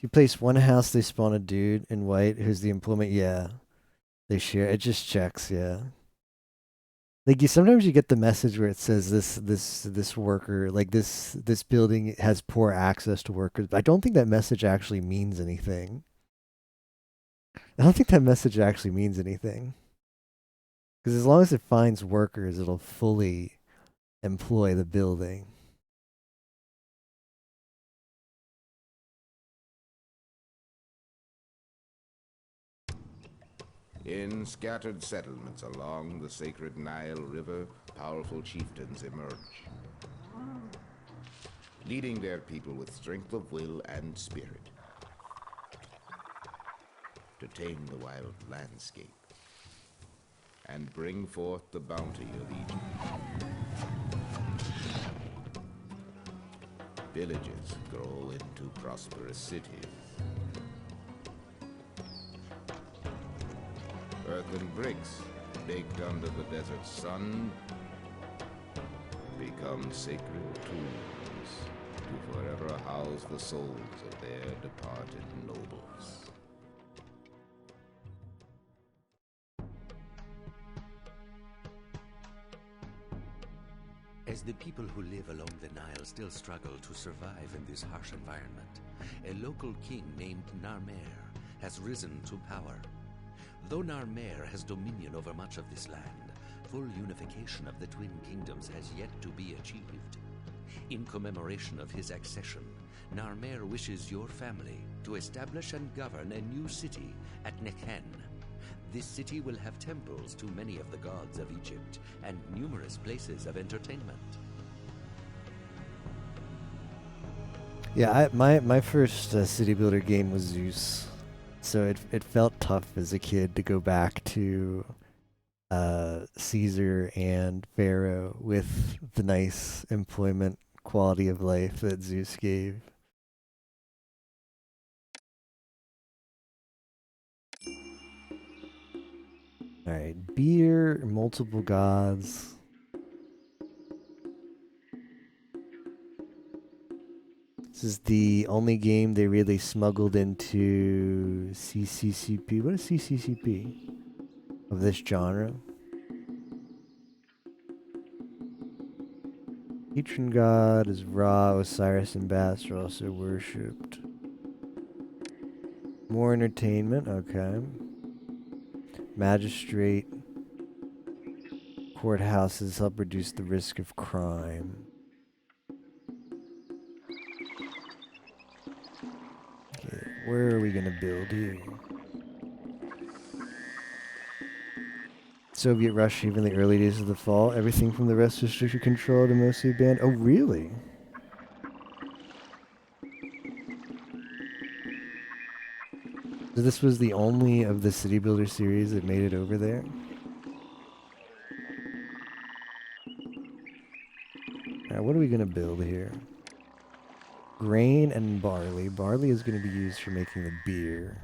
If you place one house, they spawn a dude in white who's the employment. Yeah, they share. It just checks. Yeah. Like sometimes you get the message where it says this worker, like this building has poor access to workers. But I don't think that message actually means anything. I don't think that message actually means anything. Because as long as it finds workers, it'll fully employ the building. In scattered settlements along the sacred Nile River, powerful chieftains emerge, leading their people with strength of will and spirit to tame the wild landscape and bring forth the bounty of Egypt. Villages grow into prosperous cities. Earthen bricks, baked under the desert sun, become sacred tombs to forever house the souls of their departed nobles. As the people who live along the Nile still struggle to survive in this harsh environment, a local king named Narmer has risen to power. Though Narmer has dominion over much of this land, full unification of the Twin Kingdoms has yet to be achieved. In commemoration of his accession, Narmer wishes your family to establish and govern a new city at Nekhen. This city will have temples to many of the gods of Egypt and numerous places of entertainment. Yeah, my first city builder game was Zeus, so it felt tough as a kid to go back to Caesar and Pharaoh with the nice employment quality of life that Zeus gave. All right, beer, multiple gods. This is the only game they really smuggled into CCCP. What is CCCP of this genre? Patron god is Ra, Osiris, and Bast are also worshipped. More entertainment, okay. Magistrate. Courthouses help reduce the risk of crime. Okay, where are we gonna build here? Soviet Russia, even the early days of the fall, everything from the rest was strictly controlled and mostly banned. Oh, really? So this was the only of the City Builder series that made it over there? Alright, what are we gonna build here? Grain and barley. Barley is gonna be used for making the beer.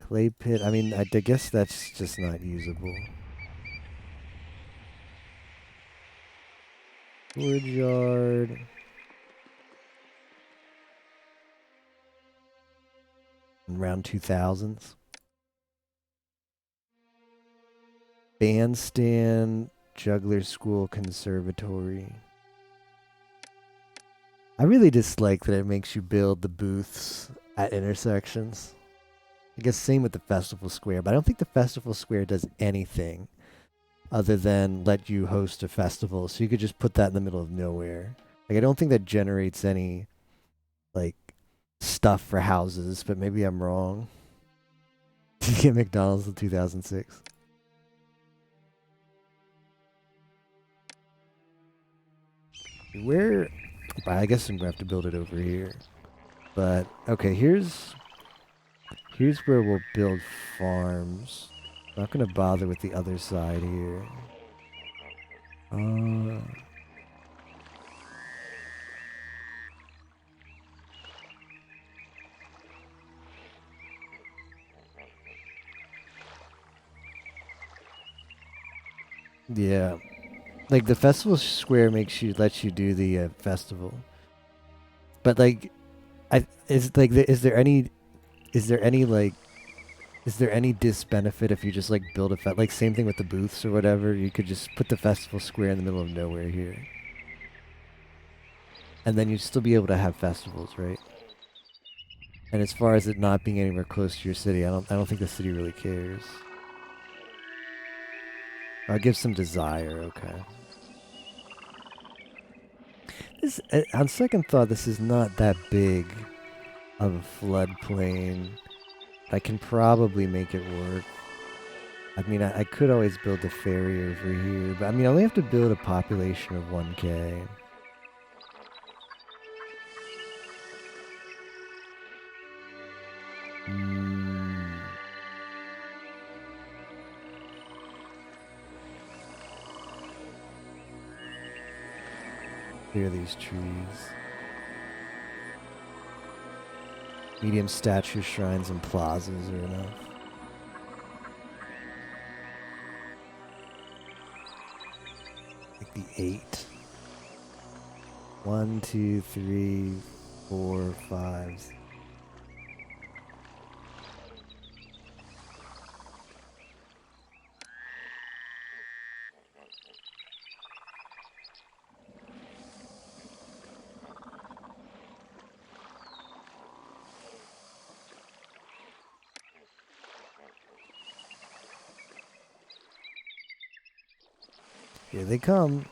Clay pit. I mean, I guess that's just not usable. Storage yard. Around 2000s. Bandstand, Juggler School, Conservatory. I really dislike that it makes you build the booths at intersections. I guess same with the Festival Square, but I don't think the Festival Square does anything other than let you host a festival. So you could just put that in the middle of nowhere. Like, I don't think that generates any, like, stuff for houses, but maybe I'm wrong. Did you get McDonald's in 2006? Where? I guess I'm gonna have to build it over here. But okay, here's where we'll build farms. Not gonna bother with the other side here. Yeah, like the festival square lets you do the festival, But like, is like, is there any disbenefit if you just like build a like same thing with the booths or whatever? You could just put the festival square in the middle of nowhere here, and then you'd still be able to have festivals, right? And as far as it not being anywhere close to your city, I don't think the city really cares. I'll give some desire, okay. This, on second thought, this is not that big of a floodplain. I can probably make it work. I mean, I could always build a ferry over here, but I mean, I only have to build a population of 1K. Mm. Clear these trees. Medium statue shrines and plazas are enough. Like the 8. 1, 2, 3, 4, 5. Here they come.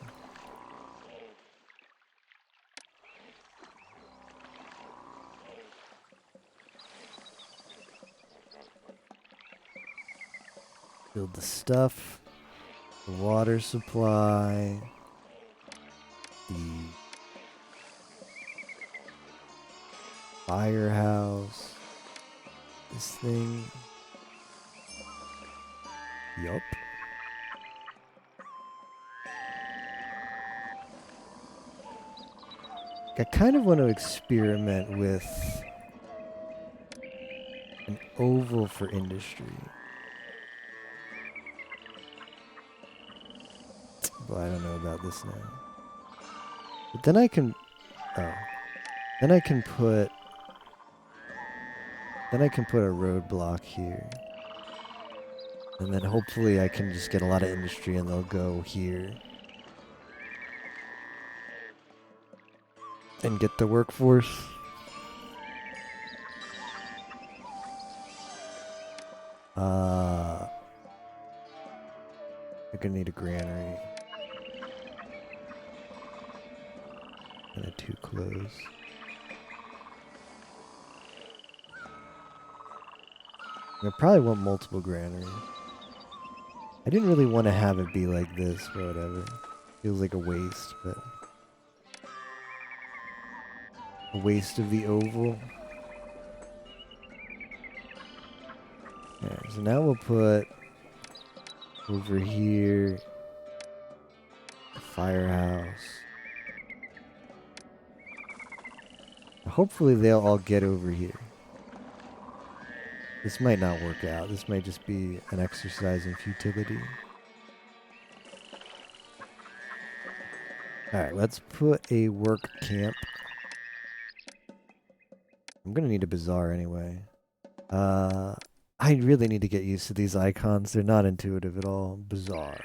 Build the stuff. The water supply. The firehouse. This thing. Yup. I kind of want to experiment with an oval for industry. But I don't know about this now. But then I can... Oh. Then I can put... Then I can put a roadblock here. And then hopefully I can just get a lot of industry and they'll go here. And get the workforce. You're gonna need a granary. Kinda too close. I probably want multiple granaries. I didn't really want to have it be like this, but whatever. Feels like a waste, but... A waste of the oval. Yeah, so now we'll put... Over here... The firehouse. Hopefully they'll all get over here. This might not work out. This might just be an exercise in futility. Alright, let's put a work camp. I'm gonna need a bazaar anyway. I really need to get used to these icons. They're not intuitive at all. Bazaar.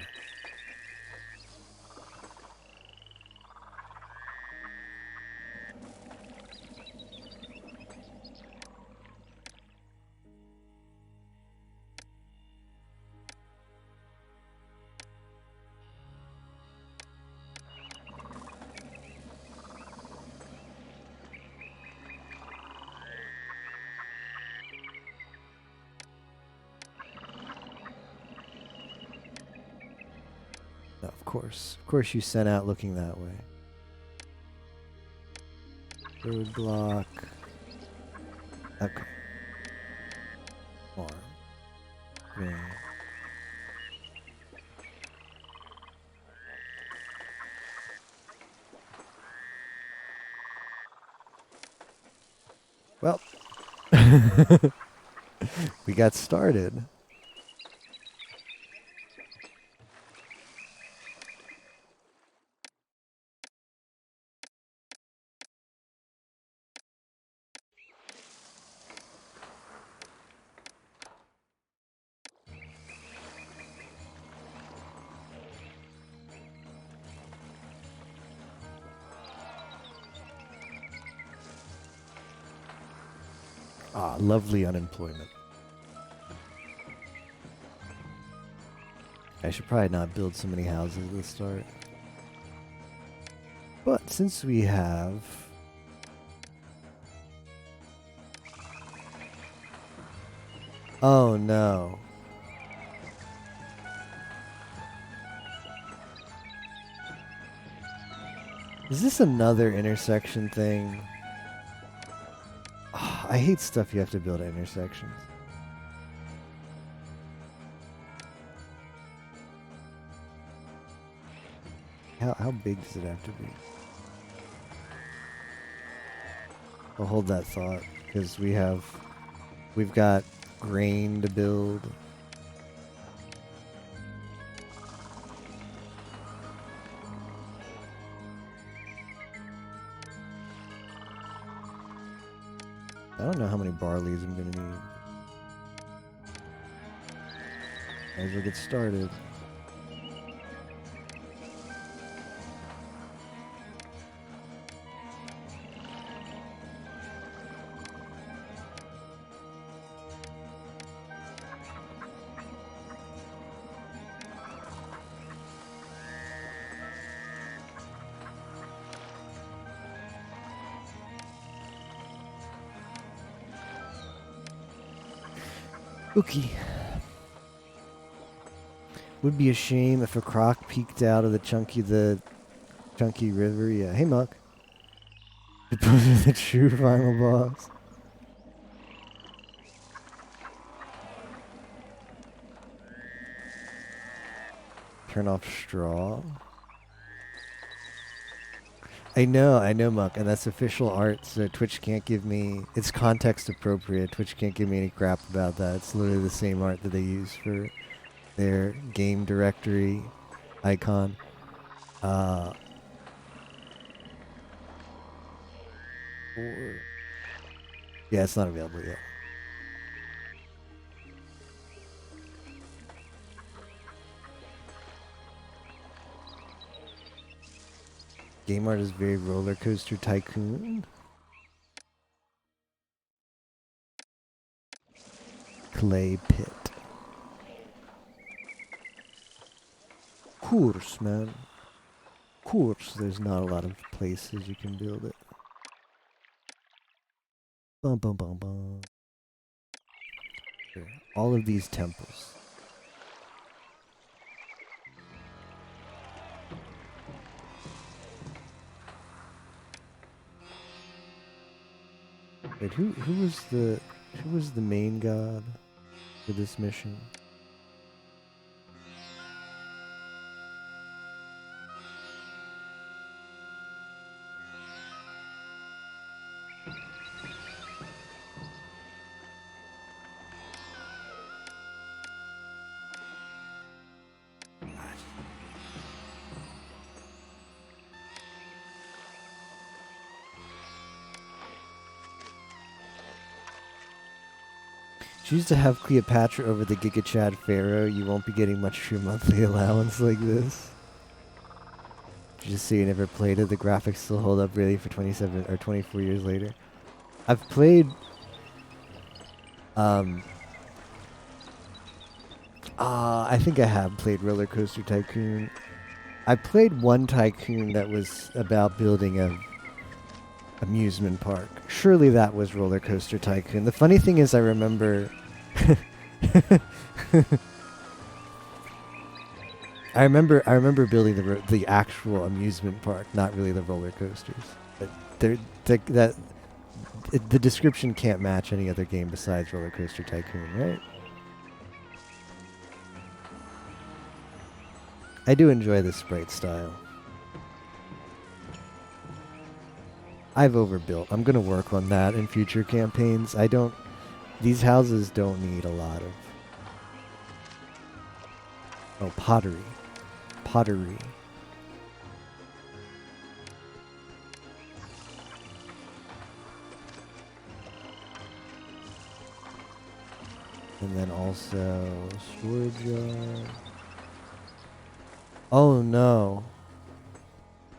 No, of course. Of course you sent out looking that way. Roadblock. Okay. Farm. Yeah. Well, we got started. Ah, lovely unemployment. I should probably not build so many houses at the start. But since we have... Oh no. Is this another intersection thing? Ah, I hate stuff you have to build at intersections. How big does it have to be? I'll hold that thought because we've got grain to build. I don't know how many barleys I'm gonna need. Might as well get started. Okay. Would be a shame if a croc peeked out of the chunky river. Yeah. Hey, Muck. Suppose the true final boss. Turn off straw. I know, Muck, and that's official art, so Twitch can't give me... It's context appropriate. Twitch can't give me any crap about that. It's literally the same art that they use for their game directory icon. Yeah, it's not available yet. Game art is very Roller Coaster Tycoon. Clay pit. Course, man. Course, there's not a lot of places you can build it. Bum bum bum bum. Sure. All of these temples. Wait, who was the main god for this mission? Choose to have Cleopatra over the Giga Chad Pharaoh. You won't be getting much for your monthly allowance like this. Just so you never played it, the graphics still hold up really for 27 or 24 years later. I've played I think I have played Roller Coaster Tycoon. I played one tycoon that was about building a amusement park. Surely that was Roller Coaster Tycoon. The funny thing is I remember I remember building the actual amusement park, not really the roller coasters. But the description can't match any other game besides Roller Coaster Tycoon, right? I do enjoy the sprite style. I've overbuilt. I'm gonna work on that in future campaigns. These houses don't need a lot of... Oh, pottery. Pottery. And then also storage yard. Oh no.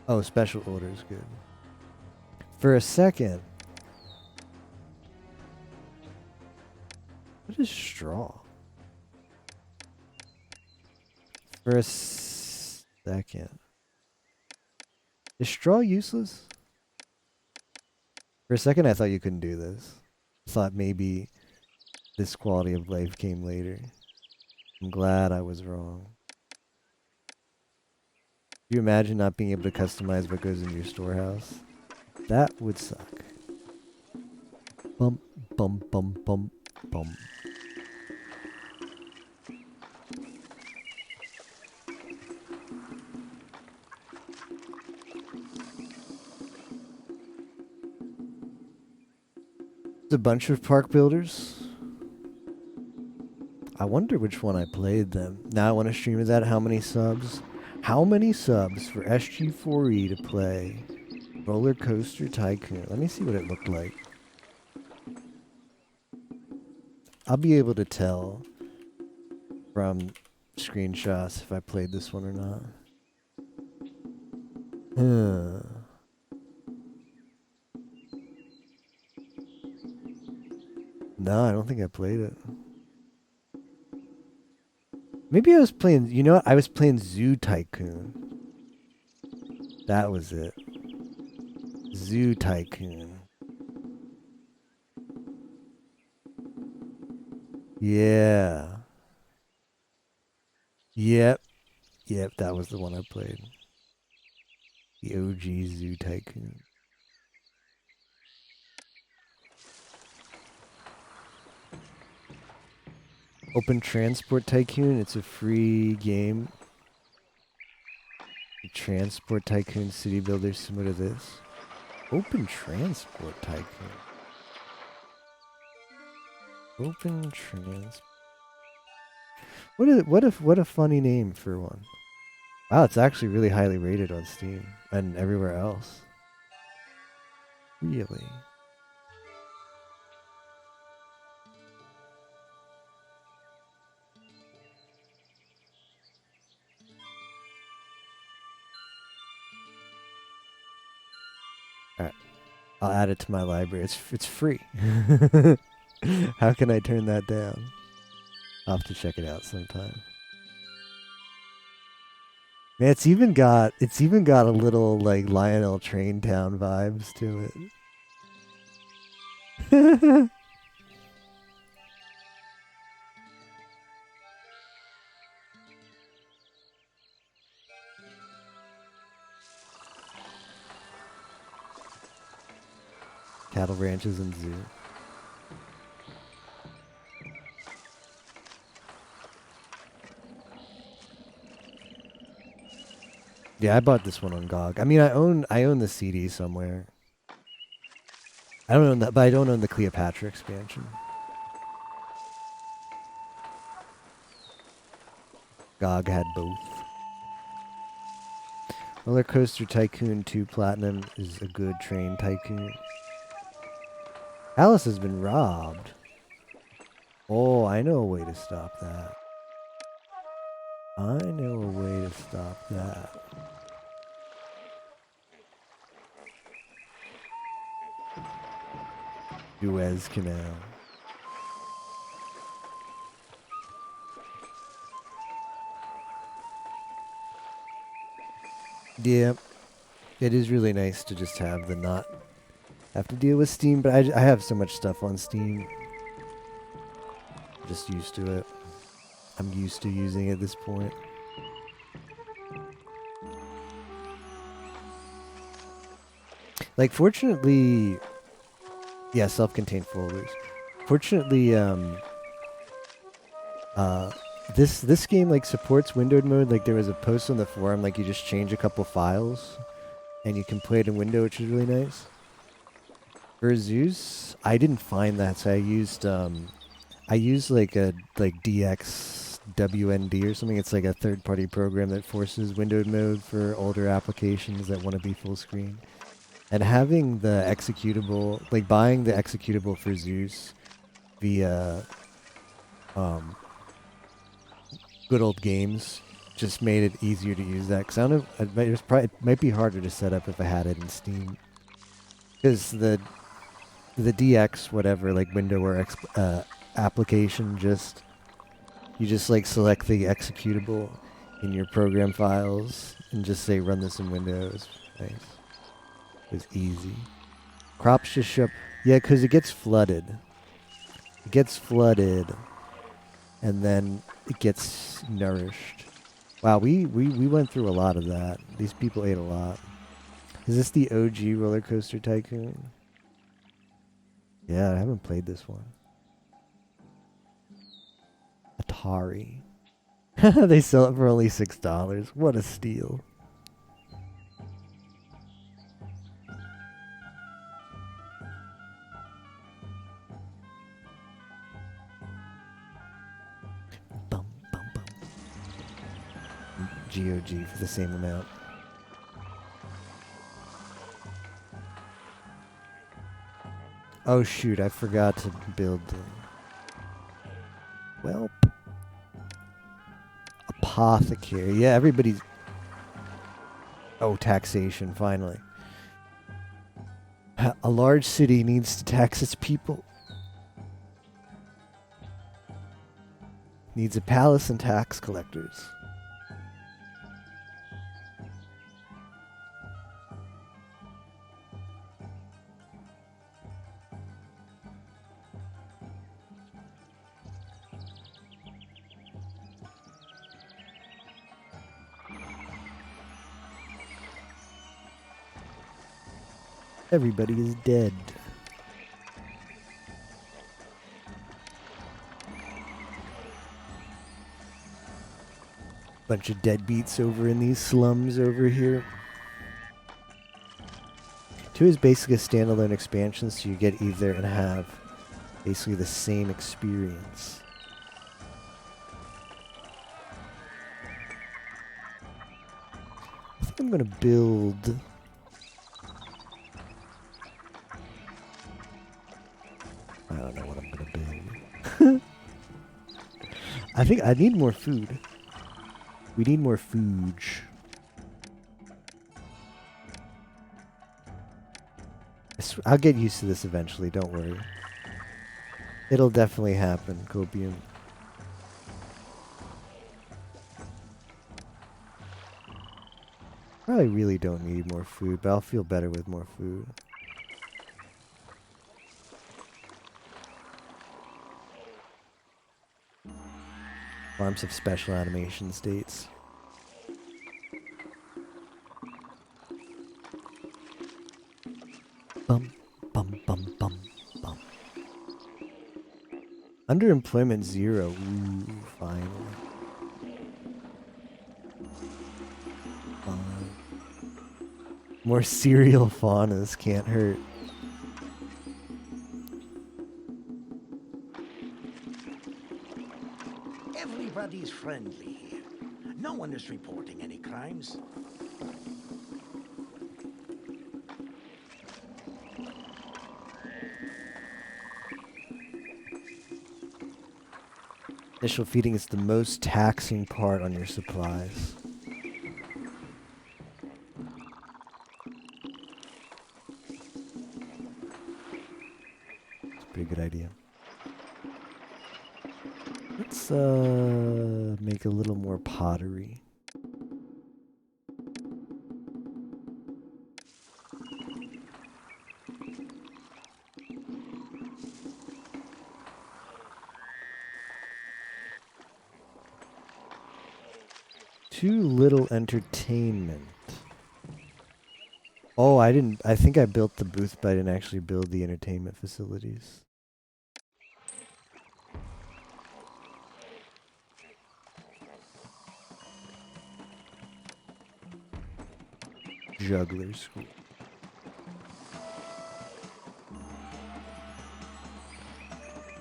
Oh, special order is good. For a second, What is straw? For a second. Is straw useless? For a second, I thought you couldn't do this. I thought maybe this quality of life came later. I'm glad I was wrong. Can you imagine not being able to customize what goes in your storehouse? That would suck. Bum, bum, bum, bum, bum. A bunch of park builders. I wonder which one I played them. Now I want to stream that. How many subs? How many subs for SG4E to play Roller Coaster Tycoon? Let me see what it looked like. I'll be able to tell from screenshots if I played this one or not. No, I don't think I played it. Maybe I was playing, you know what? I was playing Zoo Tycoon. That was it. Zoo Tycoon. Yeah. Yep. Yep, that was the one I played. The OG Zoo Tycoon. Open Transport Tycoon, it's a free game. Transport Tycoon City Builder similar to this. Open Transport Tycoon. Open Trans. What a funny name for one. Wow, it's actually really highly rated on Steam and everywhere else. Really? Alright. I'll add it to my library. It's free. How can I turn that down? I'll have to check it out sometime. Man, it's even got a little like Lionel Train Town vibes to it. Cattle ranches and zoo. Yeah, I bought this one on GOG. I mean, I own the CD somewhere. I don't own that, but I don't own the Cleopatra expansion. GOG had both. Roller Coaster Tycoon 2 Platinum is a good train tycoon. Alice has been robbed. Oh, I know a way to stop that. I know a way to stop that. Suez Canal. Yeah, it is really nice to just have the not have to deal with Steam, but I have so much stuff on Steam. I'm just used to it. I'm used to using it at this point. Like, fortunately, yeah, self-contained folders. Fortunately, this game like supports windowed mode. Like, there was a post on the forum, like you just change a couple files, and you can play it in window, which is really nice. For Zeus, I didn't find that, so I used like a DXWND or something. It's like a third-party program that forces windowed mode for older applications that want to be full screen. And having the executable, like buying the executable for Zeus via good old games, just made it easier to use that. Because I don't know, it might be harder to set up if I had it in Steam. Because the DX whatever, like window or application. You just like select the executable in your program files and just say run this in Windows. Nice. It was easy. Crops just show up. Yeah, because it gets flooded. It gets flooded, and then it gets nourished. Wow, we went through a lot of that. These people ate a lot. Is this the OG Roller Coaster Tycoon? Yeah, I haven't played this one. Atari. They sell it for only $6. What a steal. Bum, bum, bum. GOG for the same amount. Oh shoot, I forgot to build them. Well, apothecary. Yeah, everybody's... Oh, taxation, finally. A large city needs to tax its people. Needs a palace and tax collectors. Everybody is dead. Bunch of deadbeats over in these slums over here. 2 is basically a standalone expansion, so you get either and have basically the same experience. I think I'm gonna build... I don't know what I'm gonna build. I think I need more food. We need more food. I'll get used to this eventually, don't worry. It'll definitely happen, Copium. Probably really don't need more food, but I'll feel better with more food. Farms have special animation states. Bum, bum, bum, bum, bum. Underemployment 0. Ooh, finally. More serial faunas can't hurt. Everybody's friendly here. No one is reporting any crimes. Initial feeding is the most taxing part on your supplies. It's a pretty good idea. Let's make a little more pottery. Too little entertainment. Oh, I think I built the booth, but I didn't actually build the entertainment facilities. Juggler school.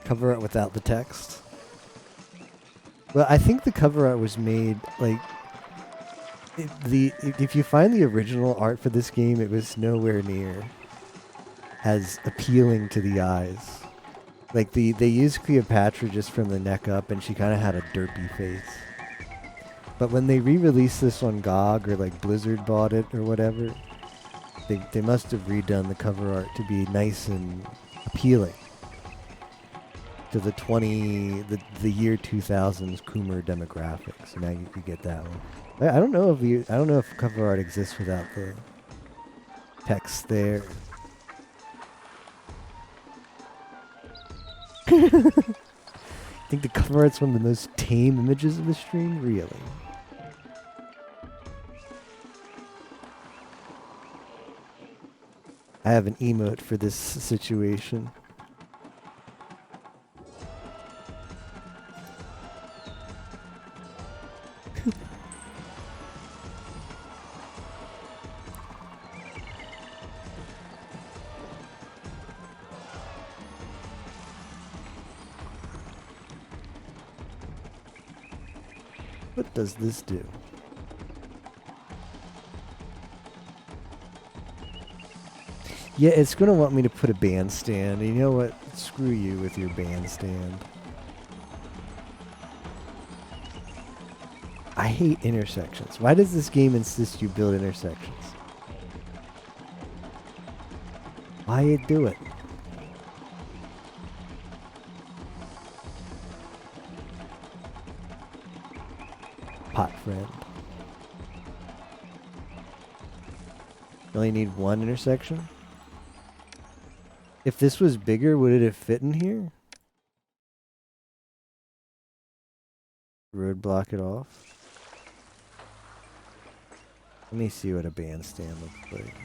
Cover art without the text. Well, I think the cover art was made like if you find the original art for this game, it was nowhere near as appealing to the eyes. Like they used Cleopatra just from the neck up, and she kind of had a derpy face. But when they re-released this on GOG, or like Blizzard bought it or whatever, they must have redone the cover art to be nice and appealing. to the year 2000's Coomer demographic. So now you get that one. I don't know if cover art exists without the text there. I think the cover art's one of the most tame images of the stream, really. I have an emote for this situation. What does this do? Yeah, it's going to want me to put a bandstand. And you know what? Screw you with your bandstand. I hate intersections. Why does this game insist you build intersections? Why you do it? Pot friend. You only need one intersection? If this was bigger, would it have fit in here? Roadblock it off. Let me see what a bandstand looks like.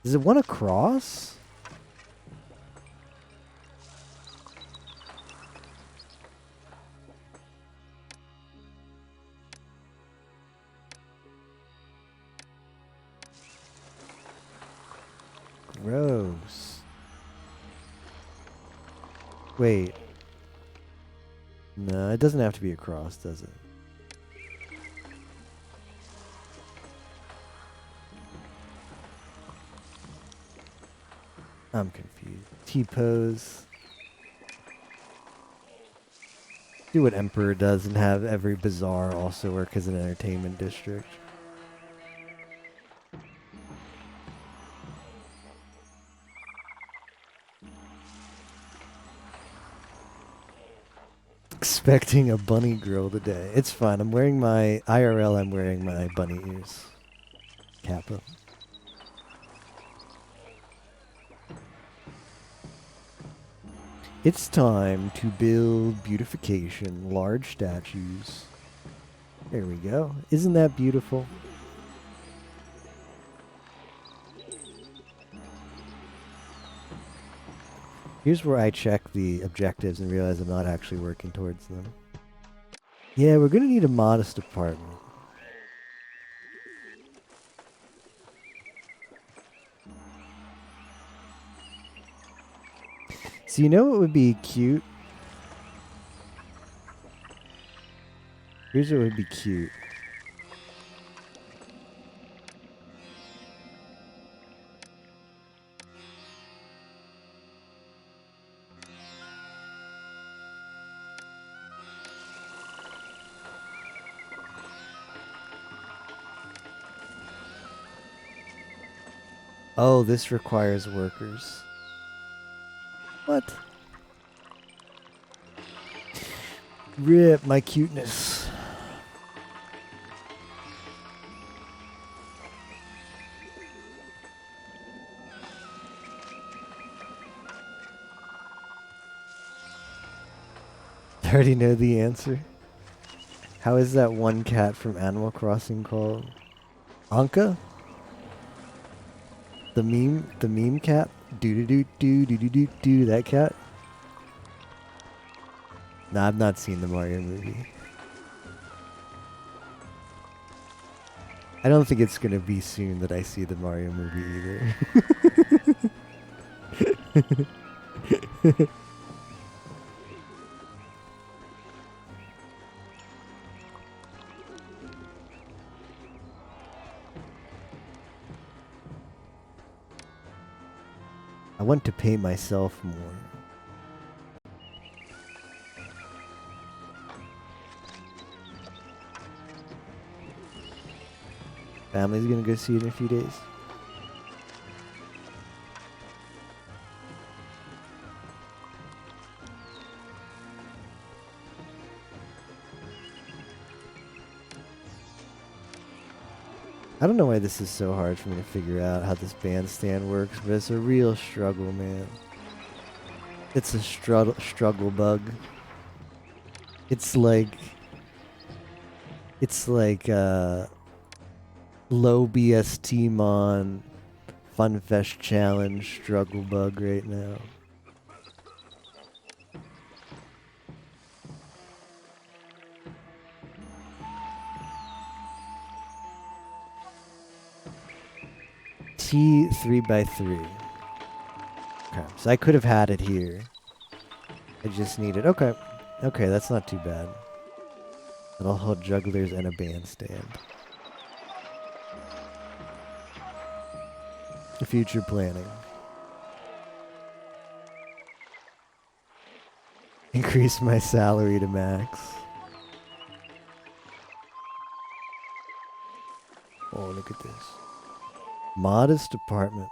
Does it want to cross? Gross. Wait. No, it doesn't have to be a cross, does it? I'm confused. T-pose. Do what Emperor does and have every bazaar also work as an entertainment district. Expecting a bunny grill today. It's fine. I'm wearing my IRL. I'm wearing my bunny ears. Kappa. It's time to build beautification, large statues. There we go. Isn't that beautiful? Here's where I check the objectives and realize I'm not actually working towards them. Yeah, we're going to need a modest apartment. So you know what would be cute? Here's what would be cute. Oh, this requires workers. What? Rip my cuteness. I already know the answer. How is that one cat from Animal Crossing called? Anka? The meme cat? Do do do do do do do that cat? Nah, I've not seen the Mario movie. I don't think it's gonna be soon that I see the Mario movie either. I want to pay myself more. Family's gonna go see it in a few days. I don't know why this is so hard for me to figure out how this bandstand works, but it's a real struggle, man. It's a struggle bug. It's like low BST Mon Funfest challenge struggle bug right now. T 3x3. Okay, so I could have had it here. I just needed. Okay, okay, that's not too bad. That'll hold jugglers and a bandstand. Future planning. Increase my salary to max. Oh, look at this. Modest apartment.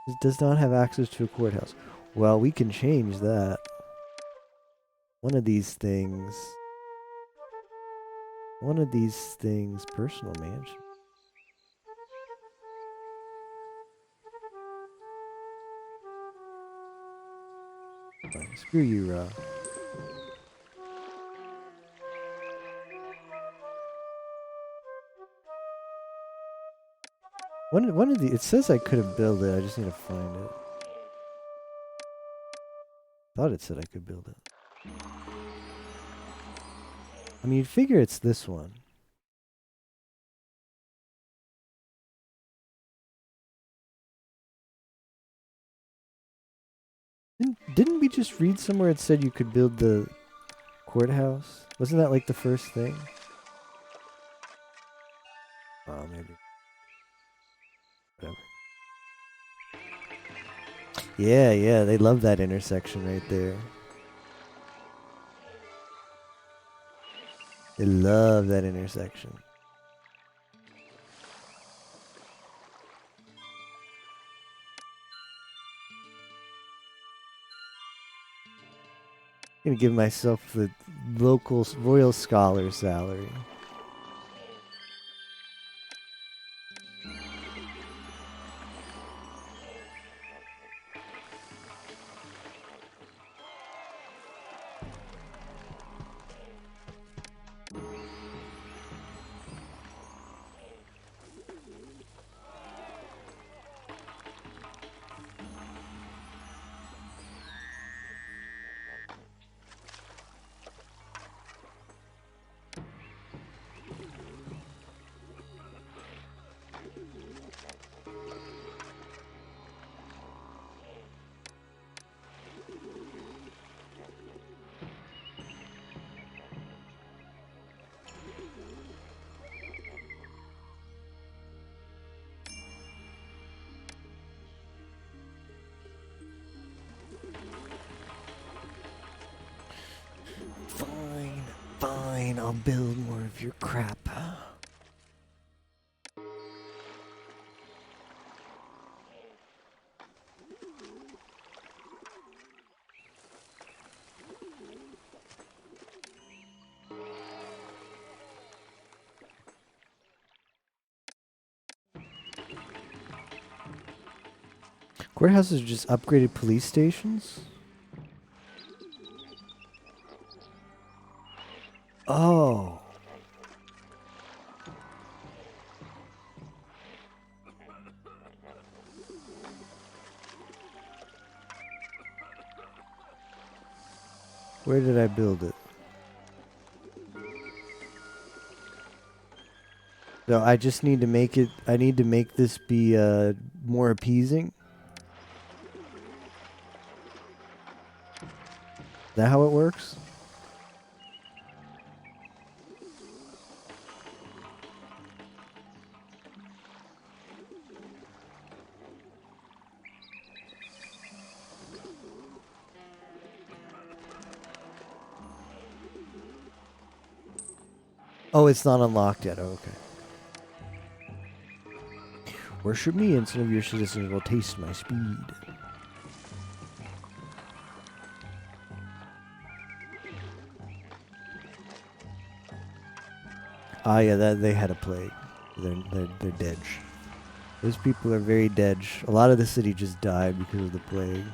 It does not have access to a courthouse. Well, we can change that. One of these things. Personal mansion. Fine, screw you, Ra. One of the. It says I could have built it. I just need to find it. Thought it said I could build it. I mean, you'd figure it's this one. Didn't we just read somewhere it said you could build the courthouse? Wasn't that like the first thing? Oh, maybe. Whatever. Yeah, yeah, they love that intersection right there. They love that intersection. I'm gonna give myself the local Royal Scholar salary. Fine, fine, I'll build more of your crap. Courthouses are just upgraded police stations? Oh. Where did I build it? So I just need to make it, I need to make this be more appeasing? Is that how it works? Oh, it's not unlocked yet. Oh, okay. Worship me, and some of your citizens will taste my speed. Ah, yeah, that they had a plague. They're dead. Those people are very dead. A lot of the city just died because of the plague.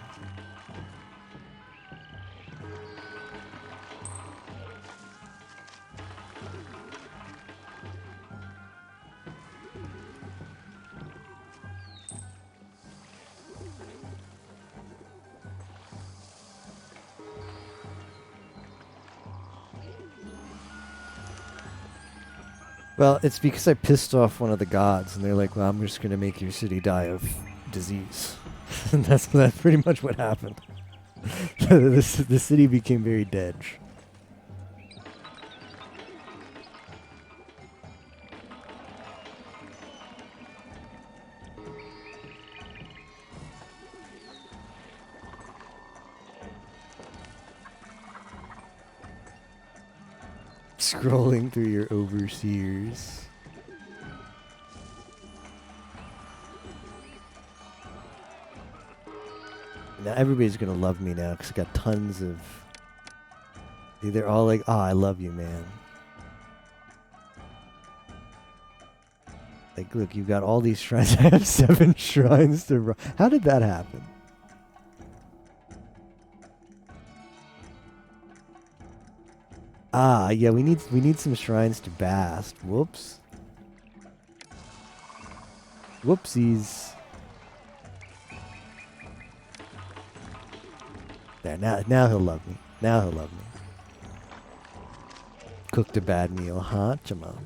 Well, it's because I pissed off one of the gods, and they're like, well, I'm just going to make your city die of disease. And that's pretty much what happened. The city became very dead. Scrolling through your overseers. Now everybody's gonna love me now because I got tons of. They're all like, "Oh, I love you, man." Like, look, you've got all these shrines. I have 7 shrines to. How did that happen? Ah, yeah, we need some shrines to Bast. Whoops. Whoopsies. There, now he'll love me. Now he'll love me. Cooked a bad meal, huh, Jamal?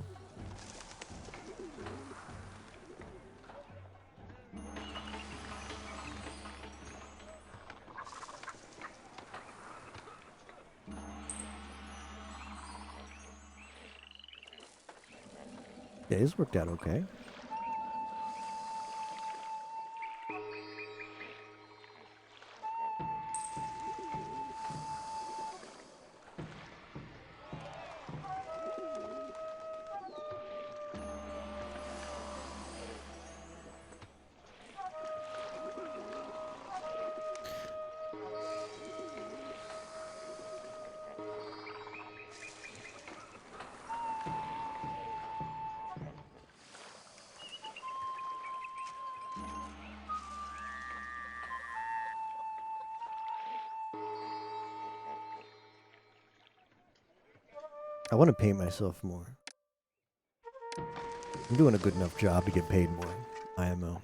Yeah, it's worked out okay. I want to pay myself more. I'm doing a good enough job to get paid more. IMO.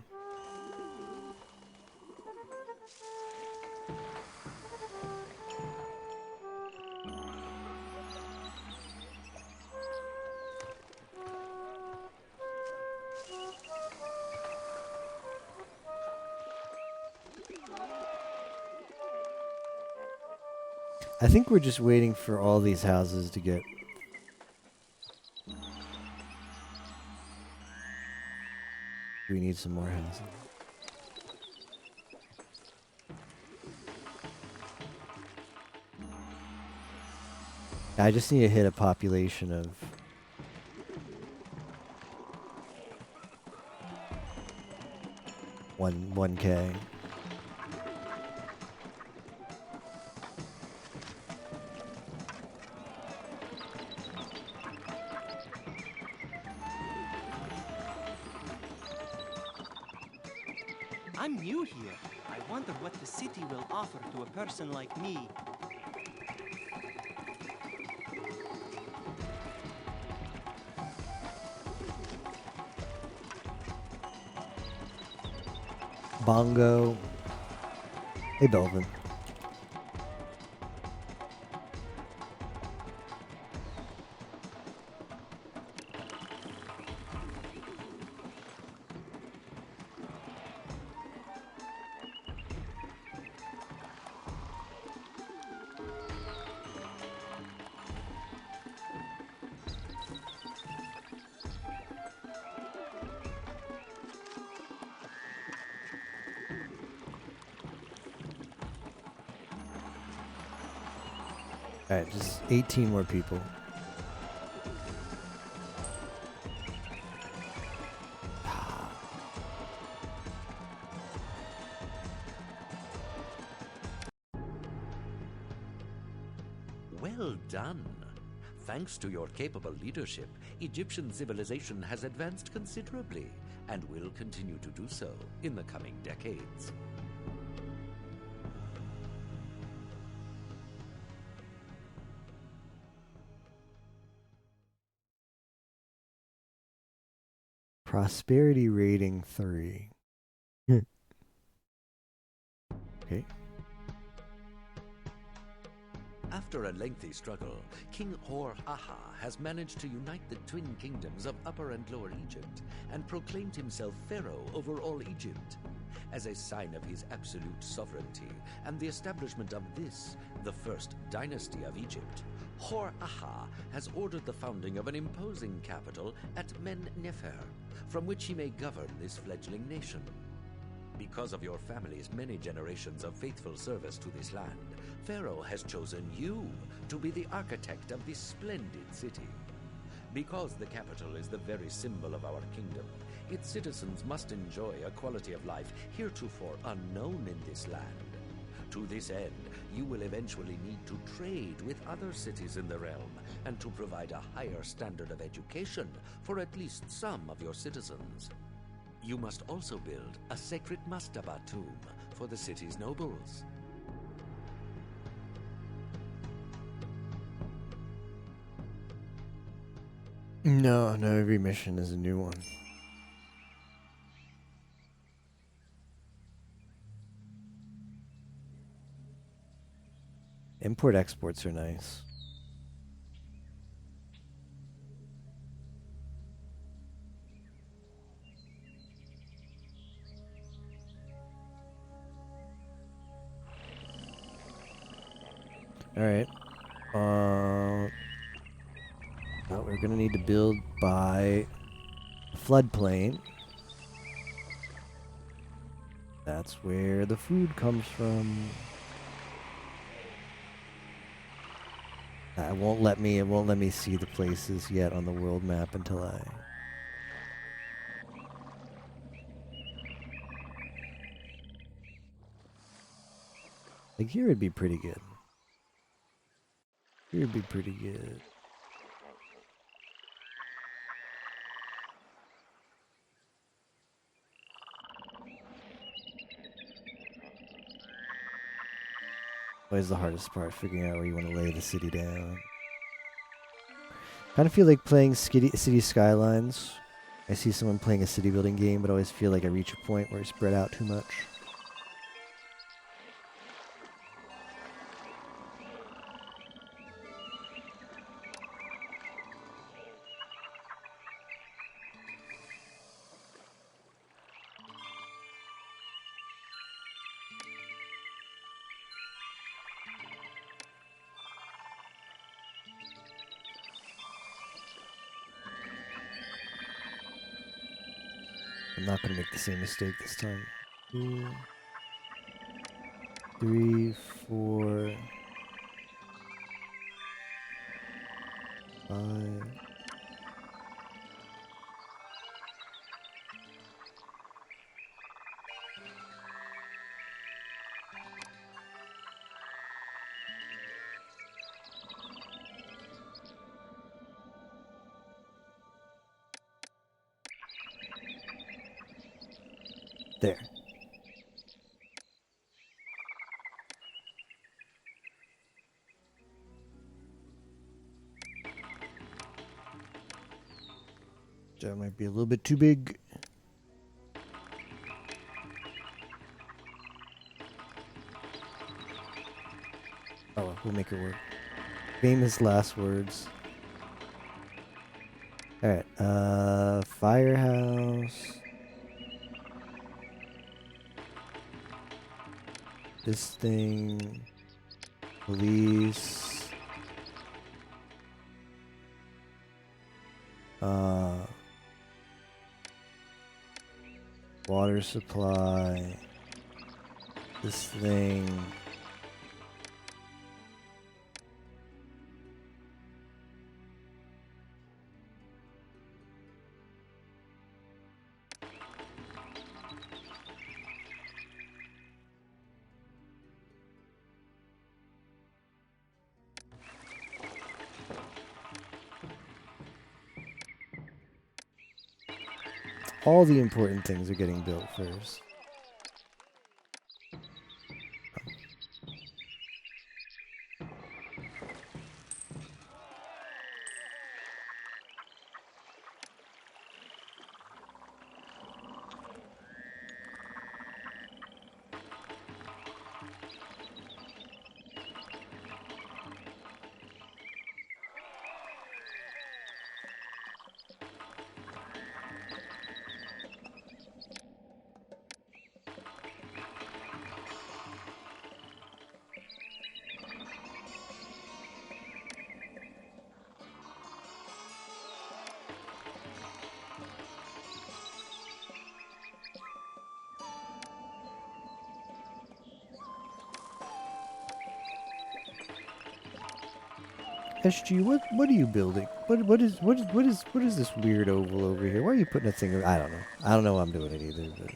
I think we're just waiting for all these houses to get. We need some more houses. I just need to hit a population of 1K. I'm new here. I wonder what the city will offer to a person like me. Bongo. Hey, Belvin. Alright, just 18 more people. Well done. Thanks to your capable leadership, Egyptian civilization has advanced considerably and will continue to do so in the coming decades. Prosperity rating 3. Okay. After a lengthy struggle, King Hor-Aha has managed to unite the twin kingdoms of Upper and Lower Egypt and proclaimed himself Pharaoh over all Egypt. As a sign of his absolute sovereignty and the establishment of this, the first dynasty of Egypt, Hor-Aha has ordered the founding of an imposing capital at Men-Nefer, from which he may govern this fledgling nation. Because of your family's many generations of faithful service to this land, Pharaoh has chosen you to be the architect of this splendid city. Because the capital is the very symbol of our kingdom, its citizens must enjoy a quality of life heretofore unknown in this land. To this end, you will eventually need to trade with other cities in the realm and to provide a higher standard of education for at least some of your citizens. You must also build a sacred mastaba tomb for the city's nobles. No, every mission is a new one. Import exports are nice. All right. Well, we're gonna need to build by floodplain. That's where the food comes from. It won't let me see the places yet on the world map until I. Like here would be pretty good. Here would be pretty good. Always the hardest part, figuring out where you want to lay the city down. Kind of feel like playing City Skylines. I see someone playing a city building game, but I always feel like I reach a point where I spread out too much. I'm not going to make the same mistake this time. 2, 3, 4, 5. There. That might be a little bit too big. Oh, well, we'll make it work. Famous last words. Alright, firehouse. This thing. Police. Water supply. This thing. All the important things are getting built first. SG, what are you building? What is this weird oval over here? Why are you putting a thing? I don't know. I don't know why I'm doing it either. But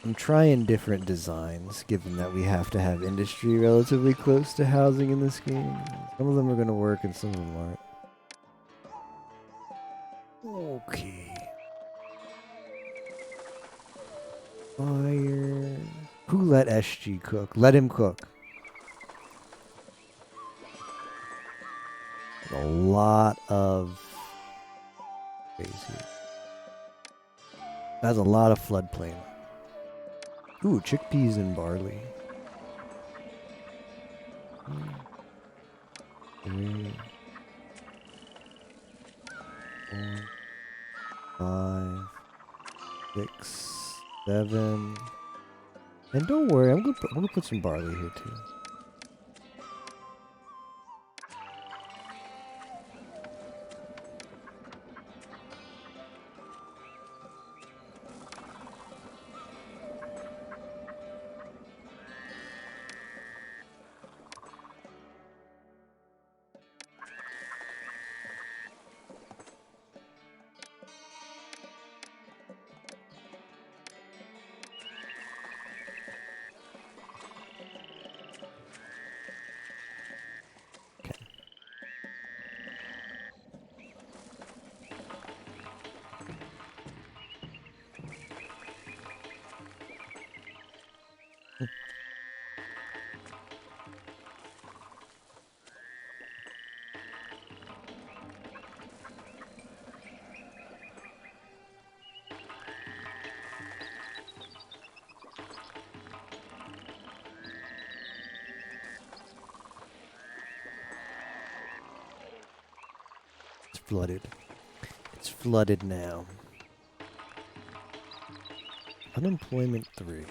I'm trying different designs, given that we have to have industry relatively close to housing in this game. Some of them are gonna work and some of them aren't. Okay. Fire. Who let SG cook? Let him cook. A lot of crazy. That's a lot of floodplain. Ooh, chickpeas and barley. 3, 4, 5, 6, 7. And don't worry, I'm gonna put some barley here too. It's flooded. It's flooded now. Unemployment 3.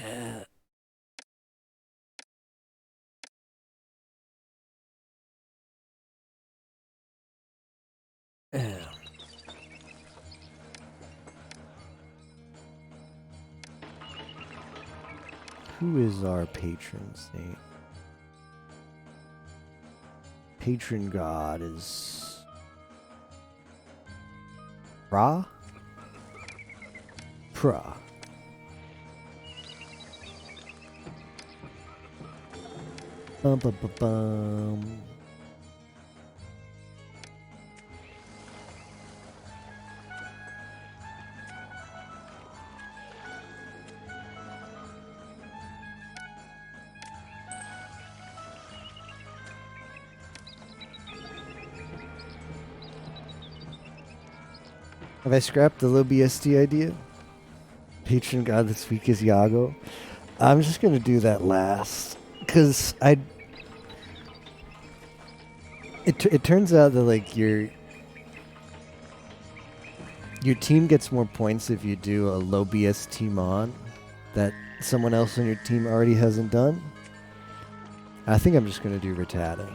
Uh, uh. Who is our patron saint? Patron god is Ra? Pra. Bum bum bum bum. Have I scrapped the low BSD idea? Patron god this week is Yago. I'm just gonna do that last, cause It turns out that like your team gets more points if you do a low BST mon that someone else on your team already hasn't done. I think I'm just gonna do Rattata.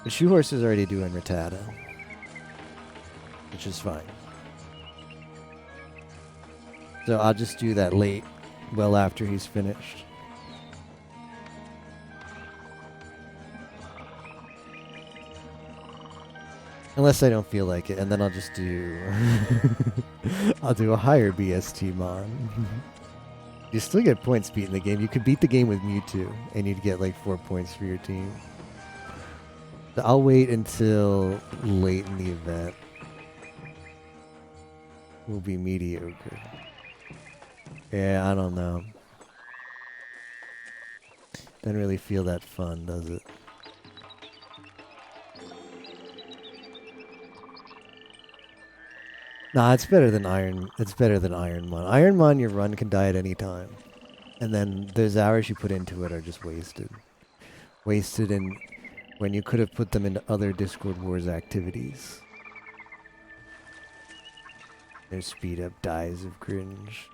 The shoe horse is already doing Rattata, which is fine. So I'll just do that late, well after he's finished. Unless I don't feel like it, and then I'll just do... I'll do a higher BST mod. You still get points beating the game. You could beat the game with Mewtwo, and you'd get like 4 points for your team. So I'll wait until late in the event. Will be mediocre. Yeah, I don't know. Doesn't really feel that fun, does it? Nah, it's better than Iron. It's better than Ironmon. Ironmon, your run can die at any time, and then those hours you put into it are just wasted. Wasted in when you could have put them into other Discord Wars activities. There's speed up dies of cringe.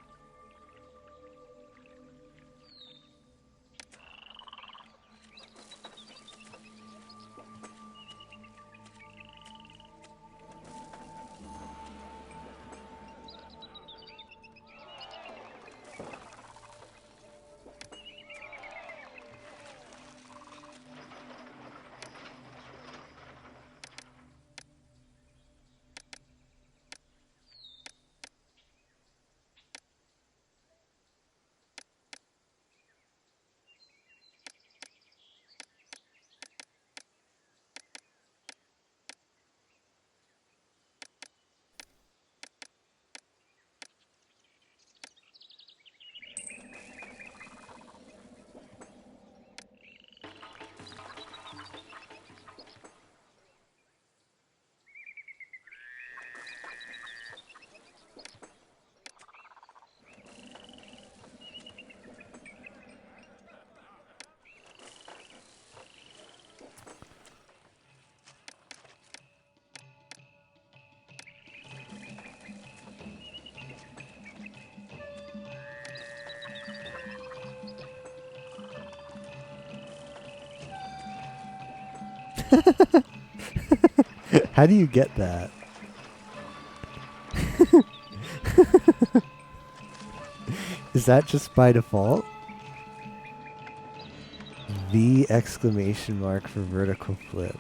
How do you get that? Is that just by default? V exclamation mark for vertical flip.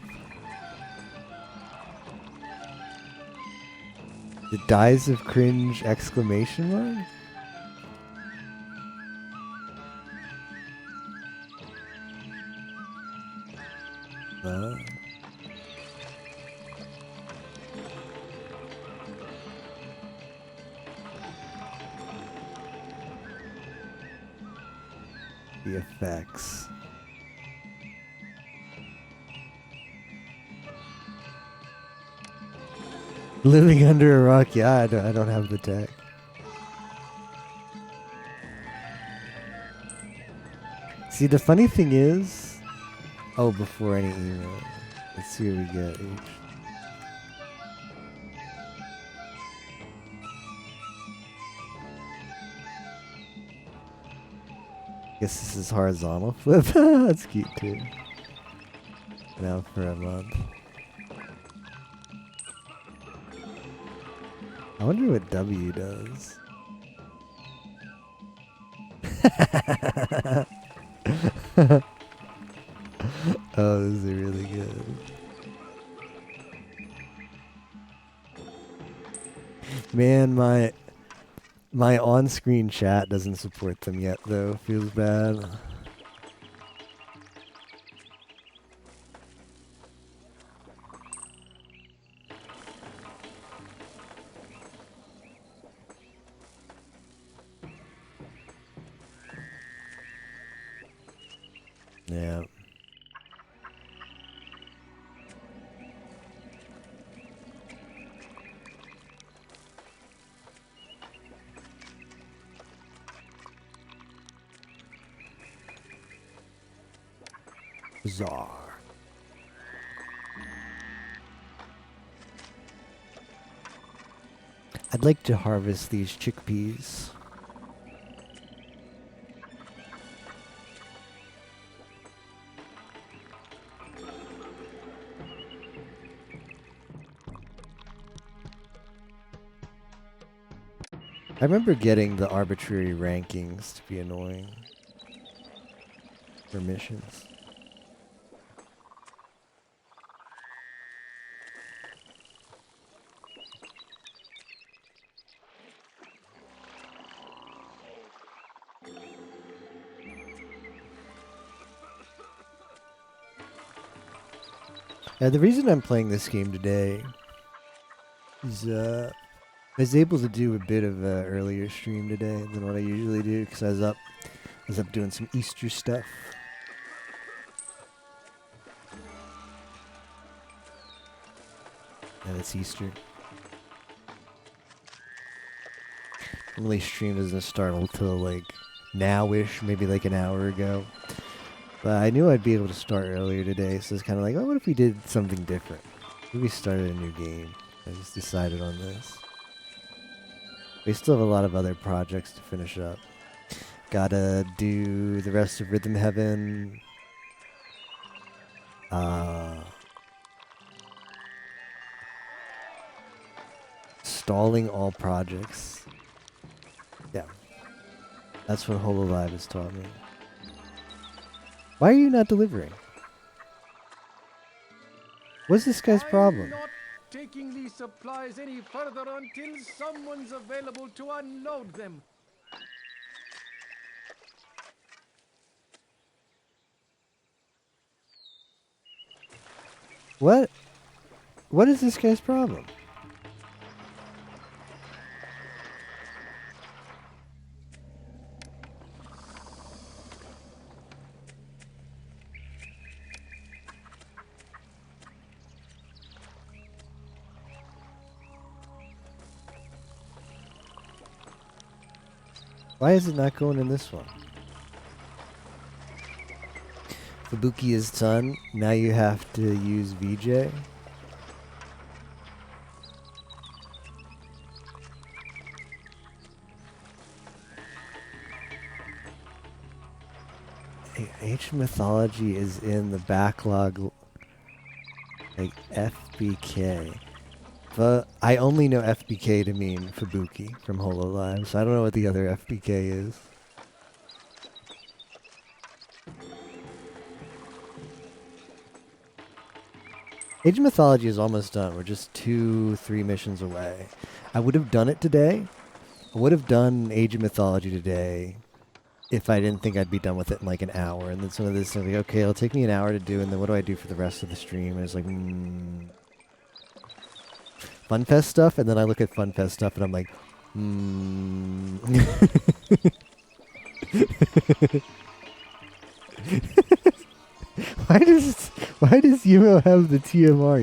The dies of cringe exclamation mark? The effects. Living under a rock, yeah, I don't have the tech. See, the funny thing is... Oh, before any email. Let's see what we get each. Guess this is horizontal flip. That's cute too. Now for a month. I wonder what W does. Oh, this is really good. Man, my on-screen chat doesn't support them yet, though. Feels bad. Yeah. Bizarre. I'd like to harvest these chickpeas. I remember getting the arbitrary rankings to be annoying for missions. The reason I'm playing this game today is I was able to do a bit of a earlier stream today than what I usually do because I was up doing some Easter stuff. And it's Easter. Normally stream doesn't start until like now-ish, maybe like an hour ago. But I knew I'd be able to start earlier today, so it's kind of like, oh, what if we did something different? What if we started a new game? I just decided on this. We still have a lot of other projects to finish up. Gotta do the rest of Rhythm Heaven. Stalling all projects. Yeah. That's what HoloLive has taught me. Why are you not delivering? What's this guy's problem? I'm not taking these supplies any further until someone's available to unload them. What? What is this guy's problem? Why is it not going in this one? Fubuki is done. Now you have to use VJ. Ancient mythology is in the backlog, like FBK. But I only know FBK to mean Fubuki from HoloLive, so I don't know what the other FBK is. Age of Mythology is almost done. We're just 2-3 missions away. I would have done it today. I would have done Age of Mythology today if I didn't think I'd be done with it in like an hour. And then some of this, I'm like, okay, it'll take me an hour to do, and then what do I do for the rest of the stream? And it's like, FunFest stuff, and then I look at FunFest stuff, and I'm like, why does Yumo have the TMR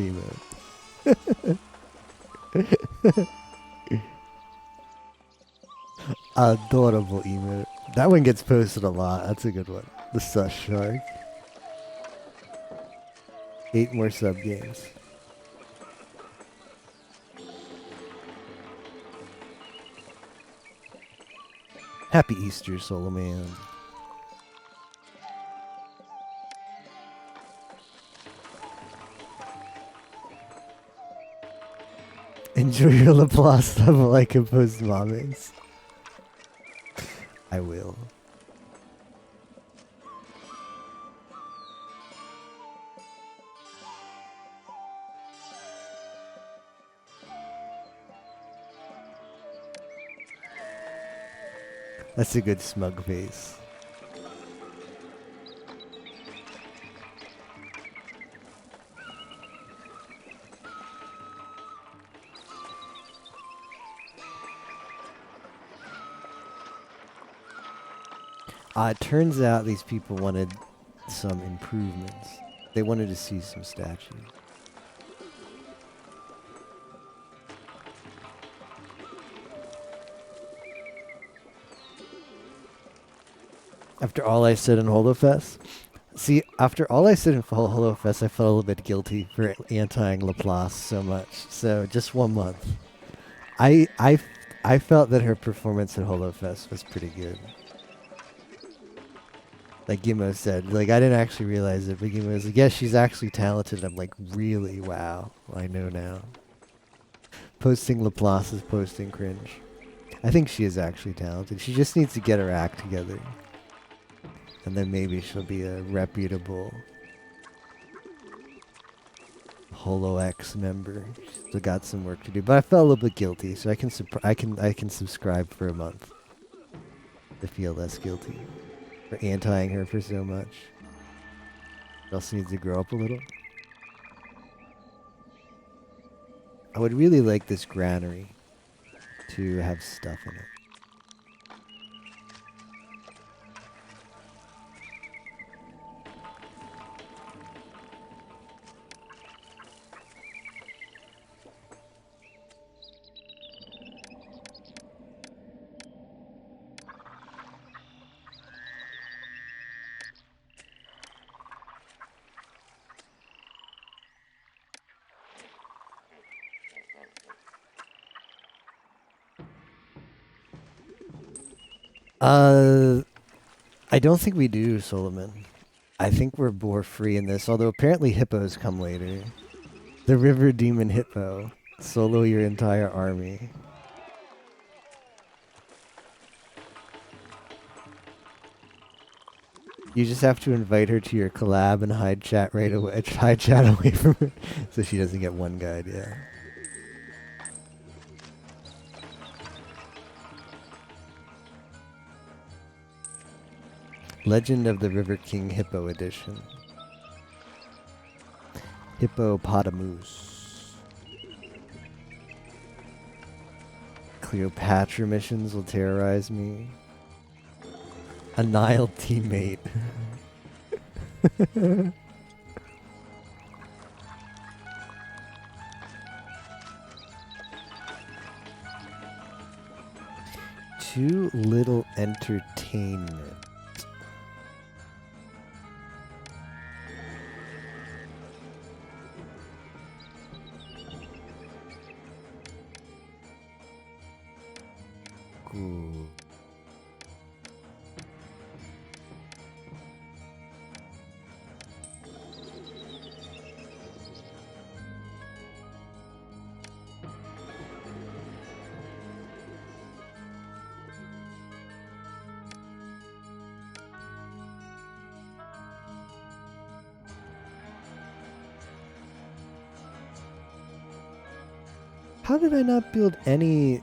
emote? Adorable emote. That one gets posted a lot. That's a good one. The Sus Shark. 8 more sub games. Happy Easter, Solo Man. Enjoy your Laplace level like composed moments. I will. That's a good smug face. It turns out these people wanted some improvements. They wanted to see some statues. After all I said in HoloFest? See, after all I said in HoloFest, I felt a little bit guilty for anti-ing Laplace so much. So, just 1 month. I felt that her performance at HoloFest was pretty good. Like Gimo said, like I didn't actually realize it, but Gimo was like, yeah, she's actually talented. I'm like, really? Wow. I know now. Posting Laplace is posting cringe. I think she is actually talented. She just needs to get her act together. And then maybe she'll be a reputable Holo X member. She's still got some work to do, but I felt a little bit guilty, so I can subscribe for a month to feel less guilty for anti-ing her for so much. She also needs to grow up a little. I would really like this granary to have stuff in it. I don't think we do, Solomon. I think we're boar free in this, although apparently hippos come later. The river demon hippo. Solo your entire army. You just have to invite her to your collab and hide chat right away. Hide chat away from her so she doesn't get one guide, yeah. Legend of the River King Hippo Edition. Hippopotamus. Cleopatra missions will terrorize me. A Nile teammate. Too little entertainment. Cool. How did I not build any...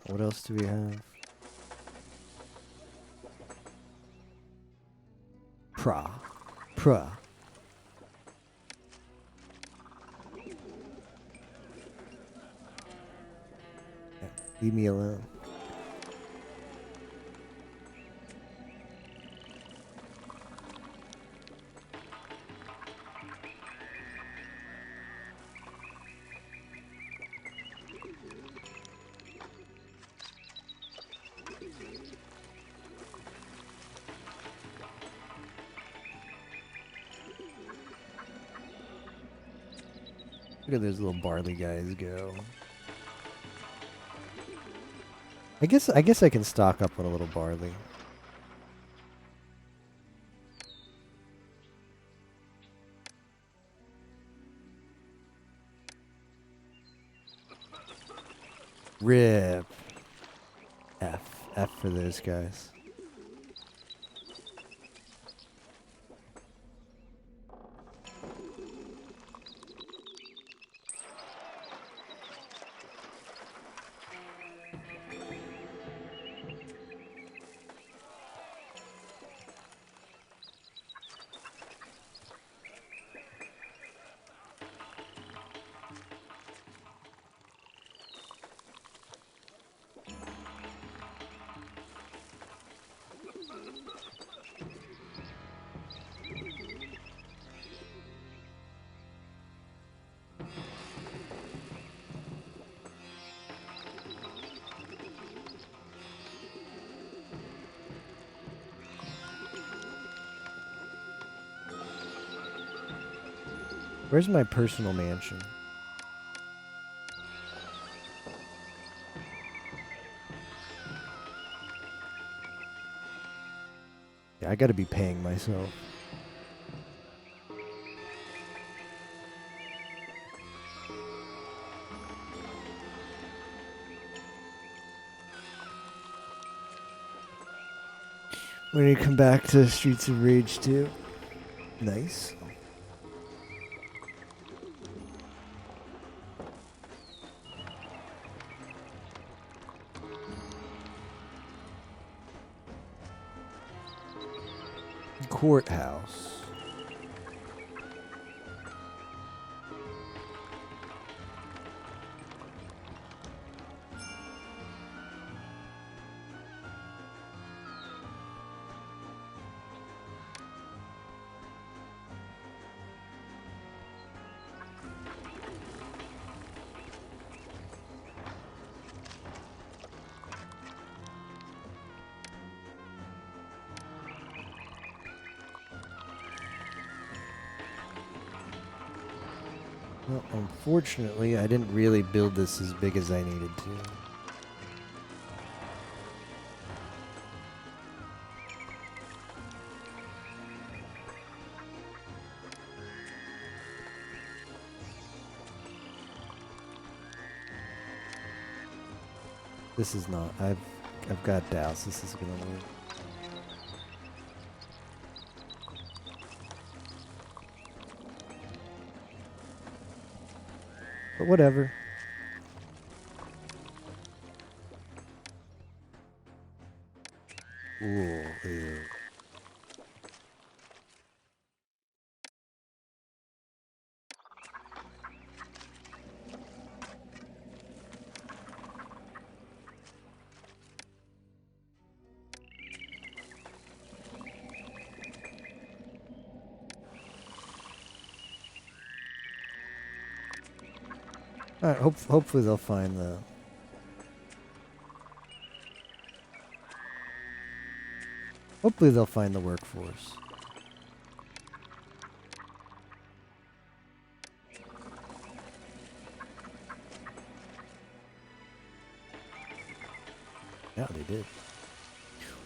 What else do we have? Pra. Yeah, leave me alone. Look at those little barley guys go. I guess I can stock up on a little barley. Rip. F for those guys. Where's my personal mansion? Yeah, I gotta be paying myself. When you come back to Streets of Rage 2. Nice. Courthouse. Well, unfortunately, I didn't really build this as big as I needed to. This is not. I've got doubts this is gonna work. But whatever. Ooh, ew. All right, hopefully they'll find the... Hopefully they'll find the workforce. Yeah, they did.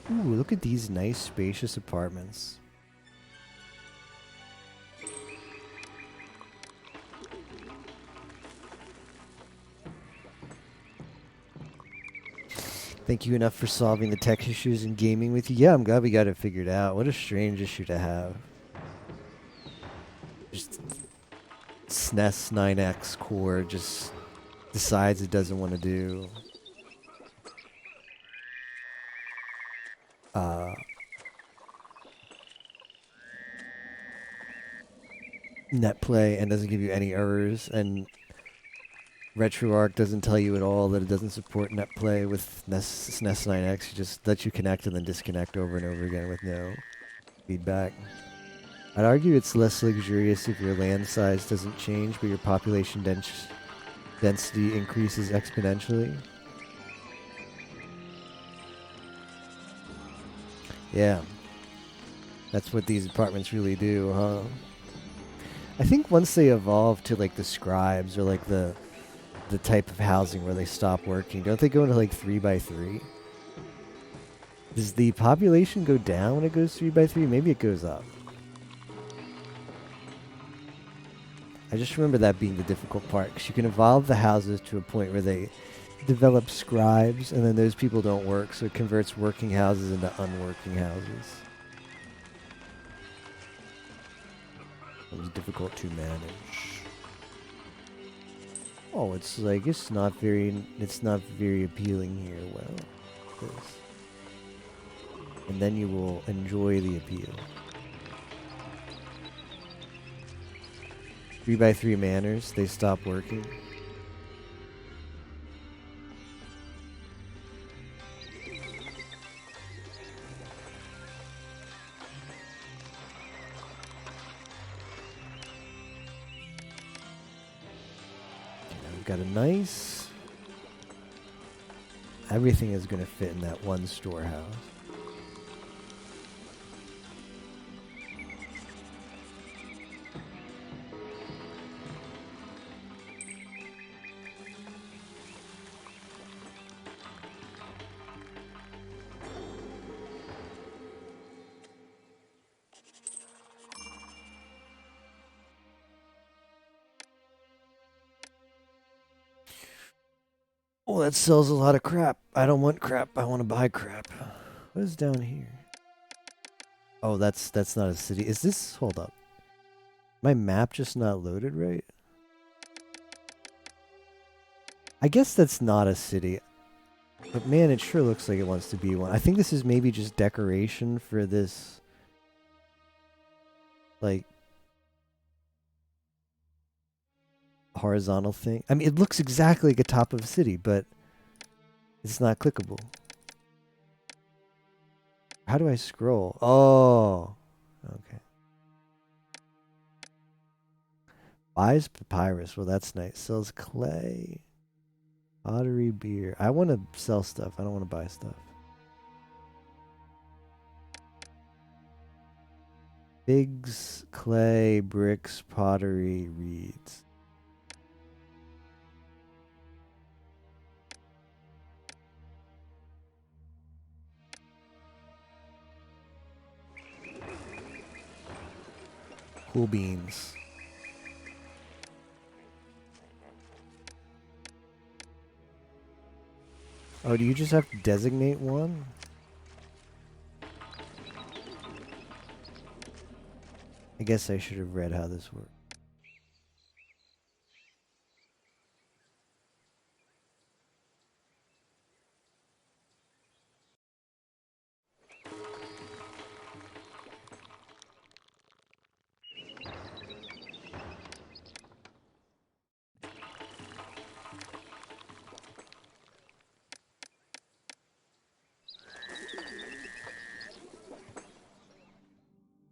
Ooh, look at these nice spacious apartments. Thank you enough for solving the tech issues in gaming with you. Yeah, I'm glad we got it figured out. What a strange issue to have. Just SNES 9X core just decides it doesn't want to do net play and doesn't give you any errors, and RetroArch doesn't tell you at all that it doesn't support net play with SNES 9X. It just lets you connect and then disconnect over and over again with no feedback. I'd argue it's less luxurious if your land size doesn't change, but your population density increases exponentially. Yeah. That's what these apartments really do, huh? I think once they evolve to like the scribes or like the type of housing where they stop working, don't they go into like 3x3? Does the population go down when it goes 3x3? Maybe it goes up. I just remember that being the difficult part, because you can evolve the houses to a point where they develop scribes, and then those people don't work, so it converts working houses into unworking houses. It was difficult to manage. Oh, it's like it's not very appealing here. Well, this, and then you will enjoy the appeal. 3x3 manors, they stop working. We've got a nice... Everything is going to fit in that one storehouse. Oh, that sells a lot of crap. I don't want crap. I want to buy crap. What is down here? Oh, that's not a city. Is this? Hold up. My map just not loaded right? I guess that's not a city. But man, it sure looks like it wants to be one. I think this is maybe just decoration for this, like, horizontal thing. I mean, it looks exactly like a top of a city, but it's not clickable. How do I scroll? Oh, okay. Buys papyrus. Well, that's nice. Sells clay, pottery, beer. I want to sell stuff. I don't want to buy stuff. Figs, clay, bricks, pottery, reeds. Cool beans. Oh, do you just have to designate one? I guess I should have read how this works.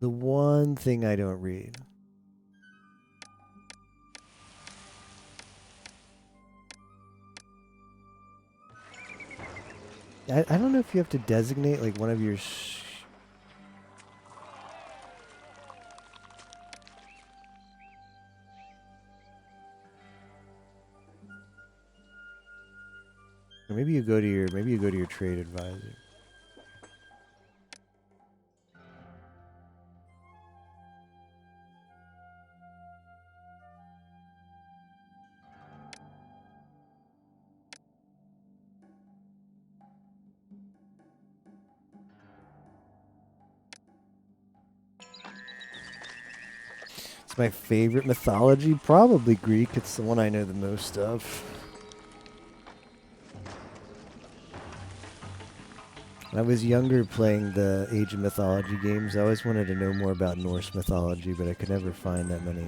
The one thing I don't read. I don't know if you have to designate like one of your or maybe you go to your trade advisor. It's my favorite mythology, probably Greek. It's the one I know the most of. When I was younger playing the Age of Mythology games, I always wanted to know more about Norse mythology, but I could never find that many.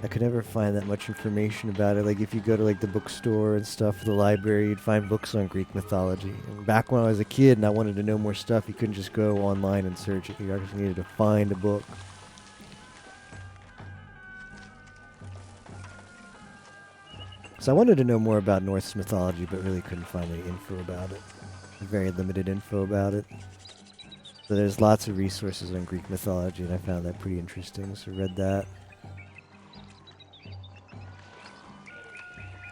I could never find that much information about it. Like if you go to like the bookstore and stuff, the library, you'd find books on Greek mythology. And back when I was a kid and I wanted to know more stuff, you couldn't just go online and search it. You actually needed to find a book. So I wanted to know more about Norse mythology, but really couldn't find any info about it. Very limited info about it. So there's lots of resources on Greek mythology, and I found that pretty interesting, so read that.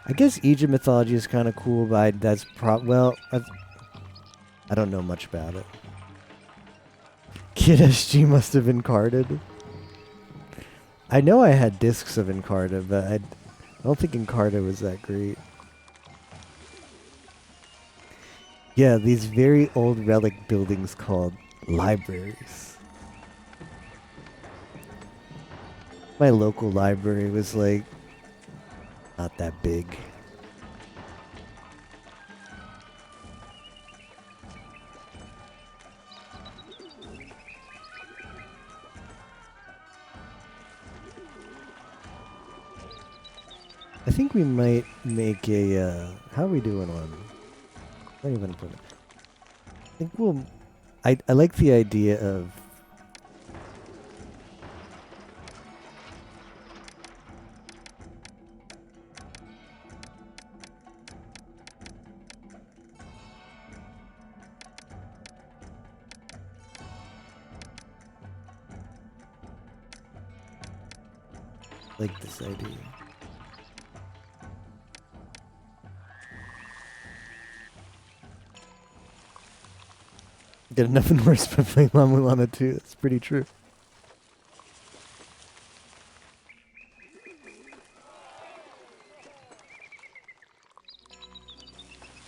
I guess Egypt mythology is kind of cool, but that's I don't know much about it. Kid SG must have Encarted. I know I had discs of Encarta, but I don't think Encarta was that great. Yeah, these very old relic buildings called libraries. My local library was like not that big. I think we might make a, how are we doing on, not even put it. I think we'll, I like the idea of this idea. Get enough and worse by playing La Mulana 2. That's pretty true.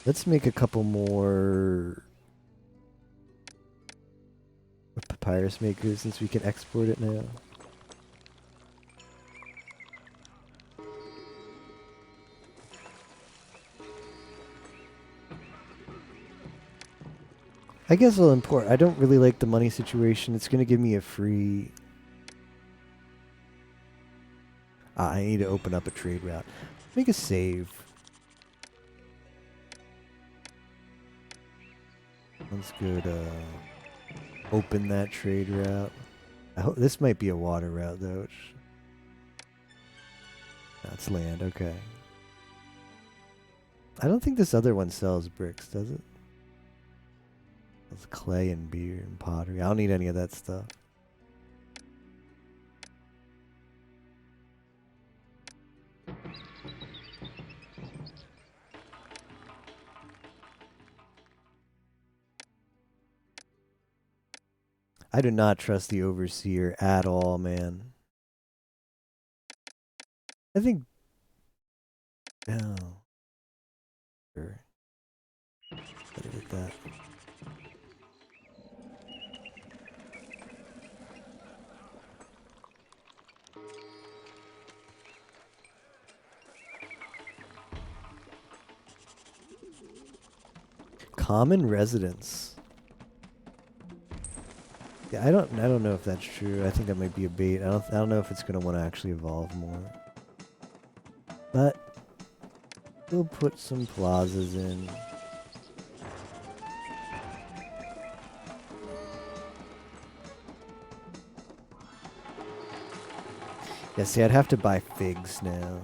Let's make a couple more papyrus maker since we can export it now. I guess I'll import. I don't really like the money situation. It's gonna give me a free... I need to open up a trade route. Make a save. Let's go to open that trade route. I hope this might be a water route though. That's land, okay. I don't think this other one sells bricks, does it? It's clay and beer and pottery. I don't need any of that stuff. I do not trust the overseer at all, man. I think... Oh. Sure. Better get that. Common residence. Yeah, I don't know if that's true. I think that might be a bait. I don't know if it's gonna want to actually evolve more. But we'll put some plazas in. Yeah, see, I'd have to buy figs now.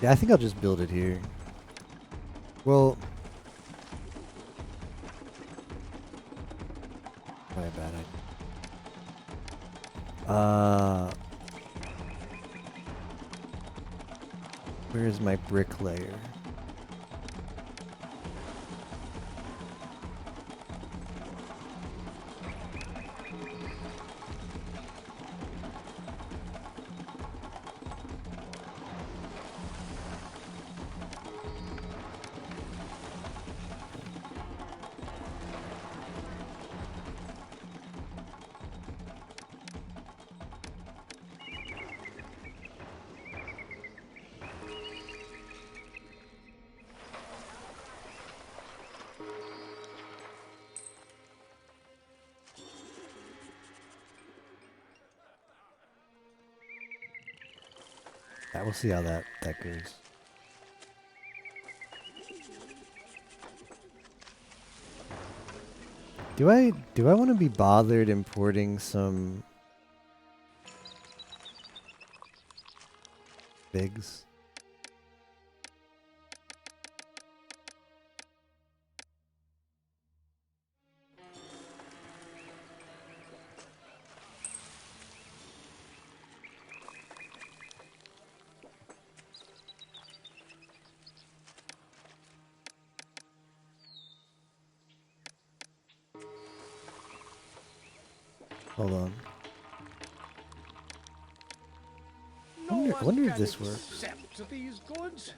Yeah, I think I'll just build it here. Well, my bad. Where's my bricklayer? Yeah, we'll see how that goes. Do I want to be bothered importing some figs? Hold on. I wonder if this works. Accept these goods.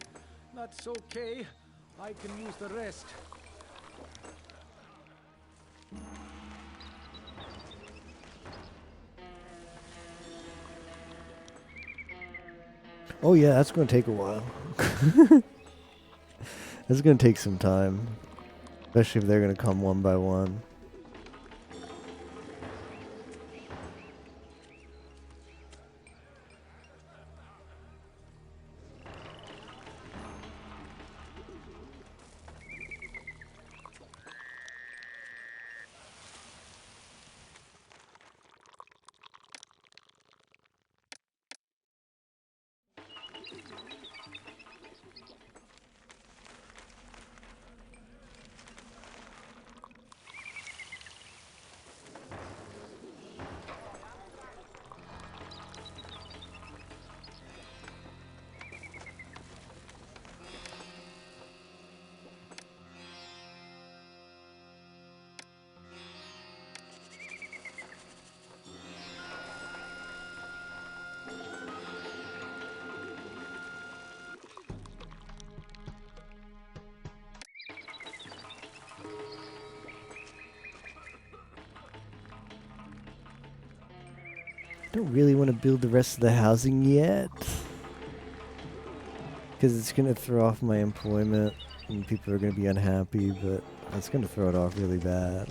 That's okay. I can use the rest. Oh yeah, that's going to take a while. That's going to take some time. Especially if they're going to come one by one. Don't really want to build the rest of the housing yet. Because it's going to throw off my employment and people are going to be unhappy, but it's going to throw it off really bad.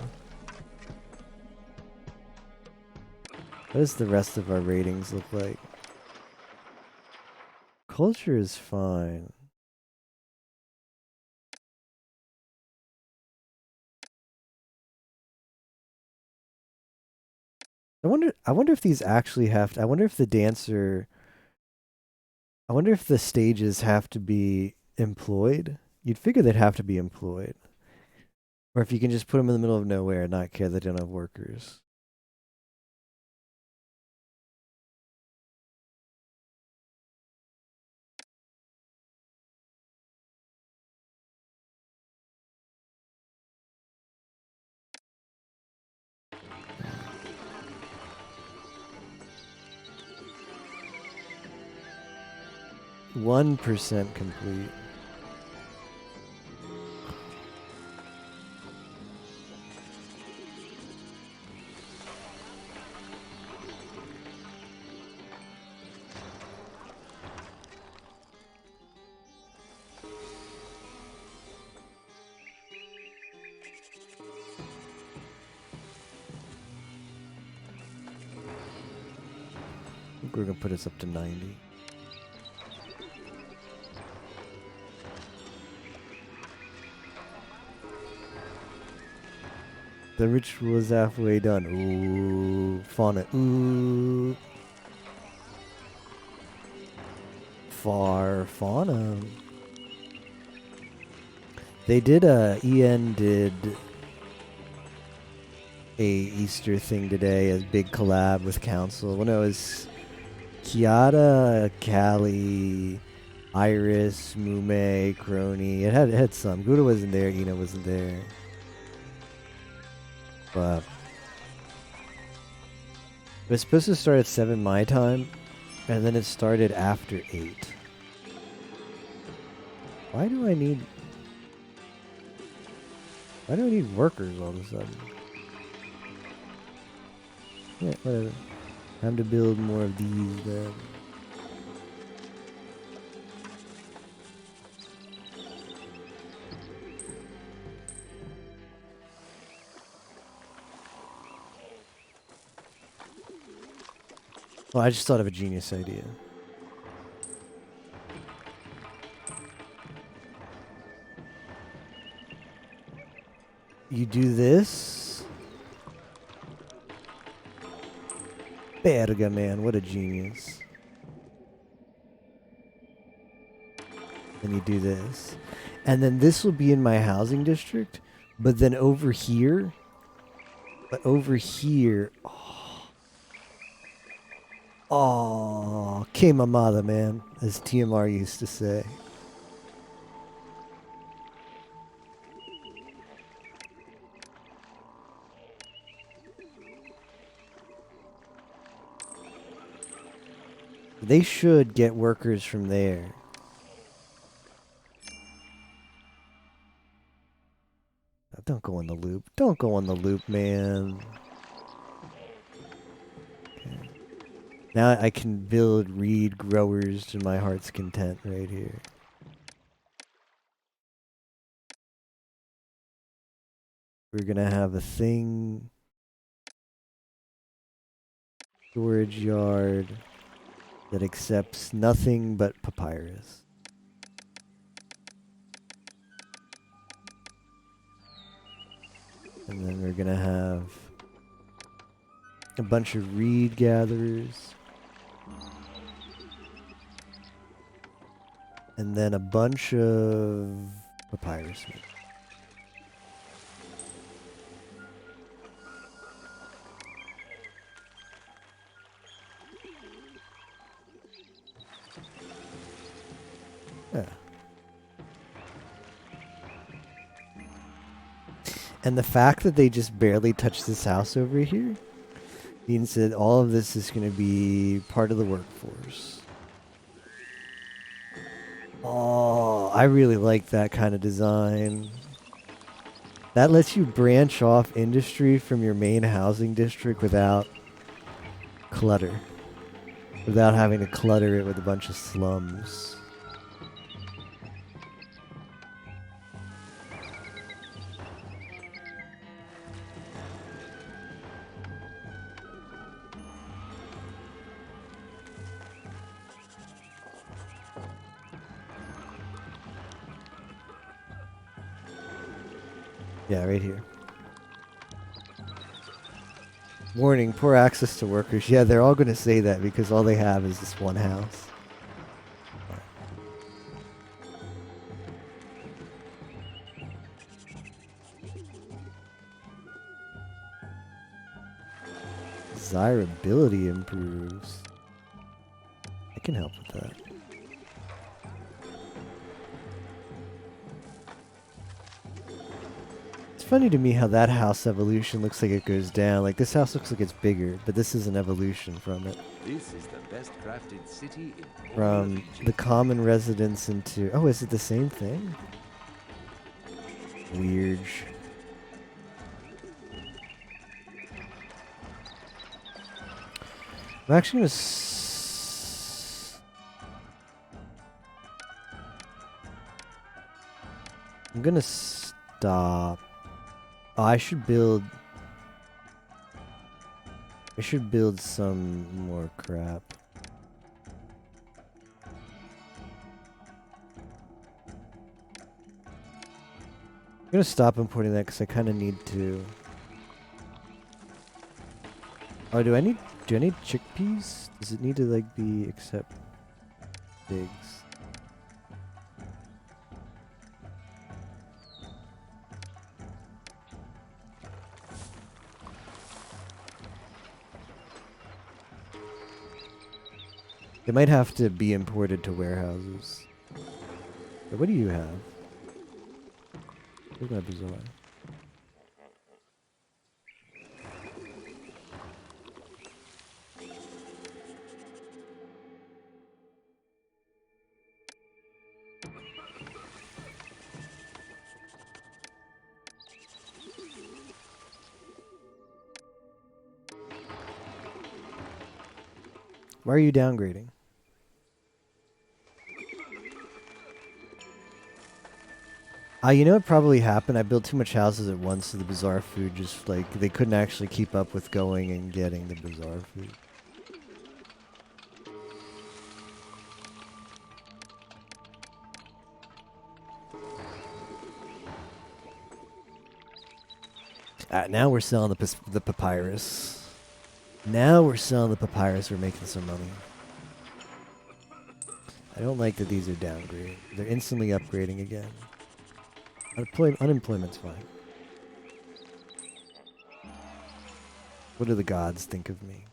What does the rest of our ratings look like? Culture is fine. I wonder if these actually have to, I wonder if the stages have to be employed. You'd figure they'd have to be employed. Or if you can just put them in the middle of nowhere and not care they don't have workers. %1 complete. I think we're gonna put us up to 90. The ritual is halfway done. Ooh, fauna. Ooh. Far fauna. They did EN did a Easter thing today, a big collab with Council. Well, no, it was Kiata, Callie, Iris, Mume, Crony. It had some. Gouda wasn't there, Ina wasn't there. But it was supposed to start at 7 my time, and then it started after 8. Why do I need workers all of a sudden? Yeah, whatever. Time to build more of these then. Well, I just thought of a genius idea. You do this. Berga, man, what a genius. Then you do this. And then this will be in my housing district. But then over here. Oh, que mamada, man, as TMR used to say. They should get workers from there. Don't go in the loop. Don't go in the loop, man. Okay. Now I can build reed growers to my heart's content right here. We're gonna have a thing. Storage yard that accepts nothing but papyrus. And then we're gonna have a bunch of reed gatherers. And then a bunch of papyrus. Yeah. And the fact that they just barely touched this house over here means that all of this is going to be part of the workforce. Oh, I really like that kind of design. That lets you branch off industry from your main housing district without clutter. without having to clutter it with a bunch of slums. Yeah, right here. Warning, poor access to workers. Yeah, they're all going to say that because all they have is this one house. Desirability improves. I can help with that. It's funny to me how that house evolution looks like it goes down. Like this house looks like it's bigger, but this is an evolution from it. This is the best crafted city in all From of Egypt. the common residence into... Oh, is it the same thing? Weird. I'm actually gonna I'm gonna stop. Oh, I should build some more crap. I'm gonna stop importing that because I kind of need to. Oh, do I need chickpeas? Does it need to like be except pigs? They might have to be imported to warehouses. But what do you have? Look at that bizarre. Why are you downgrading? You know what probably happened? I built too much houses at once, so the bizarre food just, like, they couldn't actually keep up with going and getting the bizarre food. Now we're selling the papyrus. Now we're selling the papyrus, we're making some money. I don't like that these are downgrading. They're instantly upgrading again. Unemployment's fine. What do the gods think of me?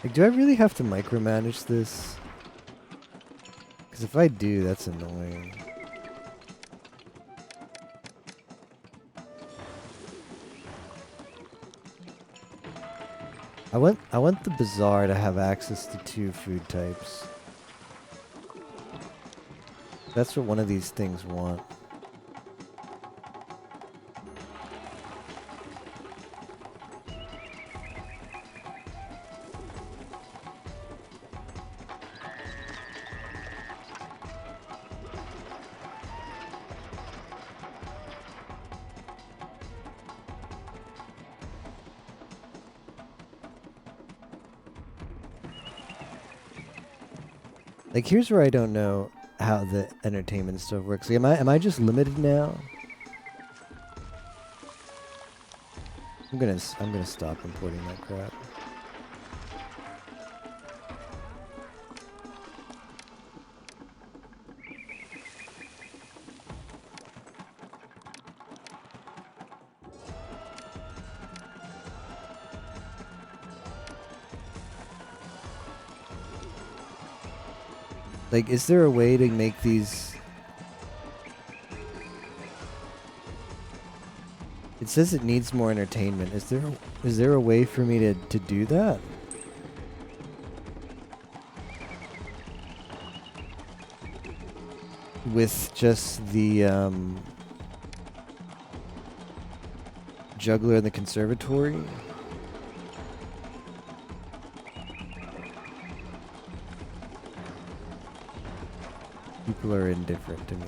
Like, do I really have to micromanage this? Because if I do, that's annoying. I want the bazaar to have access to 2 food types. That's what one of these things want. Like, here's where I don't know how the entertainment stuff works. Like, am I just limited now? I'm gonna stop importing that crap. Like, is there a way to make these... It says it needs more entertainment. Is there a way for me to do that? With just the juggler in the conservatory? People are indifferent to me.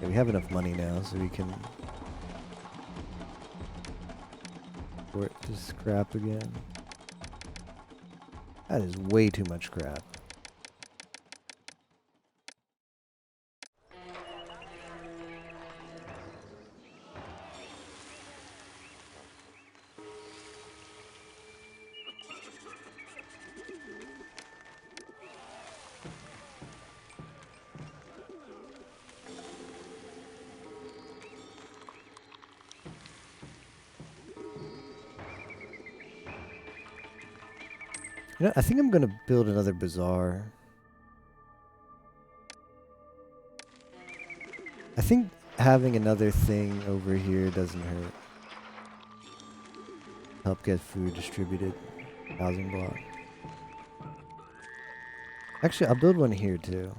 Yeah, we have enough money now, so we can sort this crap again. That is way too much crap. You know, I think I'm gonna build another bazaar. I think having another thing over here doesn't hurt. Help get food distributed. Housing block. Actually, I'll build one here too.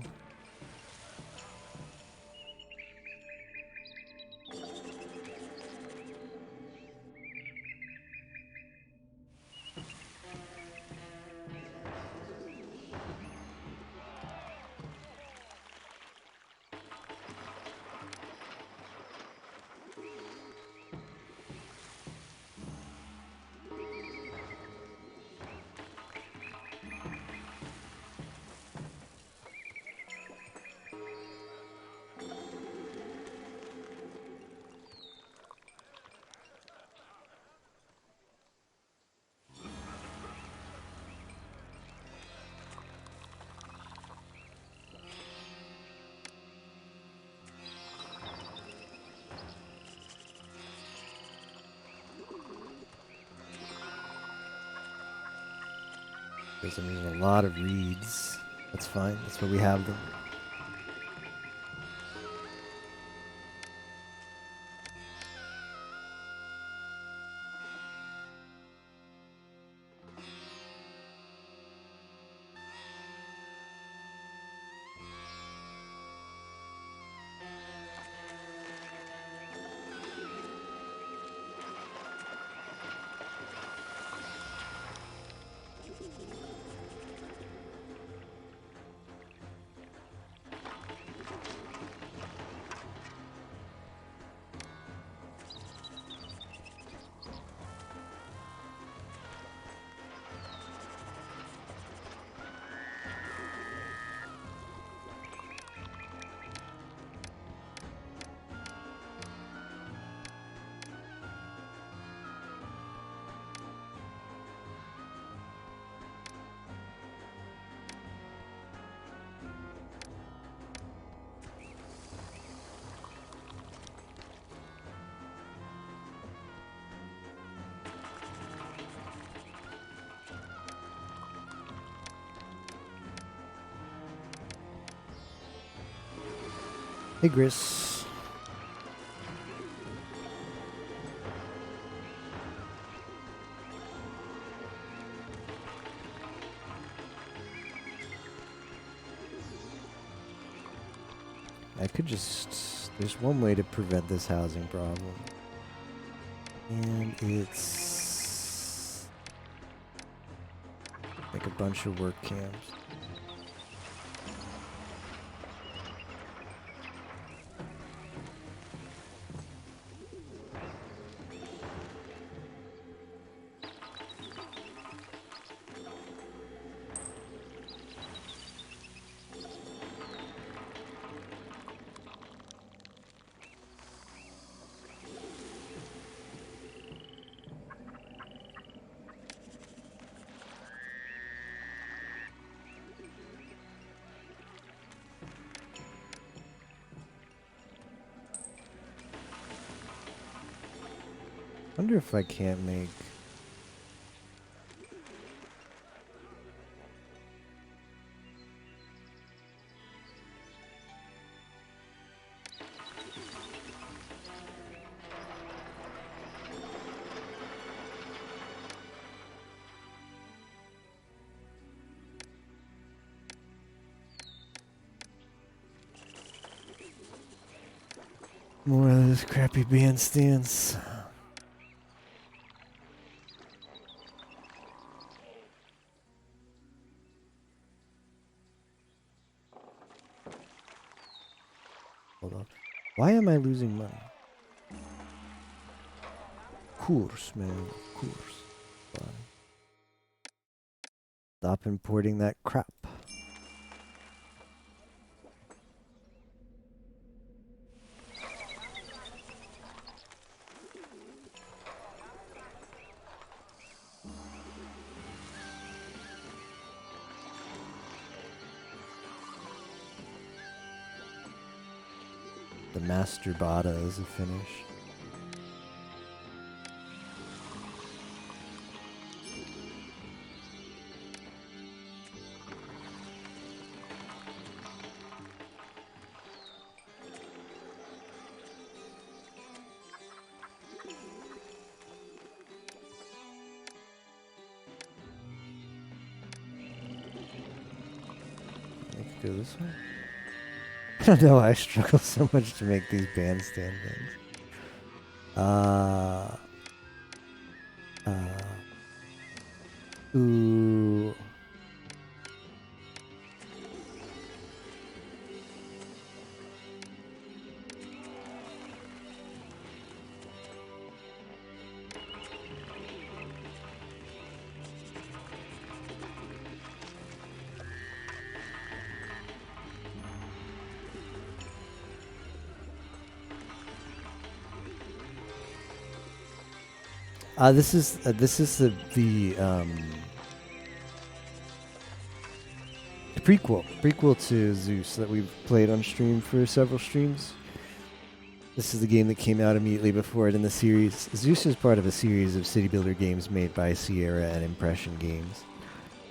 There's a lot of reeds. That's fine. That's where we have them. Hey, Gris. I could just... There's one way to prevent this housing problem. And it's... like a bunch of work camps. Wonder if I can't make... More of those crappy bandstands. Hold on. Why am I losing money? Course, man. Of course. Why? Stop importing that crap. The Master Bada is a finish. I could go this way. I don't know. I struggle so much to make these bandstand things. Ooh. This is the prequel to Zeus that we've played on stream for several streams. This is the game that came out immediately before it in the series. Zeus is part of a series of city builder games made by Sierra and Impression Games.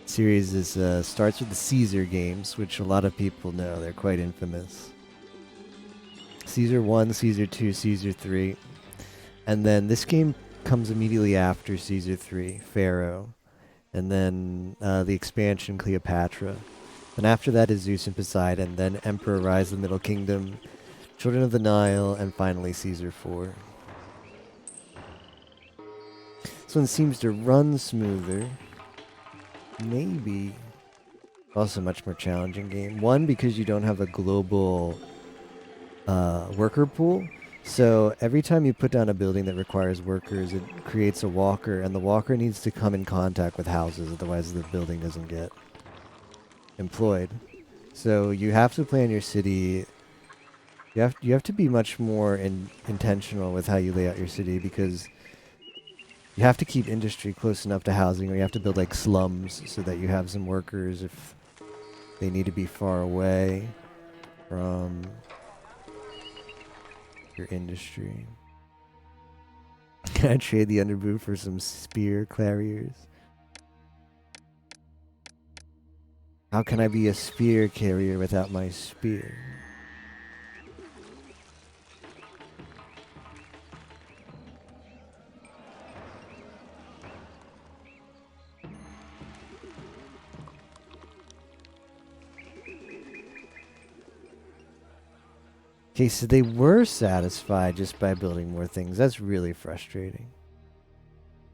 The series is starts with the Caesar games, which a lot of people know. They're quite infamous. Caesar 1, Caesar 2, Caesar 3. And then this game comes immediately after Caesar 3, Pharaoh. And then the expansion, Cleopatra. Then after that is Zeus and Poseidon. Then Emperor Rise of the Middle Kingdom, Children of the Nile, and finally Caesar 4. This one seems to run smoother. Maybe. Also a much more challenging game. One, because you don't have a global worker pool. So every time you put down a building that requires workers, it creates a walker, and the walker needs to come in contact with houses, otherwise the building doesn't get employed. So you have to plan your city. You have to be much more intentional with how you lay out your city, because you have to keep industry close enough to housing, or you have to build like slums so that you have some workers if they need to be far away from your industry. Can I trade the underboot for some spear carriers? How can I be a spear carrier without my spear? Okay, so they were satisfied just by building more things. That's really frustrating.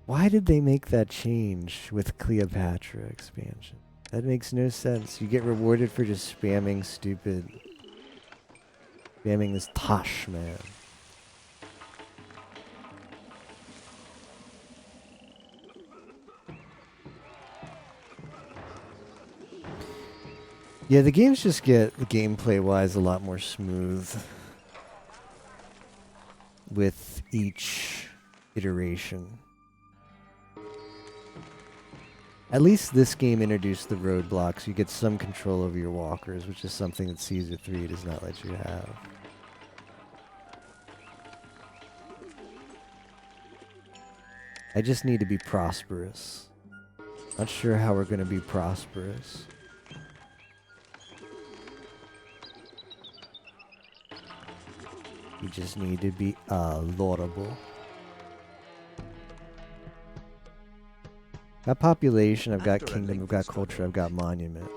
Why did they make that change with Cleopatra expansion? That makes no sense. You get rewarded for just spamming this Tosh, man. Yeah, the games just get, gameplay-wise, a lot more smooth with each iteration. At least this game introduced the roadblocks. You get some control over your walkers, which is something that Caesar 3 does not let you have. I just need to be prosperous. Not sure how we're going to be prosperous. You just need to be laudable. Got population, I've got kingdom, I've got culture, I've got monument.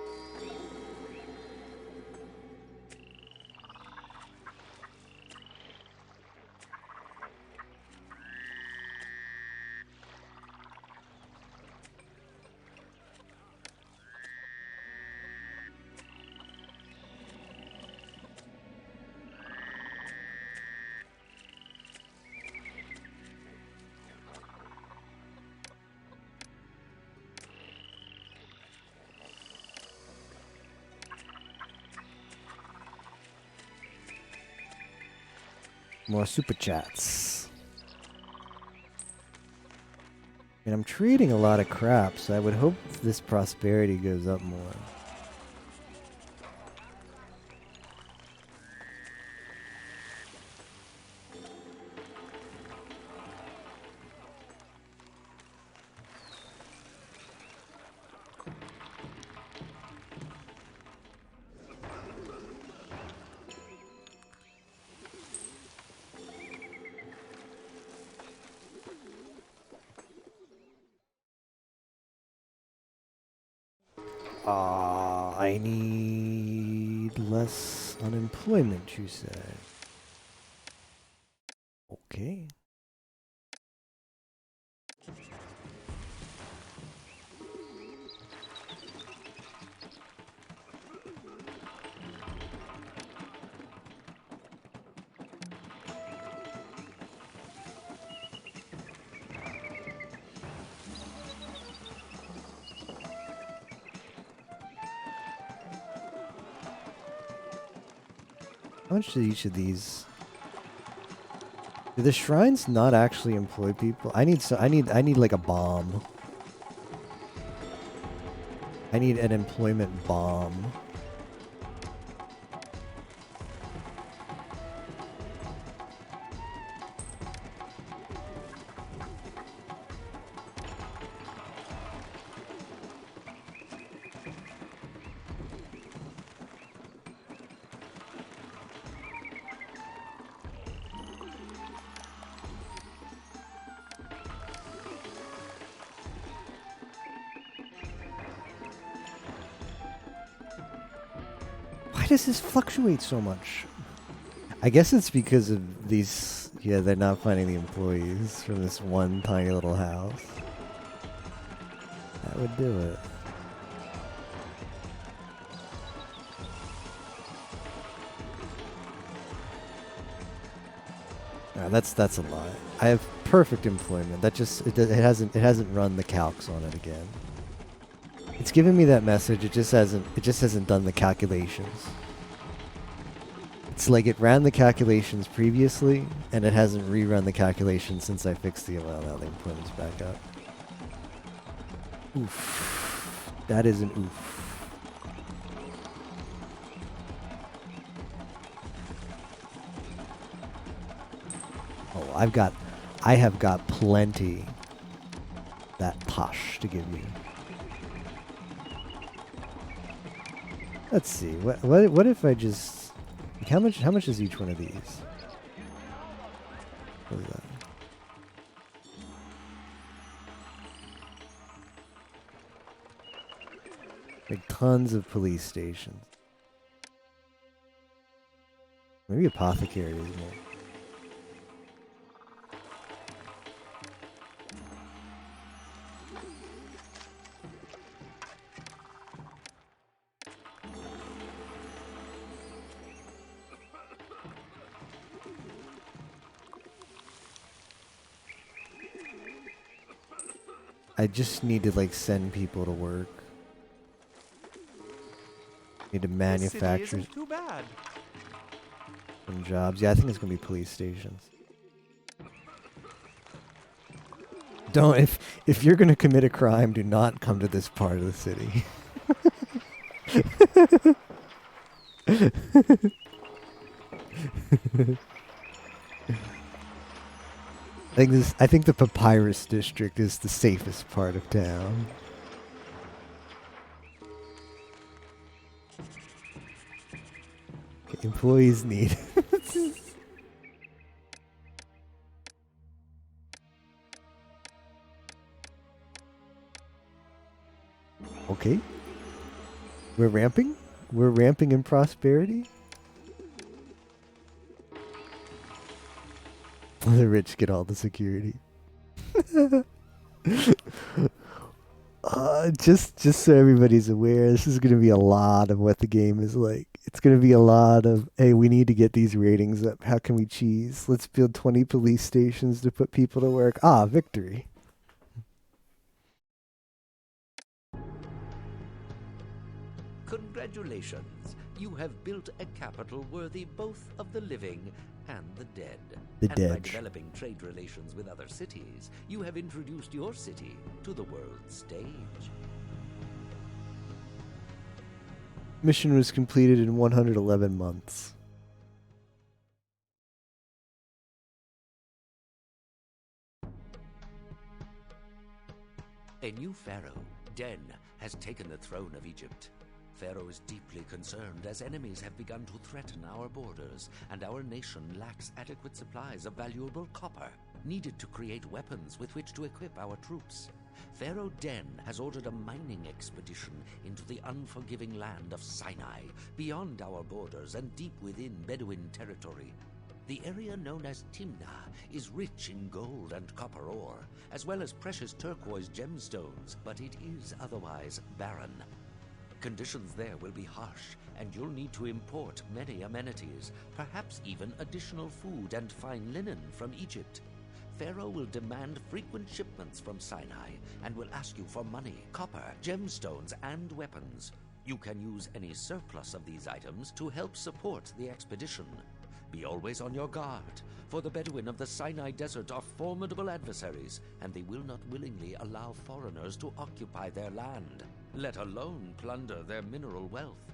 More super chats. And I'm trading a lot of crap, so I would hope this prosperity goes up more. I need less unemployment, you say? Okay. How much do each of these? Do the shrines not actually employ people? I need like a bomb. I need an employment bomb. Why does this fluctuate so much? I guess it's because of these. Yeah, they're not finding the employees from this one tiny little house. That would do it. That's a lie. I have perfect employment. That just it hasn't run the calcs on it again. It's given me that message. It just hasn't done the calculations. It's like it ran the calculations previously, and it hasn't rerun the calculations since I fixed the well. Now the employment's back up. Oof. That is an oof. Oh, I have got plenty. That posh to give you. Let's see. What if I just how much is each one of these? What is that? Like tons of police stations. Maybe apothecary is more. I just need to like send people to work. Need to manufacture Too bad. some jobs. Yeah, I think it's gonna be police stations. Don't if you're gonna commit a crime, do not come to this part of the city. I think the Papyrus District is the safest part of town. Okay, employees need. Okay. We're ramping? We're ramping in prosperity? The rich get all the security. Just so everybody's aware, this is going to be a lot of what the game is like. It's going to be a lot of, hey, we need to get these ratings up. How can we cheese? Let's build 20 police stations to put people to work. Ah, victory. Congratulations. You have built a capital worthy both of the living and the dead. The And by dead. developing trade relations with other cities, you have introduced your city to the world stage. Mission was completed in 111 months. A new pharaoh, Den, has taken the throne of Egypt. Pharaoh is deeply concerned as enemies have begun to threaten our borders, and our nation lacks adequate supplies of valuable copper, needed to create weapons with which to equip our troops. Pharaoh Den has ordered a mining expedition into the unforgiving land of Sinai, beyond our borders and deep within Bedouin territory. The area known as Timnah is rich in gold and copper ore, as well as precious turquoise gemstones, but it is otherwise barren. Conditions there will be harsh, and you'll need to import many amenities, perhaps even additional food and fine linen from Egypt. Pharaoh will demand frequent shipments from Sinai and will ask you for money, copper, gemstones, and weapons. You can use any surplus of these items to help support the expedition. Be always on your guard, for the Bedouin of the Sinai Desert are formidable adversaries, and they will not willingly allow foreigners to occupy their land, let alone plunder their mineral wealth.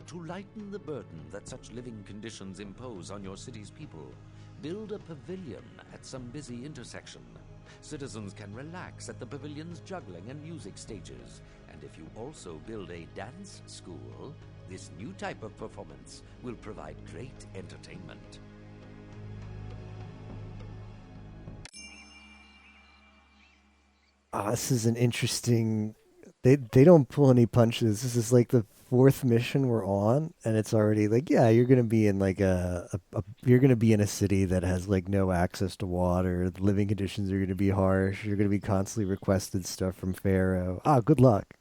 To lighten the burden that such living conditions impose on your city's people, build a pavilion at some busy intersection. Citizens can relax at the pavilion's juggling and music stages, and if you also build a dance school, this new type of performance will provide great entertainment. This is an interesting. They don't pull any punches. This is like the fourth mission we're on, and it's already like, yeah, you're gonna be in like you're gonna be in a city that has like no access to water. The living conditions are gonna be harsh. You're gonna be constantly requested stuff from Pharaoh. Good luck.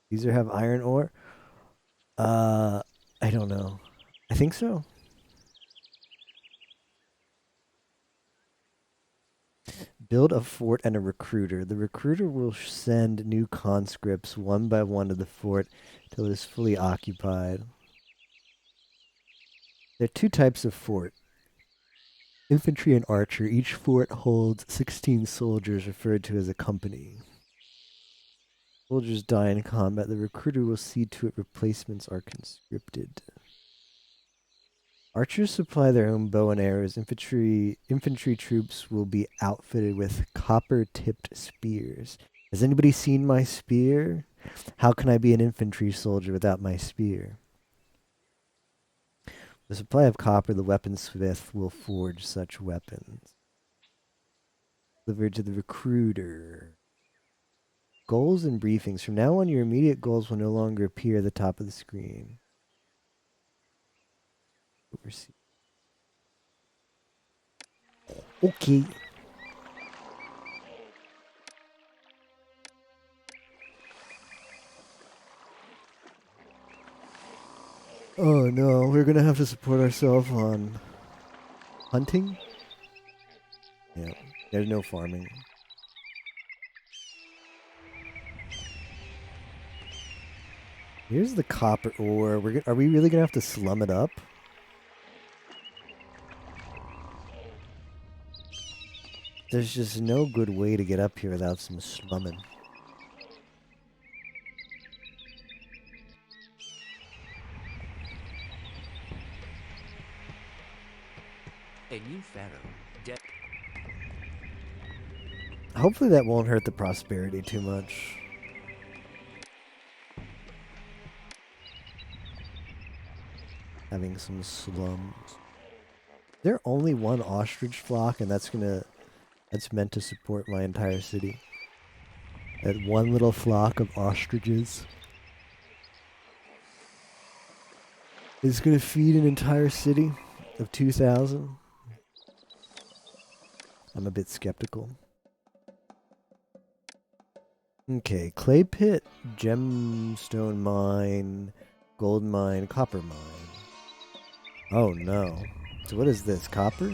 These have iron ore. I don't know. I think so. Build a fort and a recruiter. The recruiter will send new conscripts one by one to the fort till it is fully occupied. There are two types of fort. Infantry and archer. Each fort holds 16 soldiers referred to as a company. Soldiers die in combat. The recruiter will see to it replacements are conscripted. Archers supply their own bow and arrows. Infantry troops will be outfitted with copper-tipped spears. Has anybody seen my spear? How can I be an infantry soldier without my spear? The supply of copper, the weaponsmith will forge such weapons. Delivered to the recruiter. Goals and briefings. From now on, your immediate goals will no longer appear at the top of the screen. Oversee. Okay. Oh no, we're gonna have to support ourselves on hunting? Yeah, there's no farming. Here's the copper ore. Are we really gonna have to slum it up? There's just no good way to get up here without some slumming. A new pharaoh, Hopefully that won't hurt the prosperity too much. Having some slums. There only one ostrich flock, and that's meant to support my entire city. That one little flock of ostriches is gonna feed an entire city of 2,000. I'm a bit skeptical. Okay, clay pit, gemstone mine, gold mine, copper mine. Oh no. So what is this, copper?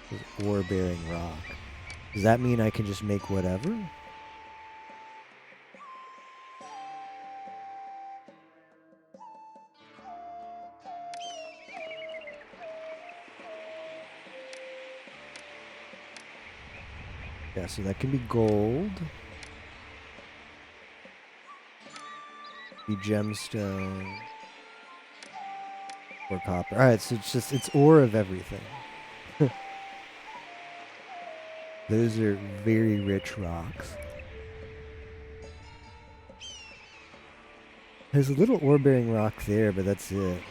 This is ore-bearing rock. Does that mean I can just make whatever? Yeah, so that can be gold. Be gemstone. Or copper. Alright, so it's ore of everything. Those are very rich rocks. There's a little ore-bearing rock there, but that's it.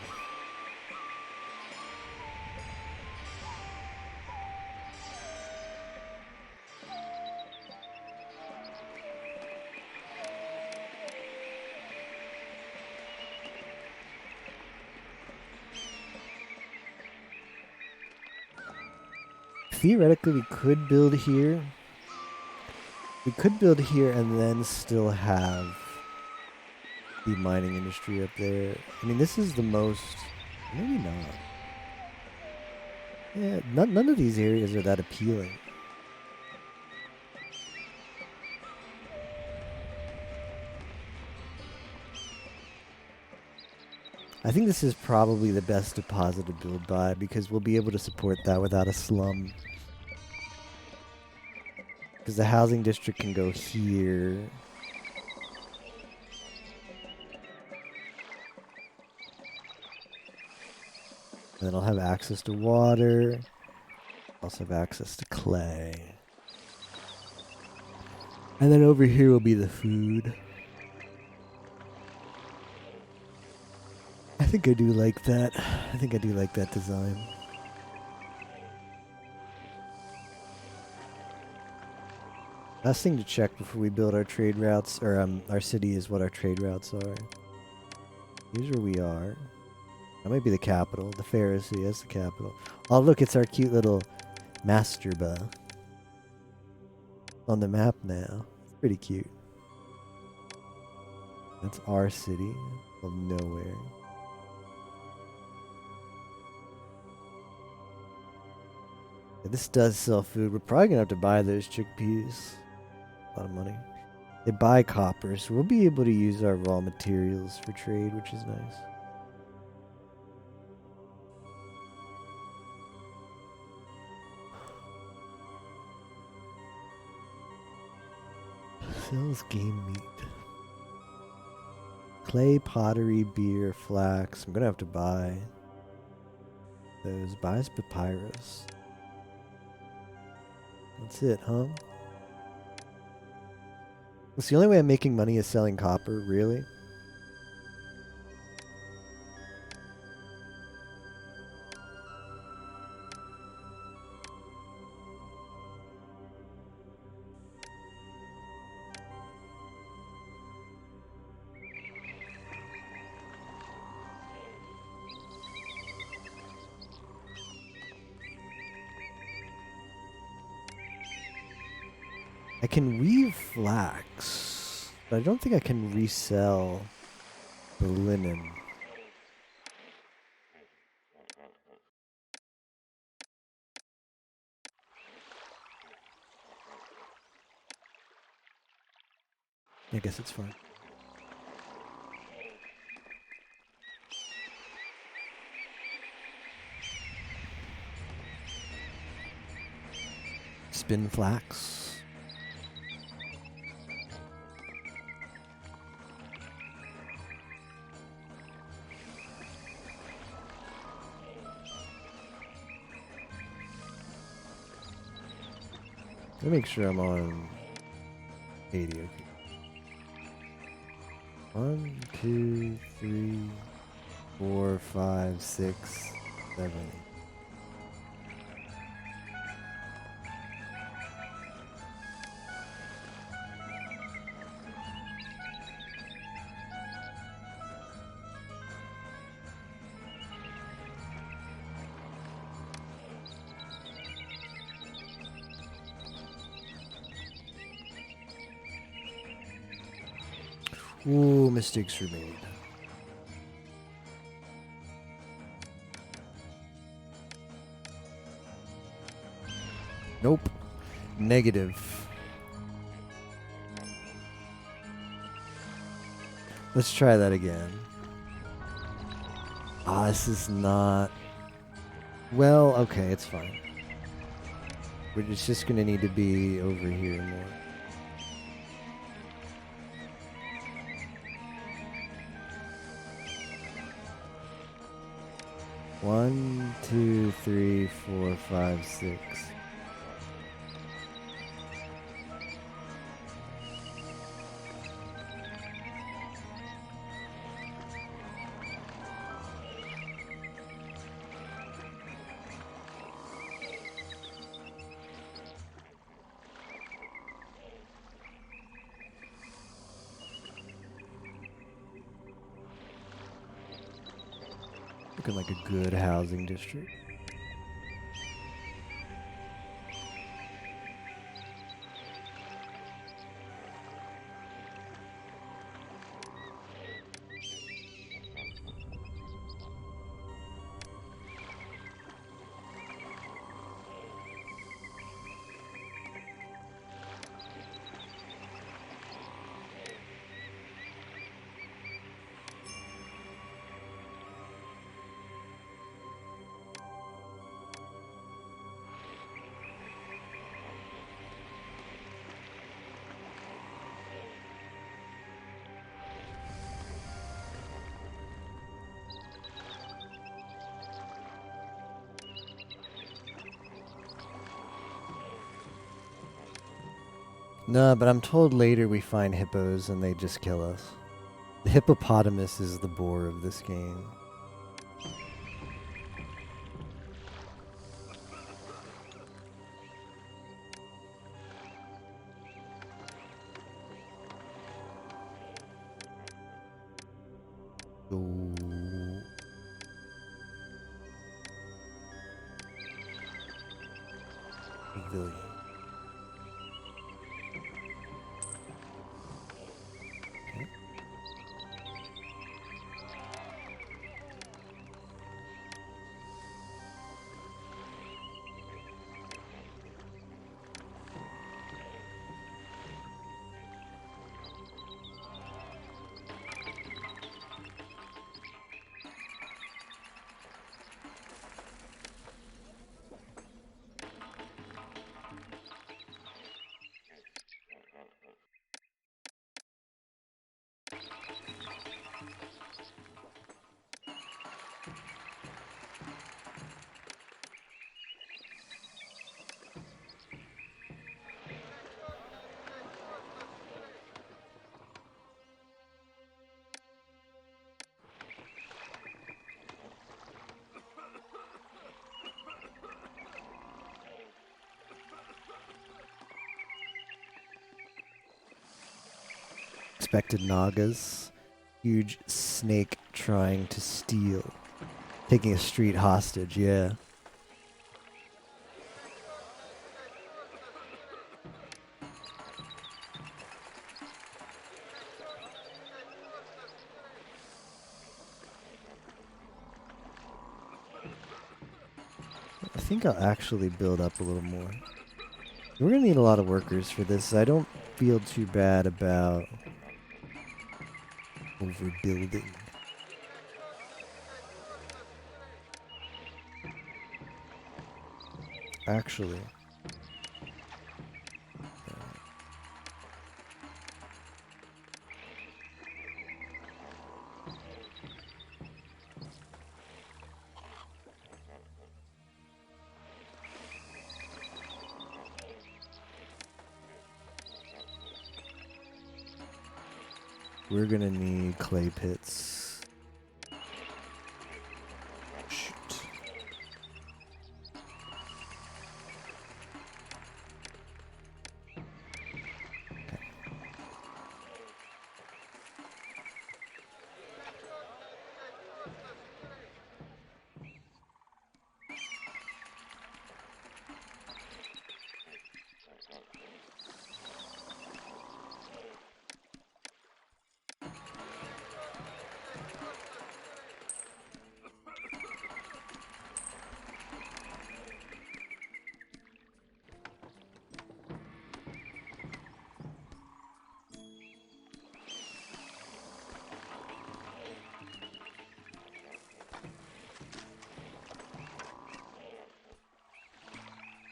Theoretically, we could build here. We could build here and then still have the mining industry up there. I mean, this is the most... Maybe not. Yeah, none of these areas are that appealing. I think this is probably the best deposit to build by because we'll be able to support that without a slum. Because the housing district can go here. And then I'll have access to water. Also have access to clay. And then over here will be the food. I think I do like that. I think I do like that design. Last thing to check before we build our trade routes, or our city, is what our trade routes are. Here's where we are. That might be the capital. The Pharaoh city, that's the capital. Oh look, it's our cute little Masterba. On the map now. It's pretty cute. That's our city of nowhere. Yeah, this does sell food. We're probably gonna have to buy those chickpeas. A lot of money. They buy copper, so we'll be able to use our raw materials for trade, which is nice. Sells game meat. Clay, pottery, beer, flax. I'm gonna have to buy those. Buys papyrus. That's it, huh? It's the only way I'm making money is selling copper, really? I can weave flax, but I don't think I can resell the linen. I guess it's fine. Spin flax. Let me make sure I'm on 80. Okay. 1, 2, 3, 4, 5, 6, 7. Ooh, mistakes were made. Nope. Negative. Let's try that again. Ah, this is not... Well, okay, it's fine. It's just gonna need to be over here more. One, two, three, 4, 5, 6. Looking like a good housing district. No, but I'm told later we find hippos and they just kill us. The hippopotamus is the bore of this game. Ooh. Pavilion. Okay. Expected Nagas. Huge snake trying to steal. Taking a street hostage, yeah. I think I'll actually build up a little more. We're gonna need a lot of workers for this. I don't feel too bad about overbuilding. Actually. We're gonna need clay pits. Shoot. Okay.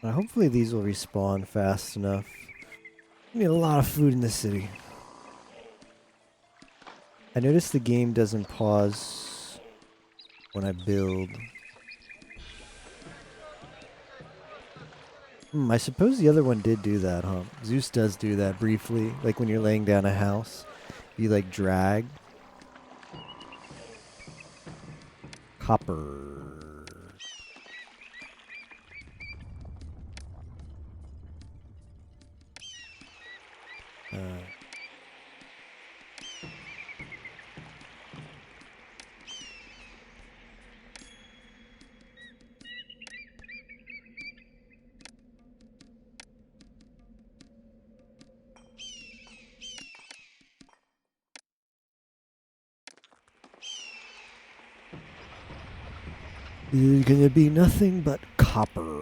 Hopefully these will respawn fast enough. We need a lot of food in this city. I noticed the game doesn't pause when I build. I suppose the other one did do that, huh? Zeus does do that briefly, like when you're laying down a house, you like drag. Copper. There's gonna be nothing but copper.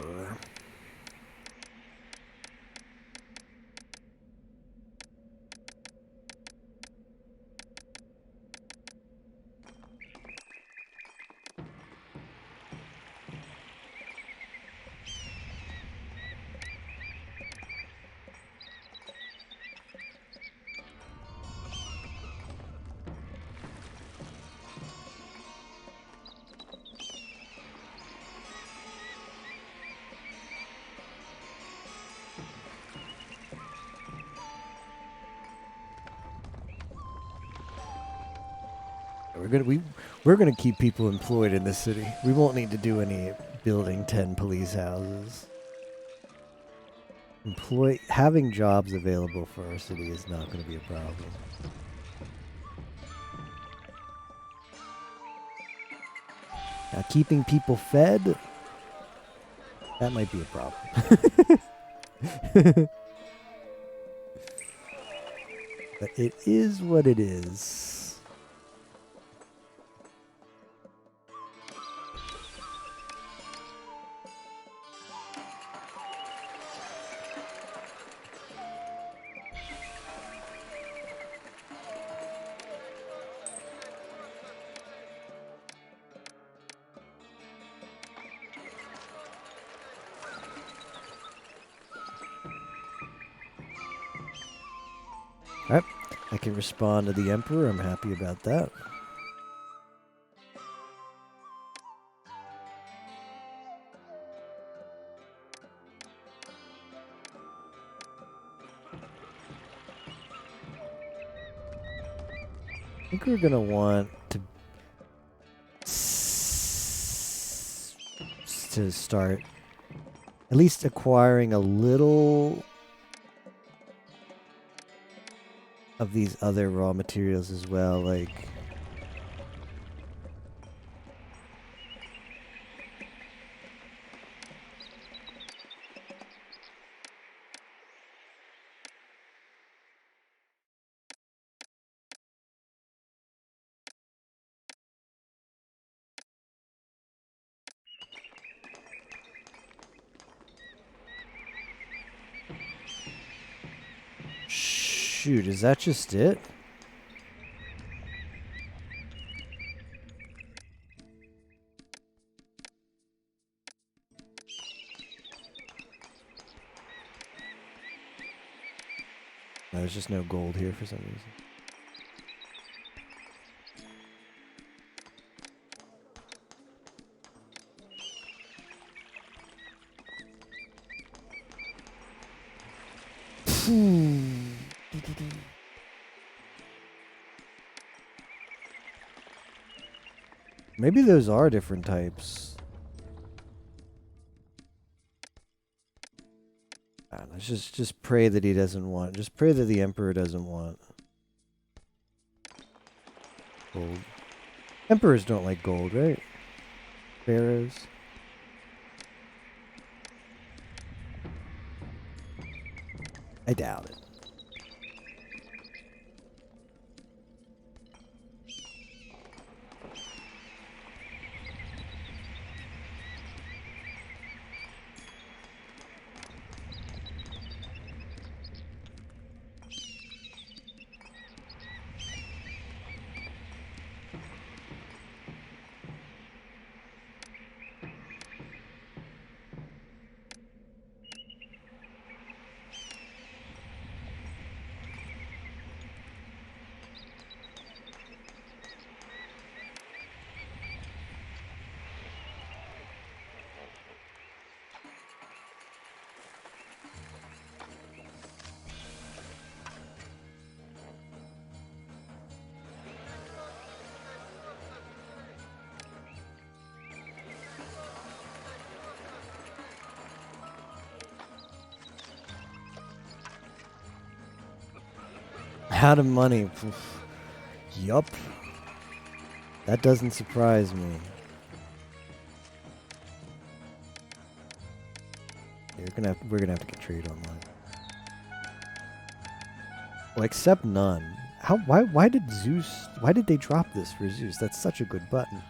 We're gonna keep people employed in this city. We won't need to do any building 10 police houses. Having jobs available for our city is not going to be a problem. Now, keeping people fed, that might be a problem. But it is what it is. Alright, I can respond to the Emperor. I'm happy about that. I think we're going to want to start at least acquiring a little of these other raw materials as well, like shoot, is that just it? No, there's just no gold here for some reason. Maybe those are different types. Let's just pray that he doesn't want. Just pray that the Emperor doesn't want gold. Emperors don't like gold, right? Pharaohs. I doubt it. out of money. Yup. That doesn't surprise me. We're gonna have to get trade online. Well, accept none. Why did they drop this for Zeus? That's such a good button.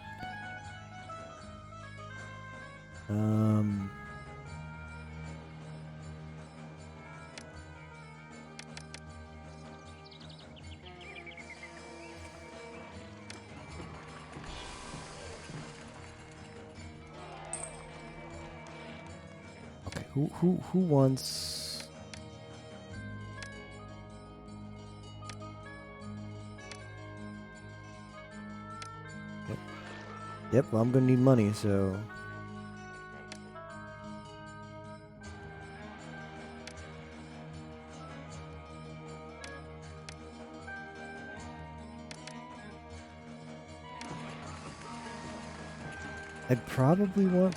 Okay, who wants? Yep, well, I'm gonna need money, so. I'd probably want.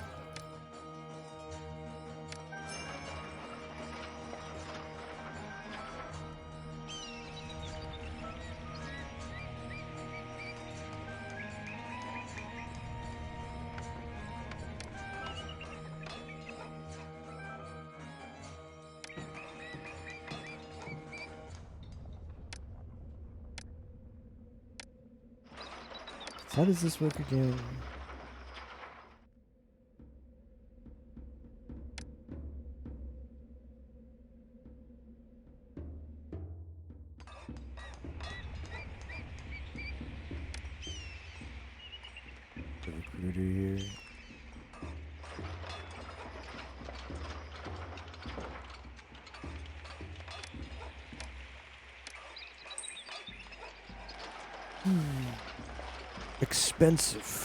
How does this work again? The recruiter here. Expensive.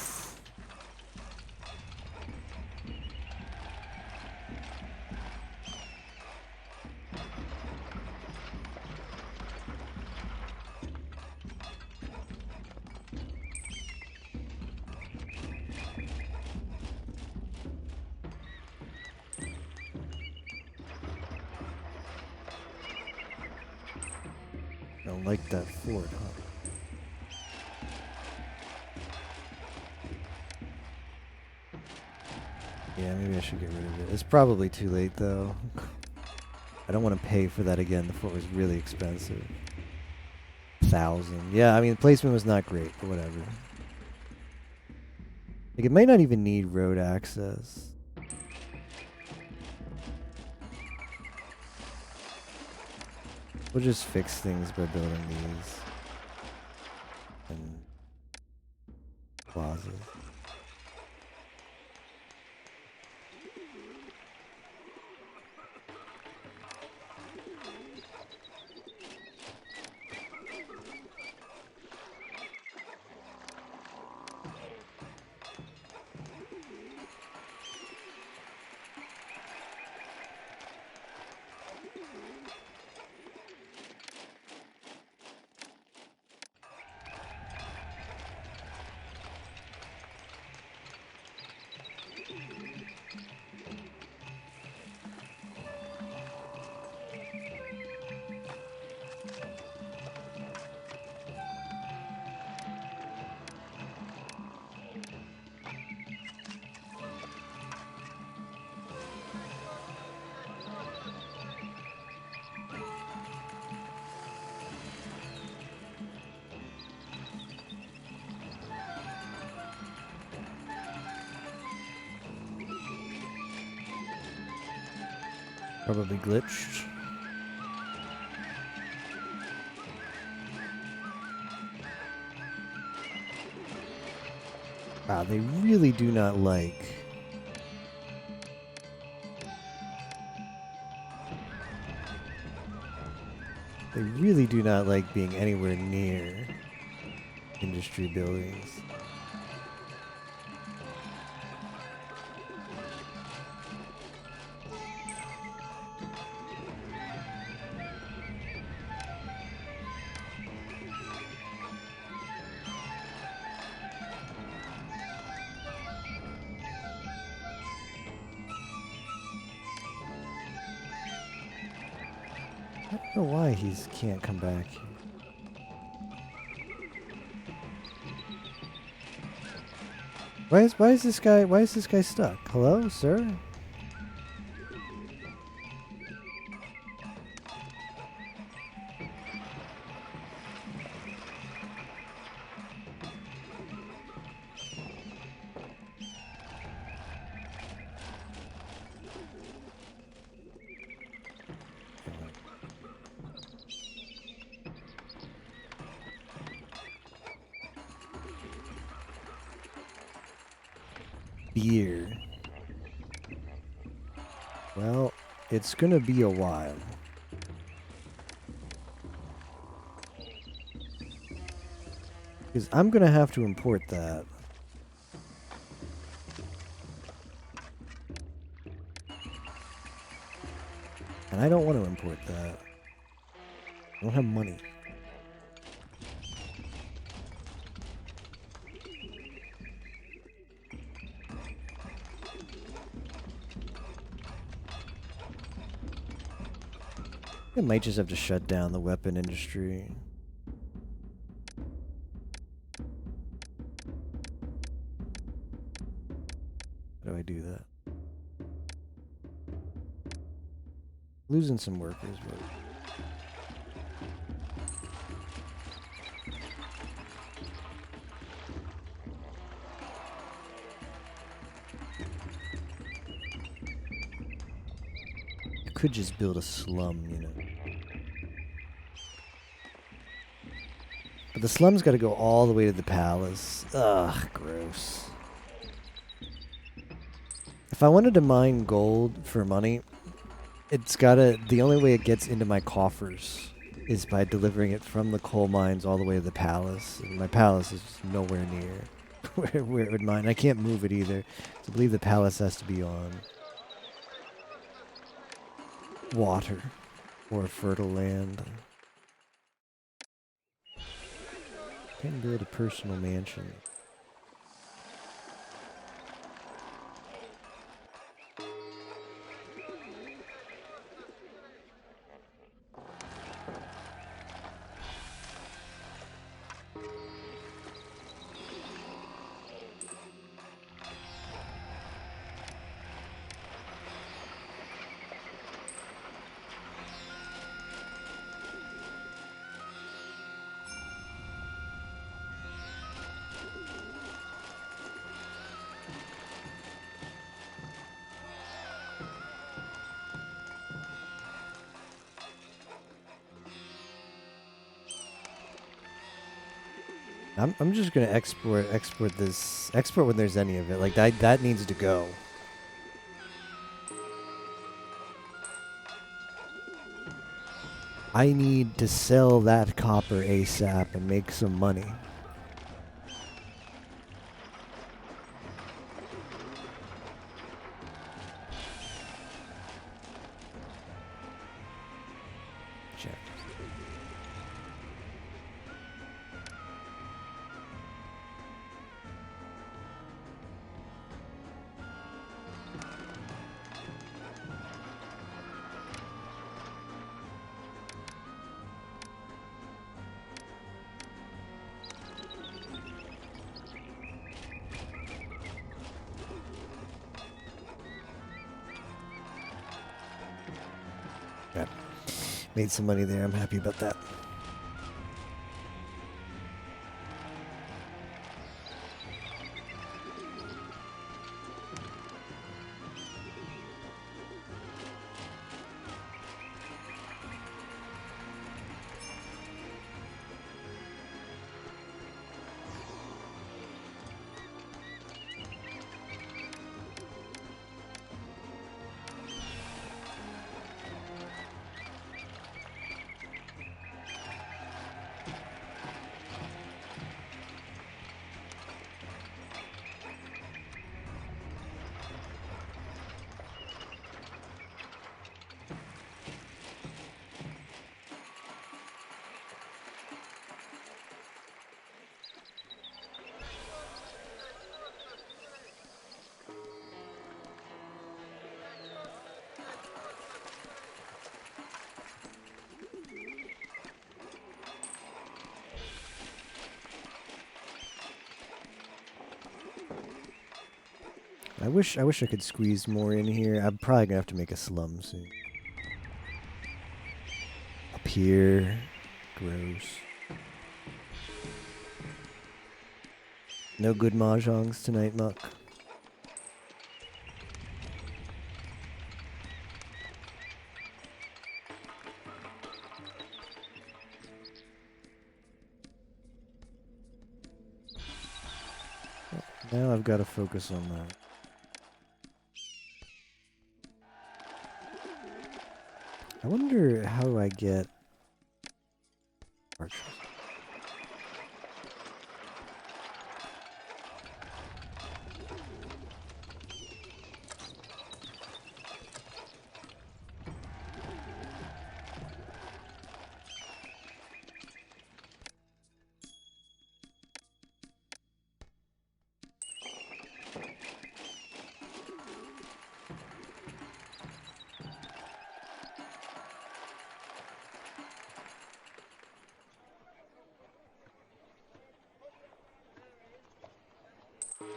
Don't like that Ford, huh? Yeah, maybe I should get rid of it. It's probably too late, though. I don't want to pay for that again. The Ford was really expensive. 1,000. Yeah, I mean, the placement was not great, but whatever. Like, it might not even need road access. We'll just fix things by building these. And plazas. Probably glitched. Wow, they really do not like. They really do not like being anywhere near industry buildings. I don't know why he can't come back here. Why is this guy stuck? Hello, sir? Beer. Well, it's gonna be a while. Because I'm gonna have to import that. And I don't want to import that. I don't have money. I might just have to shut down the weapon industry. How do I do that? Losing some workers, but... I could just build a slum, you know. But the slum's got to go all the way to the palace. Ugh, gross. If I wanted to mine gold for money, it's gotta... The only way it gets into my coffers is by delivering it from the coal mines all the way to the palace. And my palace is nowhere near where it would mine. I can't move it either. So I believe the palace has to be on water or fertile land. Can build a personal mansion. I'm just gonna export when there's any of it. Like that needs to go. I need to sell that copper ASAP and make some money. Check. Yeah. Made some money there. I'm happy about that. I wish I could squeeze more in here. I'm probably gonna have to make a slum soon. Up here. Gross. No good mahjongs tonight, Muck. Now I've got to focus on that. I wonder how I get archers.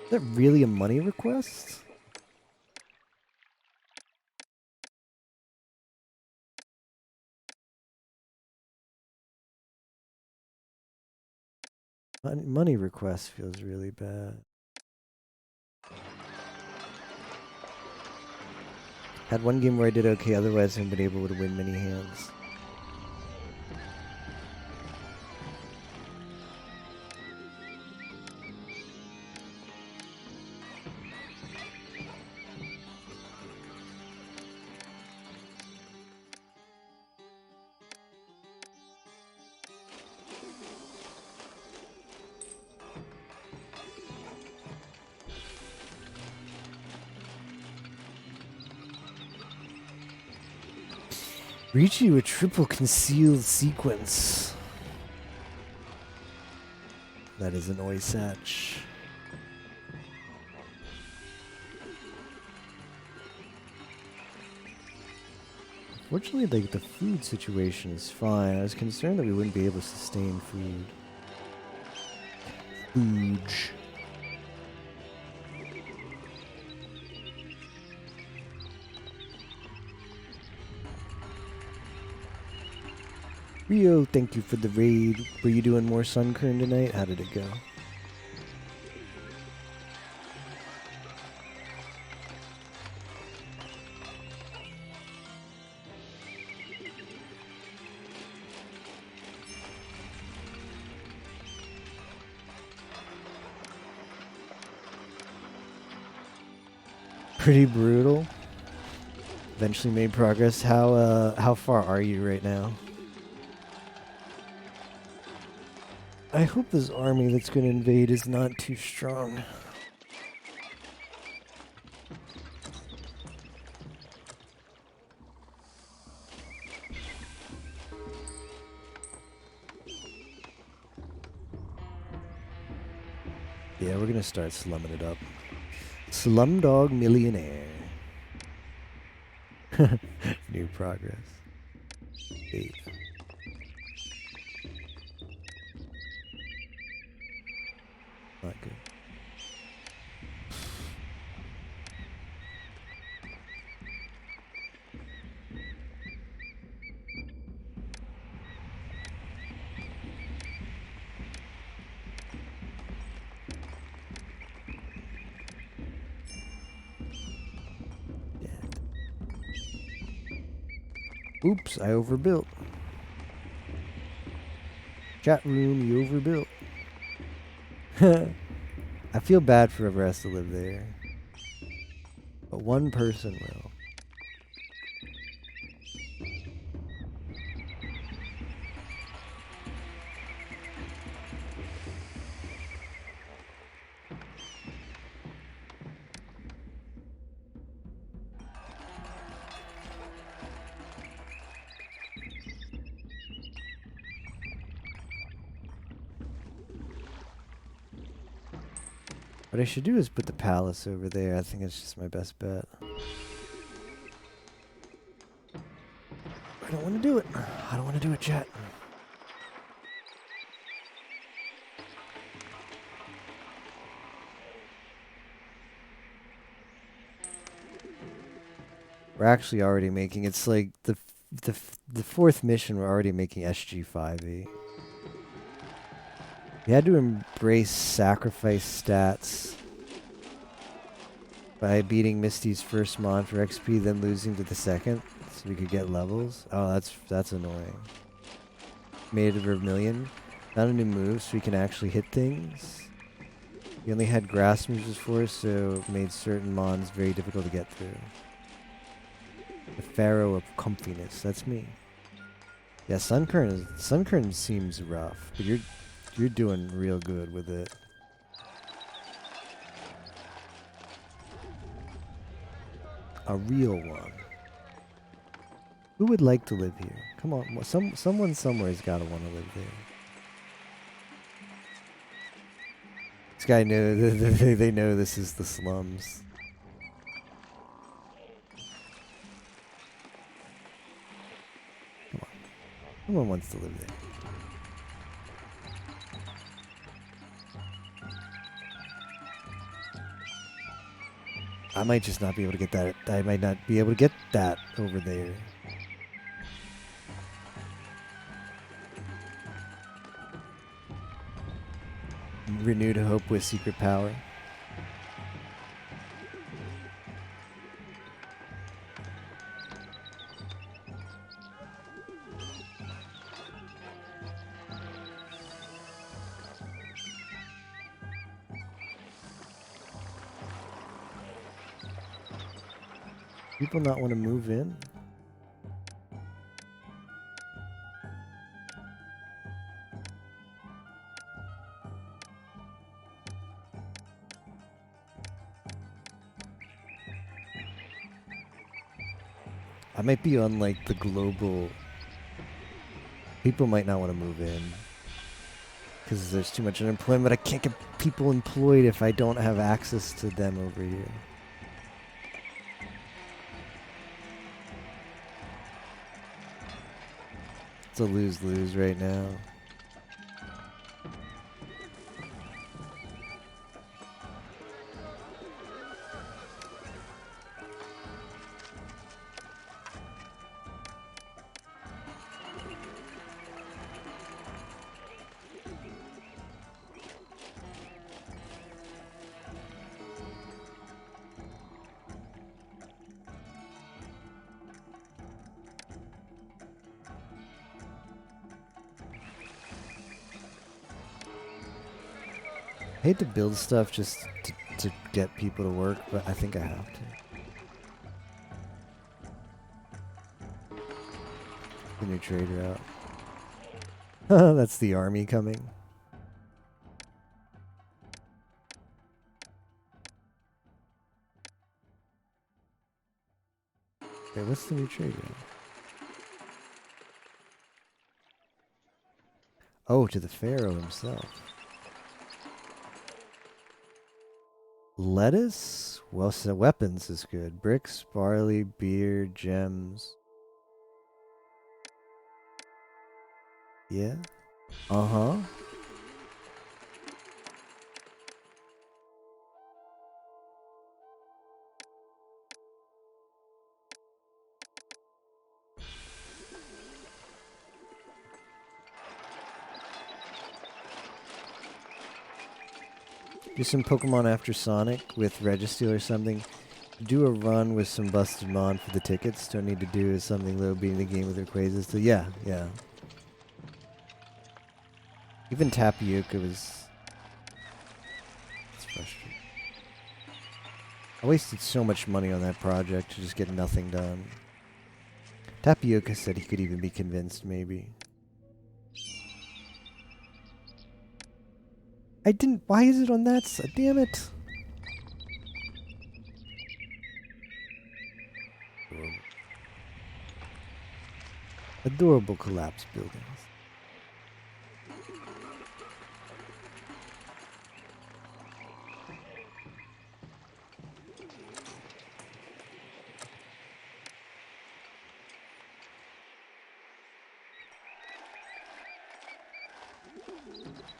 Is that really a money request? Money request feels really bad. Had one game where I did okay, otherwise I haven't been able to win many hands. Reach you a triple concealed sequence. That is an Oisatch. Fortunately, like, the food situation is fine. I was concerned that we wouldn't be able to sustain food. Food. Rio, thank you for the raid. Were you doing more Sunkern tonight? How did it go? Pretty brutal. Eventually made progress. How far are you right now? I hope this army that's going to invade is not too strong. Yeah, we're going to start slumming it up. Slumdog Millionaire. New progress. 8. Not good. Oops, I overbuilt. Chat room, you overbuilt. I feel bad for whoever has to live there. But one person will. What I should do is put the palace over there. I think it's just my best bet. I don't want to do it. I don't want to do it, chat. We're actually already making. It's like the fourth mission. We're already making SG5E. We had to embrace sacrifice stats by beating Misty's first mon for XP, then losing to the second, so we could get levels. Oh, that's annoying. Made a vermilion. Found a new move, so we can actually hit things. We only had grass moves before, so it made certain mons very difficult to get through. The Pharaoh of comfiness. That's me. Yeah, Sunkern seems rough, but you're doing real good with it. A real one. Who would like to live here? Come on, someone somewhere's got to want to live there. This guy knows. They know this is the slums. Come on, someone wants to live there. I might just not be able to get that. I might not be able to get that over there. Renewed hope with secret power. People not want to move in? I might be on like the global. People might not want to move in because there's too much unemployment. I can't get people employed if I don't have access to them over here. It's a lose-lose right now. I hate to build stuff just to get people to work, but I think I have to. The new trade route. That's the army coming. Okay, what's the new trade route? Oh, to the Pharaoh himself. Lettuce? Well, so weapons is good. Bricks, barley, beer, gems. Yeah. Uh-huh. Do some Pokemon after Sonic with Registeel or something. Do a run with some busted mon for the tickets. Don't need to do something low beating the game with Rayquazas. So yeah, yeah. Even Tapioca was... It's frustrating. I wasted so much money on that project to just get nothing done. Tapioca said he could even be convinced, maybe. I didn't... Why is it on that side? Damn it! Adorable collapsed buildings.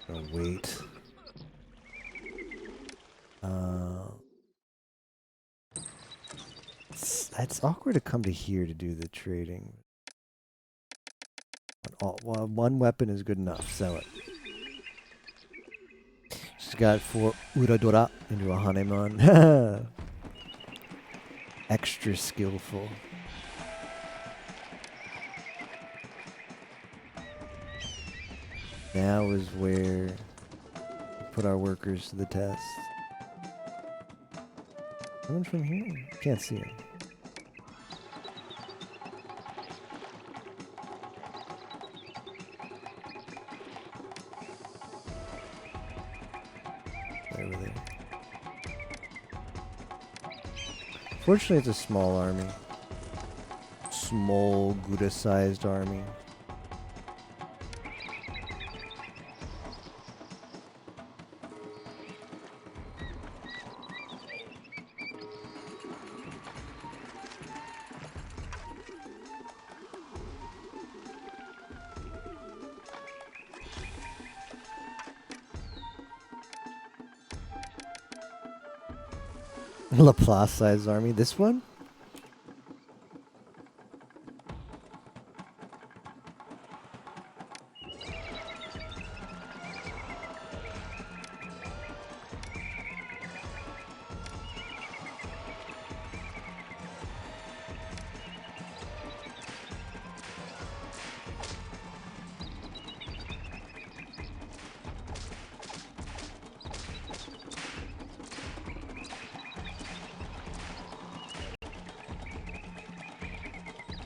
Oh, wait. It's awkward to come to here to do the trading. Well, one weapon is good enough. Sell it. Just got 4 Uradora into a Hanemon. Extra skillful. Now is where we put our workers to the test. Coming from here? Can't see him. Over there. Fortunately, it's a small army. Small, Gouda-sized army. Laplace-sized army. This one?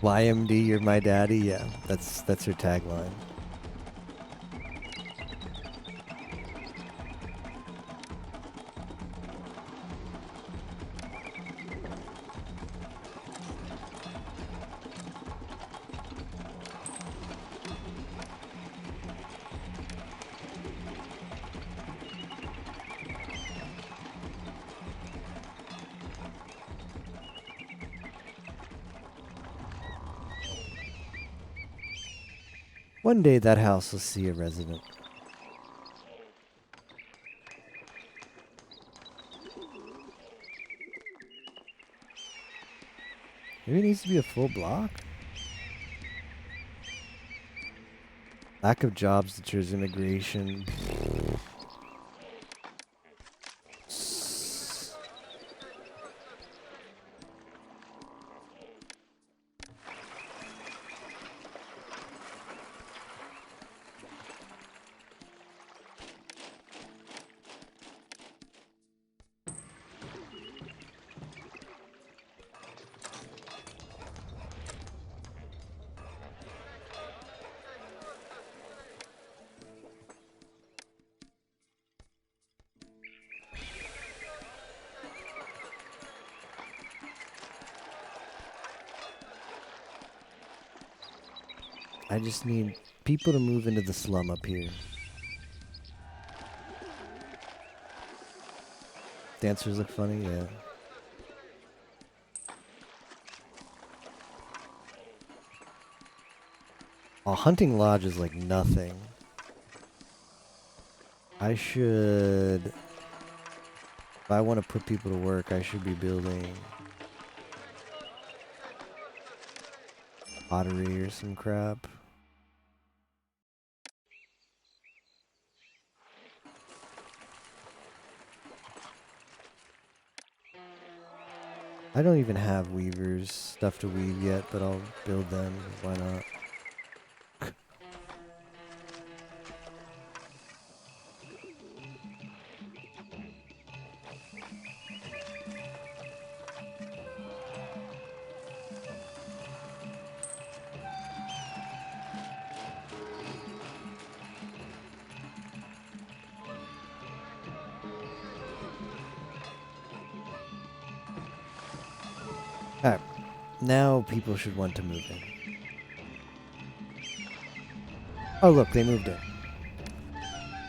YMD, you're my daddy. Yeah, that's her tagline. One day that house will see a resident. Maybe it needs to be a full block? Lack of jobs deters immigration. I just need people to move into the slum up here. Dancers look funny, yeah. A hunting lodge is like nothing. I should... If I want to put people to work, I should be building... pottery or some crap. I don't even have weavers stuff to weave yet, but I'll build them. Why not? Alright, now people should want to move in. Oh look, they moved in.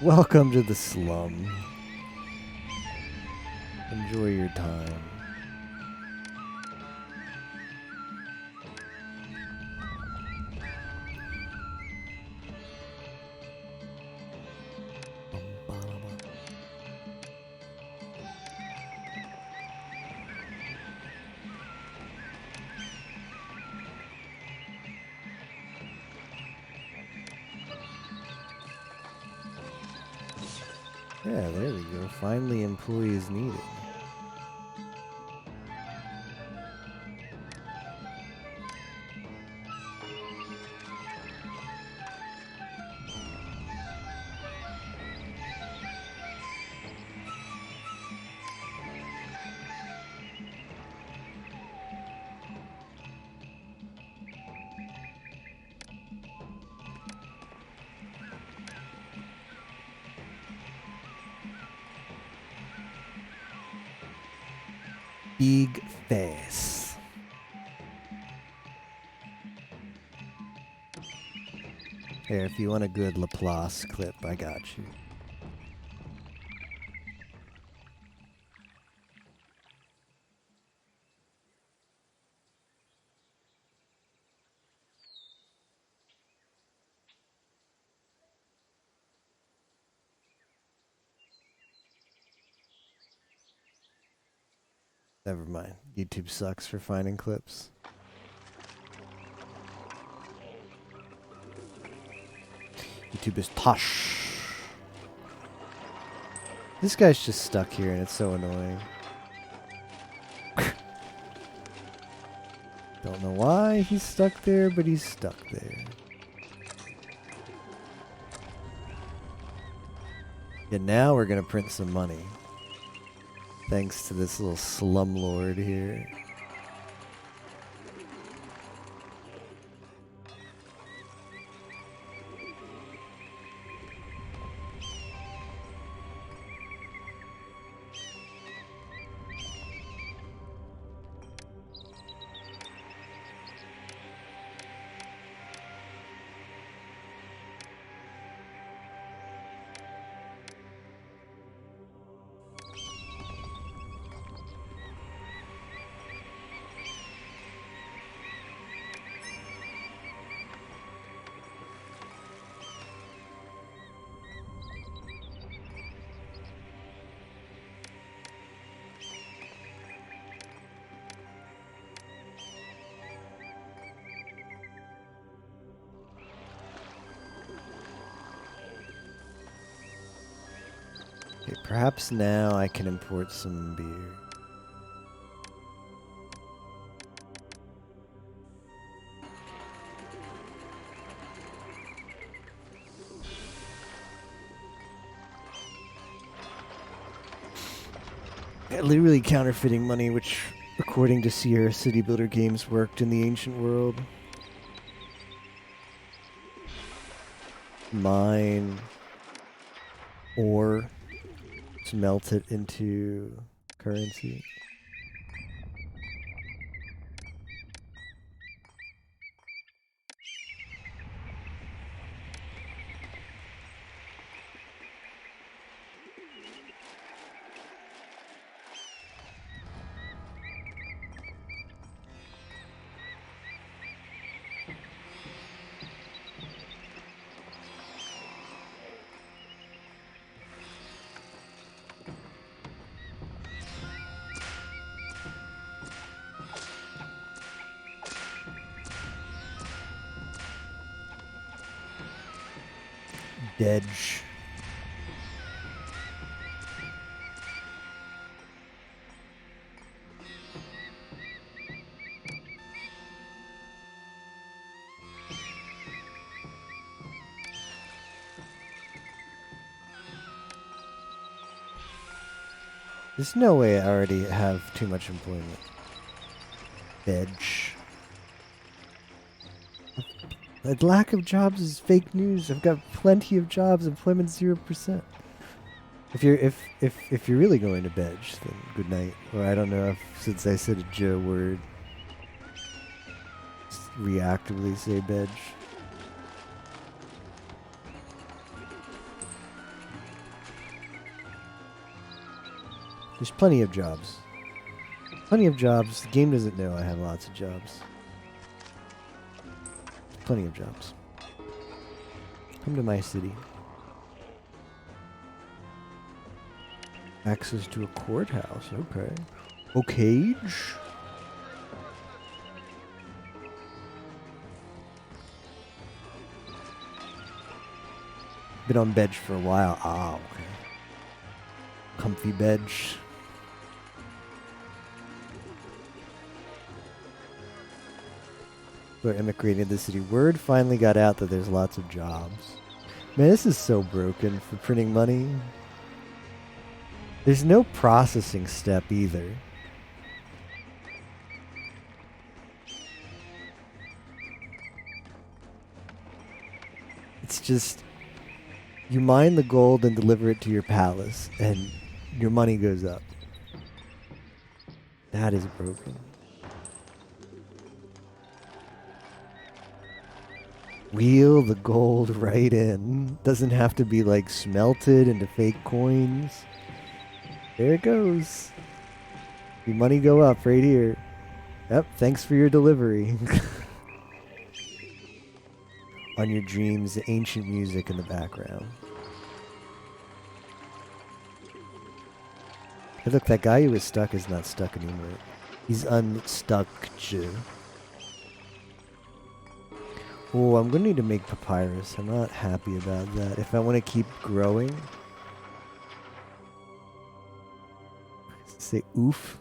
Welcome to the slum. Enjoy your time. Yeah, there we go. Finally, employees needed. Big face. Here, if you want a good Laplace clip, I got you. Never mind. YouTube sucks for finding clips. YouTube is tosh. This guy's just stuck here and it's so annoying. Don't know why he's stuck there, but he's stuck there. Yeah, now we're gonna print some money. Thanks to this little slumlord here. Okay, perhaps now I can import some beer. Yeah, literally counterfeiting money, which, according to Sierra City Builder Games, worked in the ancient world. Mine ore to melt it into currency. Dedge. There's no way I already have too much employment. Dedge. The lack of jobs is fake news. I've got plenty of jobs. Employment 0%. If you're really going to bedge, then good night. Or I don't know if since I said a Joe word, reactively say bedge. There's plenty of jobs. Plenty of jobs. The game doesn't know I have lots of jobs. Plenty of jobs. Come to my city. Access to a courthouse. Okay. Okage. Been on bench for a while. Ah, okay. Comfy bed. We're immigrating to the city. Word finally got out that there's lots of jobs. Man, this is so broken for printing money. There's no processing step either. It's just you mine the gold and deliver it to your palace, and your money goes up. That is broken. Wheel the gold right in. Doesn't have to be like smelted into fake coins. There it goes. Your money go up right here. Yep, thanks for your delivery. On your dreams, ancient music in the background. Hey, look, that guy who was stuck is not stuck anymore. He's unstuck. Oh, I'm going to need to make papyrus. I'm not happy about that. If I want to keep growing. Say oof.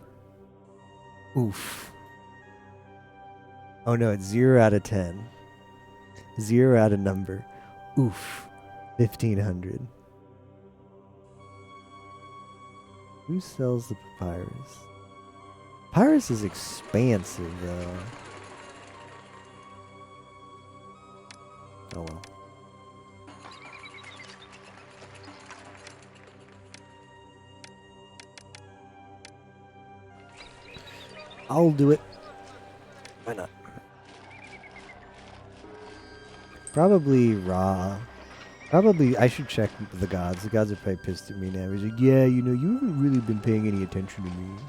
Oof. Oh no, it's 0 out of 10. 0 out of number. Oof. 1,500. Who sells the papyrus? Papyrus is expansive, though. Oh well. I'll do it. Why not? Probably raw. Probably, I should check the gods. The gods are probably pissed at me now. He's like, yeah, you know, you haven't really been paying any attention to me.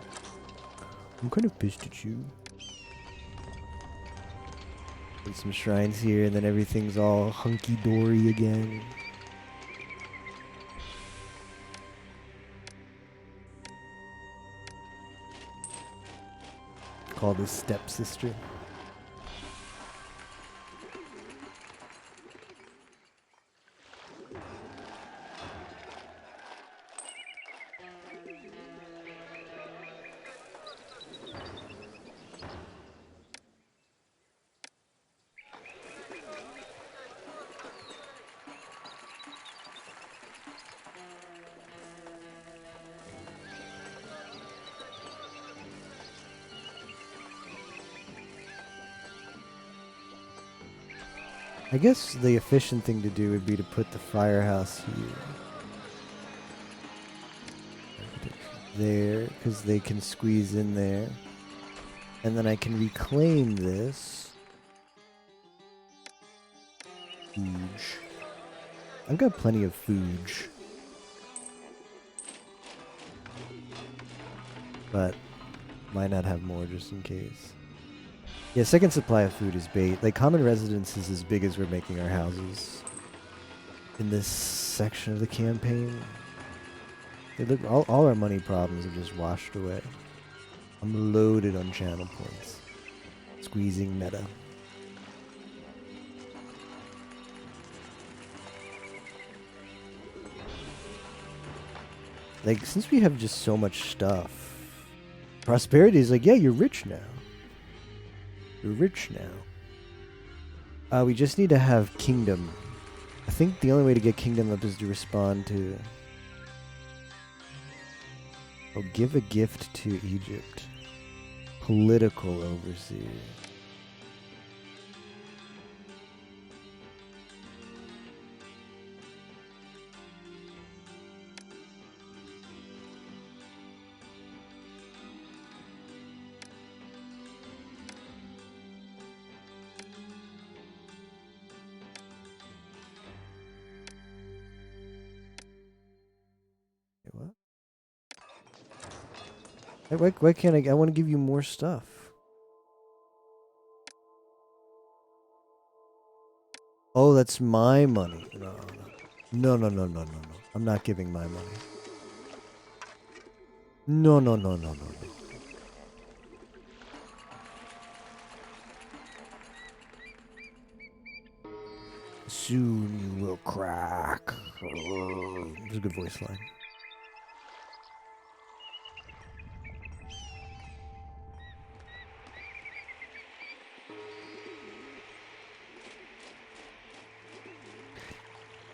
I'm kind of pissed at you. Put some shrines here, and then everything's all hunky-dory again. Called his stepsister. I guess the efficient thing to do would be to put the firehouse here. There, because they can squeeze in there. And then I can reclaim this. Fooge. I've got plenty of fooge. But might not have more just in case. Yeah, second supply of food is bait. Like, common residence is as big as we're making our houses in this section of the campaign. They look, all our money problems are just washed away. I'm loaded on channel points. Squeezing meta. Like, since we have just so much stuff, prosperity is like, yeah, you're rich now. You're rich now. We just need to have kingdom. I think the only way to get kingdom up is to respond to... Oh, give a gift to Egypt. Political overseer. What? Why can't I want to give you more stuff. Oh, that's my money. No. No. I'm not giving my money. No. Soon you will crack. It's a good voice line.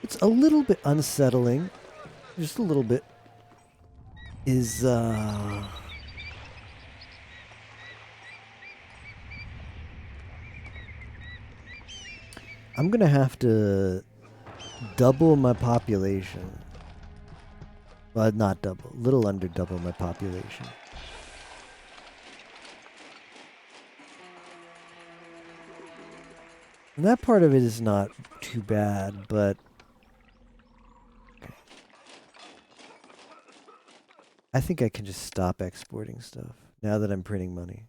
It's a little bit unsettling, just a little bit, is I'm gonna have to double my population. Well, not double, little under double my population. And that part of it is not too bad, but I think I can just stop exporting stuff now that I'm printing money.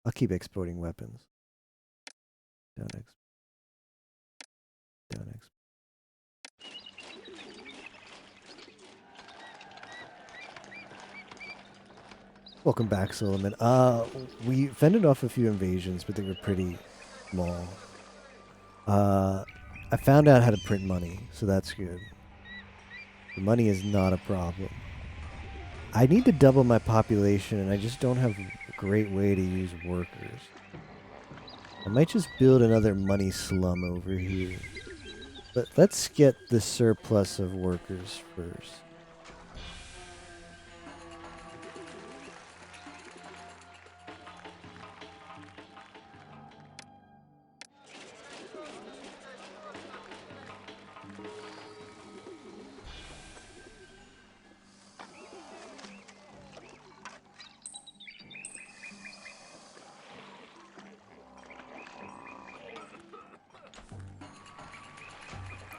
I'll keep exporting weapons. Down X. Down X. Welcome back, Solomon. We fended off a few invasions, but they were pretty small. I found out how to print money, so that's good. The money is not a problem. I need to double my population, and I just don't have a great way to use workers. I might just build another money slum over here. But let's get the surplus of workers first.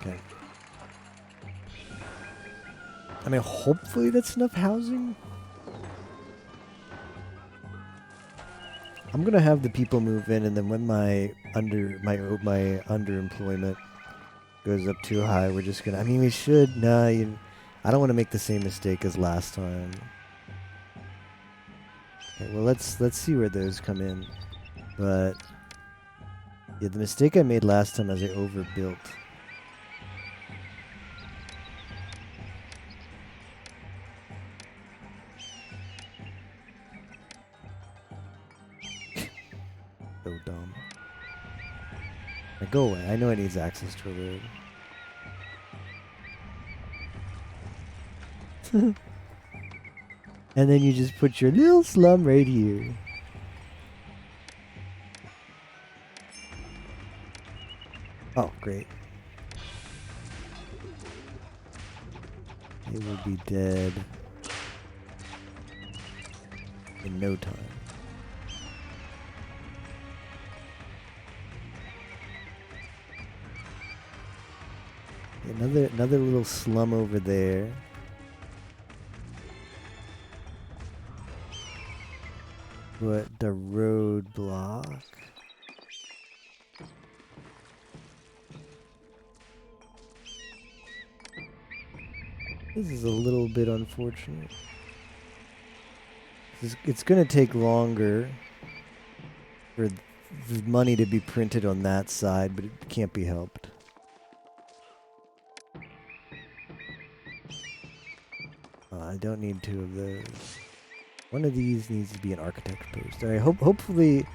Okay. I mean, hopefully that's enough housing. I'm gonna have the people move in, and then when my underemployment goes up too high, we're just gonna. I mean, we should. Nah, I don't want to make the same mistake as last time. Okay, well let's see where those come in. But yeah, the mistake I made last time is I overbuilt. So dumb. Now go away. I know it needs access to a road. And then you just put your little slum right here. Oh, great. It will be dead in no time. Another little slum over there. Put the roadblock. This is a little bit unfortunate. It's going to take longer for the money to be printed on that side, but it can't be helped. I don't need two of those. One of these needs to be an architect post. All right, hopefully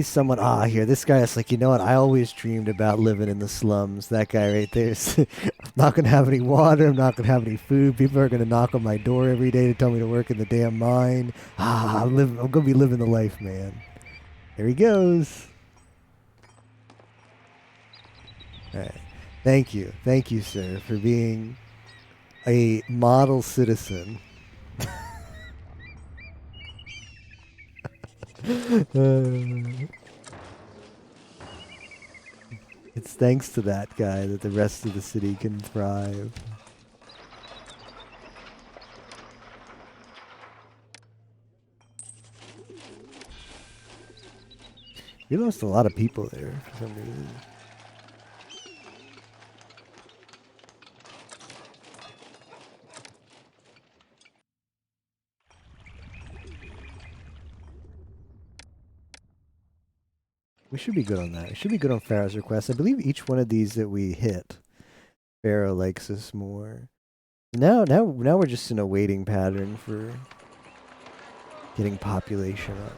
someone. Here, this guy is like, you know what? I always dreamed about living in the slums. That guy right there. I'm not gonna have any water. I'm not gonna have any food. People are gonna knock on my door every day to tell me to work in the damn mine. I'm gonna be living the life, man. There he goes. All right, thank you, sir, for being a model citizen. It's thanks to that guy that the rest of the city can thrive. We lost a lot of people there for some reason. We should be good on that. We should be good on Pharaoh's request. I believe each one of these that we hit, Pharaoh likes us more. Now we're just in a waiting pattern for getting population up.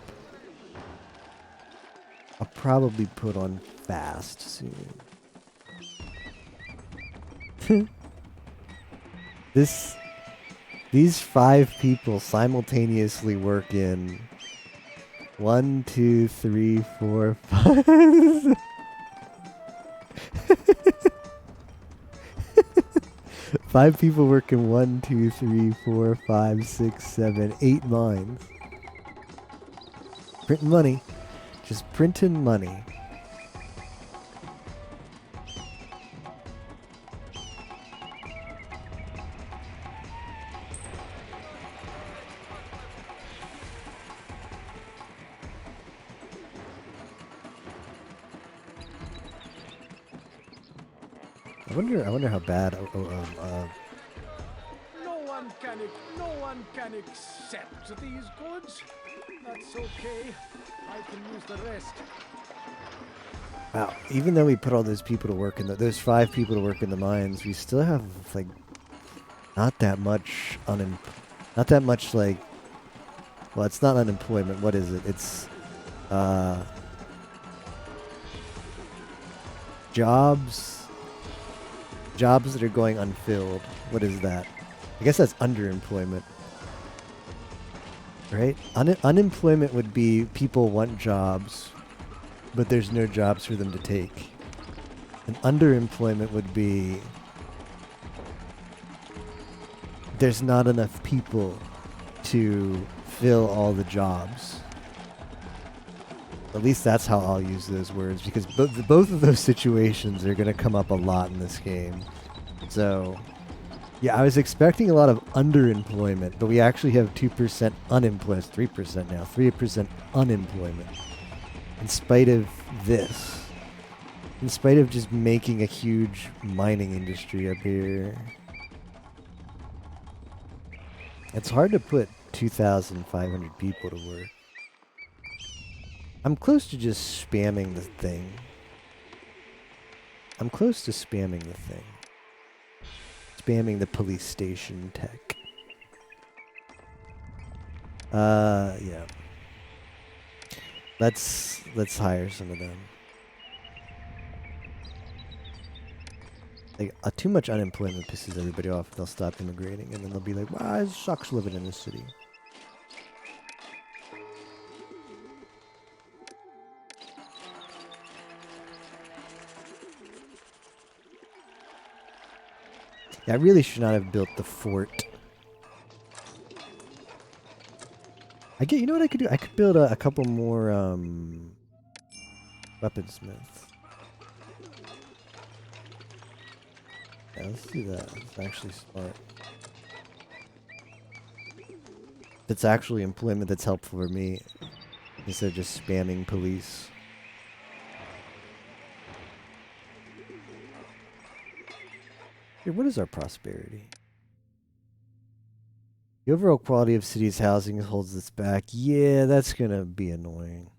I'll probably put on fast soon. These 5 people simultaneously work in 1, 2, 3, 4, 5. 5 people work in 1, 2, 3, 4, 5, 6, 7, 8 mines. Printing money. Just printing money. I wonder how bad. No one can accept these goods. That's okay. I can use the rest. Wow. Even though we put all those people to work in those 5 people to work in the mines, we still have like not that much not that much like. Well, it's not unemployment. What is it? It's jobs that are going unfilled. What is that? I guess that's underemployment. Right? Unemployment would be people want jobs, but there's no jobs for them to take. And underemployment would be there's not enough people to fill all the jobs. At least that's how I'll use those words, because both of those situations are going to come up a lot in this game. So, yeah, I was expecting a lot of underemployment, but we actually have 2% unemployment, 3% now, 3% unemployment. In spite of this. In spite of just making a huge mining industry up here. It's hard to put 2,500 people to work. I'm close to just spamming the thing. I'm close to spamming the thing. Spamming the police station tech. Yeah. Let's hire some of them. Like, too much unemployment pisses everybody off. They'll stop immigrating, and then they'll be like, "Wow, it sucks living in this city." Yeah, I really should not have built the fort. You know what I could do? I could build a couple more weaponsmiths. Yeah, let's do that. It's actually smart. It's actually employment that's helpful for me instead of just spamming police. Here, what is our prosperity? The overall quality of city's housing holds us back. Yeah, that's gonna be annoying.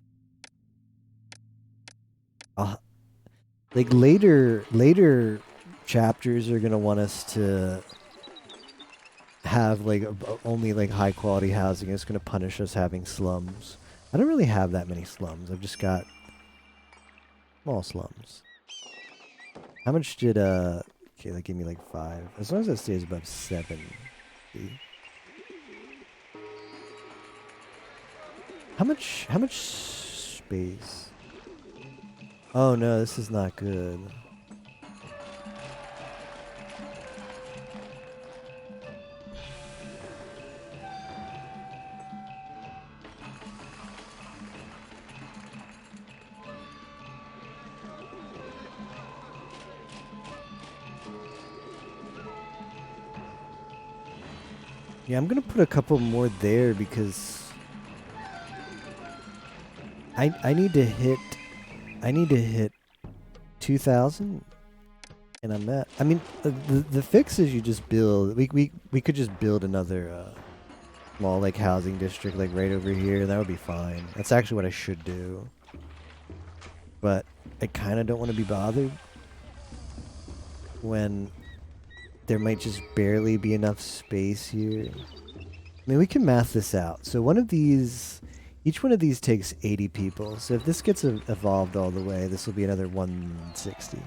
Like later chapters are gonna want us to have like only like high quality housing. It's gonna punish us having slums. I don't really have that many slums. I've just got small slums. How much did okay, that gave me like 5. As long as that stays above 7. See? How much space? Oh no, this is not good. Yeah, I'm gonna put a couple more there because I need to hit 2,000, and I'm at. I mean, the fix is you just build. We could just build another small like housing district like right over here. That would be fine. That's actually what I should do. But I kind of don't want to be bothered when there might just barely be enough space here. I mean, we can math this out. So each one of these takes 80 people. So if this gets evolved all the way, this will be another 160.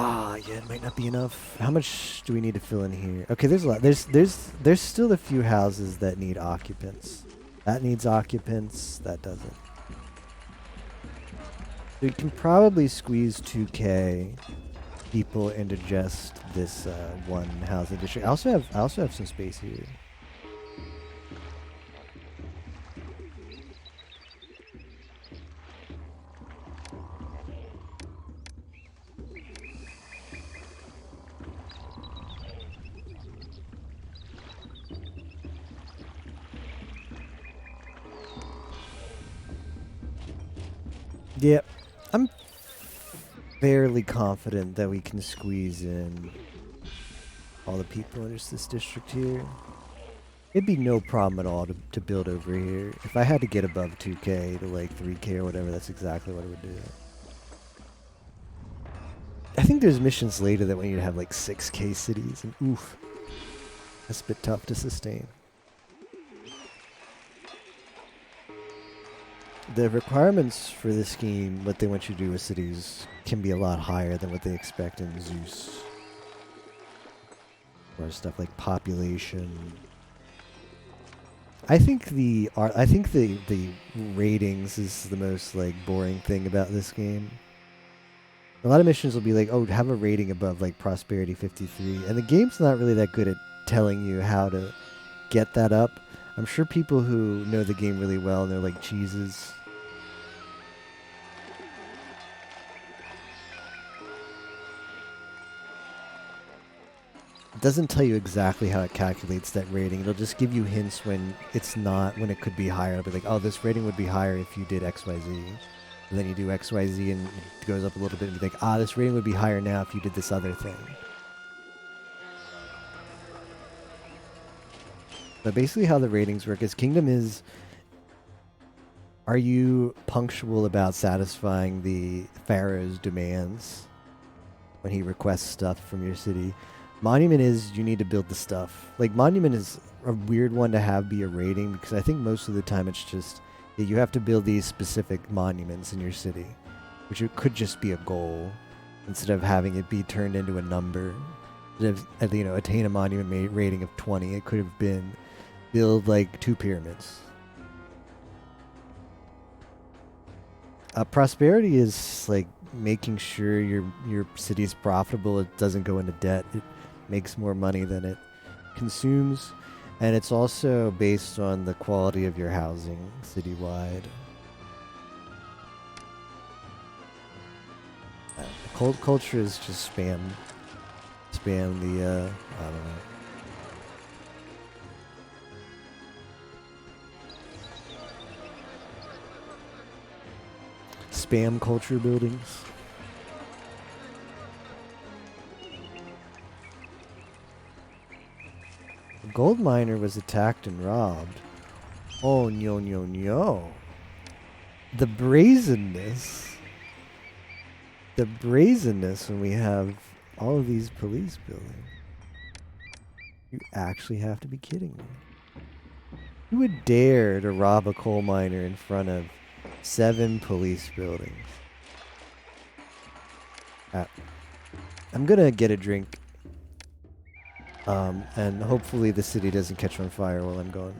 Ah, yeah, it might not be enough. How much do we need to fill in here? Okay, there's a lot. There's still a few houses that need occupants. That needs occupants. That doesn't. We can probably squeeze 2K people into just this one housing district. I also have some space here. Yep, I'm fairly confident that we can squeeze in all the people in just this district here. It'd be no problem at all to build over here. If I had to get above 2K to like 3K or whatever, that's exactly what I would do. I think there's missions later that want you to have like 6K cities, and oof, that's a bit tough to sustain. The requirements for this game, what they want you to do with cities, can be a lot higher than what they expect in Zeus. Or stuff like population. I think the ratings is the most like boring thing about this game. A lot of missions will be like, oh, have a rating above like prosperity 53, and the game's not really that good at telling you how to get that up. I'm sure people who know the game really well and they're like cheeses. It doesn't tell you exactly how it calculates that rating. It'll just give you hints when it's not, when it could be higher. It'll be like, oh, this rating would be higher if you did XYZ. And then you do XYZ and it goes up a little bit and you think, ah, this rating would be higher now if you did this other thing. But basically how the ratings work is Kingdom is, are you punctual about satisfying the Pharaoh's demands when he requests stuff from your city? Monument is you need to build the stuff. Like Monument is a weird one to have be a rating because I think most of the time it's just that you have to build these specific monuments in your city, which it could just be a goal instead of having it be turned into a number. Instead of, attain a monument rating of 20, it could have been build like 2 pyramids. Prosperity is like making sure your city is profitable. It doesn't go into debt. It makes more money than it consumes, and it's also based on the quality of your housing citywide. Culture is just spam the I don't know. Spam culture buildings. A gold miner was attacked and robbed. Oh, no, no, no. The brazenness. The brazenness when we have all of these police buildings. You actually have to be kidding me. Who would dare to rob a coal miner in front of 7 police buildings? I'm gonna get a drink. And hopefully the city doesn't catch on fire while I'm gone.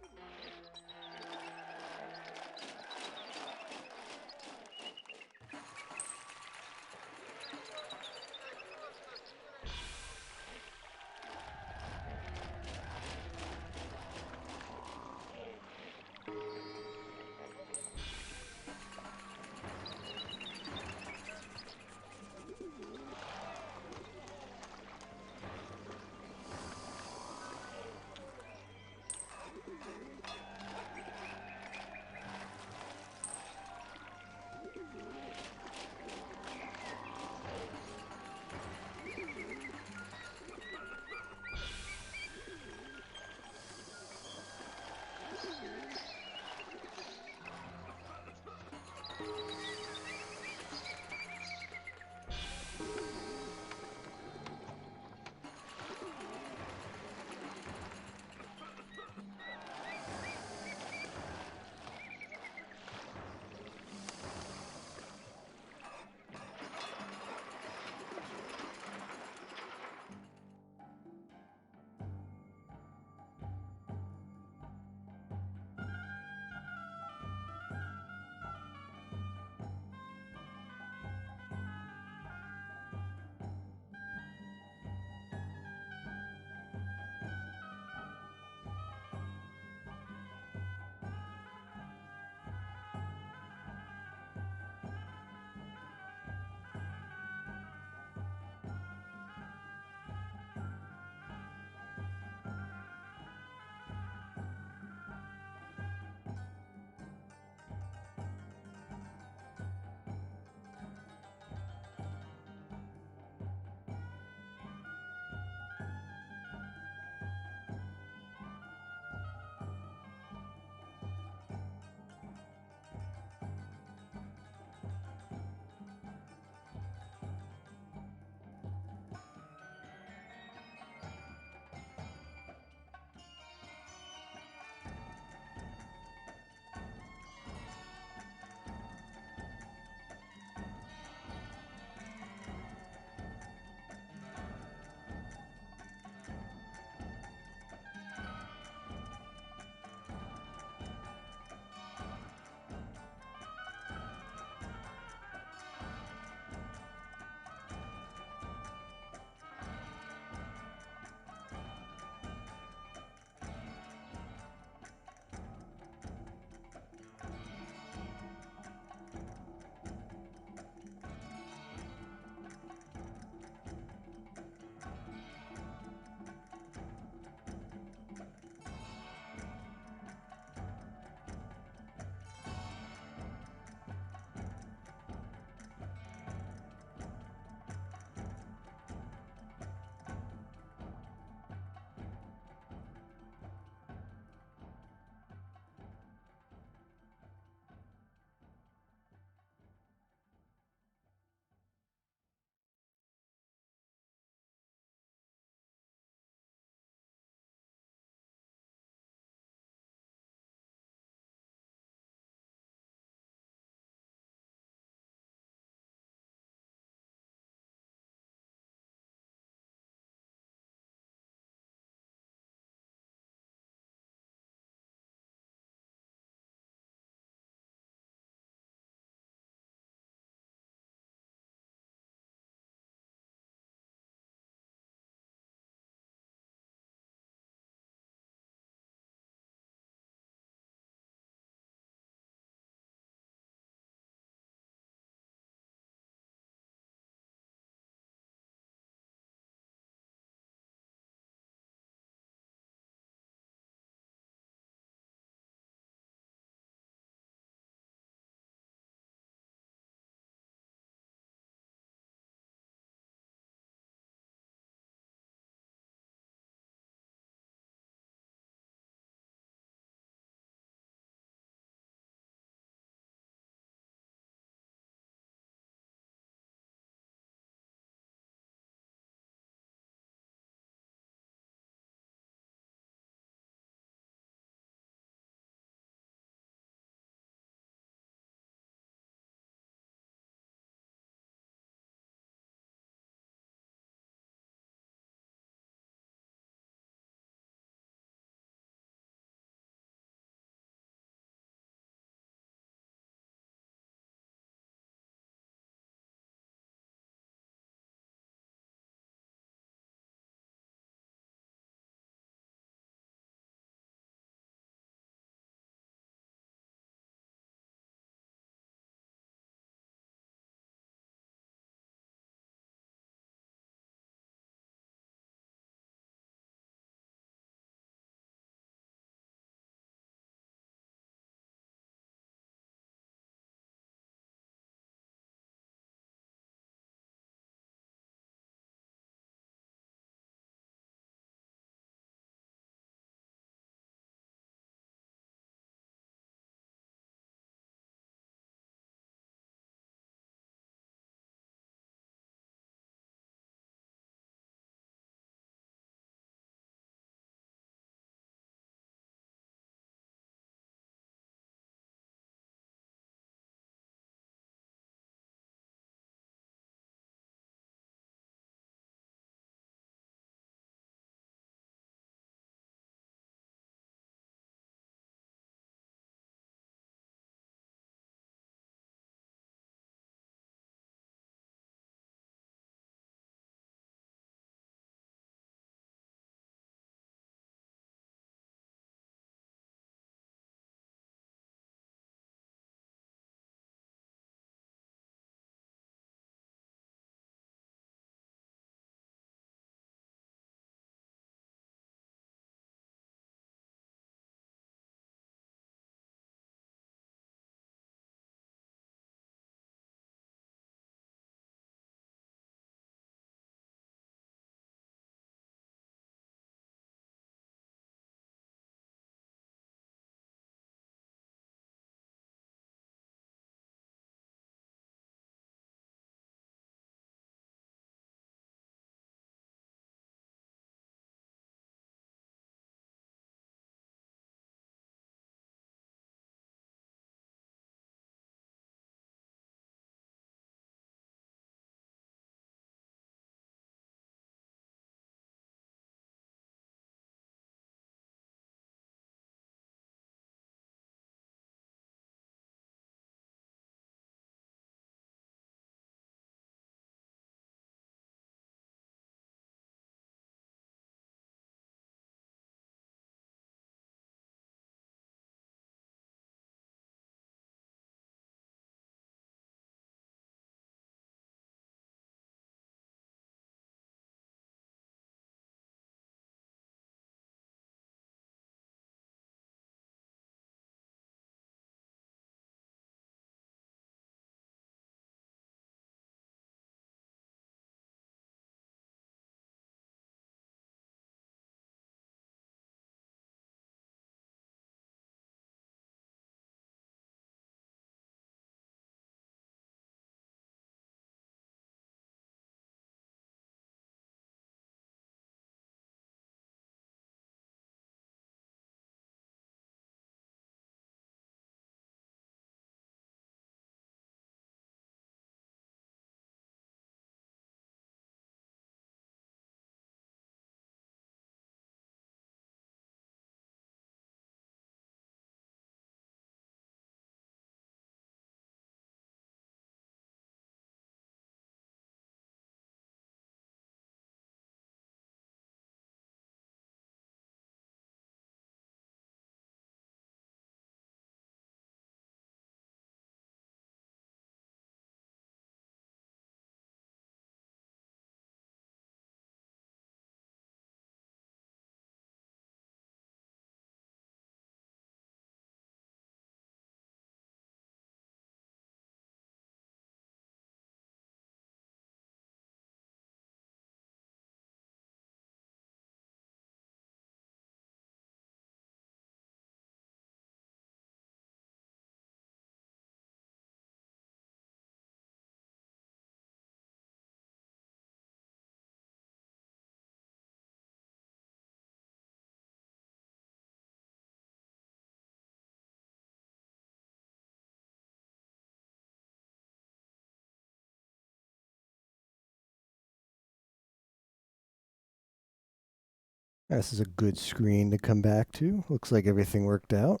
This is a good screen to come back to. Looks like everything worked out.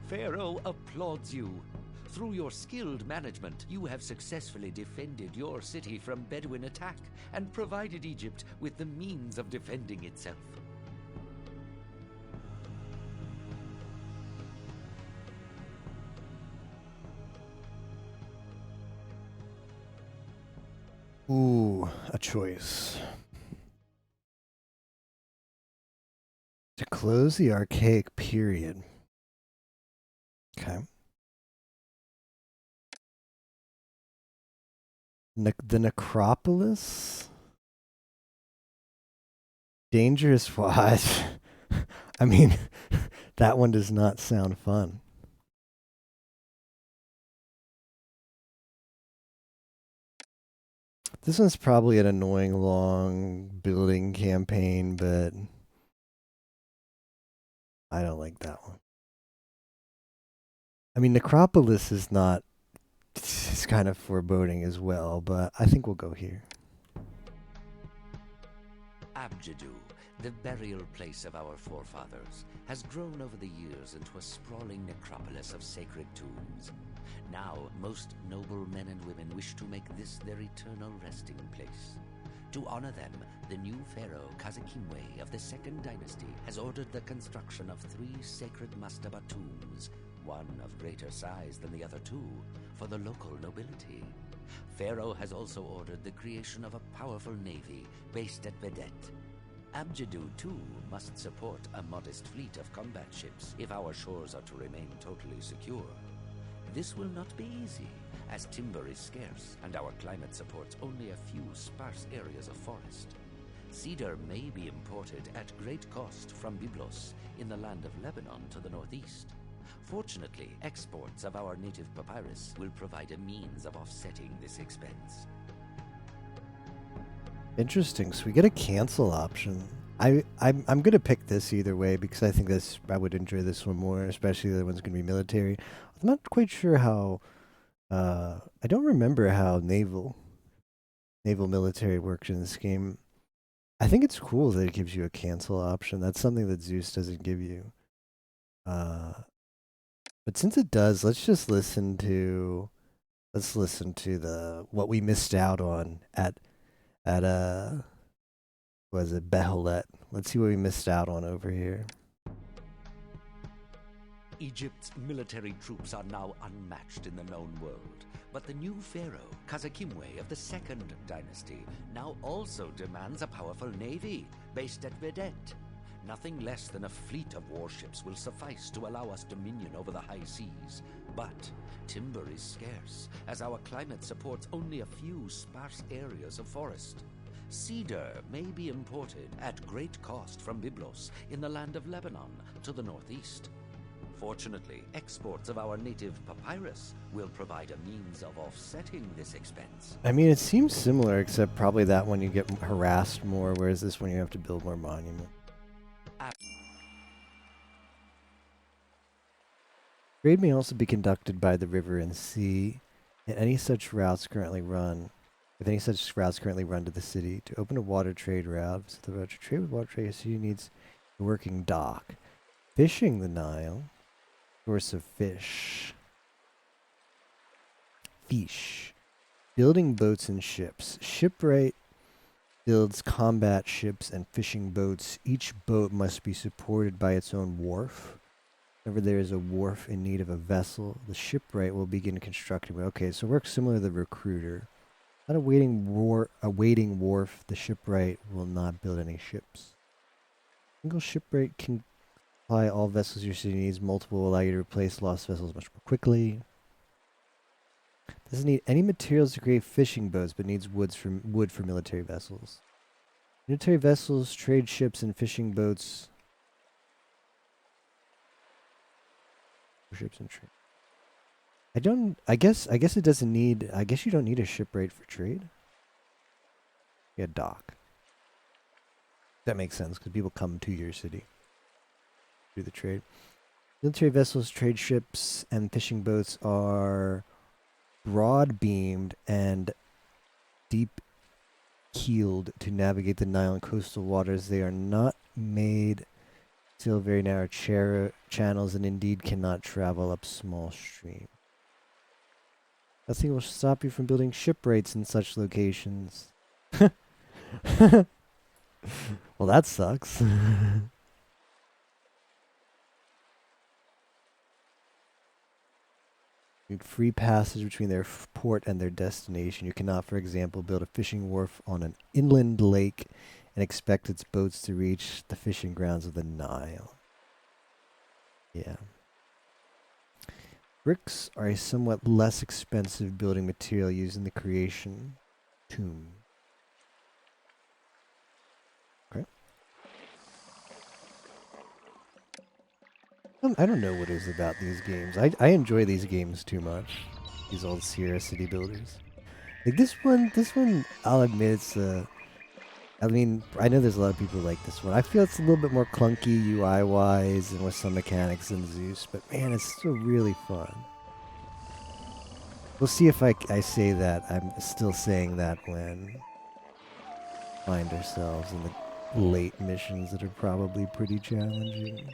Pharaoh applauds you. Through your skilled management, you have successfully defended your city from Bedouin attack and provided Egypt with the means of defending itself. Ooh, a choice. To close the Archaic period. Okay. The necropolis? Dangerous wise. I mean, that one does not sound fun. This one's probably an annoying long building campaign, but I don't like that one. I mean, necropolis is not, it's kind of foreboding as well, but I think we'll go here. Abjadu, the burial place of our forefathers, has grown over the years into a sprawling necropolis of sacred tombs. Now, most noble men and women wish to make this their eternal resting place. To honor them, the new pharaoh Kazakimwe of the Second Dynasty has ordered the construction of 3 sacred mastaba tombs, one of greater size than the other 2, for the local nobility. Pharaoh has also ordered the creation of a powerful navy based at Vedette. Abjadu, too, must support a modest fleet of combat ships if our shores are to remain totally secure. This will not be easy, as timber is scarce and our climate supports only a few sparse areas of forest. Cedar may be imported at great cost from Byblos in the land of Lebanon to the northeast. Fortunately, exports of our native papyrus will provide a means of offsetting this expense. Interesting. So we get a cancel option. I'm gonna pick this either way because I think I would enjoy this one more, especially the other one's gonna be military. I'm not quite sure how. I don't remember how naval military works in this game. I think it's cool that it gives you a cancel option. That's something that Zeus doesn't give you. But since it does, let's listen to the what we missed out on at was it Behelet? Let's see what we missed out on over here. Egypt's military troops are now unmatched in the known world, but the new pharaoh, Kazakimwe of the Second Dynasty, now also demands a powerful navy based at Vedette. Nothing less than a fleet of warships will suffice to allow us dominion over the high seas. But timber is scarce, as our climate supports only a few sparse areas of forest. Cedar may be imported at great cost from Byblos in the land of Lebanon to the northeast. Fortunately, exports of our native papyrus will provide a means of offsetting this expense. I mean, it seems similar, except probably that one you get harassed more, whereas this one you have to build more monuments. Trade may also be conducted by the river and sea, and any such routes currently run. If any such routes currently run to the city, to open a water trade route, so the route to trade with water trade, the city needs a working dock. Fishing the Nile, source of fish. Fish. Building boats and ships. Shipwright builds combat ships and fishing boats. Each boat must be supported by its own wharf. Whenever there is a wharf in need of a vessel, the shipwright will begin constructing. Okay, so it works similar to the recruiter. Not a waiting wharf, the shipwright will not build any ships. Single shipwright can supply all vessels your city needs. Multiple will allow you to replace lost vessels much more quickly. Doesn't need any materials to create fishing boats, but needs wood for military vessels. Military vessels, trade ships, and fishing boats. Ships and trade. I guess it doesn't need. I guess you don't need a shipwright for trade. Yeah, dock. That makes sense because people come to your city do the trade. Military vessels, trade ships, and fishing boats are broad beamed and deep keeled to navigate the Nile and coastal waters. They are not made still very narrow channels and indeed cannot travel up small streams. Nothing will stop you from building shipwrights in such locations. Well, that sucks. Need free passage between their port and their destination. You cannot, for example, build a fishing wharf on an inland lake and expect its boats to reach the fishing grounds of the Nile. Yeah. Bricks are a somewhat less expensive building material used in the creation tomb. Okay. I don't know what it is about these games. I enjoy these games too much. These old Sierra City builders. Like this one, I'll admit it's I mean, I know there's a lot of people like this one. I feel it's a little bit more clunky UI-wise and with some mechanics than Zeus, but man, it's still really fun. We'll see if I say that. I'm still saying that when we find ourselves in the late missions that are probably pretty challenging.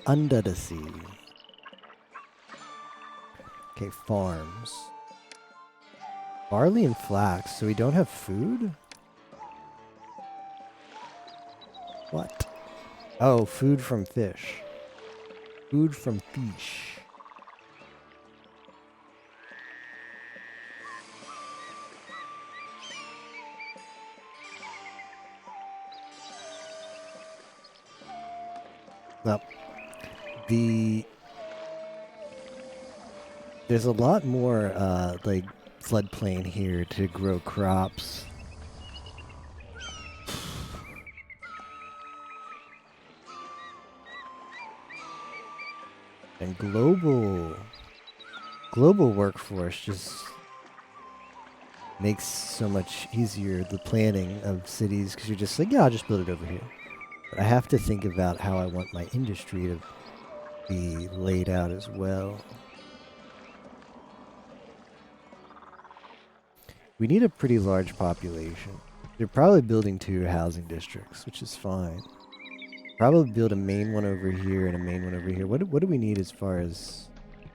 Under the sea. Okay, farms. Barley and flax, so we don't have food? What? Oh, food from fish. Food from fish. Well, there's a lot more like floodplain here to grow crops. And global workforce just makes so much easier the planning of cities because you're just like, yeah, I'll just build it over here. But I have to think about how I want my industry to be laid out as well. We need a pretty large population. They're probably building 2 housing districts, which is fine. Probably build a main one over here and a main one over here. What do we need as far as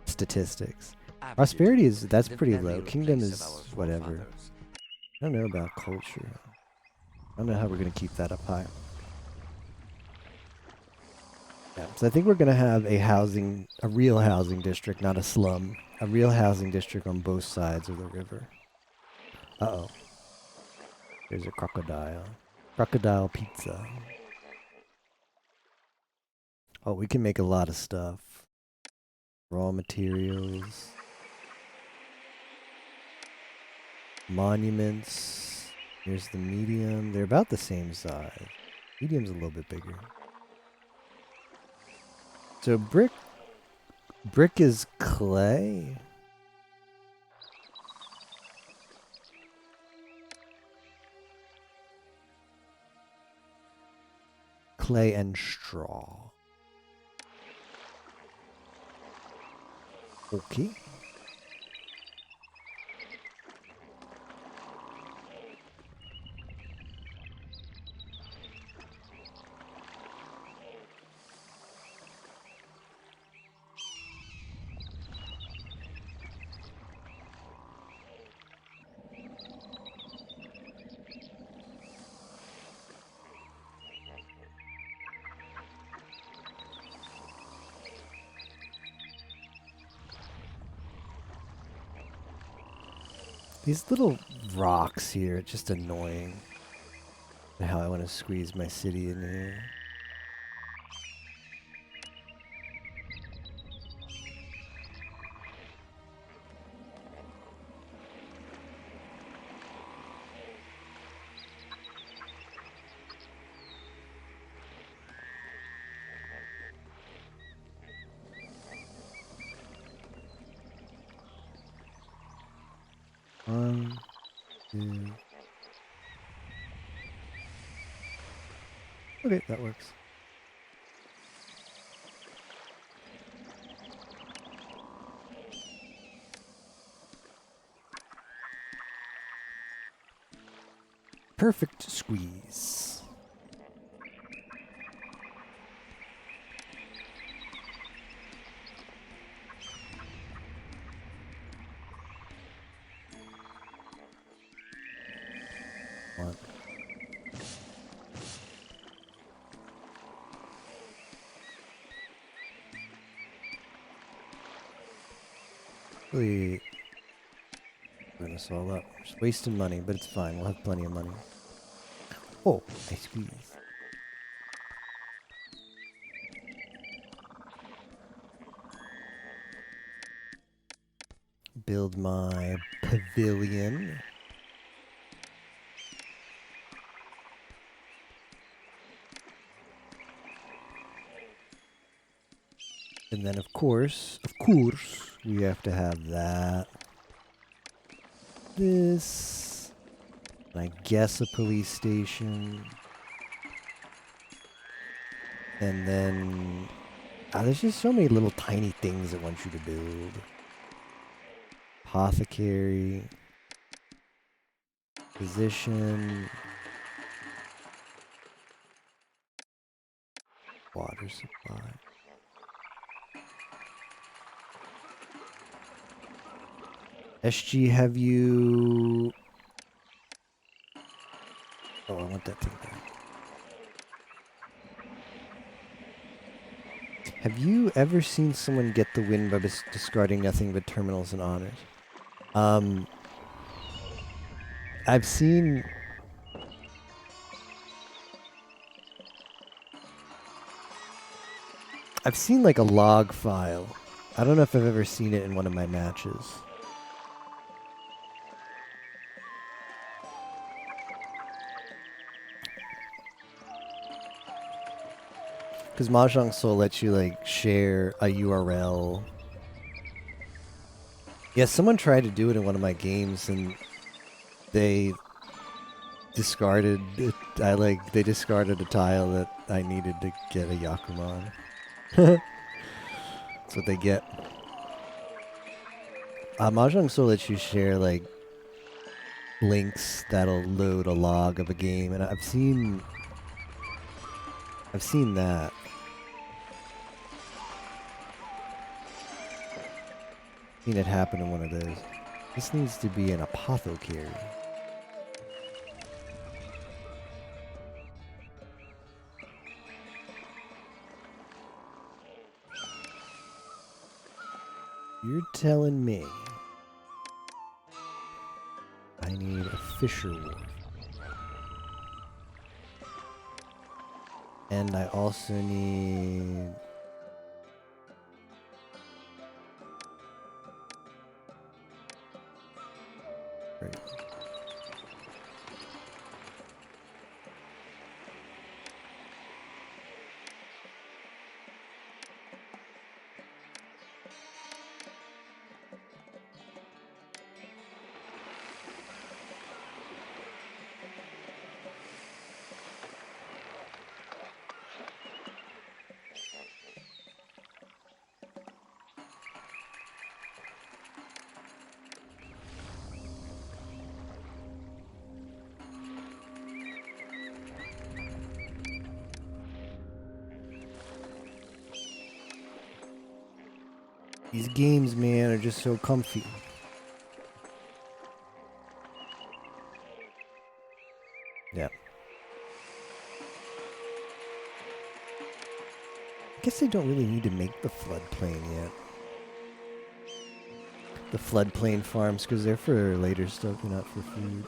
statistics? Prosperity that's pretty low. Kingdom is whatever. I don't know about culture. I don't know how we're gonna keep that up high. Yeah, so I think we're gonna have a real housing district, not a slum. A real housing district on both sides of the river. Uh-oh. There's a crocodile. Crocodile pizza. Oh, we can make a lot of stuff. Raw materials. Monuments. Here's the medium. They're about the same size. Medium's a little bit bigger. So brick is clay. Clay and straw. Okay. These little rocks here are just annoying. How I want to squeeze my city in here. One, two. Okay, that works. perfect squeeze. What? Really screwing us all up. Just wasting money, but it's fine. We'll have plenty of money. Oh, I squeeze. Build my pavilion. And then of course, we have to have that. This. And I guess a police station. And then there's just so many little tiny things it wants you to build. Apothecary. Physician. Water supply. SG, have you... Oh, I want that thing back. Have you ever seen someone get the win by discarding nothing but terminals and honors? I've seen... like a log file. I don't know if I've ever seen it in one of my matches. Because Mahjong Soul lets you like share a URL. Yeah, someone tried to do it in one of my games and they discarded it. They discarded a tile that I needed to get a Yakuman. That's what they get. Mahjong Soul lets you share like links that'll load a log of a game, and I've seen that. Seen it happen in one of those. This needs to be an apothecary. You're telling me I need a fisher wharf. And I also need... Right. These games, man, are just so comfy. Yeah. I guess they don't really need to make the floodplain yet. The floodplain farms, because they're for later stuff, they're not for food.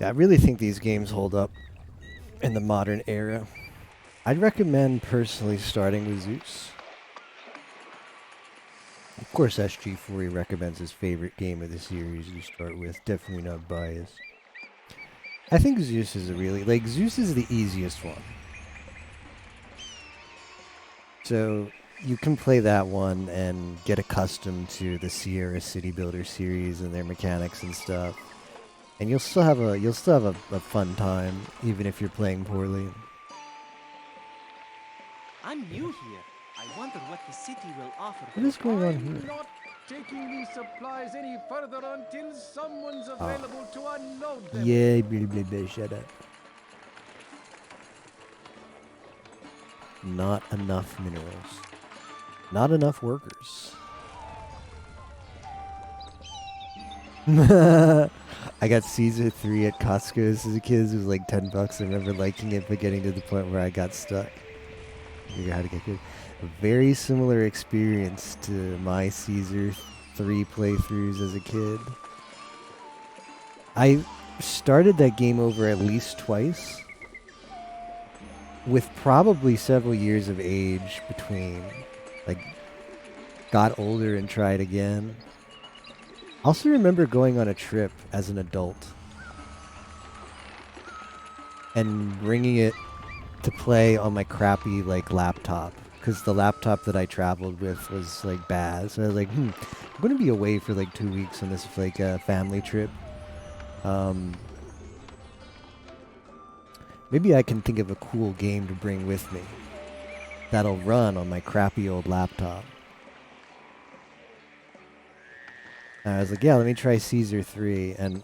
Yeah, I really think these games hold up in the modern era. I'd recommend personally starting with Zeus. Of course, SG4 recommends his favorite game of the series to start with. Definitely not biased. I think Zeus is a really like Zeus is the easiest one. So you can play that one and get accustomed to the Sierra City Builder series and their mechanics and stuff. And you'll still have a fun time, even if you're playing poorly. I'm new here. I wonder what the city will offer. What is going on I'm here? not taking these supplies any further until someone's available to unload them. Yeah, blah, blah, blah, shut up. Not enough minerals. Not enough workers. I got Caesar 3 at Costco as a kid. It was like $10. I remember liking it, but getting to the point where I got stuck. Figure out how to get good. A very similar experience to my Caesar 3 playthroughs as a kid. I started that game over at least twice, with probably several years of age between. Like, got older and tried again. I also remember going on a trip as an adult and bringing it to play on my crappy like laptop, because the laptop that I traveled with was like bad. So I was like, I'm going to be away for like 2 weeks on this like family trip. Maybe I can think of a cool game to bring with me that'll run on my crappy old laptop. And I was like, yeah, let me try Caesar 3. And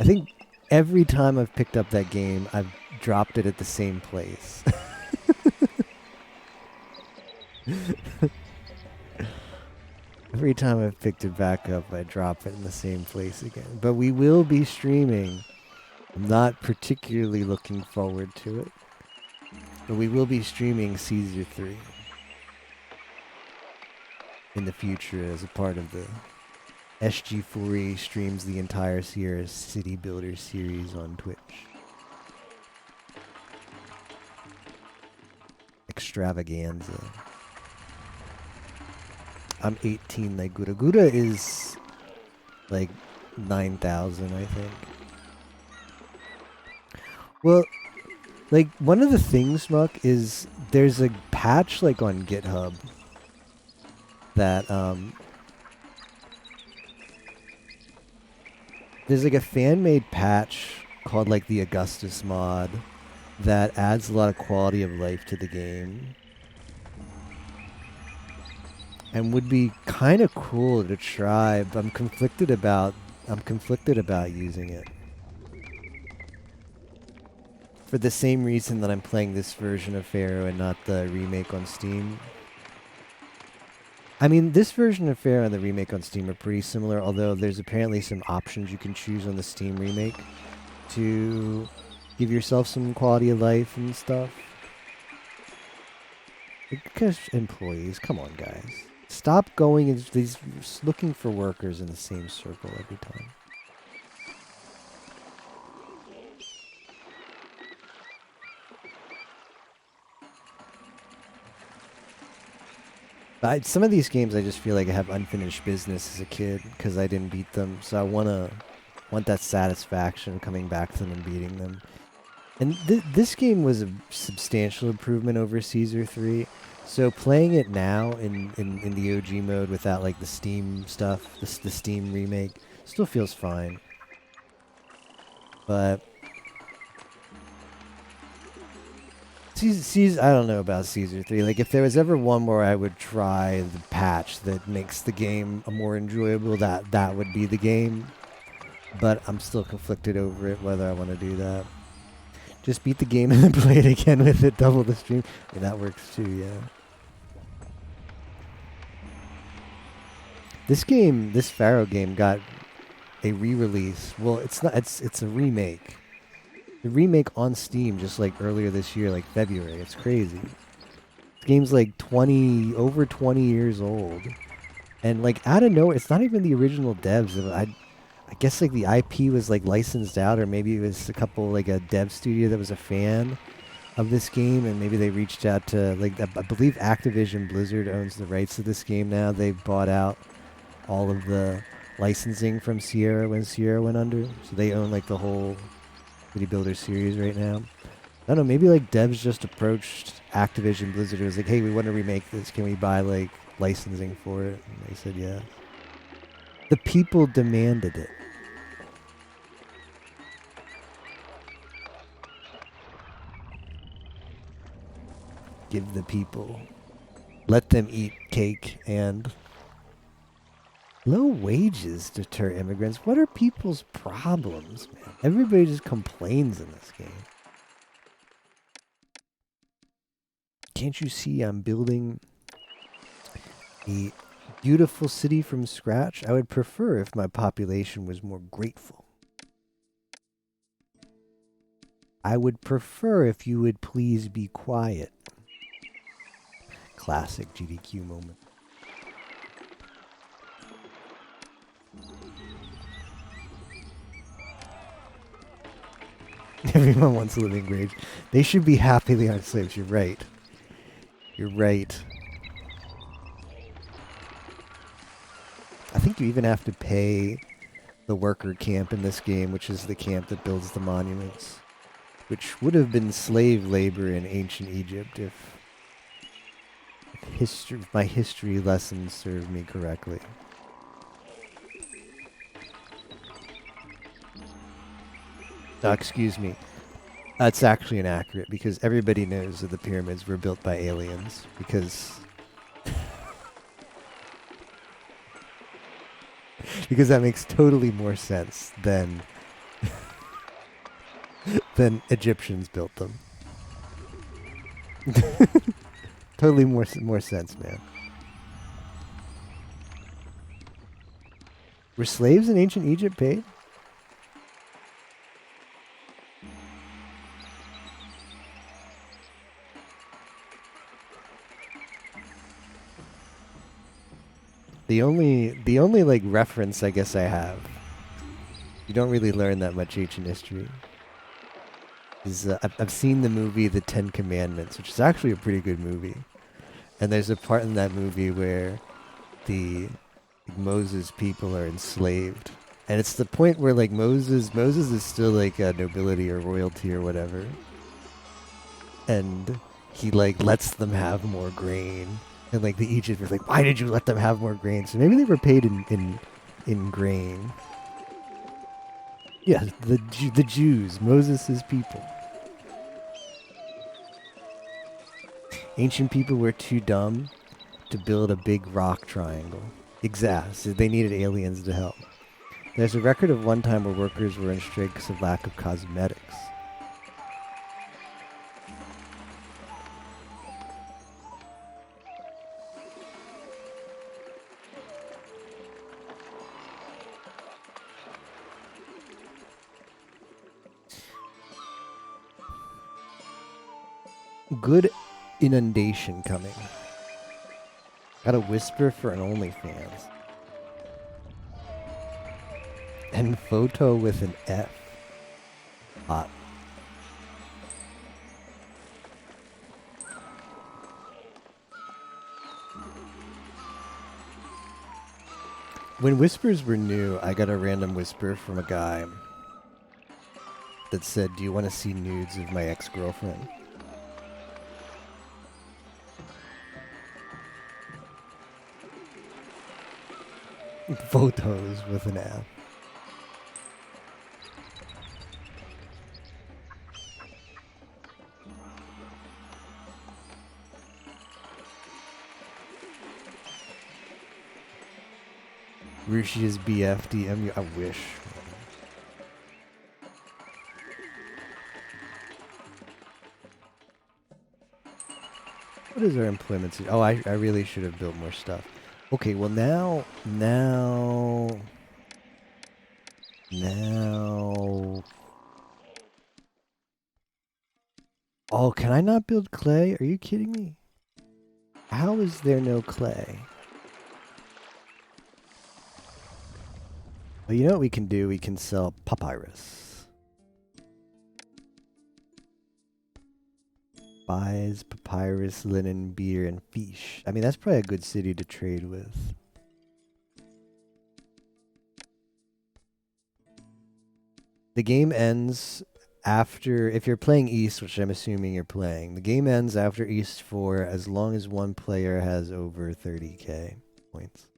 I think every time I've picked up that game, I've dropped it at the same place. Every time I've picked it back up, I drop it in the same place again. But we will be streaming. I'm not particularly looking forward to it. But we will be streaming Caesar 3 in the future as a part of the SG4E streams the entire Sierra City Builder series on Twitch. Extravaganza. I'm 18 like Gura. Gura is like 9,000, I think. Well, like one of the things, Muck, is there's a patch like on GitHub that there's like a fan-made patch called like the Augustus mod that adds a lot of quality of life to the game. And would be kind of cool to try, but I'm conflicted about using it. For the same reason that I'm playing this version of Pharaoh and not the remake on Steam. I mean, this version of Pharaoh and the remake on Steam are pretty similar, although there's apparently some options you can choose on the Steam remake to give yourself some quality of life and stuff. Because employees, come on, guys. Stop going and these looking for workers in the same circle every time. Some of these games I just feel like I have unfinished business as a kid because I didn't beat them, so I want that satisfaction of coming back to them and beating them. And this game was a substantial improvement over Caesar 3. So playing it now in the OG mode without like the Steam stuff, the Steam remake, still feels fine. But I don't know about Caesar 3. Like if there was ever one where I would try the patch that makes the game more enjoyable, that would be the game. But I'm still conflicted over it whether I want to do that. Just beat the game and then play it again with it, double the stream. I mean, that works too, yeah. This Pharaoh game got a re-release. Well, it's not. It's a remake. The remake on Steam just like earlier this year, like February. It's crazy. The game's like over 20 years old, and like out of nowhere, it's not even the original devs. I guess like the IP was like licensed out, or maybe it was a dev studio that was a fan of this game, and maybe they reached out to like I believe Activision Blizzard owns the rights to this game now. They bought out all of the licensing from Sierra when Sierra went under. So they own like the whole City Builder series right now. I don't know, maybe like devs just approached Activision Blizzard and was like, hey, we want to remake this. Can we buy like licensing for it? And they said yes. The people demanded it. Give the people. Let them eat cake and low wages deter immigrants. What are people's problems, man? Everybody just complains in this game. Can't you see I'm building a beautiful city from scratch? I would prefer if my population was more grateful. I would prefer if you would please be quiet. Classic GDQ moment. Everyone wants a living wage. They should be happy they aren't slaves. You're right. You're right. I think you even have to pay the worker camp in this game, which is the camp that builds the monuments, which would have been slave labor in ancient Egypt if my history lessons serve me correctly. Excuse me. That's actually inaccurate because everybody knows that the pyramids were built by aliens because because that makes totally more sense than than Egyptians built them. Totally more sense, man. Were slaves in ancient Egypt paid? The only like reference I guess I have, you don't really learn that much ancient history, is I've seen the movie The Ten Commandments, which is actually a pretty good movie. And there's a part in that movie where the Moses people are enslaved. And it's the point where like Moses is still like a nobility or royalty or whatever. And he like lets them have more grain. And like the Egypt was like, why did you let them have more grain? So maybe they were paid in grain. Yeah, the Jews, Moses' people. Ancient people were too dumb to build a big rock triangle. Exactly. They needed aliens to help. There's a record of one time where workers were in strike because of lack of cosmetics. Good inundation coming. Got a whisper for an OnlyFans. And photo with an F. Hot. When whispers were new, I got a random whisper from a guy that said, do you want to see nudes of my ex-girlfriend? Photos with an F. Rushia's BFDMU. I wish. What is our employment? Oh, I really should have built more stuff. Okay, well now. Oh, can I not build clay? Are you kidding me? How is there no clay? Well, you know what we can do? We can sell papyrus. Buys papyrus, linen, beer, and fish. I mean, that's probably a good city to trade with. The game ends after, if you're playing East, which I'm assuming you're playing, the game ends after East 4 as long as one player has over 30k points.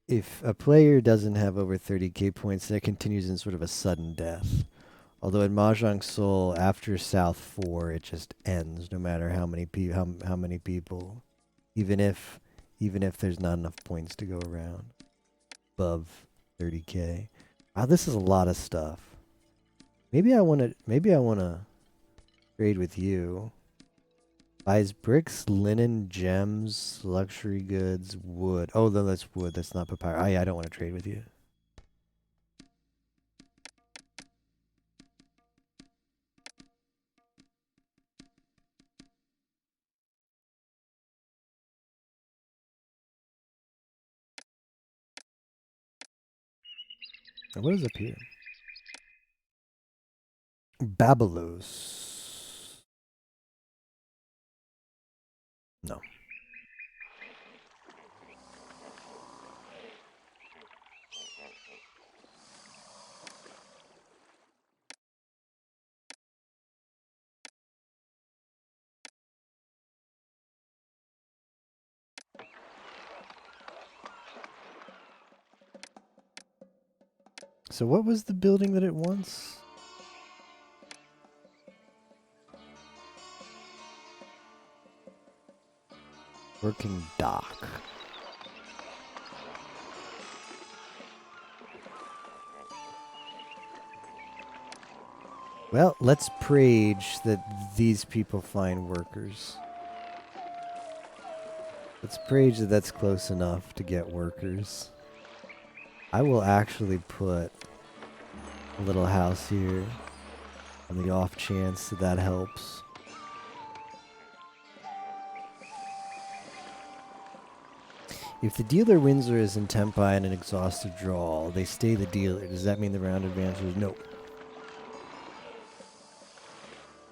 If a player doesn't have over 30k points, that continues in sort of a sudden death. Although in Mahjong Soul, after South 4, it just ends no matter how many how many people, even if there's not enough points to go around above 30k. Wow, this is a lot of stuff. Maybe I want to trade with you. Buys bricks, linen, gems, luxury goods, wood. Oh, no, that's wood. That's not papyrus. Oh, yeah, I don't want to trade with you. What is up here? Babylos. No. So what was the building that it wants? Working dock. Well, let's prage that these people find workers. Let's prage that that's close enough to get workers. I will actually put a little house here on the off chance that that helps. If the dealer wins or is in tempi and an exhaustive draw, they stay the dealer. Does that mean the round advances? No.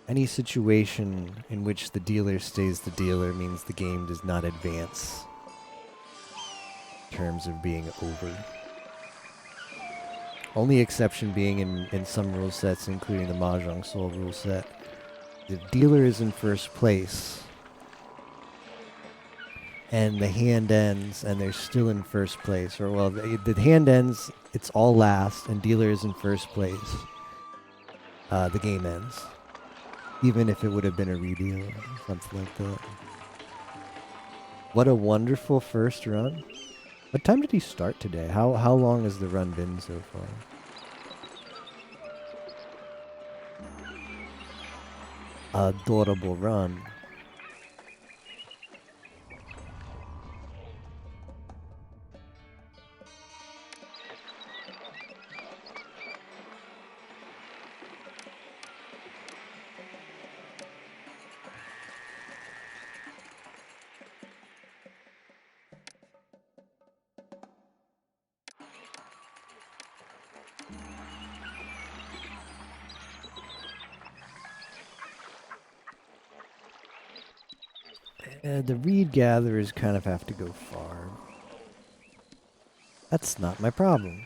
Any situation in which the dealer stays the dealer means the game does not advance in terms of being over. Only exception being in some rule sets, including the Mahjong Soul rule set. The dealer is in first place, and the hand ends, and they're still in first place. Or, well, the hand ends, it's all last, and dealer is in first place. The game ends. Even if it would have been a redeal or something like that. What a wonderful first run. What time did he start today? How long has the run been so far? Adorable run. The reed gatherers kind of have to go far. That's not my problem.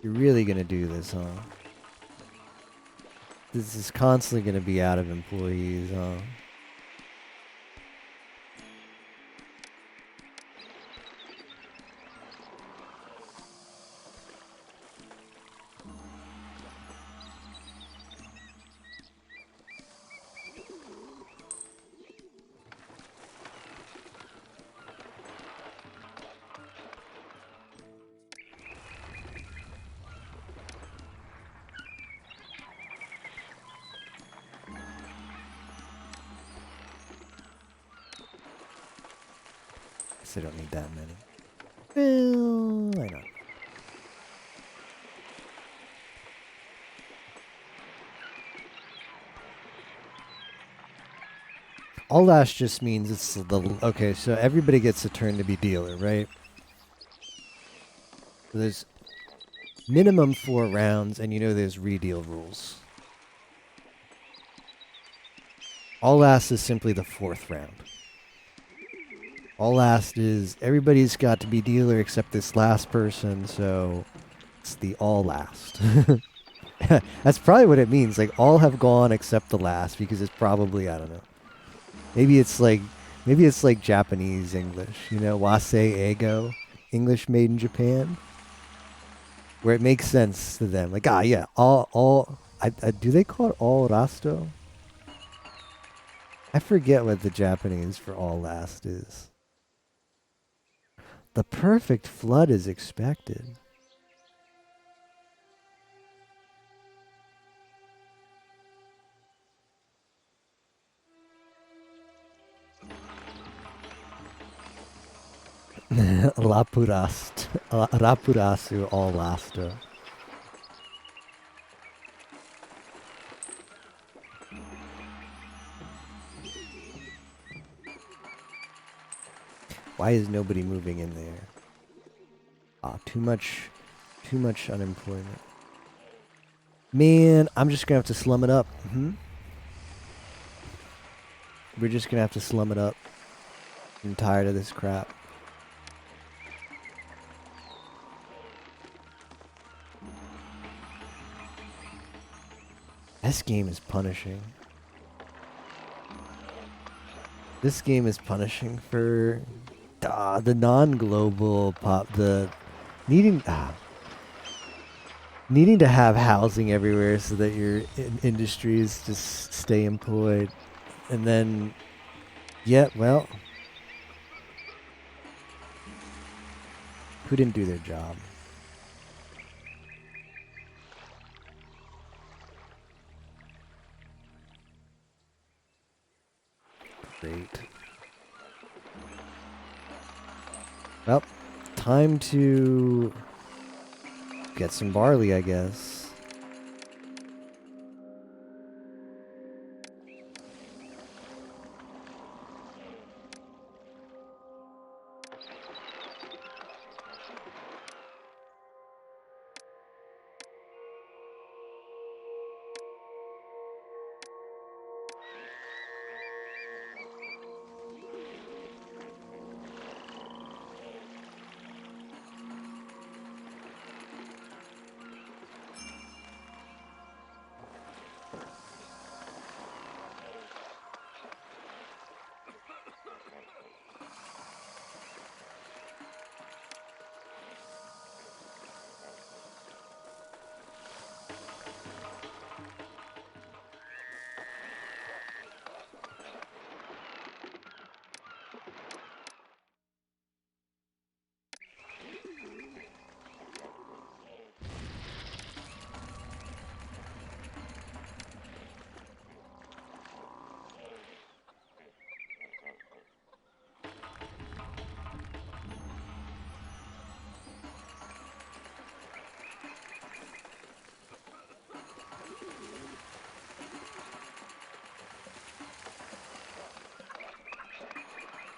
You're really gonna do this, huh? This is constantly gonna be out of employees, huh? I don't need that many. Well, I know. All last just means it's the... Okay, so everybody gets a turn to be dealer, right? So there's minimum 4 rounds, and you know there's redeal rules. All last is simply the 4th round. All last is everybody's got to be dealer except this last person, so it's the all last. That's probably what it means. Like all have gone except the last because it's probably I don't know. Maybe it's like Japanese English, you know, wase ego, English made in Japan, where it makes sense to them. Like yeah, all. I do they call it all rasto? I forget what the Japanese for all last is. The perfect flood is expected. Rapurasu all lasto. Why is nobody moving in there? Ah, too much unemployment. Man, I'm just gonna have to slum it up. We're just gonna have to slum it up. I'm tired of this crap. This game is punishing. This game is punishing for the non-global pop. Needing needing to have housing everywhere so that your industries just stay employed, and then well, who didn't do their job? Great. Well, time to get some barley, I guess.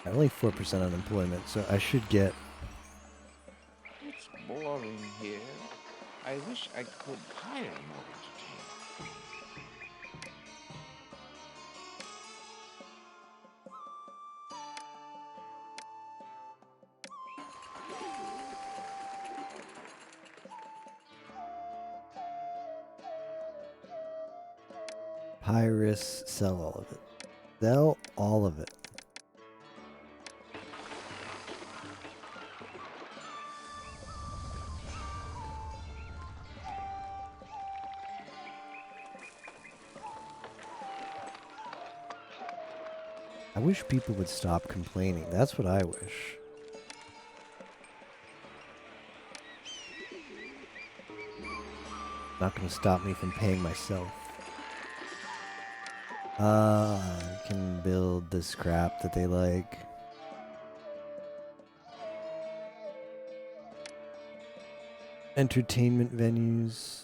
Only 4% unemployment, so I should get. It's boring here. I wish I could hire more entertainers. Pyrus, sell all of it. Sell all of it. I wish people would stop complaining. That's what I wish. Not gonna stop me from paying myself. I can build this crap that they like. Entertainment venues.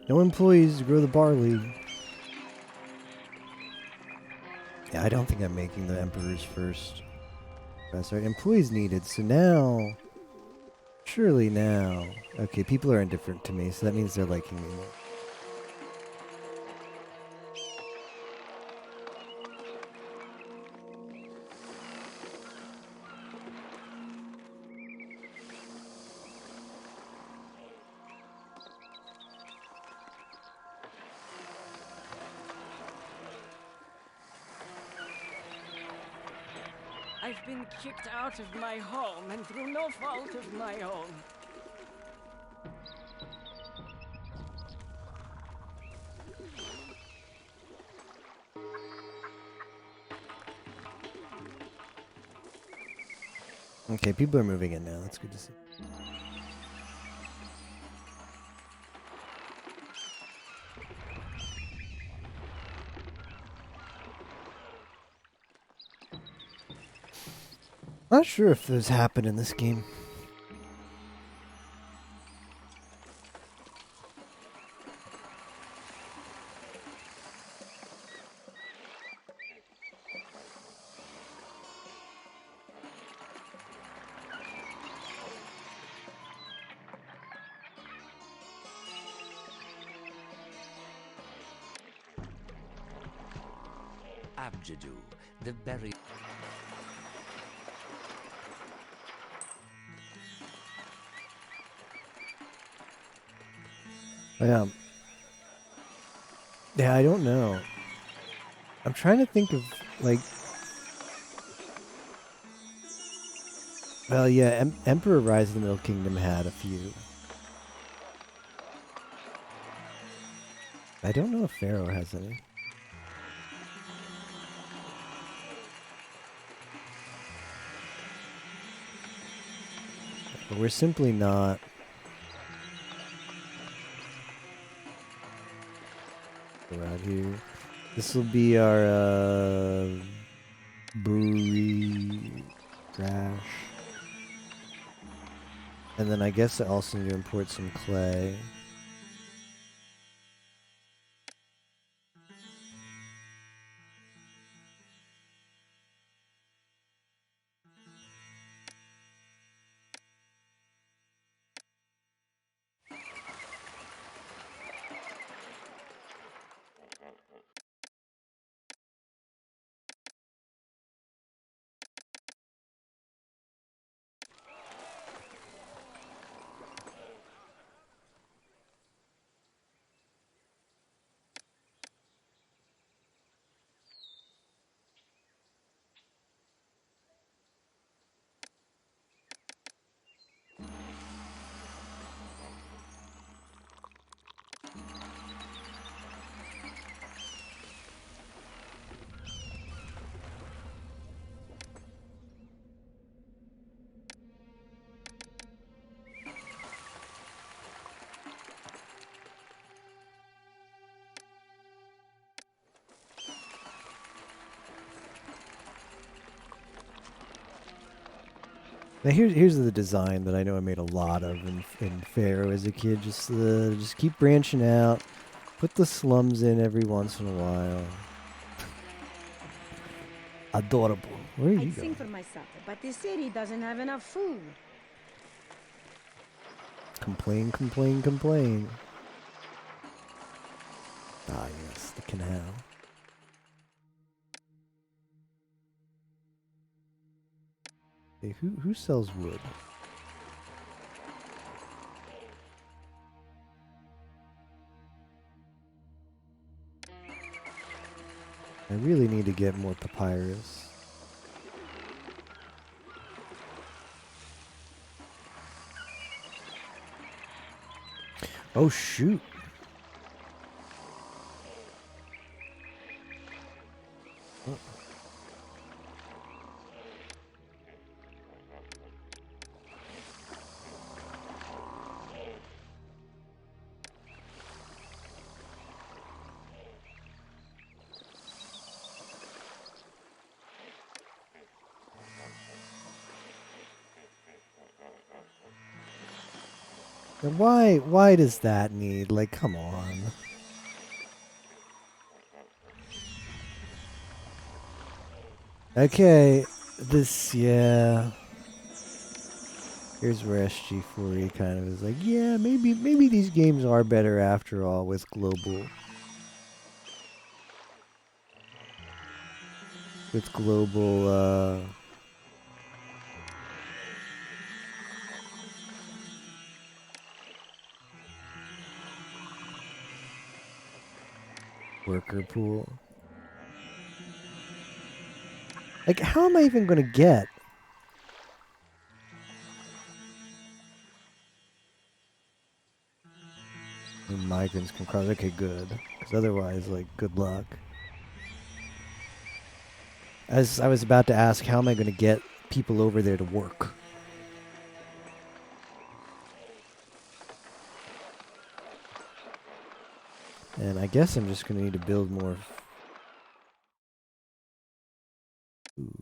No employees to grow the barley. Yeah, I don't think I'm making the emperor's first. That's right. Employees needed. So now, surely now. Okay, people are indifferent to me, so that means they're liking me more. I've been kicked out of my home, and through no fault of my own. Okay, people are moving in now. That's good to see. Not sure if those happen in this game. Abjadu, the very... Yeah. Yeah, I don't know. I'm trying to think of, like... Well, yeah, Emperor Rise of the Middle Kingdom had a few. I don't know if Pharaoh has any. But we're simply not... around here. This will be our, brewery trash. And then I guess I also need to import some clay. Now here's the design that I know I made a lot of in Pharaoh as a kid. Just keep branching out. Put the slums in every once in a while. Adorable. Where are you I'd sing going? for my supper, but the city doesn't have enough food. Complain, complain, complain. Ah, yes, the canal. Hey, who sells wood? I really need to get more papyrus. Oh shoot. Oh. And why does that need, like, come on. Okay, this, yeah. Here's where SG4E kind of is like, yeah, maybe these games are better after all with global worker pool. Like, how am I even gonna get? When migrants come across, okay, good. Because otherwise, like, good luck. As I was about to ask, how am I gonna get people over there to work? And I guess I'm just gonna need to build more food.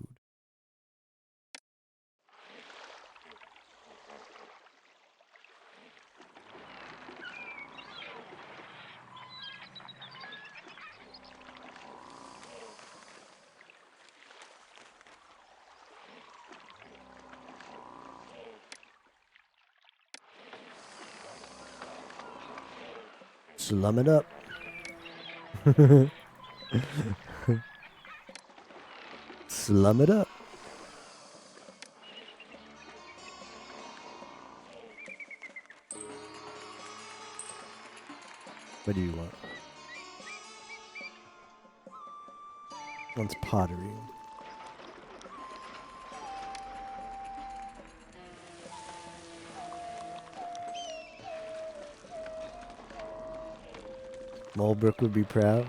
Slum it up. Slum it up. What do you want? Wants pottery. Mulbrook would be proud.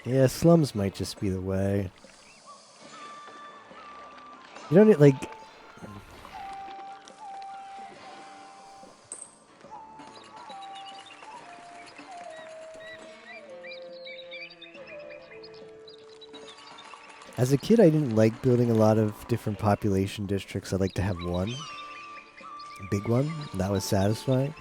Yeah, slums might just be the way. You don't need, like... As a kid, I didn't like building a lot of different population districts. I like to have one. A big one. And that was satisfying.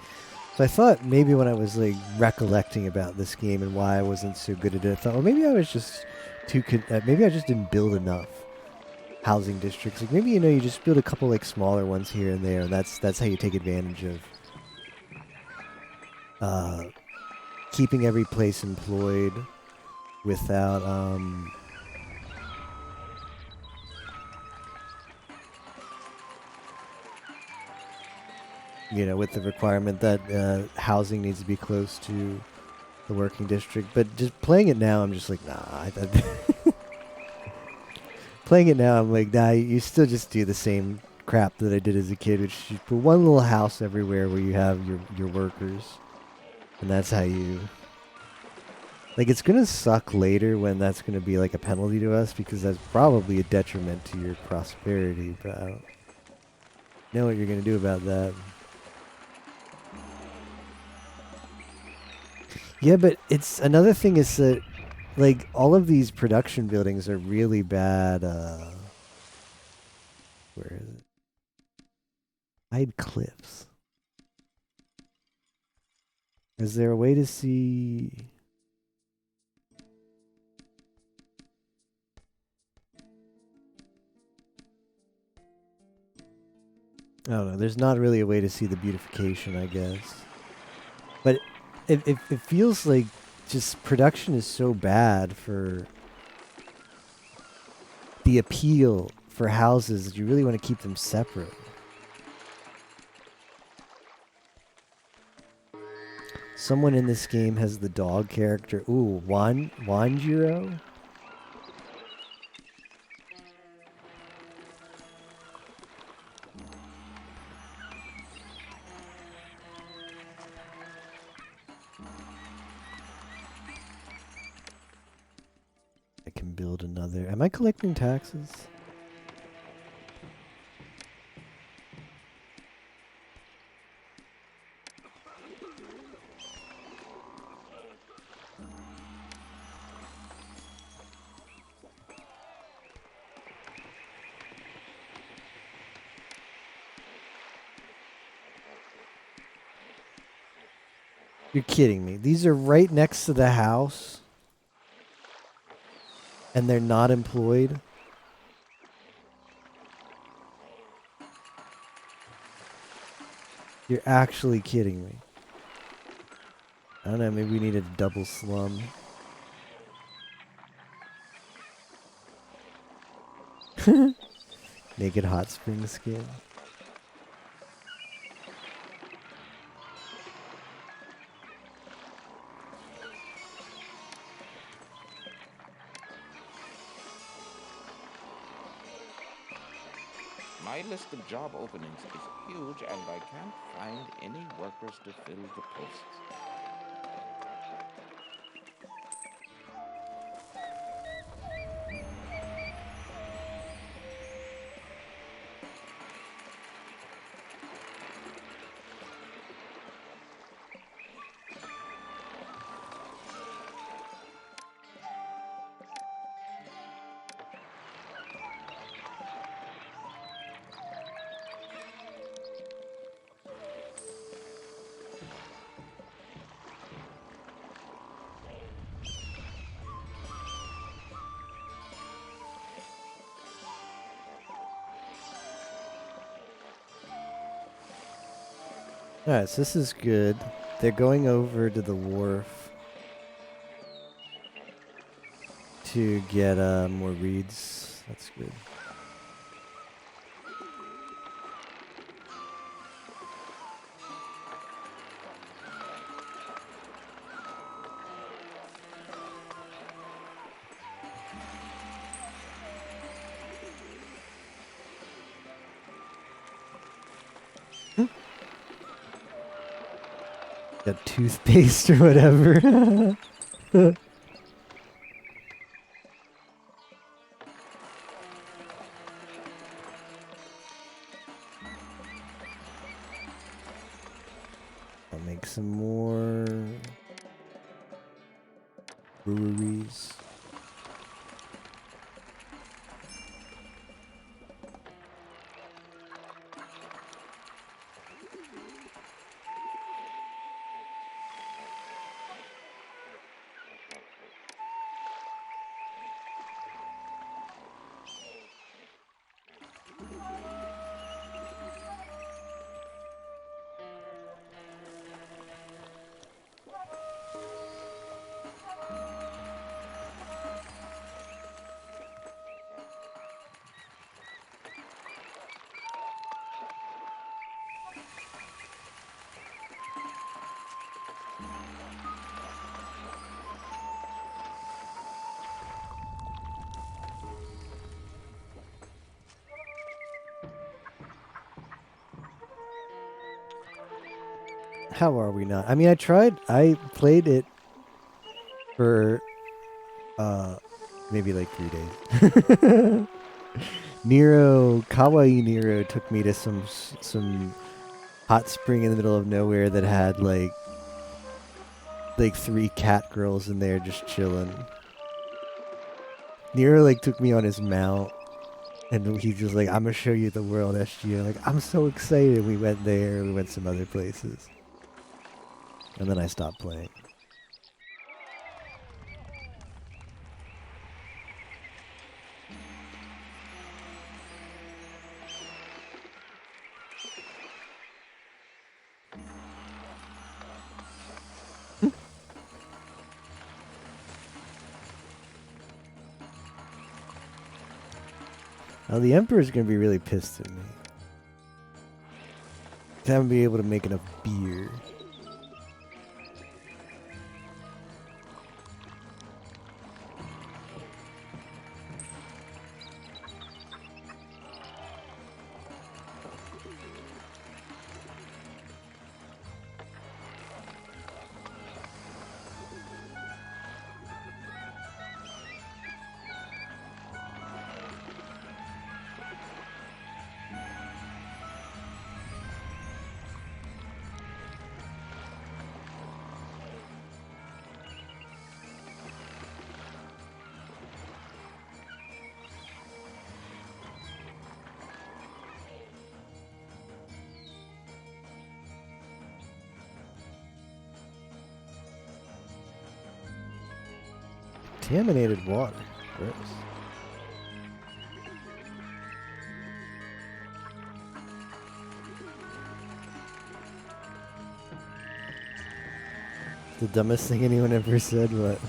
So I thought maybe when I was like recollecting about this game and why I wasn't so good at it, I thought, well, maybe I was just maybe I just didn't build enough housing districts. Like maybe you just build a couple like smaller ones here and there, and that's how you take advantage of keeping every place employed without with the requirement that housing needs to be close to the working district. But just playing it now, I'm just like, nah. Playing it now, I'm like, nah, you still just do the same crap that I did as a kid, which is you put one little house everywhere where you have your workers. And that's how you... Like, it's going to suck later when that's going to be like a penalty to us, because that's probably a detriment to your prosperity, but I don't know what you're going to do about that. Yeah, but it's another thing is that, like, all of these production buildings are really bad. Where is it? Hide cliffs. Is there a way to see? I don't know. There's not really a way to see the beautification, I guess. But it feels like just production is so bad for the appeal for houses that you really want to keep them separate. Someone in this game has the dog character. Ooh, Wanjiro? I can build another. Am I collecting taxes? You're kidding me. These are right next to the house. And they're not employed. You're actually kidding me. I don't know, maybe we need a double slum. Naked hot spring skin. My list of job openings is huge, and I can't find any workers to fill the posts. Alright, so this is good. They're going over to the wharf to get more reeds. That's good. Got toothpaste or whatever. I'll make some more breweries. How are we not? I mean, I played it for maybe like 3 days. Kawaii Nero took me to some hot spring in the middle of nowhere that had like 3 cat girls in there just chilling. Nero like took me on his mount and he's just like, I'm gonna show you the world, SG. Like, I'm so excited. We went there, we went some other places. And then I stopped playing. Now the Emperor's gonna be really pissed at me. I haven't been able to make enough beer. Contaminated water. Gross. The dumbest thing anyone ever said, what?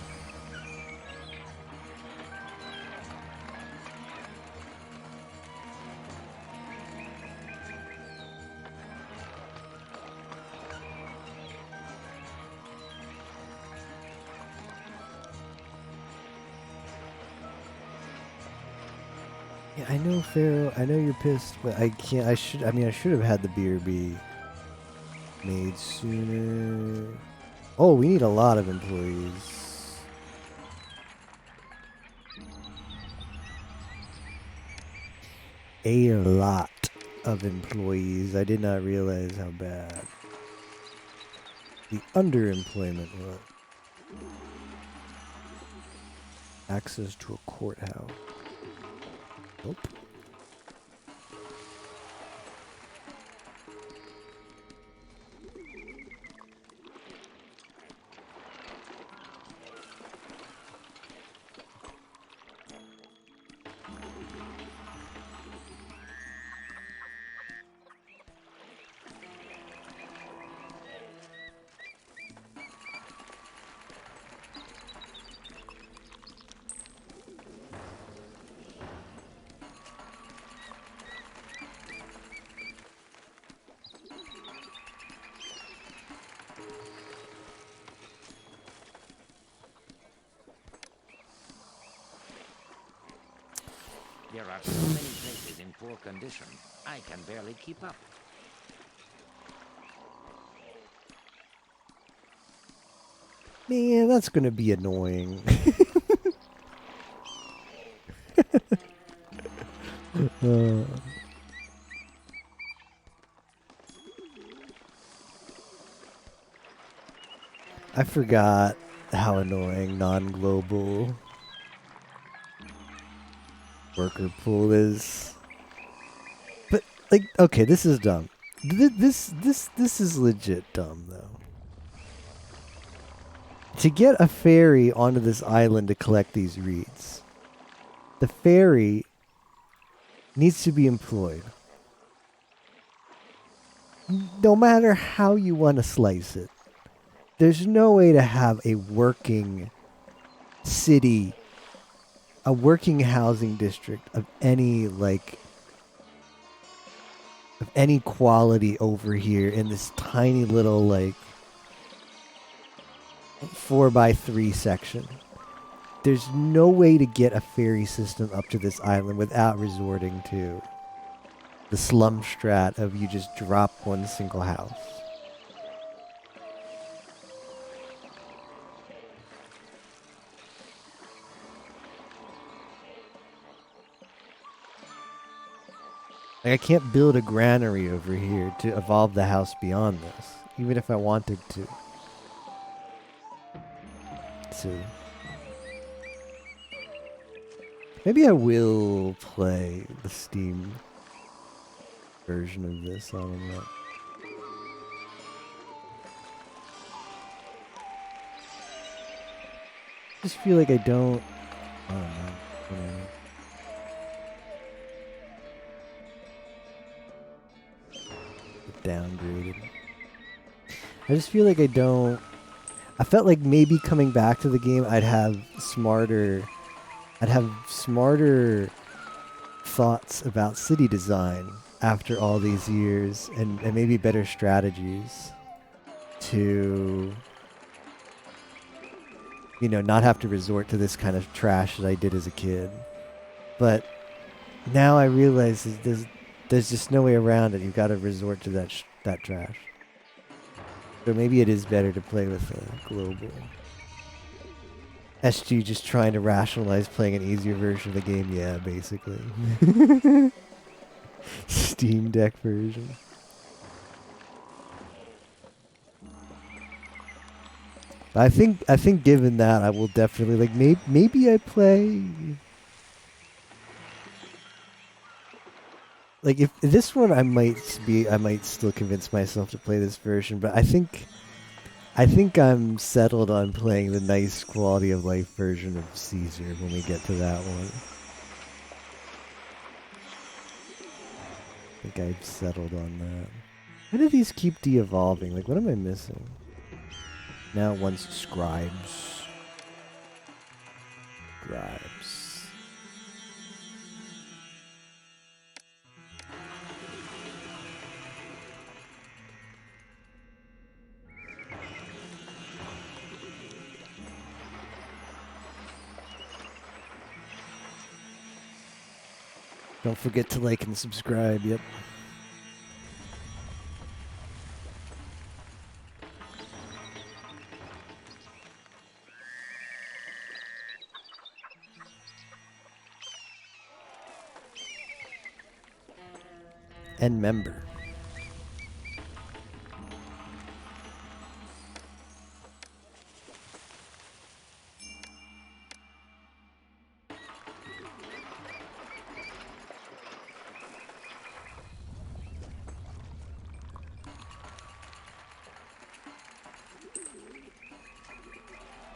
Yeah, I know, Pharaoh. I know you're pissed, but I can't. I should have had the beer be made sooner. Oh, we need a lot of employees. A lot of employees. I did not realize how bad the underemployment was. Access to a courthouse. Nope. There are so many places in poor condition, I can barely keep up. Man, that's gonna be annoying. I forgot how annoying non-global worker pool is. But like, okay, this is dumb. This is legit dumb though. To get a ferry onto this island to collect these reeds, the ferry needs to be employed. No matter how you want to slice it, there's no way to have a working city, a working housing district of any quality over here in this tiny little 4x3 section. There's no way to get a ferry system up to this island without resorting to the slum strat of you just drop one single house. Like, I can't build a granary over here to evolve the house beyond this, even if I wanted to. So maybe I will play the Steam version of this. I don't know. I just feel like I don't. I don't know. Whatever. Downgraded. I just feel like I don't. I felt like maybe coming back to the game, I'd have smarter thoughts about city design after all these years, and maybe better strategies to, not have to resort to this kind of trash that I did as a kid. But now I realize there's just no way around it. You've got to resort to that trash. So maybe it is better to play with a global. SG just trying to rationalize playing an easier version of the game. Yeah, basically. Steam Deck version. I think given that, I will definitely maybe I play. Like, if this one, I might still convince myself to play this version, but I think I think I'm settled on playing the nice quality of life version of Caesar when we get to that one. I think I've settled on that. Why do these keep de-evolving? Like, what am I missing? Now it wants scribes. Scribes. Don't forget to like and subscribe. Yep. And member.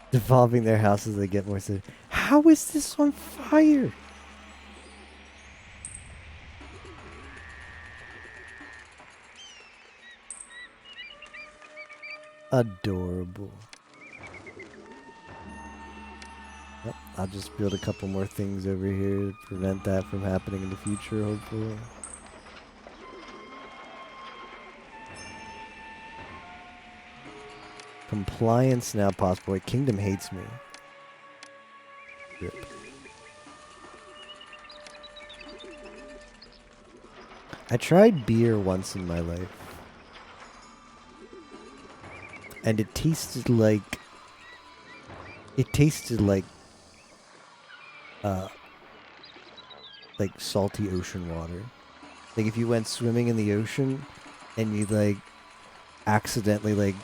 Devolving their houses, they get more. How is this on fire? Adorable. Yep, I'll just build a couple more things over here to prevent that from happening in the future, hopefully. Compliance now possible. Wait, Kingdom hates me. Rip. I tried beer once in my life. And it tasted like... like salty ocean water. Like if you went swimming in the ocean and you like accidentally like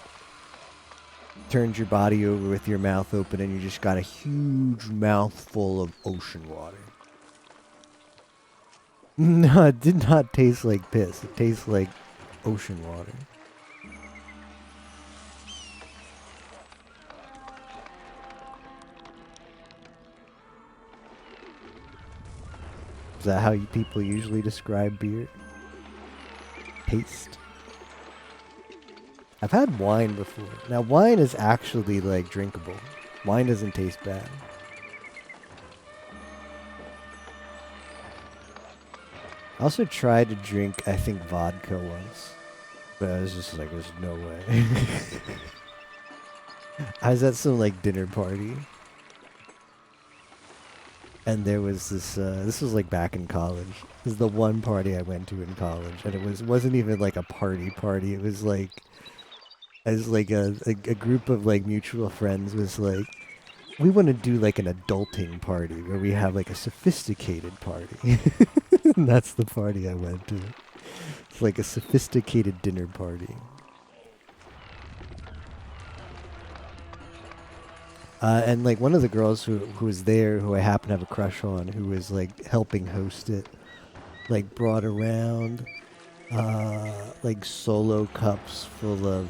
turned your body over with your mouth open and you just got a huge mouthful of ocean water. No, it did not taste like piss. It tastes like ocean water. Is that how people usually describe beer? Taste. I've had wine before. Now wine is actually like drinkable. Wine doesn't taste bad. I also tried to drink, I think, vodka once. But I was just like, there's no way. I was at some like dinner party. And there was this was like back in college. This is the one party I went to in college. And it wasn't even like a party. It was like, a group of like mutual friends was like, we want to do like an adulting party where we have like a sophisticated party. And that's the party I went to. It's like a sophisticated dinner party. And like one of the girls who was there, who I happen to have a crush on, who was like helping host it, like brought around like solo cups full of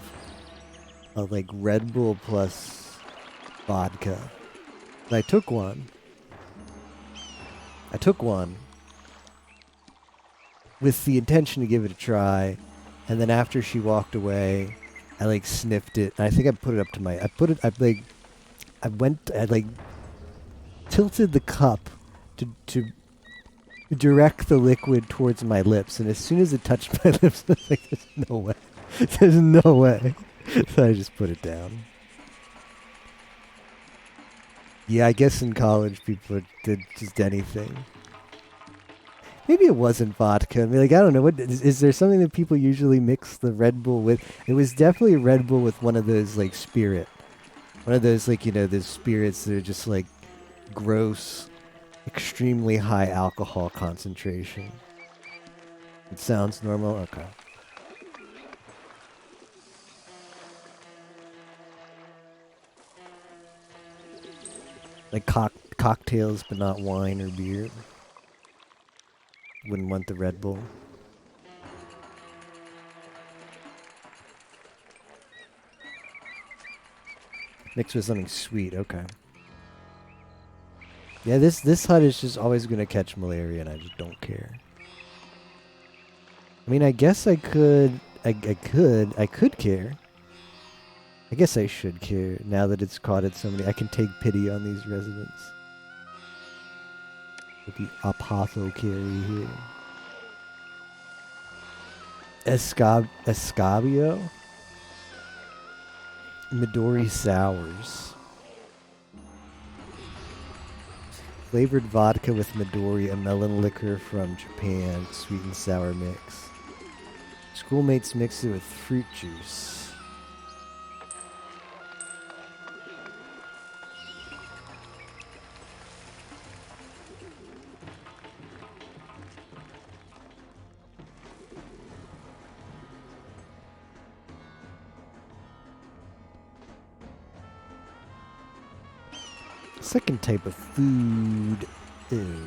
like Red Bull plus vodka. And I took one. With the intention to give it a try, and then after she walked away, I like sniffed it. And I think I put it up to my. I like tilted the cup to direct the liquid towards my lips, and as soon as it touched my lips, I was like, "There's no way, there's no way." So I just put it down. Yeah, I guess in college people did just anything. Maybe it wasn't vodka. I mean, like, I don't know. What is there something that people usually mix the Red Bull with? It was definitely Red Bull with one of those like spirit. One of those, like, you know, those spirits that are just, like, gross, extremely high alcohol concentration. It sounds normal? Okay. Like cocktails, but not wine or beer. Wouldn't want the Red Bull. Mixed with something sweet. Okay. Yeah, this hut is just always gonna catch malaria, and I just don't care. I mean, I guess I could. I could care. I guess I should care now that it's caught at so many. I can take pity on these residents. With the apothecary here. Escabio? Midori sours. Flavored vodka with Midori, a melon liquor from Japan, sweet and sour mix. Schoolmates mix it with fruit juice. Second type of food. Ew.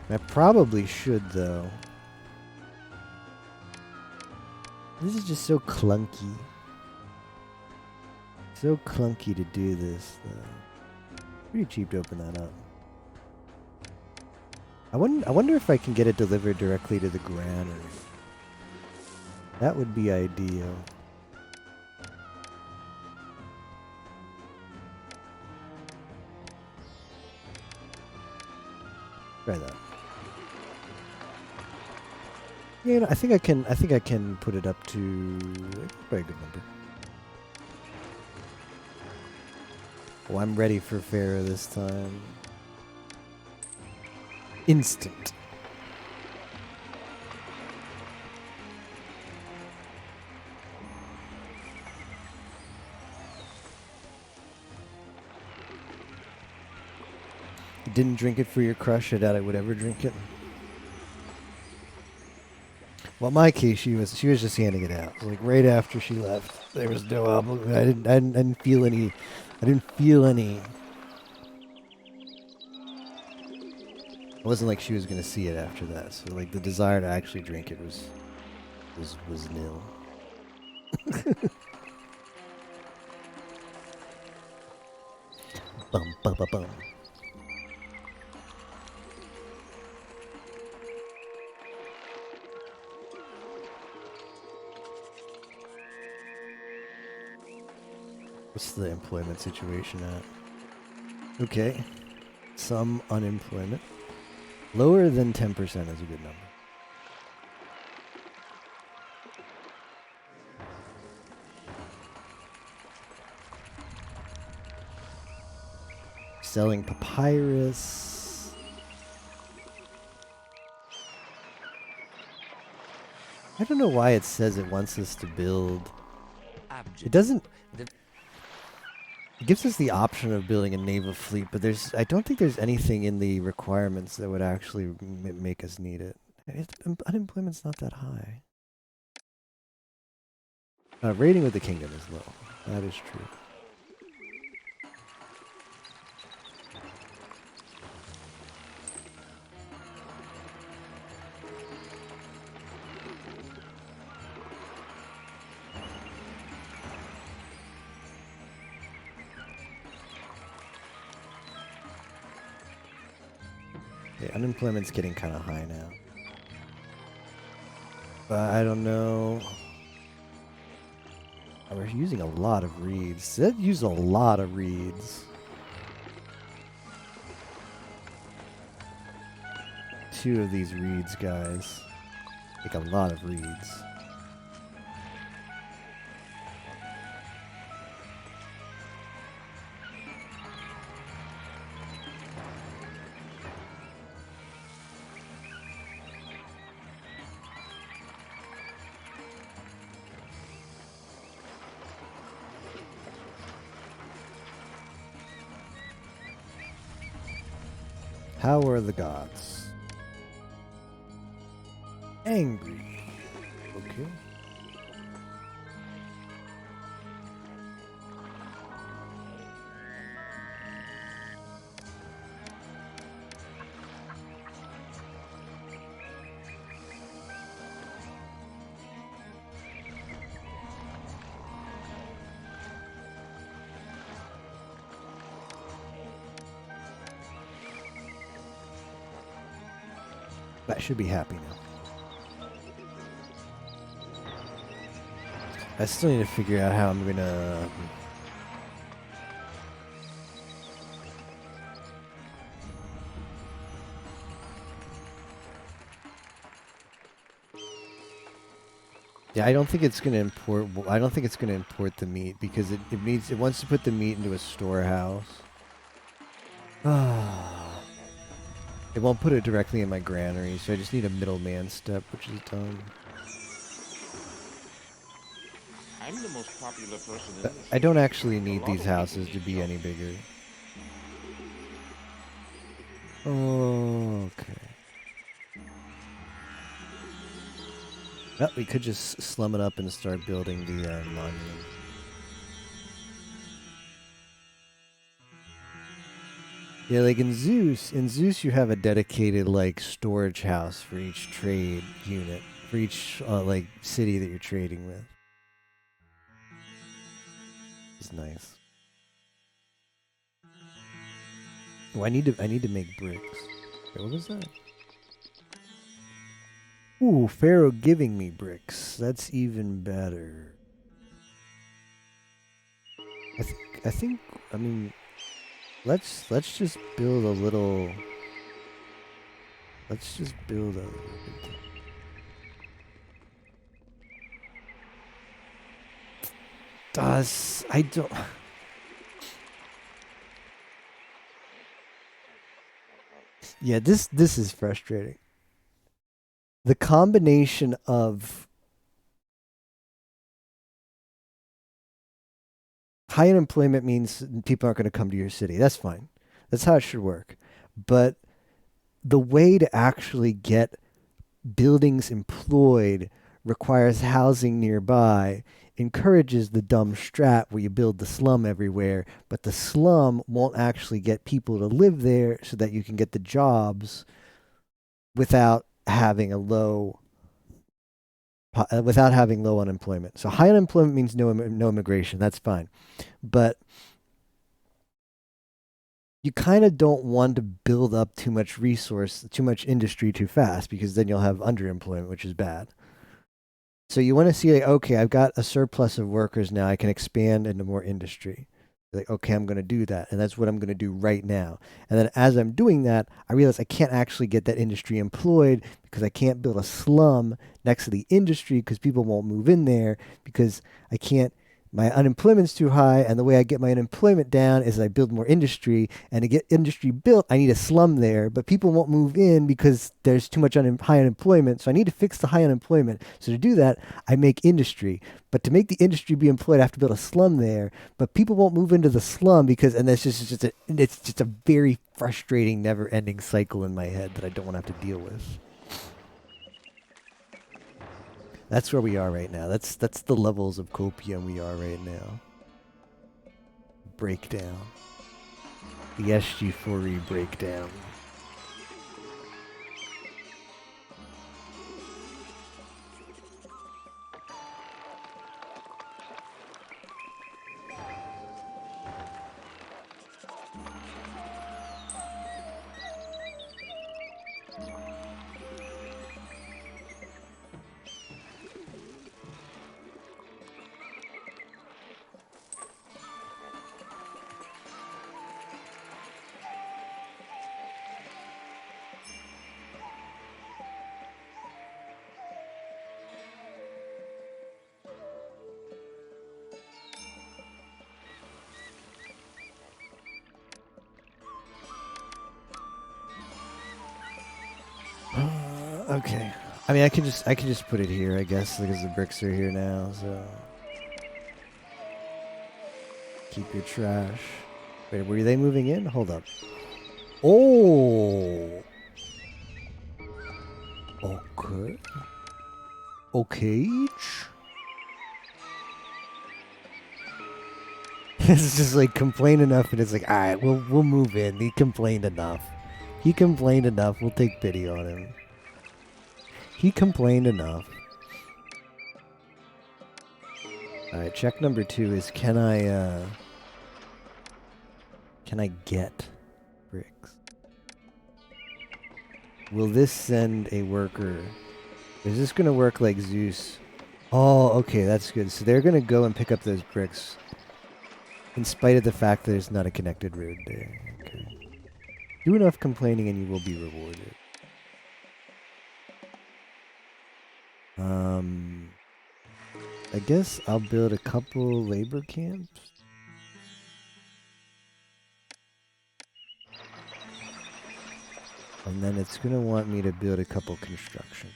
I probably should, though. This is just so clunky. So clunky to do this, though. Pretty cheap to open that up. I wonder if I can get it delivered directly to the granary. That would be ideal. Try that. Yeah, I think I can. I think I can put it up to probably a good number. Oh, I'm ready for Pharaoh this time. Instant. You didn't drink it for your crush. I doubt I would ever drink it. Well, in my case, she was just handing it out. Like right after she left, there was no album. I didn't feel any. I didn't feel any. It wasn't like she was gonna see it after that. So like the desire to actually drink it was nil. Bum bum bum bum. What's the employment situation at? Okay. Some unemployment. Lower than 10% is a good number. Selling papyrus. I don't know why it says it wants us to build. It doesn't. It gives us the option of building a naval fleet, but I don't think there's anything in the requirements that would actually make us need it. Unemployment's not that high. Rating with the kingdom is low. That is true. Okay, unemployment's getting kind of high now. But I don't know. Oh, we're using a lot of reeds. That used a lot of reeds. 2 of these reeds, guys. Take a lot of reeds. How are the gods? Angry. Okay. I should be happy now. I still need to figure out how I'm gonna... Yeah, I don't think it's gonna import. I don't think it's gonna import the meat because it wants to put the meat into a storehouse. It won't put it directly in my granary, so I just need a middleman step, which is done. I'm the most popular person in But this I don't city. actually A need lot these of people houses to need be help. any bigger. Okay. Well, we could just slum it up and start building the monument. Yeah, like in Zeus you have a dedicated like storage house for each trade unit, for each like city that you're trading with. It's nice. Oh, I need to make bricks. Wait, what was that? Ooh, Pharaoh giving me bricks. That's even better. I mean let's just build a little. Let's just build a. Does I don't. Yeah, this is frustrating. The combination of high unemployment means people aren't going to come to your city. That's fine. That's how it should work. But the way to actually get buildings employed requires housing nearby, encourages the dumb strat where you build the slum everywhere, but the slum won't actually get people to live there so that you can get the jobs without having a low without having low unemployment. So high unemployment means no immigration. That's fine. But you kind of don't want to build up too much too much industry too fast because then you'll have underemployment, which is bad. So you want to see, like, okay, I've got a surplus of workers now. I can expand into more industry. Like, okay, I'm going to do that. And that's what I'm going to do right now. And then as I'm doing that, I realize I can't actually get that industry employed because I can't build a slum next to the industry because people won't move in there because I can't my unemployment's too high, and the way I get my unemployment down is I build more industry, and to get industry built, I need a slum there, but people won't move in because there's too much high unemployment, so I need to fix the high unemployment. So to do that, I make industry, but to make the industry be employed, I have to build a slum there, but people won't move into the slum because, and that's it's just a very frustrating, never-ending cycle in my head that I don't want to have to deal with. That's where we are right now. That's the levels of copium we are right now. Breakdown. The SG4E breakdown. Okay. I mean, I can just put it here, I guess, because the bricks are here now. So keep your trash. Wait, were they moving in? Hold up. Oh. Okay. Okay. It's just like complain enough, and it's like, all right, we'll move in. He complained enough. He complained enough. We'll take pity on him. He complained enough. All right, check number 2 is can I get bricks? Will this send a worker? Is this gonna work like Zeus? Oh, okay, that's good. So they're gonna go and pick up those bricks, in spite of the fact that there's not a connected road there. Okay. Do enough complaining and you will be rewarded. I guess I'll build a couple labor camps. And then it's gonna want me to build a couple construction.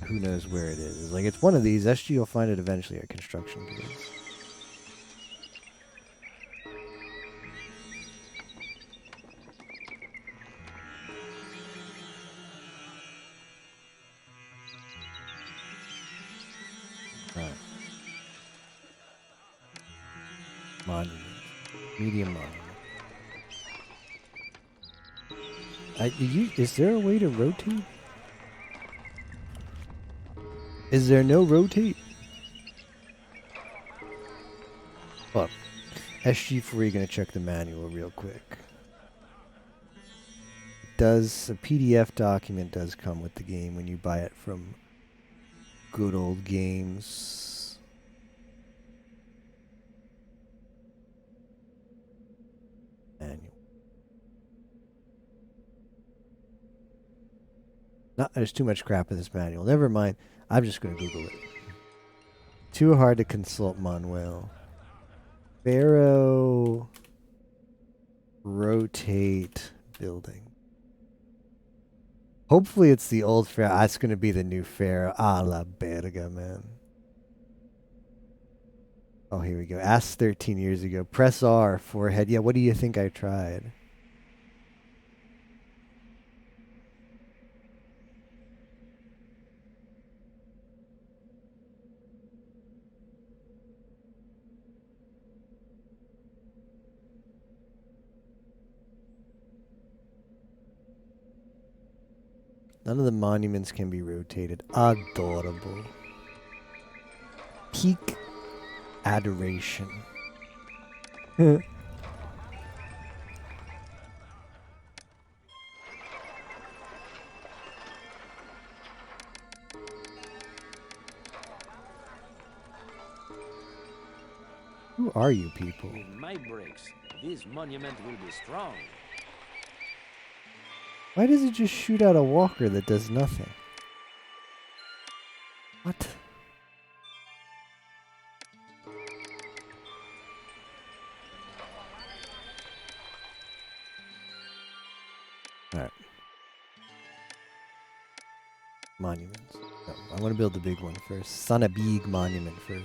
Who knows where it is? Like, it's one of these. SG will find it eventually at construction goods. Alright. Monument. Medium monument. Is there a way to rotate? Is there no rotate? Look, SG4, gonna check the manual real quick. Does a PDF document does come with the game when you buy it from Good Old Games. Manual. There's too much crap in this manual. Never mind. I'm just gonna Google it. Too hard to consult Manuel. Pharaoh rotate building. Hopefully it's the old Pharaoh. That's gonna be the new Pharaoh. Ah, la verga, man. Oh, here we go. Asked 13 years ago. Press R, forehead. Yeah, what do you think I tried? None of the monuments can be rotated. Adorable. Peak adoration. Who are you people? With my bricks, this monument will be strong. Why does it just shoot out a walker that does nothing? What? Alright. Monuments. No, I want to build the big one first. Son a big monument first.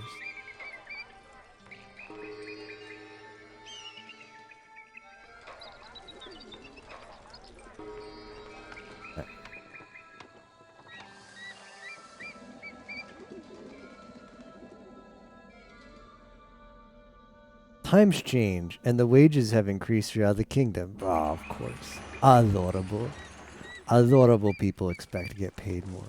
Times change, and the wages have increased throughout the kingdom. Oh, of course. Adorable. Adorable people expect to get paid more.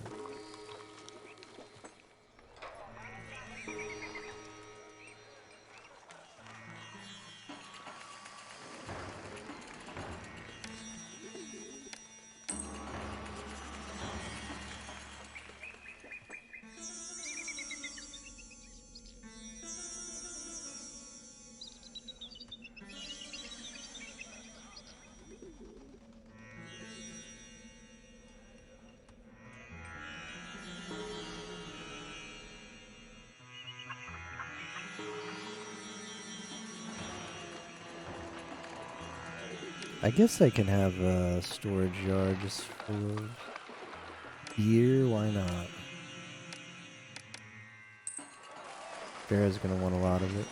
I guess I can have a storage yard just full of beer. Why not? Pharaoh's gonna want a lot of it.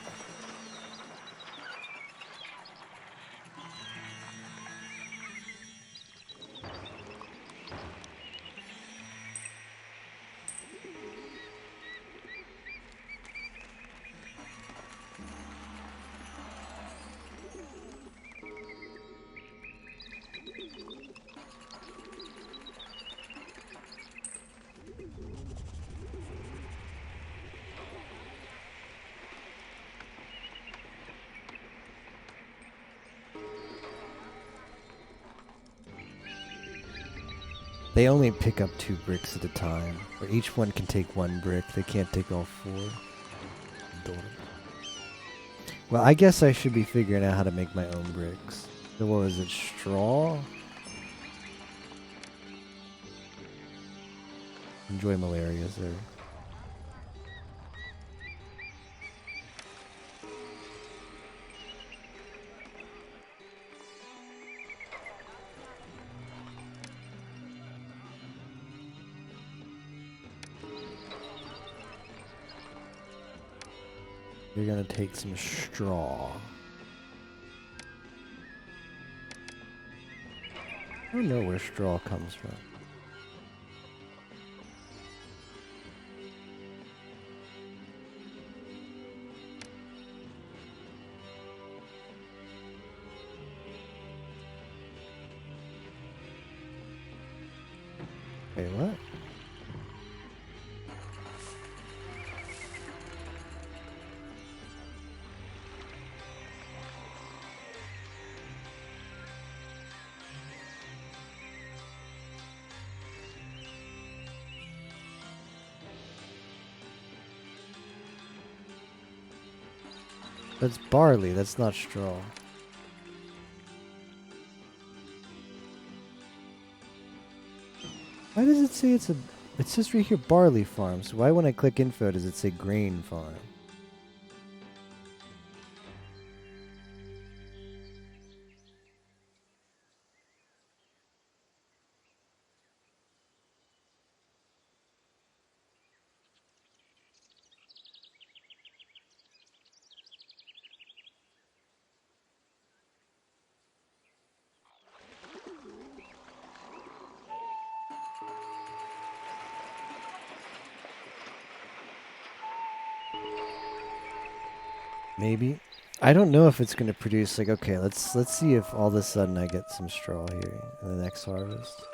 They only pick up 2 bricks at a time. Or each one can take 1 brick. They can't take all 4. Well, I guess I should be figuring out how to make my own bricks. So what was it? Straw? Enjoy malaria, sir. You're gonna take some straw. I don't know where straw comes from. Wait, what? That's barley, that's not straw. Why does it say it's a... It says right here barley farm, so why when I click info does it say grain farm? Maybe. I don't know if it's going to produce like, okay, let's see if all of a sudden I get some straw here in the next harvest.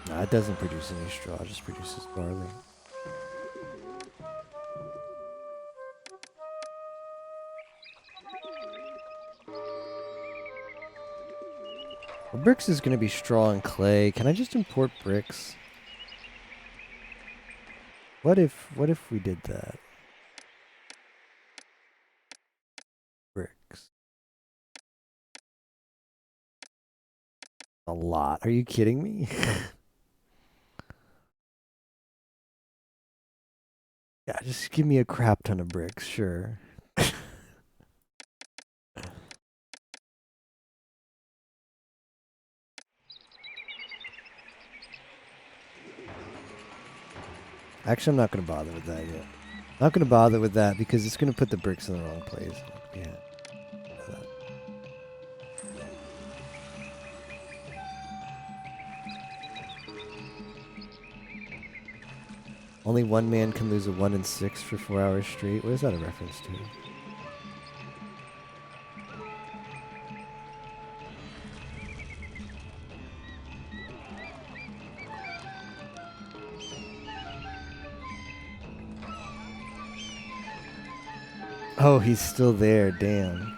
Nah, it doesn't produce any straw, it just produces barley. Well, bricks is going to be straw and clay. Can I just import bricks? What if we did that? Bricks. A lot. Are you kidding me? Yeah, just give me a crap ton of bricks, sure. Actually, I'm not going to bother with that yet. Not going to bother with that because it's going to put the bricks in the wrong place. Yeah. Only one man can lose a 1 in 6 for 4 hours straight. What is that a reference to? Oh, he's still there. Damn.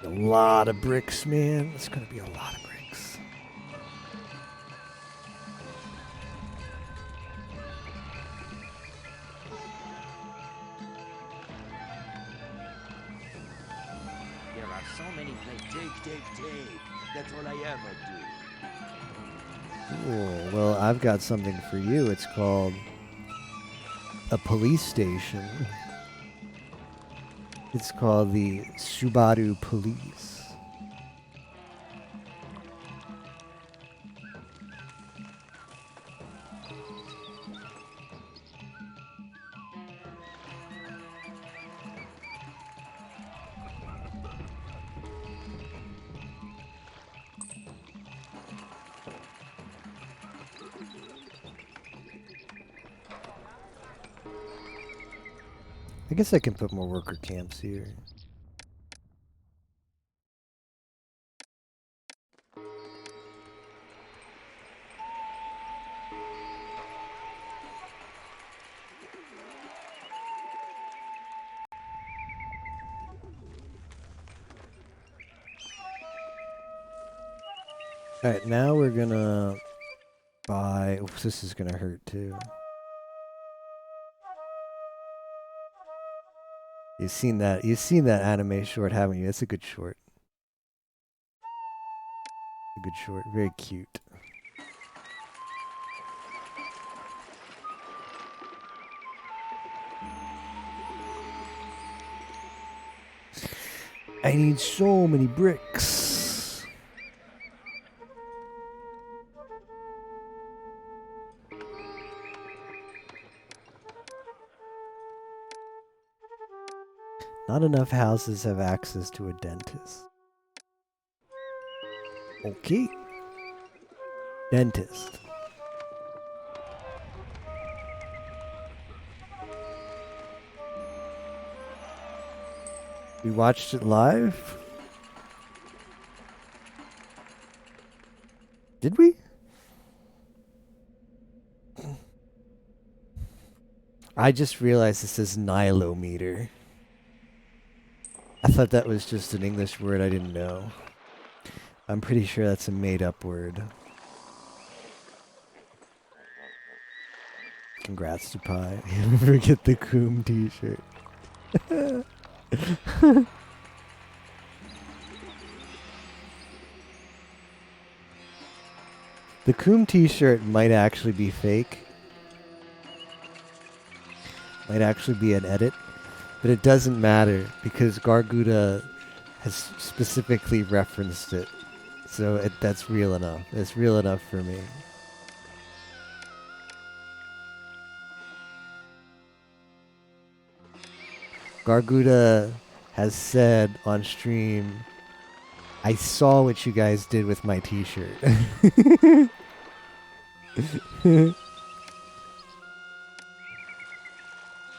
A lot of bricks, man. It's gonna be a lot of bricks. There are so many places. Take. That's all I ever do. Cool. Well, I've got something for you. It's called a police station. It's called the Subaru Police. I guess I can put more worker camps here. Alright, now we're gonna buy... Oops, this is gonna hurt too. You've seen that anime short, haven't you? That's a good short. A good short. Very cute. I need so many bricks. Not enough houses have access to a dentist. Okay. Dentist. We watched it live? Did we? I just realized this says nilometer. I thought that was just an English word I didn't know. I'm pretty sure that's a made-up word. Congrats to Pi. Forget the Coom t-shirt. The Coom t-shirt might actually be fake. Might actually be an edit. But it doesn't matter because Garguda has specifically referenced it. So that's real enough. It's real enough for me. Garguda has said on stream, I saw what you guys did with my t-shirt.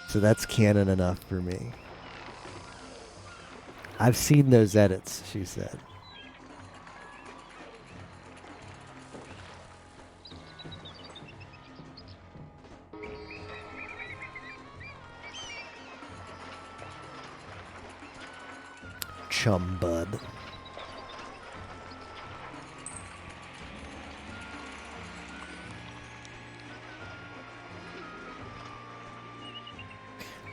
So that's canon enough for me. I've seen those edits, she said. Chum bud.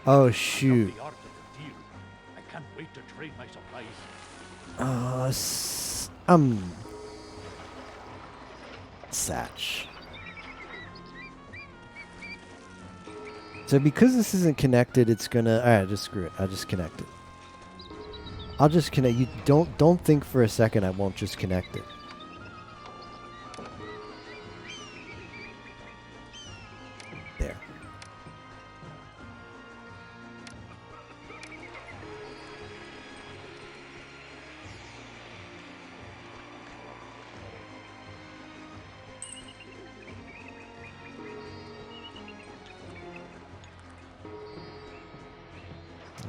Oh shoot. I can't wait to trade my supplies. Satch. So because this isn't connected, it's gonna... Alright, just screw it. I'll just connect it. I'll just connect... You don't think for a second I won't just connect it. There.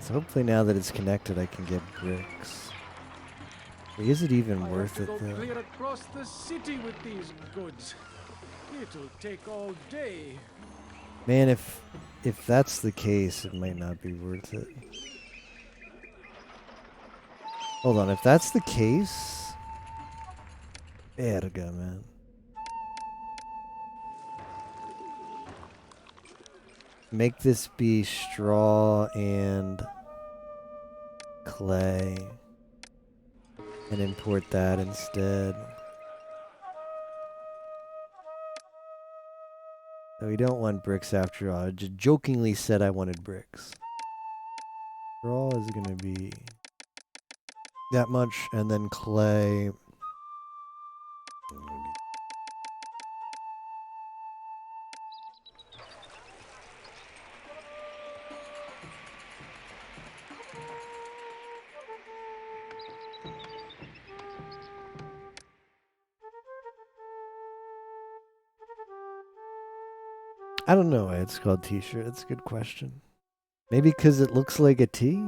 So hopefully now that it's connected I can get bricks. Is it even worth it though? Clear across the city with these goods. It'll take all day. Man, if that's the case, it might not be worth it. Hold on, if that's the case... Verga, man. Make this be straw and clay. And import that instead. We don't want bricks after all. I just jokingly said I wanted bricks. After all is going to be that much, and then clay. I don't know why it's called t-shirt. That's a good question. Maybe because it looks like a T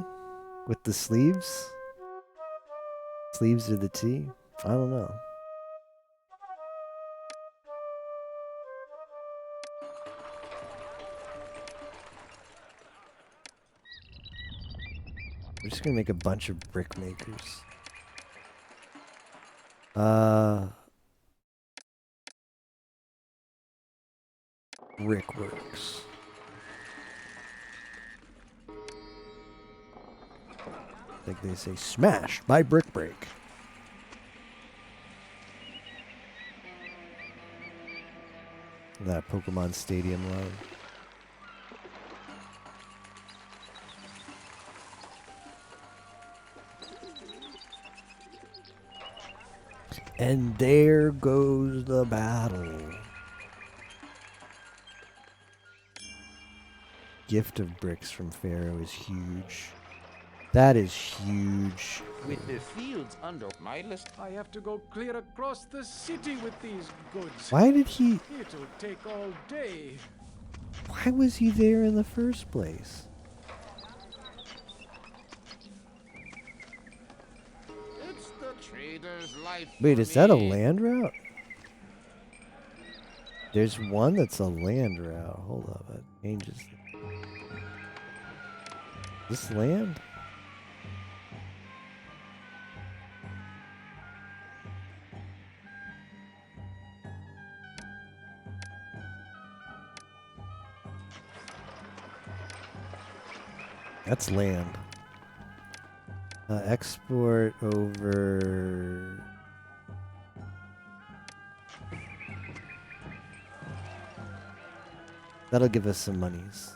with the sleeves. Sleeves are the T. I don't know. We're just gonna make a bunch of brick makers. Brickworks. Like they say, smashed by Brick Break. That Pokemon Stadium line. And there goes the battle. Gift of bricks from Pharaoh is huge. That is huge. With the fields under My list. I have to go clear across the city with these goods. Why did he... It'll take all day. Why was he there in the first place? It's the trader's life. Wait, for is that a me. land route? There's one that's a land route. Hold up, it changes. This land? That's land. Export over... That'll give us some monies.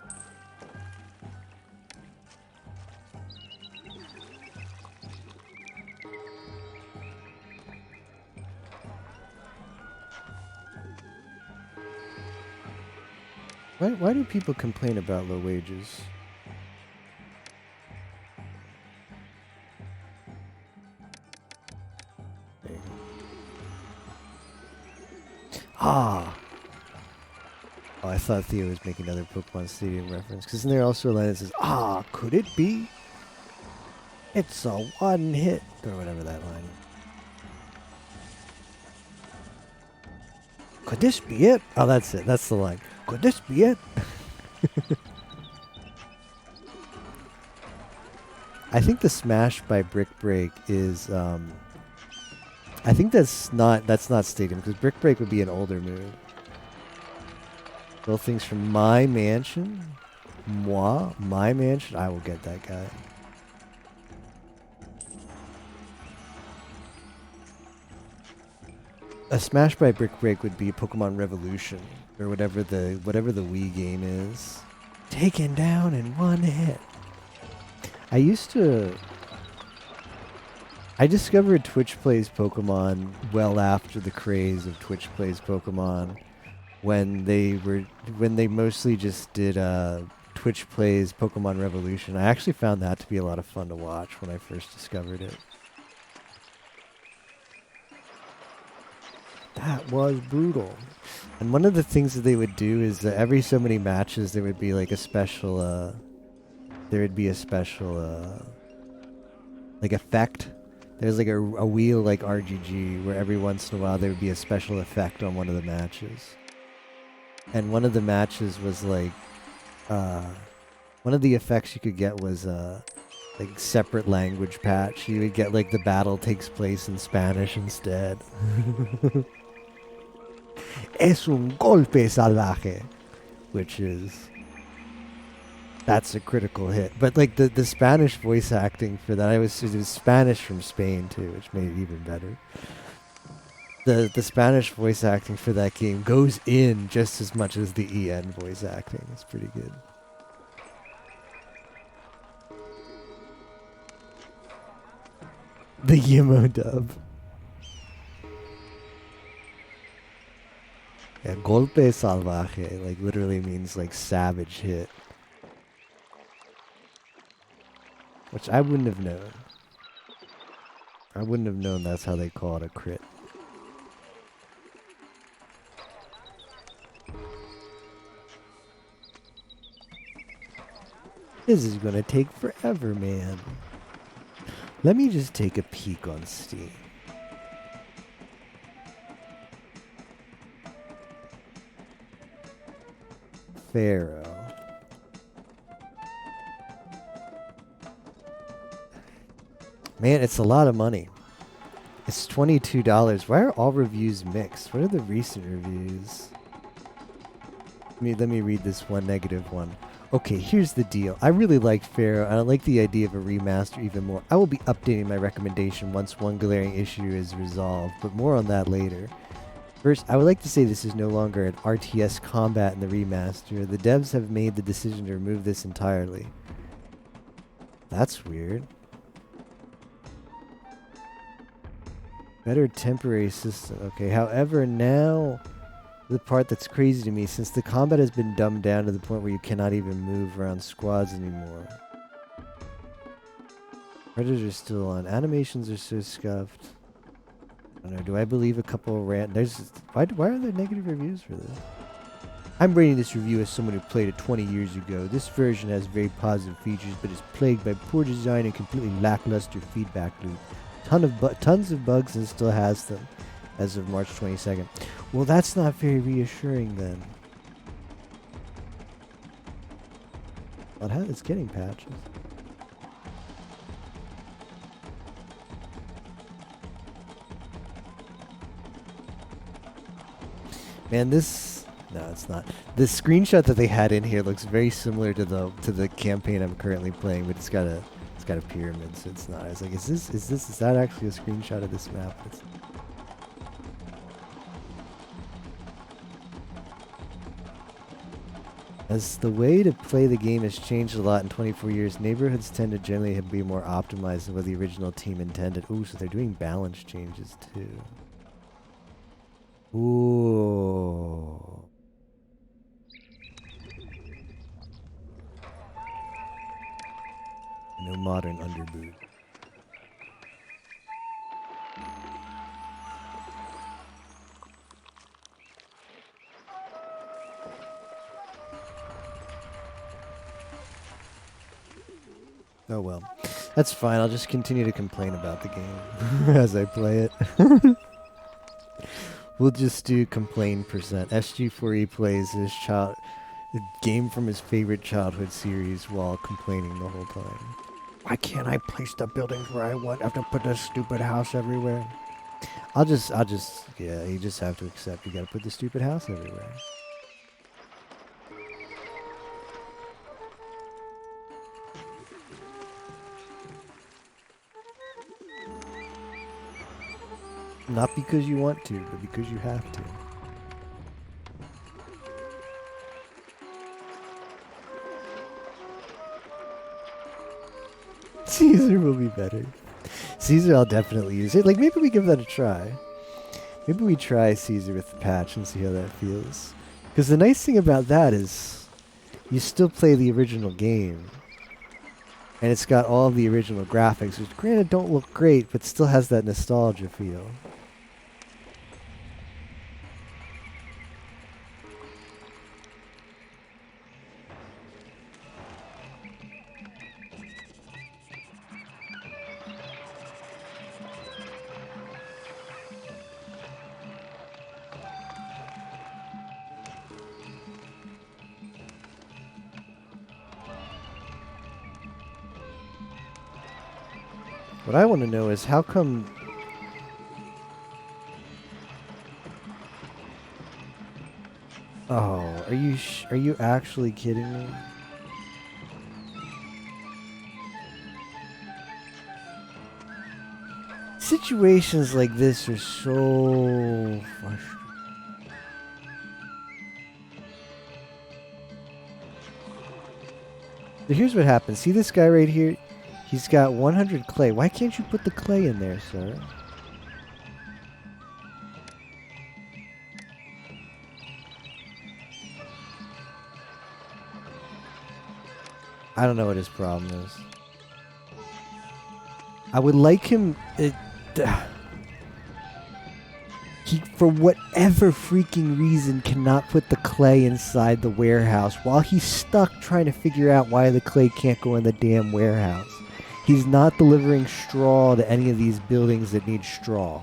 Why do people complain about low wages? Ah! Oh, I thought Theo was making another Pokemon Stadium reference. Because isn't there also a line that says, ah, could it be? It's a one hit. Or whatever that line is. Could this be it? Oh, that's it. That's the line. Could this be it? I think the smash by Brick Break is... I think that's not Stadium, because Brick Break would be an older move. Little things from my mansion. My mansion. I will get that guy. A smash by Brick Break would be Pokemon Revolution, or whatever the Wii game is. Taken down in one hit. I discovered Twitch Plays Pokemon well after the craze of Twitch Plays Pokemon, when they mostly just did Twitch Plays Pokemon Revolution. I actually found that to be a lot of fun to watch when I first discovered it. That was brutal. And one of the things that they would do is that every so many matches there would be like a special like effect. There's like a wheel like RGG where every once in a while there would be a special effect on one of the matches. And one of the matches was like one of the effects you could get was like separate language patch. You would get like the battle takes place in Spanish instead. Es un golpe salvaje, which is that's a critical hit. But like the Spanish voice acting for that, it was Spanish from Spain too, which made it even better. The Spanish voice acting for that game goes in just as much as the EN voice acting. It's pretty good. The Yimo dub. Yeah, golpe salvaje, like literally means like savage hit. Which I wouldn't have known. I wouldn't have known that's how they call it a crit. This is gonna take forever, man. Let me just take a peek on Steam. Pharaoh. Man, it's a lot of money. It's $22. Why are all reviews mixed? What are the recent reviews? Let me read this one negative one. Okay, here's the deal. I really liked Pharaoh, and I like the idea of a remaster even more. I will be updating my recommendation once one glaring issue is resolved, but more on that later. First, I would like to say this is no longer an RTS combat in the remaster. The devs have made the decision to remove this entirely. That's weird. Better temporary system. Okay, however, now the part that's crazy to me, since the combat has been dumbed down to the point where you cannot even move around squads anymore. Predators are still on. Animations are so scuffed. I don't know, do I believe a couple of why are there negative reviews for this? I'm rating this review as someone who played it 20 years ago. This version has very positive features, but is plagued by poor design and completely lackluster feedback loop. Tons of bugs and still has them as of March 22nd. Well, that's not very reassuring then. Well, it's getting patches. Man, no, it's not. The screenshot that they had in here looks very similar to the campaign I'm currently playing, but it's got a pyramid, so it's not. I was like, is that actually a screenshot of this map? As the way to play the game has changed a lot in 24 years, neighborhoods tend to generally be more optimized than what the original team intended. Ooh, so they're doing balance changes too. Ooh. No modern underboot. Oh well. That's fine. I'll just continue to complain about the game as I play it. We'll just do complain %. SG4E plays his game from his favorite childhood series while complaining the whole time. Why can't I place the buildings where I want? I have to put this stupid house everywhere. Yeah, you just have to accept you gotta put the stupid house everywhere. Not because you want to, but because you have to. Caesar will be better. Caesar, I'll definitely use it. Like, maybe we give that a try. Maybe we try Caesar with the patch and see how that feels. Because the nice thing about that is you still play the original game. And it's got all the original graphics, which granted don't look great, but still has that nostalgia feel. What I want to know is how come... Oh, are you actually kidding me? situations like this are so frustrating. So here's what happens. See this guy right here? He's got 100 clay. Why can't you put the clay in there, sir? I don't know what his problem is. I would like him... he, for whatever freaking reason, cannot put the clay inside the warehouse while he's stuck trying to figure out why the clay can't go in the damn warehouse. He's not delivering straw to any of these buildings that need straw.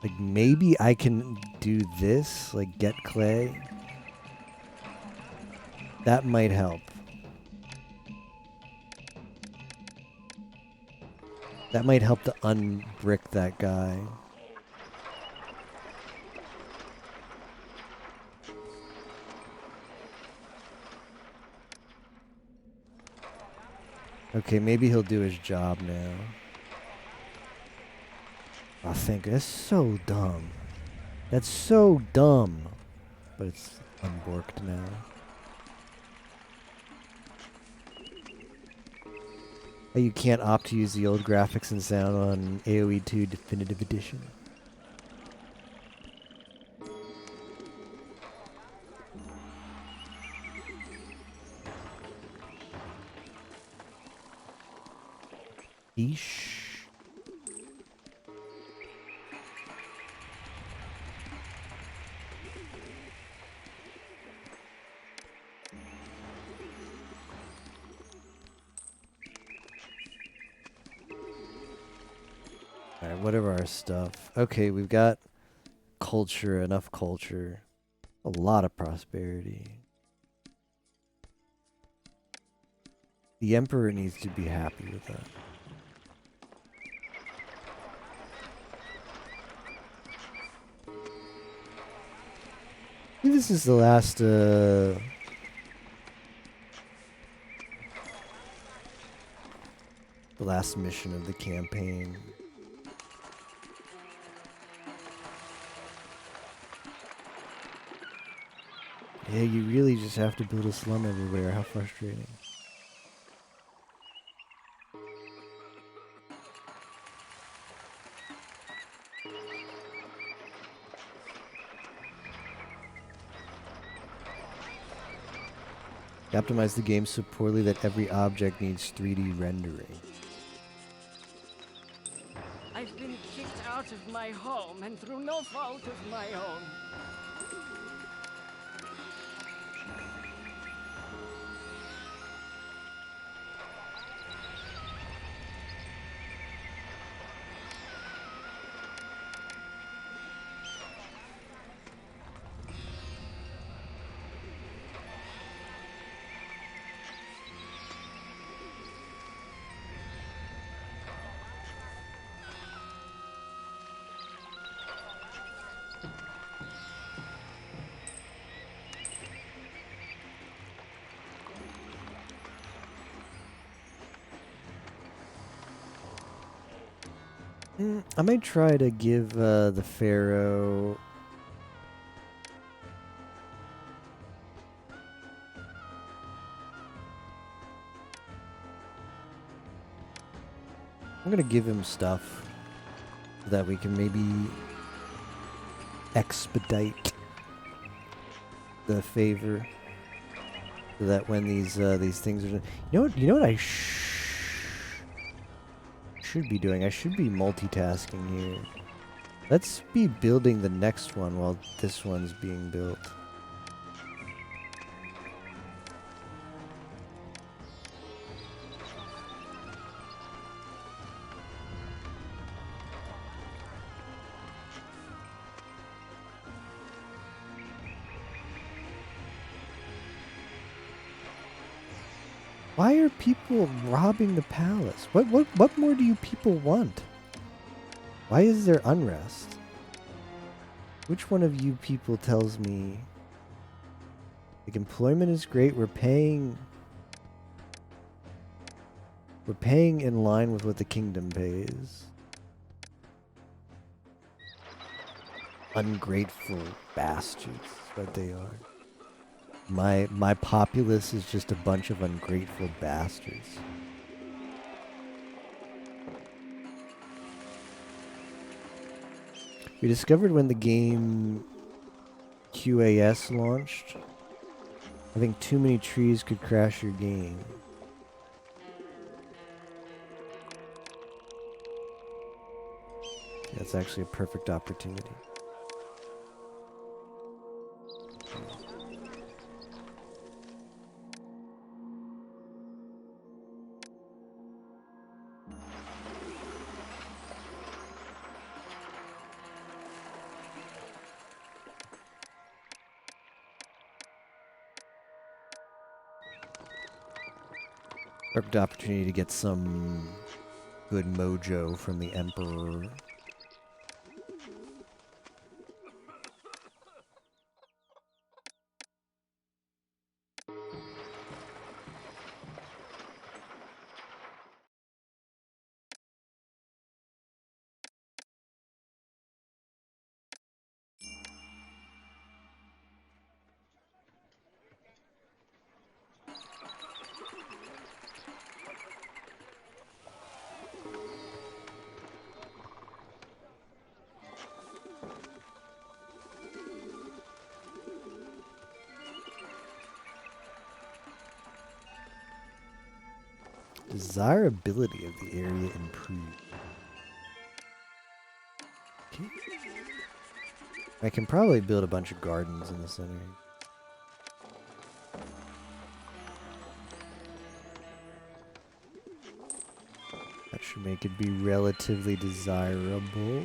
Like, maybe I can do this, like get clay. That might help. That might help to unbrick that guy. Okay, maybe he'll do his job now. I think that's so dumb. That's so dumb. But it's unborked now. Oh, you can't opt to use the old graphics and sound on AoE 2 Definitive Edition. Eesh. Alright, whatever our stuff. Okay, we've got culture, enough culture. A lot of prosperity. The Emperor needs to be happy with that. I think this is the last, the last mission of the campaign. Yeah, you really just have to build a slum everywhere. How frustrating. You optimize the game so poorly that every object needs 3D rendering. I've been kicked out of my home and through no fault of my own. I might try to give the Pharaoh... I'm gonna give him stuff so that we can maybe expedite the favor, so that when these things are, you know what I should be doing. I should be multitasking here. Let's be building the next one while this one's being built. Why are people robbing the palace? What more do you people want? Why is there unrest? Which one of you people tells me like employment is great? We're paying in line with what the kingdom pays. Ungrateful bastards is what they are. My populace is just a bunch of ungrateful bastards. We discovered when the game QAS launched, I think too many trees could crash your game. That's actually a perfect opportunity. Perfect opportunity to get some good mojo from the Emperor. Desirability of the area improved. Okay. I can probably build a bunch of gardens in the center. That should make it be relatively desirable.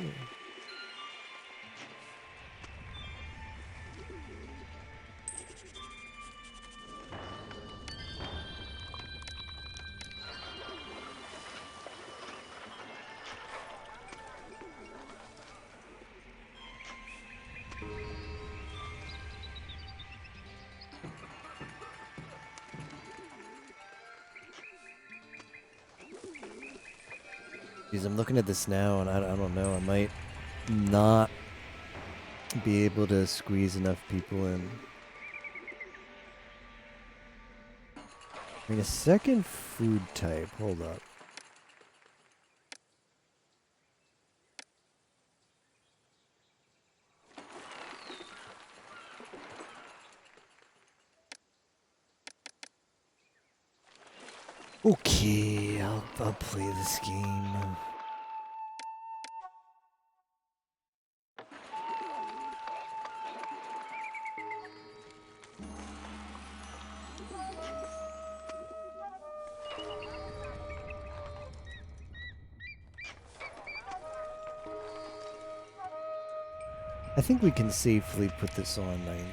Because I'm looking at this now and I don't know, I might not be able to squeeze enough people in. I mean, a second food type, hold up. Okay, I'll play this game. I think we can safely put this on 90.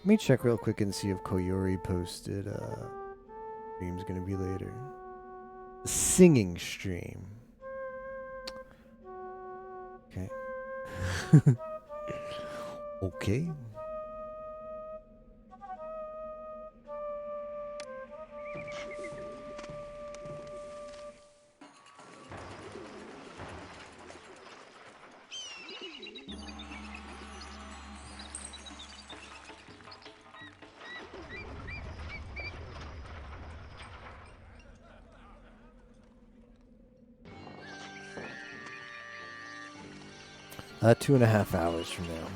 Let me check real quick and see if Koyori posted stream's gonna be later. A singing stream. Okay. Okay. Uh, 2.5 hours from now.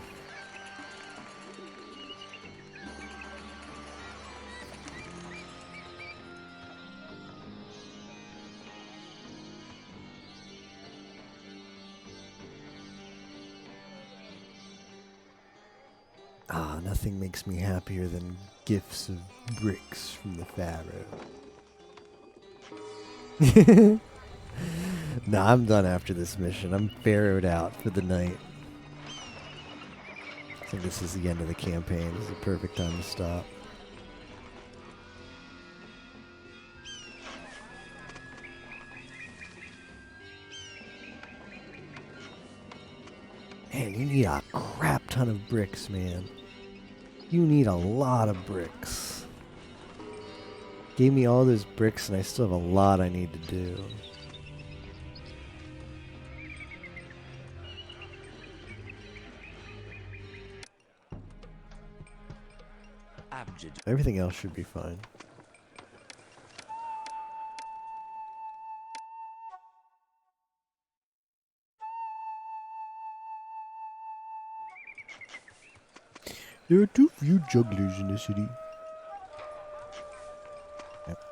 Ah, nothing makes me happier than gifts of bricks from the Pharaoh. Nah, I'm done after this mission. I'm Pharaoh'd out for the night. I think this is the end of the campaign. This is the perfect time to stop. Man, you need a crap ton of bricks, man. You need a lot of bricks. Gave me all those bricks and I still have a lot I need to do. Everything else should be fine. There are too few jugglers in the city. Yep.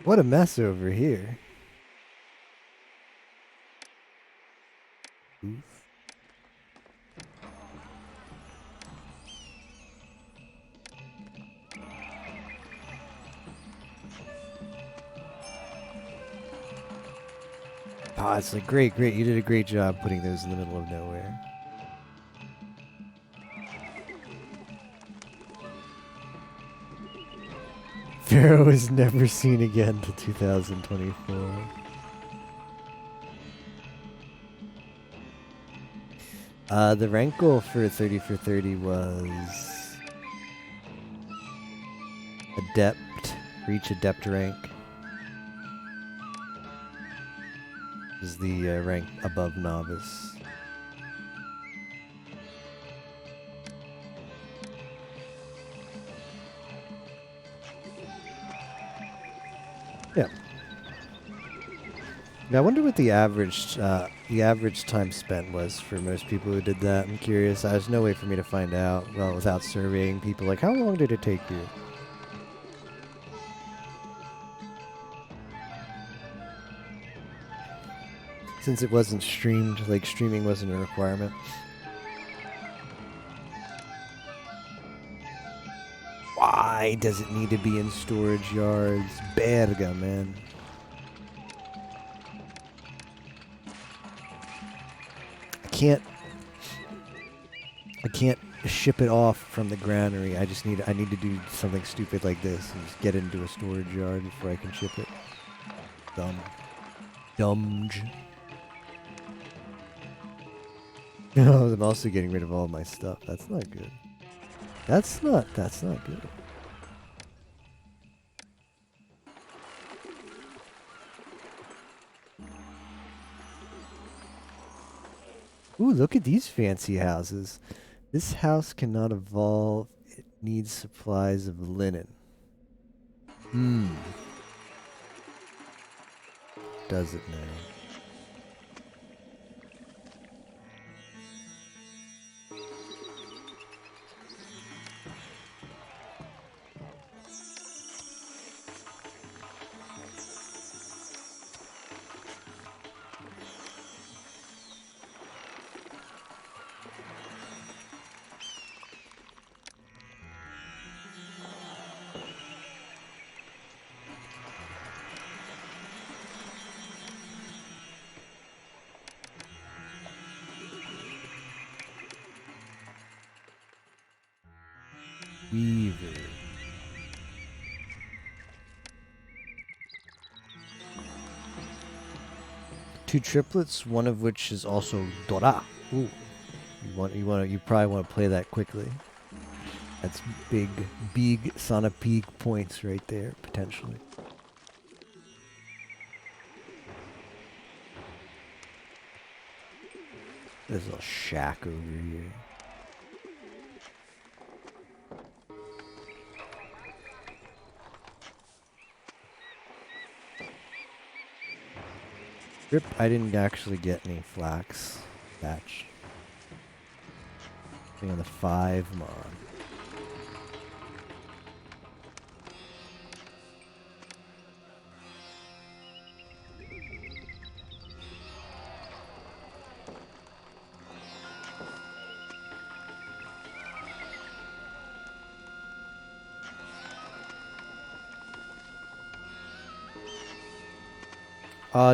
What a mess over here. Oof. Oh, it's like great. You did a great job putting those in the middle of nowhere. Pharaoh is never seen again till 2024. The rank goal for 30 for 30 was Adept, reach Adept rank. Is the rank above Novice. Yeah. Now, I wonder what the average time spent was for most people who did that. I'm curious. There's no way for me to find out. Well, without surveying people, like how long did it take you? Since it wasn't streamed, like streaming wasn't a requirement. Why does it need to be in storage yards? Berga, man. I can't ship it off from the granary. I need to do something stupid like this and just get it into a storage yard before I can ship it. Dumb. No, I'm also getting rid of all my stuff. That's not good. That's not good. Ooh, look at these fancy houses. This house cannot evolve. It needs supplies of linen. Does it now? Beaver. Two triplets, one of which is also Dora. Ooh. You probably want to play that quickly. That's big Sonic Peak points right there, potentially. There's a little shack over here. Rip, I didn't actually get any flax batch. Being on the 5 mod.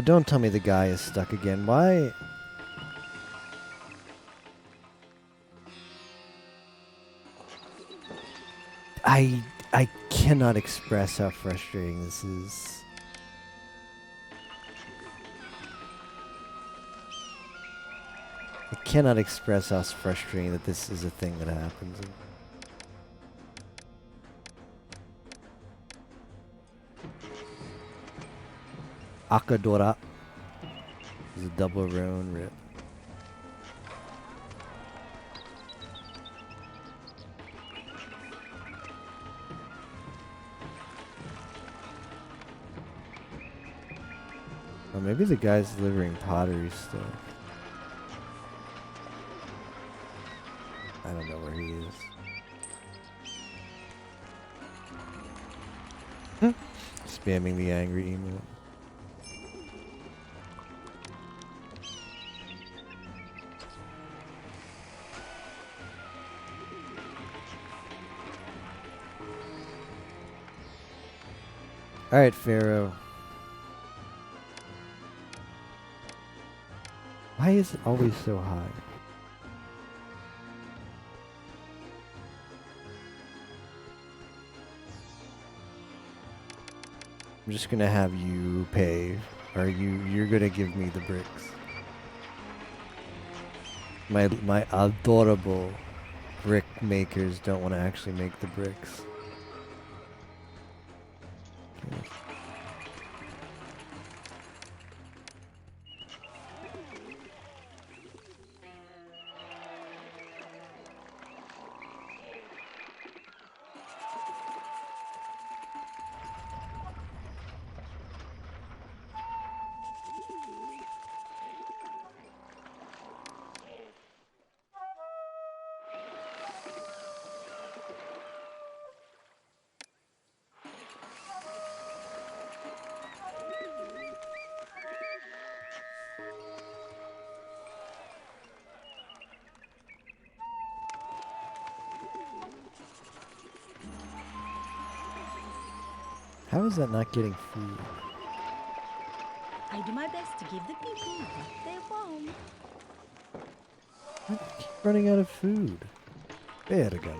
Don't tell me the guy is stuck again. Why? I cannot express how frustrating this is. I cannot express how frustrating that this is a thing that happens. Akadora is a double roan rip. Or maybe the guy's delivering pottery stuff. I don't know where he is. Spamming the angry email. Alright, Pharaoh. Why is it always so high? I'm just gonna have you pay, or you're gonna give me the bricks. My adorable brick makers don't want to actually make the bricks. Okay. How is that not getting food? I do my best to give the people what they want. I keep running out of food. Verga.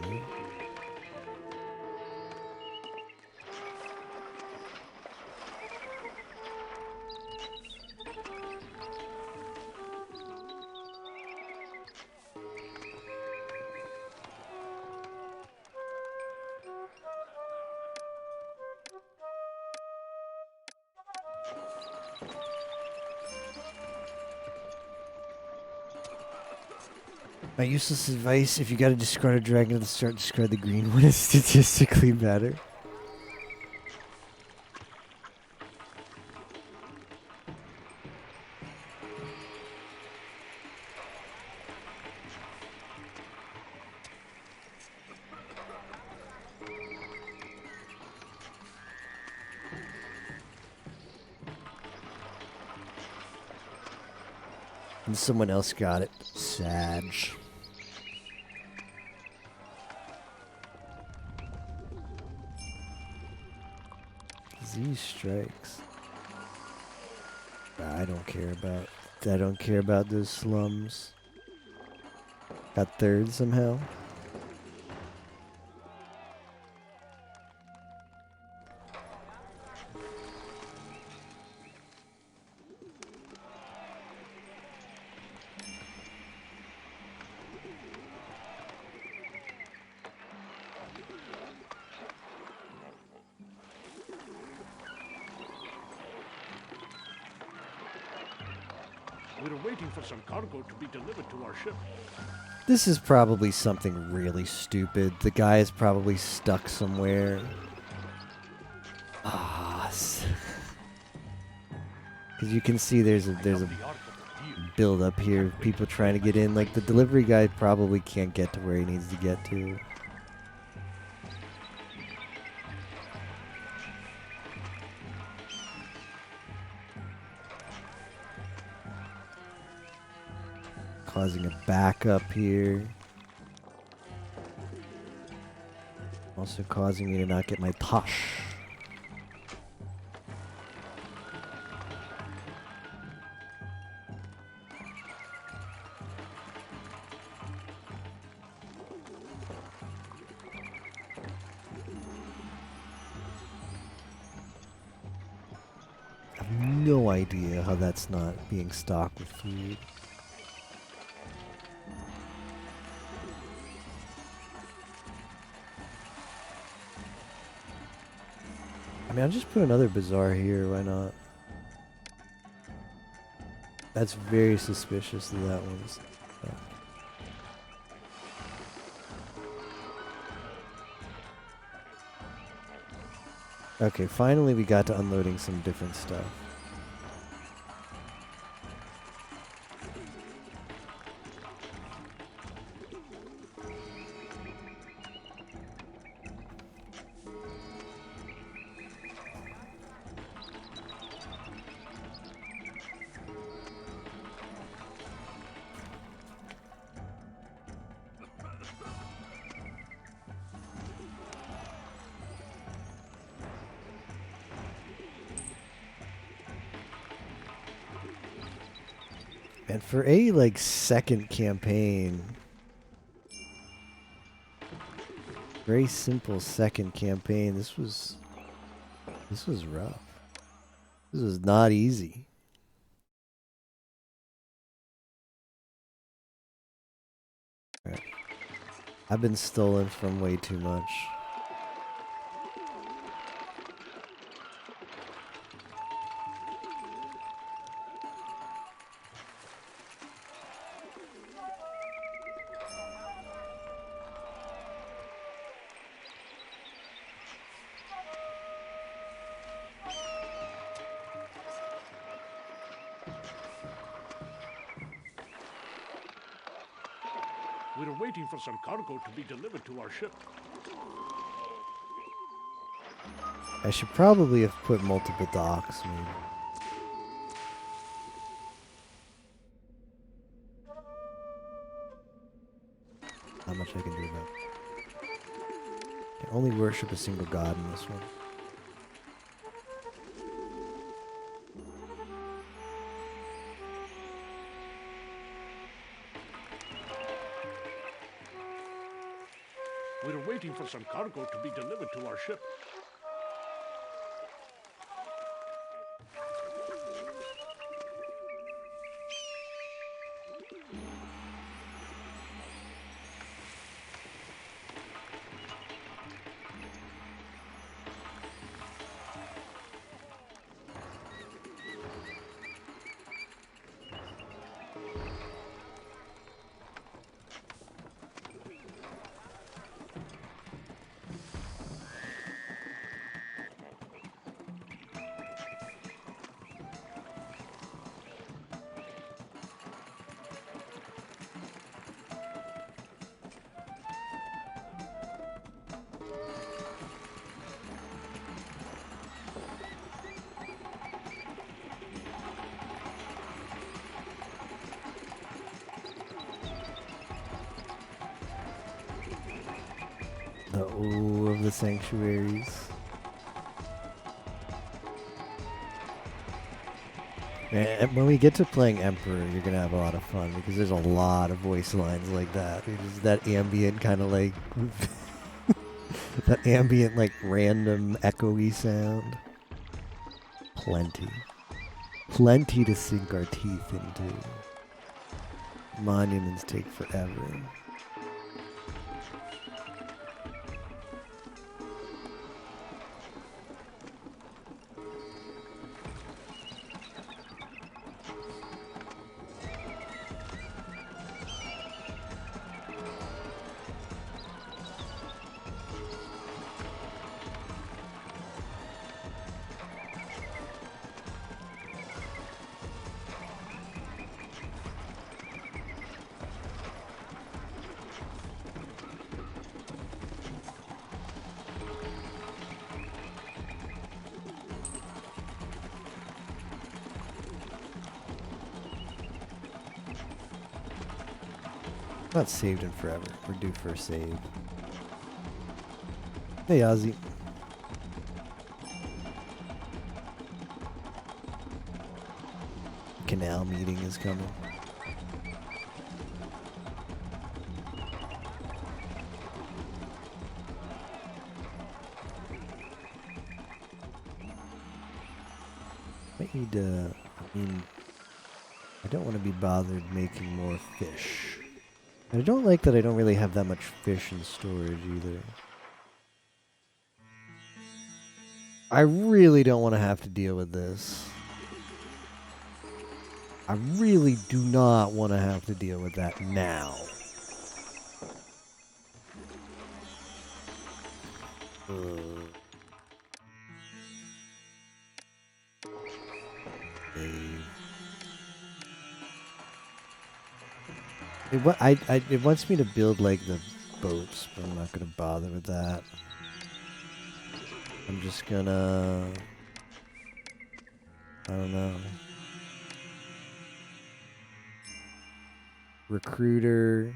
My useless advice, if you gotta discard a dragon at the start, discard the green one. Is statistically better. And someone else got it. Sag. Z strikes. I don't care about. I don't care about those slums. Got third somehow. We're waiting for some cargo to be delivered to our ship. This is probably something really stupid. The guy is probably stuck somewhere. Because you can see there's a build up here of people trying to get in. Like the delivery guy probably can't get to where he needs to get to. Causing a backup here. Also causing me to not get my tosh. I have no idea how that's not being stocked with food. I mean, I'll just put another bazaar here, why not? That's very suspicious that that one's... Okay, finally we got to unloading some different stuff. And for a, like, second campaign, very simple second campaign, this was rough. This was not easy. All right. I've been stolen from way too much. We're waiting for some cargo to be delivered to our ship. I should probably have put multiple docks, maybe. Not much I can do about it. Can only worship a single god in this one. We're waiting for some cargo to be delivered to our ship. The O of the sanctuaries. And when we get to playing Emperor, you're gonna have a lot of fun because there's a lot of voice lines like that. There's that ambient kind of like that ambient like random echoey sound. Plenty to sink our teeth into. Monuments take forever. Not saved in forever. We're due for a save. Hey, Ozzy. Canal meeting is coming. Might need to, I mean, I don't want to be bothered making more fish. And I don't like that I don't really have that much fish in storage either. I really don't want to have to deal with this. I really do not want to have to deal with that now. It wants me to build like the boats, but I'm not gonna bother with that. I'm just gonna, I don't know. Recruiter.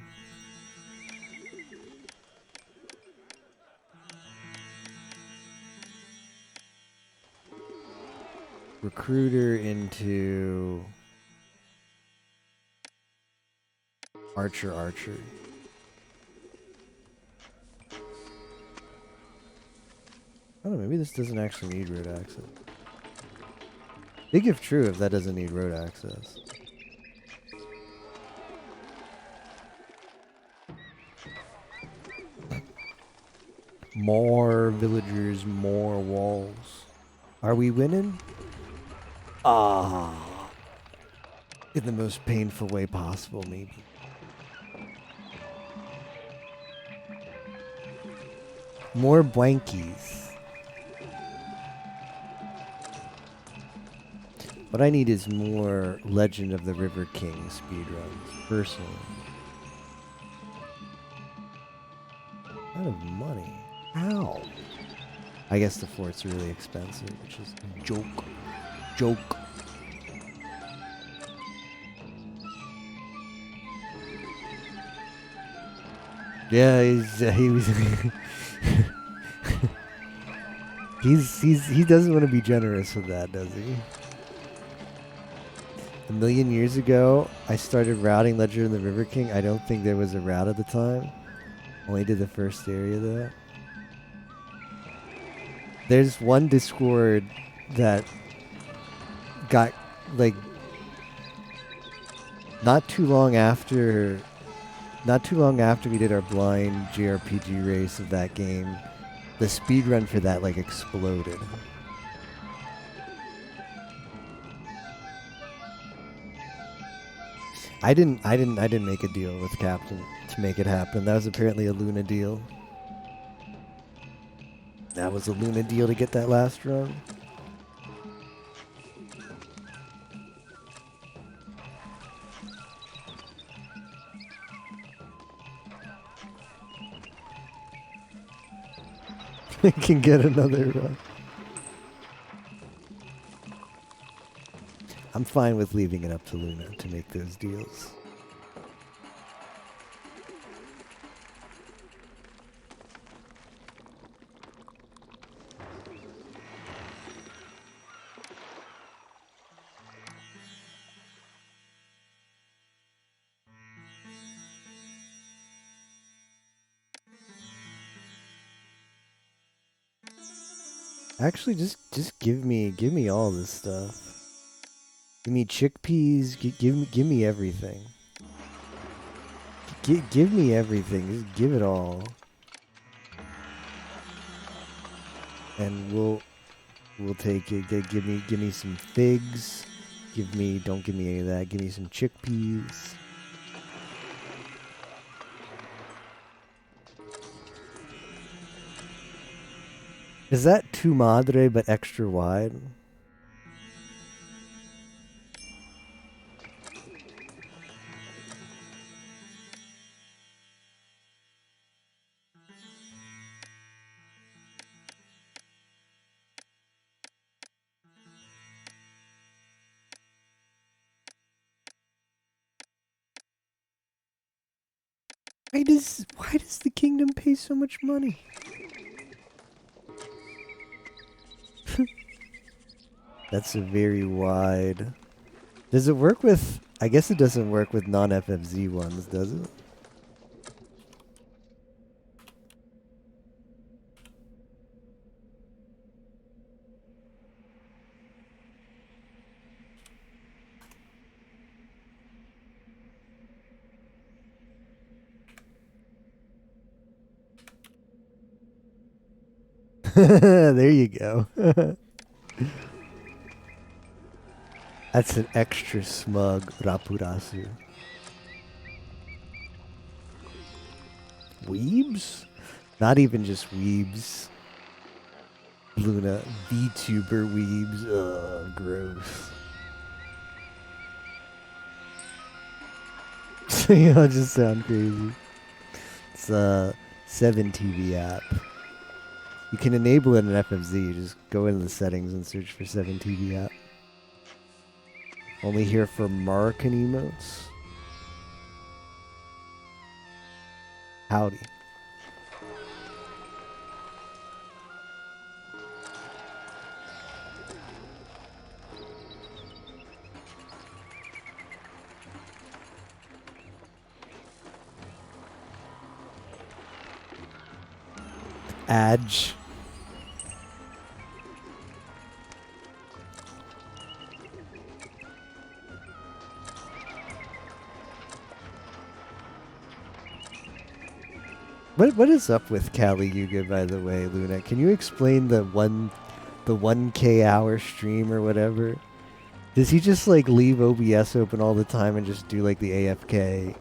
Recruiter into Archer. I don't know, maybe this doesn't actually need road access. Big if true if that doesn't need road access. More villagers, more walls. Are we winning? Ah. In the most painful way possible, maybe. More blankies. What I need is more Legend of the River King speedruns, personally. Out of money. How? I guess the fort's really expensive, which is a joke. Joke. Yeah, he was. he doesn't want to be generous with that, does he? A million years ago, I started routing Legend of the River King. I don't think there was a route at the time. Only did the first area though. There's one Discord that got like not too long after we did our blind JRPG race of that game, the speedrun for that like exploded. I didn't make a deal with Captain to make it happen. That was apparently a Luna deal. That was a Luna deal to get that last run. We can get another run. I'm fine with leaving it up to Luna to make those deals. Actually, just give me all this stuff. Give me chickpeas. Give me everything. Give me everything. Just give it all. And we'll take it. Give me some figs. Don't give me any of that. Give me some chickpeas. Is that tu madre but extra wide? Why does the kingdom pay so much money? That's a very wide. Does it work with? I guess it doesn't work with non-FFZ ones, does it? There you go. That's an extra smug Rapurasu. Weebs? Not even just weebs. Luna, VTuber weebs. Ugh, gross. You know, just sound crazy. It's a 7TV app. You can enable it in FFZ. You just go into the settings and search for 7TV app. Only here for mark and emotes. Howdy. Adge. What is up with Kali Yuga, by the way, Luna? Can you explain the 1K hour stream or whatever? Does he just like leave OBS open all the time and just do like the AFK?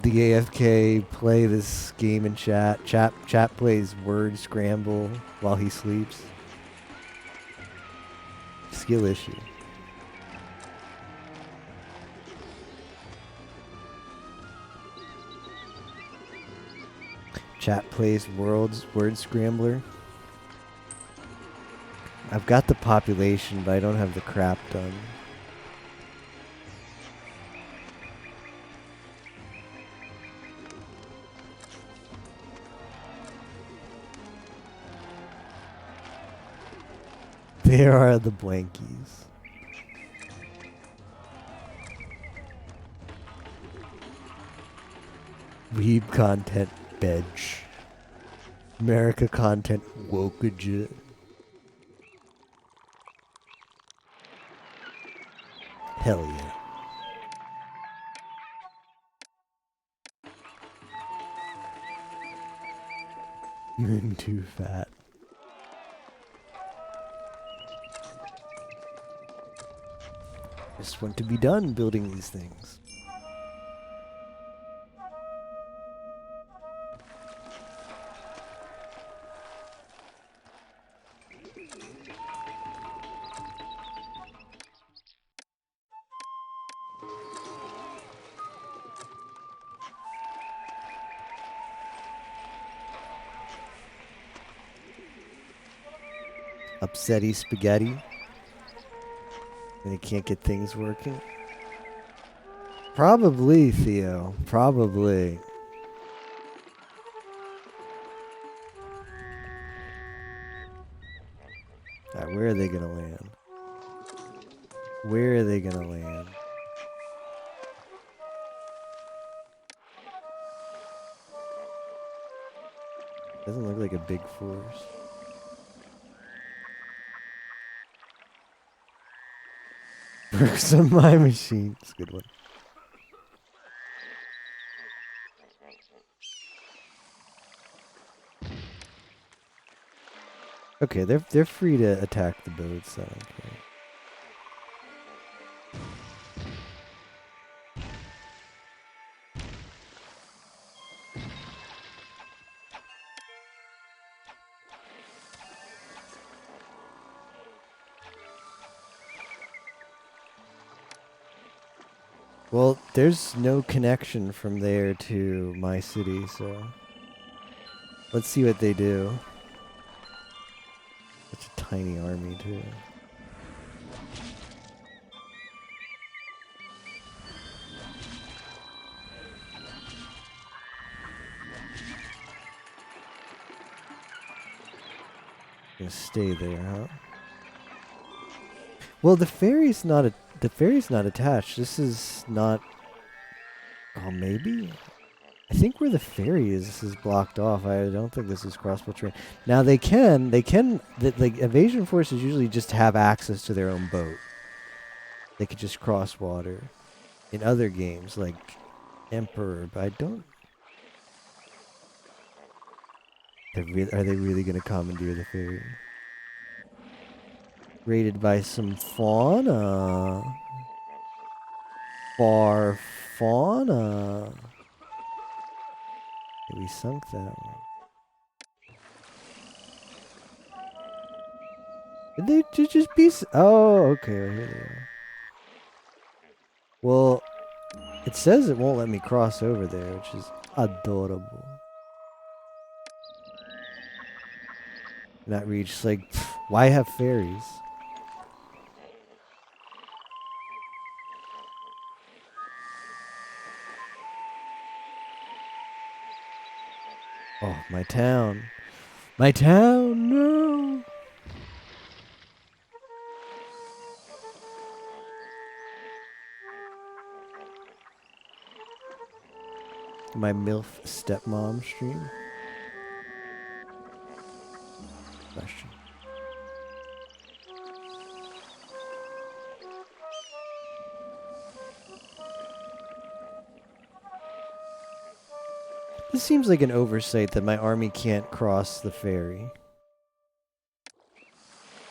The AFK play this game in chat. Chat plays word scramble while he sleeps. Skill issue. Chat plays word scrambler. I've got the population, but I don't have the crap done. There are the blankies. Weeb content, bedge. America content, wokeage. Hell yeah. Moon too fat. Just want to be done building these things. Upsetty spaghetti. And he can't get things working. Probably, Theo. Probably. Alright, where are they gonna land? Where are they gonna land? Doesn't look like a big force. Works on my machine. It's a good one. Okay, they're free to attack the boats. I don't care. Well, there's no connection from there to my city, so let's see what they do. Such a tiny army, too. Gonna stay there, huh? Well, the ferry's not attached. This is not. Oh, maybe. I think where the ferry is, this is blocked off. I don't think this is crossbow terrain. Now like evasion forces usually just have access to their own boat. They could just cross water. In other games, like Emperor, but I don't. Are they really gonna commandeer the ferry? Raided by some fauna. Far fauna. We sunk that one. Did they just be? Oh, okay. Here they are. Well, it says it won't let me cross over there, which is adorable. Not reached. Like, why have ferries? Oh, my town. My town, no! My MILF stepmom stream? Question. This seems like an oversight that my army can't cross the ferry.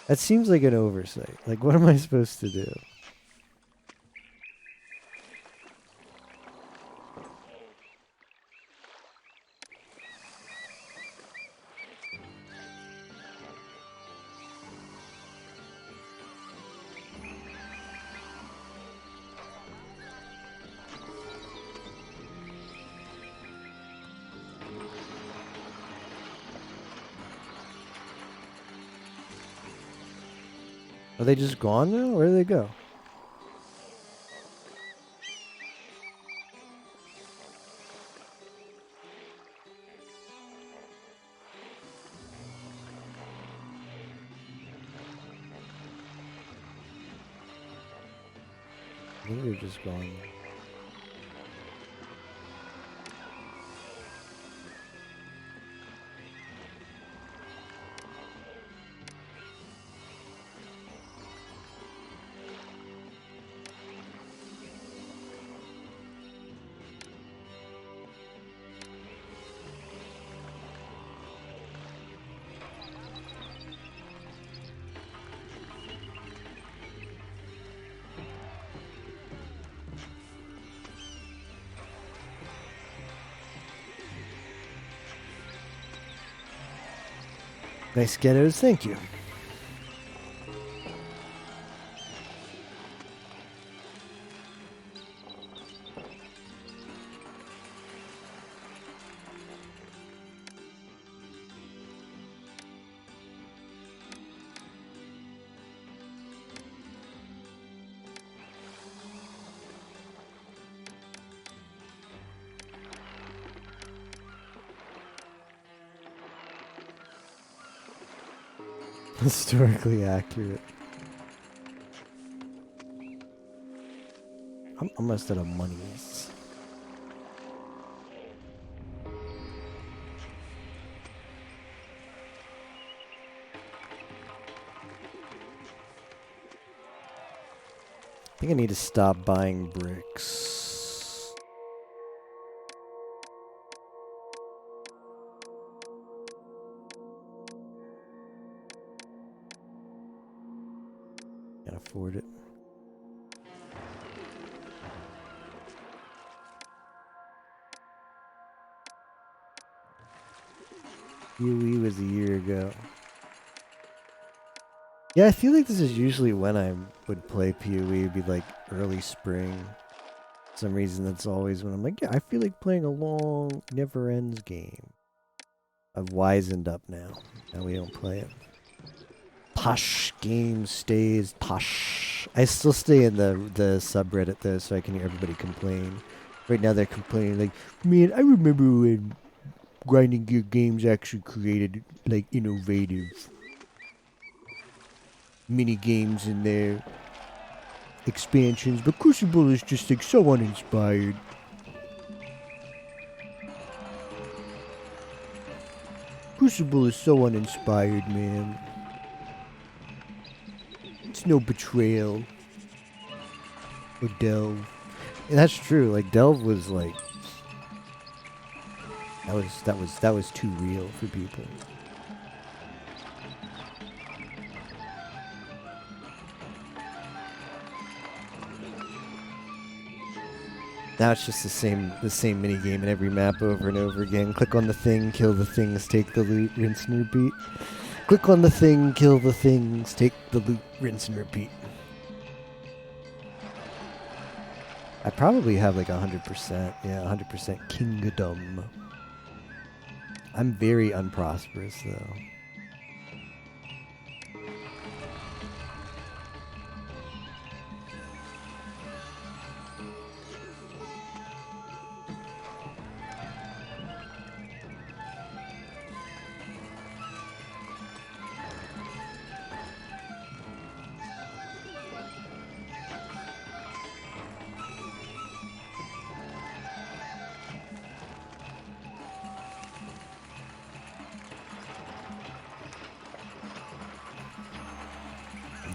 That seems like an oversight. Like, what am I supposed to do? Are they just gone now? Where do they go? I think they're just gone. Nice ghettos, thank you. Historically accurate. I'm almost out of monies. I think I need to stop buying bricks. Can't afford it. UE was a year ago. Yeah, I feel like this is usually when I would play PoE. It'd be like early spring. For some reason, that's always when I'm like, yeah, I feel like playing a long, never ends game. I've wisened up now. Now we don't play it. Posh game stays posh. I still stay in the subreddit though, so I can hear everybody complain. Right now they're complaining like, man, I remember when grinding gear games actually created like innovative. mini games in there, expansions, but Crucible is just like so uninspired. Crucible is so uninspired, man. It's no Betrayal or Delve. And that's true. Like Delve was like that was too real for people. Now it's just the same mini game in every map over and over again. Click on the thing, kill the things, take the loot, rinse and repeat. Click on the thing, kill the things, take the loot, rinse and repeat. I probably have like 100%. Yeah, 100% kingdom. I'm very unprosperous though.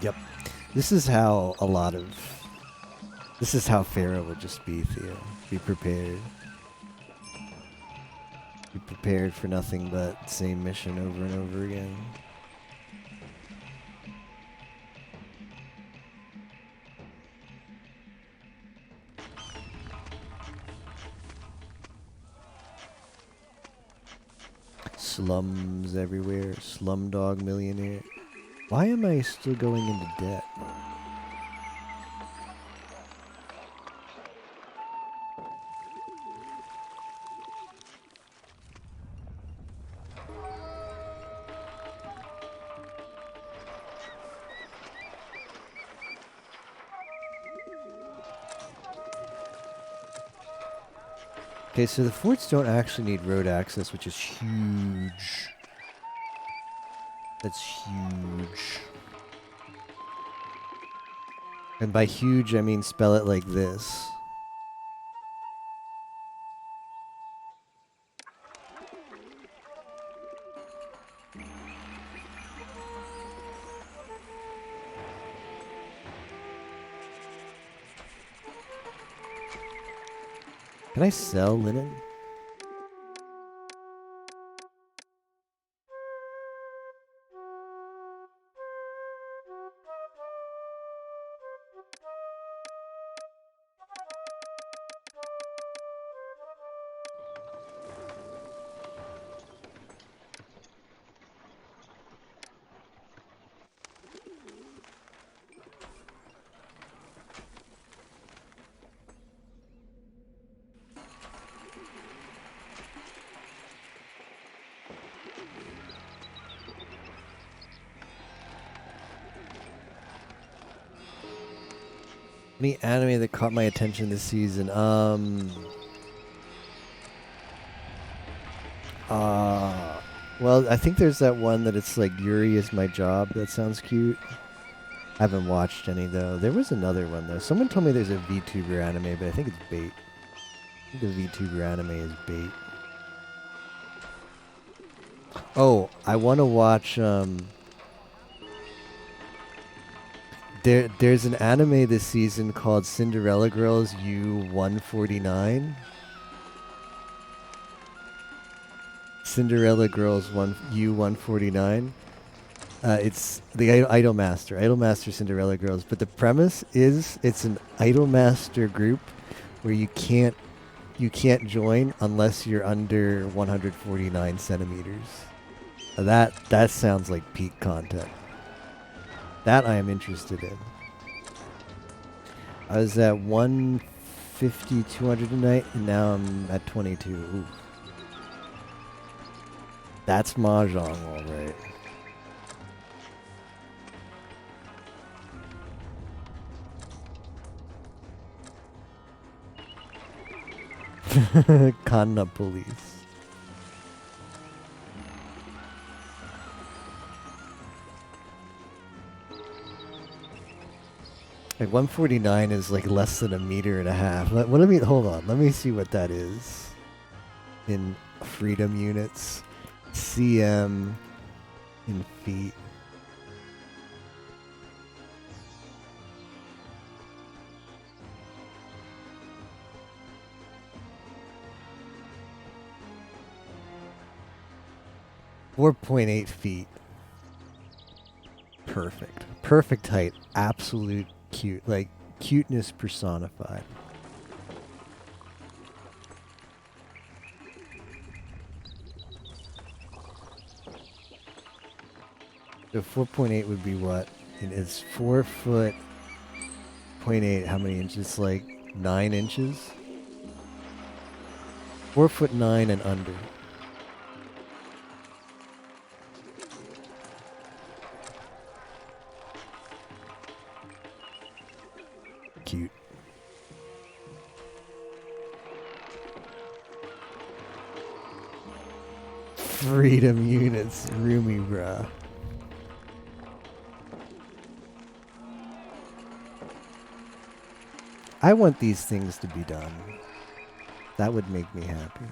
Yep. This is how Pharaoh would just be, Theo. Be prepared. Be prepared for nothing but same mission over and over again. Slums everywhere. Slumdog Millionaire. Why am I still going into debt? Okay, so the forts don't actually need road access, which is huge. That's huge. And by huge, I mean spell it like this. Can I sell linen? Any anime that caught my attention this season? Well, I think there's that one that it's like Yuri is my job. That sounds cute. I haven't watched any though. There was another one though. Someone told me there's a VTuber anime, but I think it's bait. I think the VTuber anime is bait. Oh, I want to watch. There's an anime this season called Cinderella Girls U149. Cinderella Girls U149. It's the Idolmaster Cinderella Girls. But the premise is it's an Idolmaster group where you can't join unless you're under 149 centimeters. That sounds like peak content. That I am interested in. I was at 150, 200 tonight, and now I'm at 22. Ooh. That's Mahjong, alright. Kanna police. Like 149 is like less than a meter and a half. Let me hold on. Let me see what that is in freedom units. cm in feet. .8 feet. Perfect. Perfect height. Absolute cute. Like cuteness personified. So 4.8 would be what? And it's 4 foot .8. How many inches? Like 9 inches? 4'9" and under. Cute. Freedom units, roomy, bruh. I want these things to be done. That would make me happy.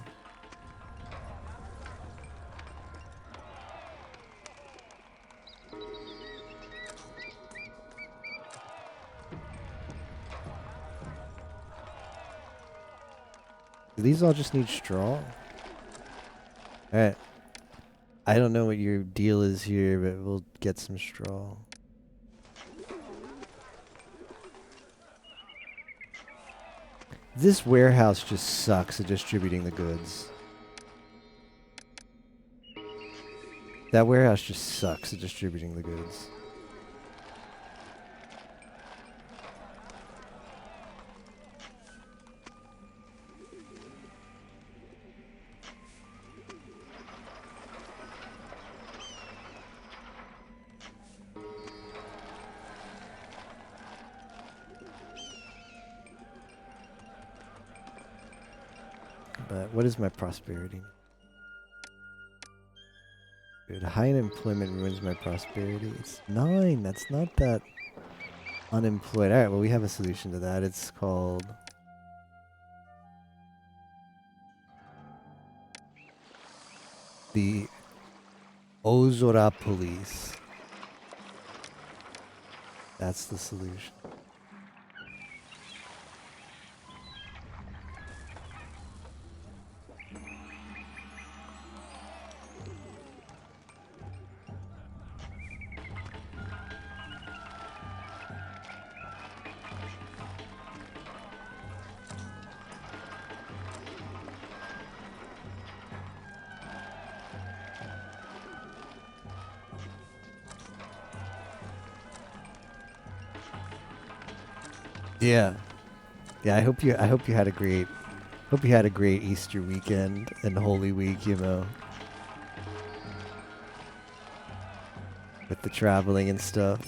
Do these all just need straw? Alright. I don't know what your deal is here, but we'll get some straw. This warehouse just sucks at distributing the goods. That warehouse just sucks at distributing the goods. But what is my prosperity? Good. High unemployment ruins my prosperity. It's 9. That's not that unemployed. Alright, well we have a solution to that. It's called the Ozora Police. That's the solution. Yeah. Yeah, I hope you had a great Easter weekend and Holy Week, you know. With the traveling and stuff.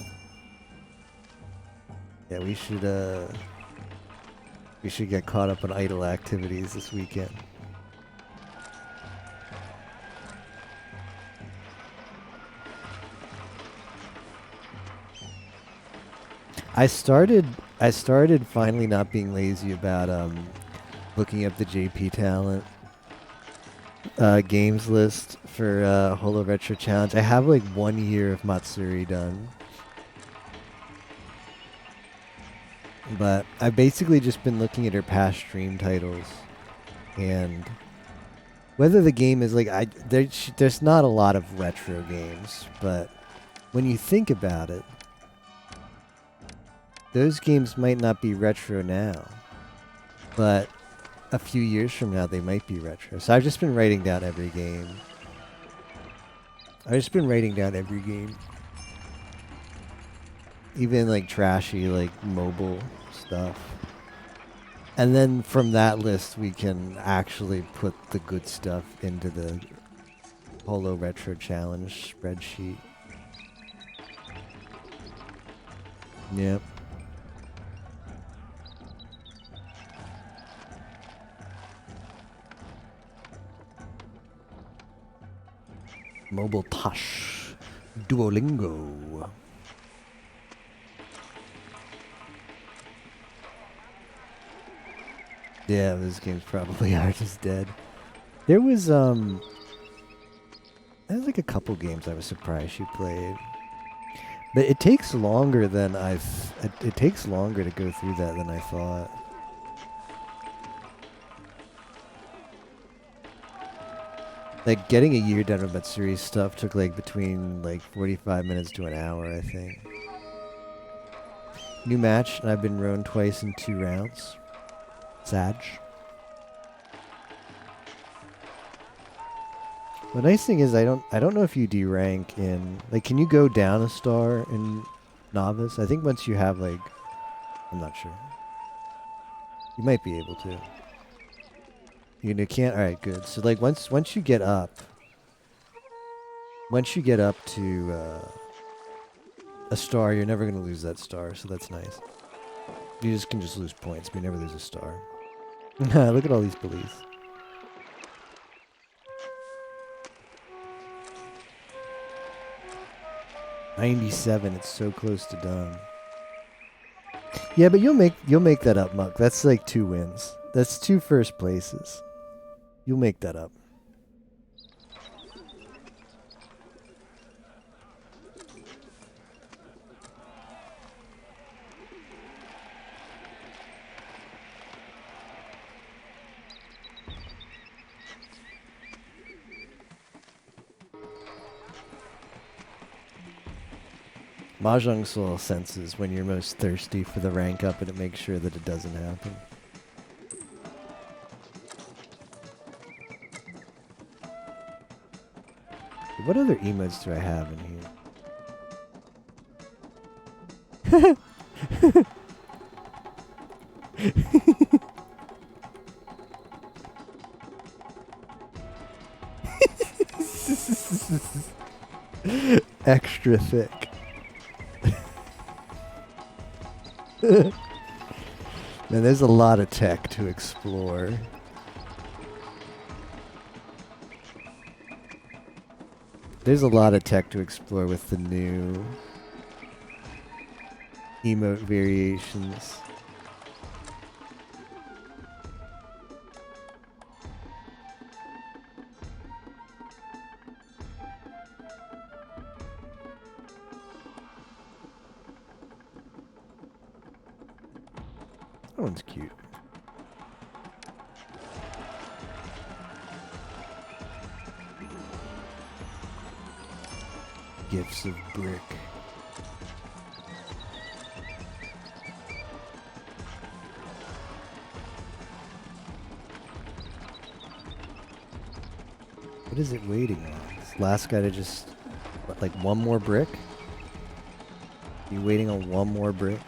Yeah, we should get caught up on idle activities this weekend. I started finally not being lazy about looking up the JP Talent games list for Holo Retro Challenge. I have like 1 year of Matsuri done. But I've basically just been looking at her past stream titles, and whether the game is like there's not a lot of retro games, but when you think about it, those games might not be retro now, but a few years from now they might be retro. So I've just been writing down every game. Even like trashy, like mobile stuff. And then from that list, we can actually put the good stuff into the Holo Retro Challenge spreadsheet. Yep. Mobile Tosh. Duolingo. Yeah, those games probably are just dead. There was like a couple games I was surprised you played. But it takes longer than it takes longer to go through that than I thought. Like getting a year done with Matsuri stuff took like between like 45 minutes to an hour, I think. New match, and I've been rown twice in 2 rounds. Sag. The nice thing is I don't know if you D-rank in, like, can you go down a star in novice? I think once you have, like, I'm not sure. You might be able to. You can't. All right, good. So like once you get up to a star, you're never gonna lose that star. So that's nice. You just can lose points, but you never lose a star. Look at all these police. $97. It's so close to done. Yeah, but you'll make that up, Muck. That's like 2 wins. That's 2 first places. You'll make that up. Mahjong Soul senses when you're most thirsty for the rank up, and it makes sure that it doesn't happen. What other emotes do I have in here? Extra thick. Man, there's a lot of tech to explore. There's a lot of tech to explore with the new emote variations. That one's cute. Gifts of brick. What is it waiting on? This last guy to just, what, like one more brick? You waiting on one more brick?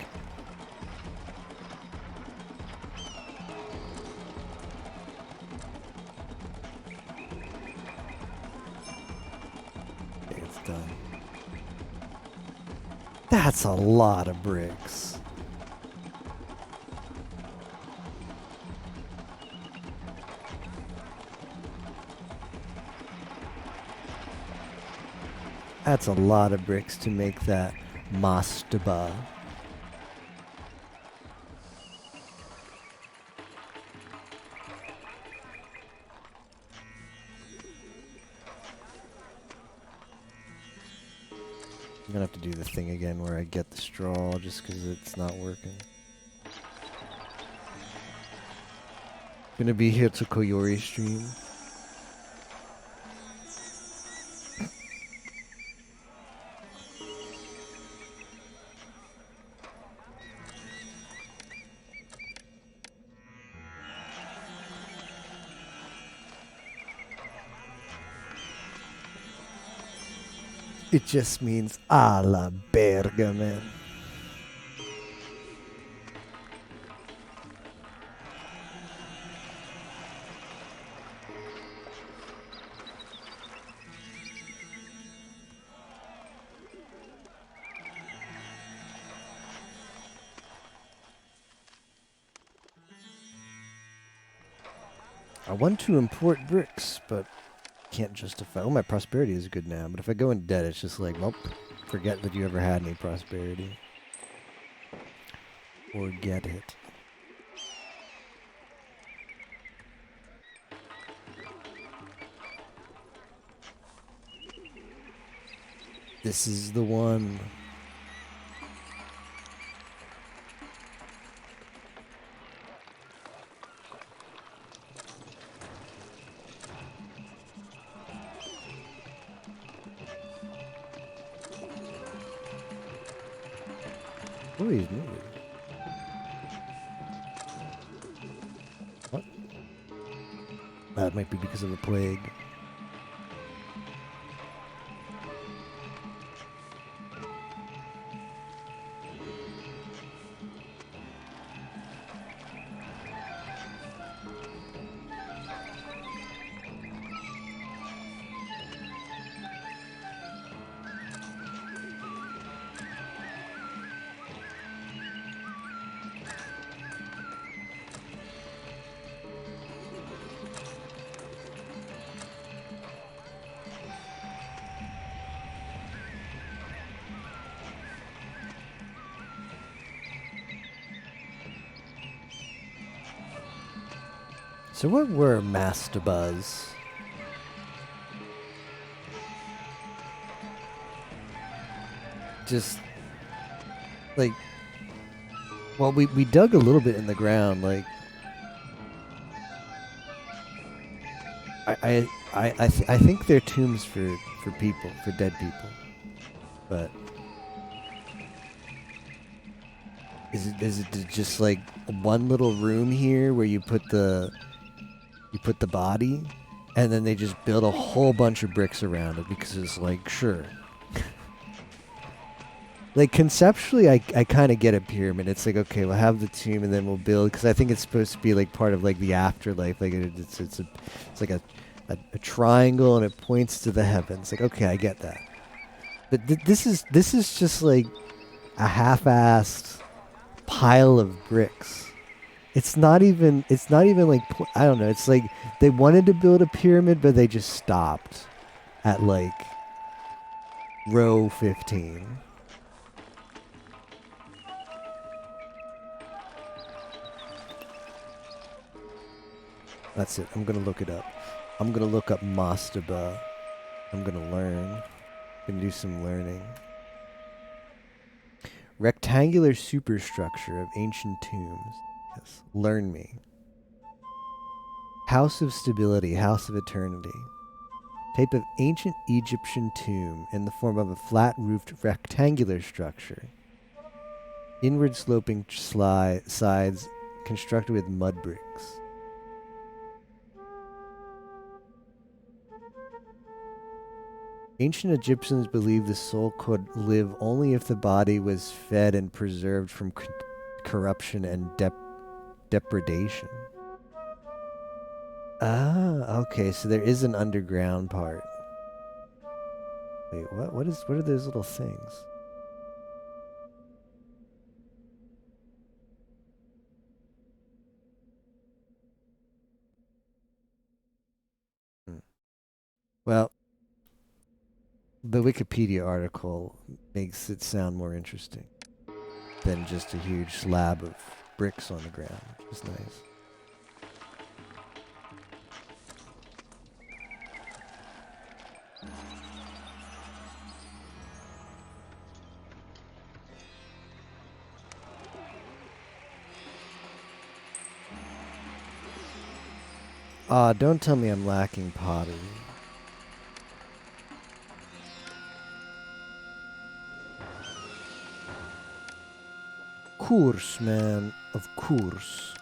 Okay, it's done. That's a lot of bricks. That's a lot of bricks to make that mastaba. I'm gonna have to do the thing again where I get the straw just because it's not working. Gonna be here to Koyori stream. It just means a la verga, man. I want to import bricks, but can't justify. Oh, my prosperity is good now, but if I go in debt, it's just like, well, forget that you ever had any prosperity. Forget it. This is the one. Oh, he's moving. What? That might be because of the plague. So what were mastabas? Just like, well, we dug a little bit in the ground. Like, I think they're tombs for people, for dead people. But is it just like one little room here where you put the body, and then they just build a whole bunch of bricks around it because it's like, sure. Like, conceptually, I kind of get a pyramid. It's like, okay, we'll have the tomb and then we'll build, because I think it's supposed to be like part of like the afterlife. Like it's like a triangle and it points to the heavens. Like, okay, I get that. But this is just like a half-assed pile of bricks. It's not even like, I don't know. It's like they wanted to build a pyramid, but they just stopped at like row 15. That's it. I'm going to look it up. I'm going to look up mastaba. I'm going to learn. I'm going to do some learning. Rectangular superstructure of ancient tombs. Yes. Learn me. House of stability, house of eternity. Type of ancient Egyptian tomb in the form of a flat-roofed rectangular structure. Inward sloping sides constructed with mud bricks. Ancient Egyptians believed the soul could live only if the body was fed and preserved from corruption and depredation. Ah, okay, so there is an underground part. Wait, what are those little things? Well, the Wikipedia article makes it sound more interesting than just a huge slab of bricks on the ground, which is nice. Don't tell me I'm lacking pottery. Course, man, of course.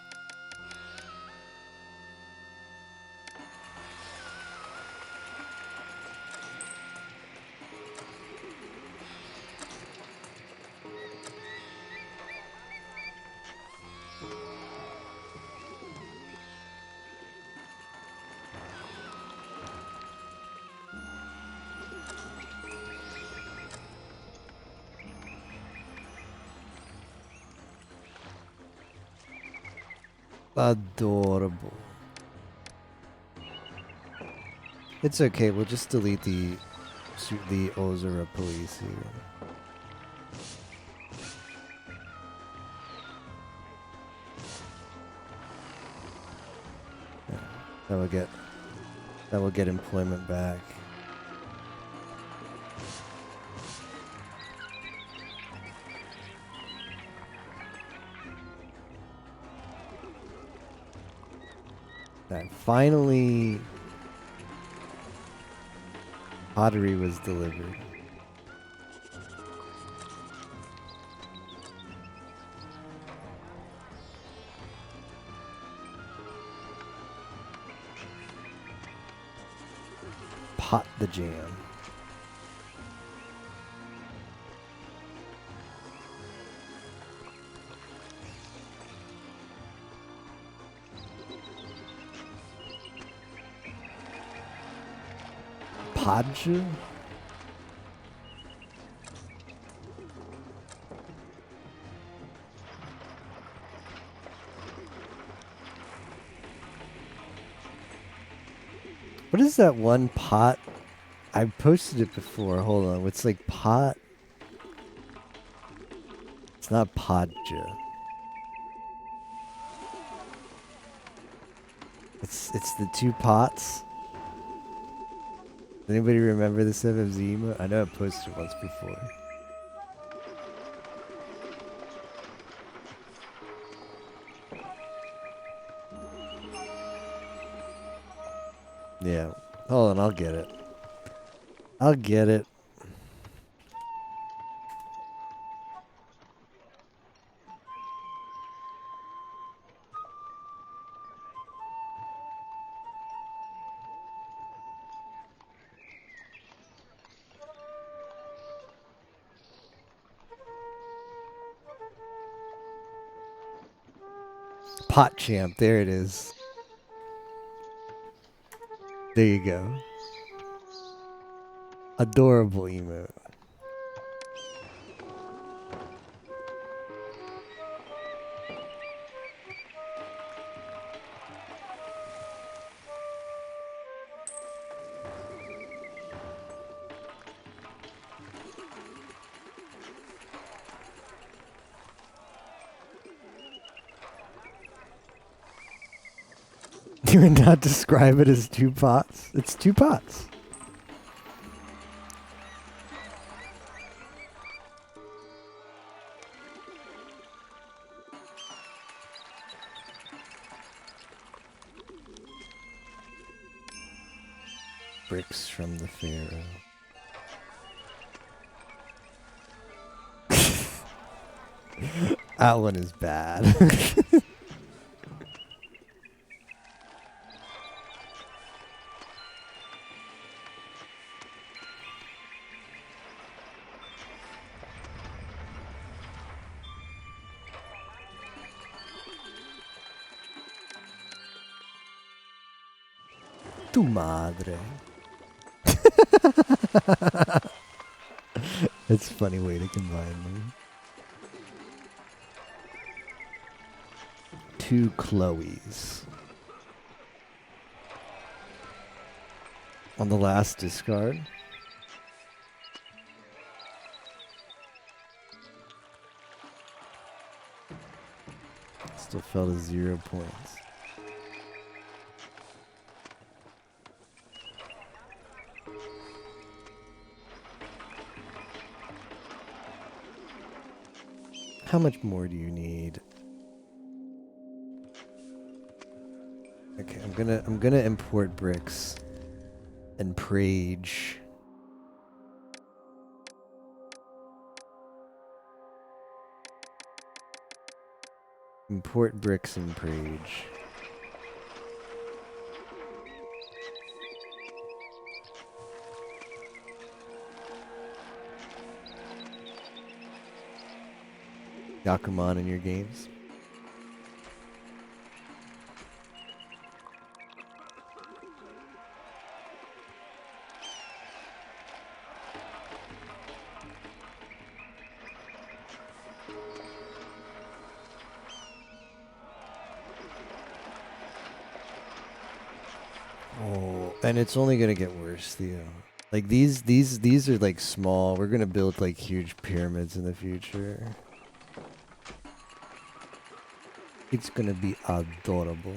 Adorable. It's okay, we'll just delete the Ozora police here. Yeah, that will get employment back. Alright, finally pottery was delivered. Pot the jam. Podja? What is that one pot? I posted it before. Hold on. It's like pot. It's not Podja. It's the two pots. Anybody remember this FFZ emote? I know I posted it once before. Yeah. Hold on, I'll get it. I'll get it. Pot champ, there it is. There you go. Adorable emote. You would not describe it as two pots? It's two pots. Bricks from the Pharaoh. That one is bad. Tu madre. It's a funny way to combine them. Two Chloes. On the last discard. Still fell to 0 points. How much more do you need? Okay, I'm gonna import bricks and Prage. Import bricks and Prage. Yakuman in your games. Oh, and it's only gonna get worse, Theo. Like these are like small. We're gonna build like huge pyramids in the future. It's gonna be adorable.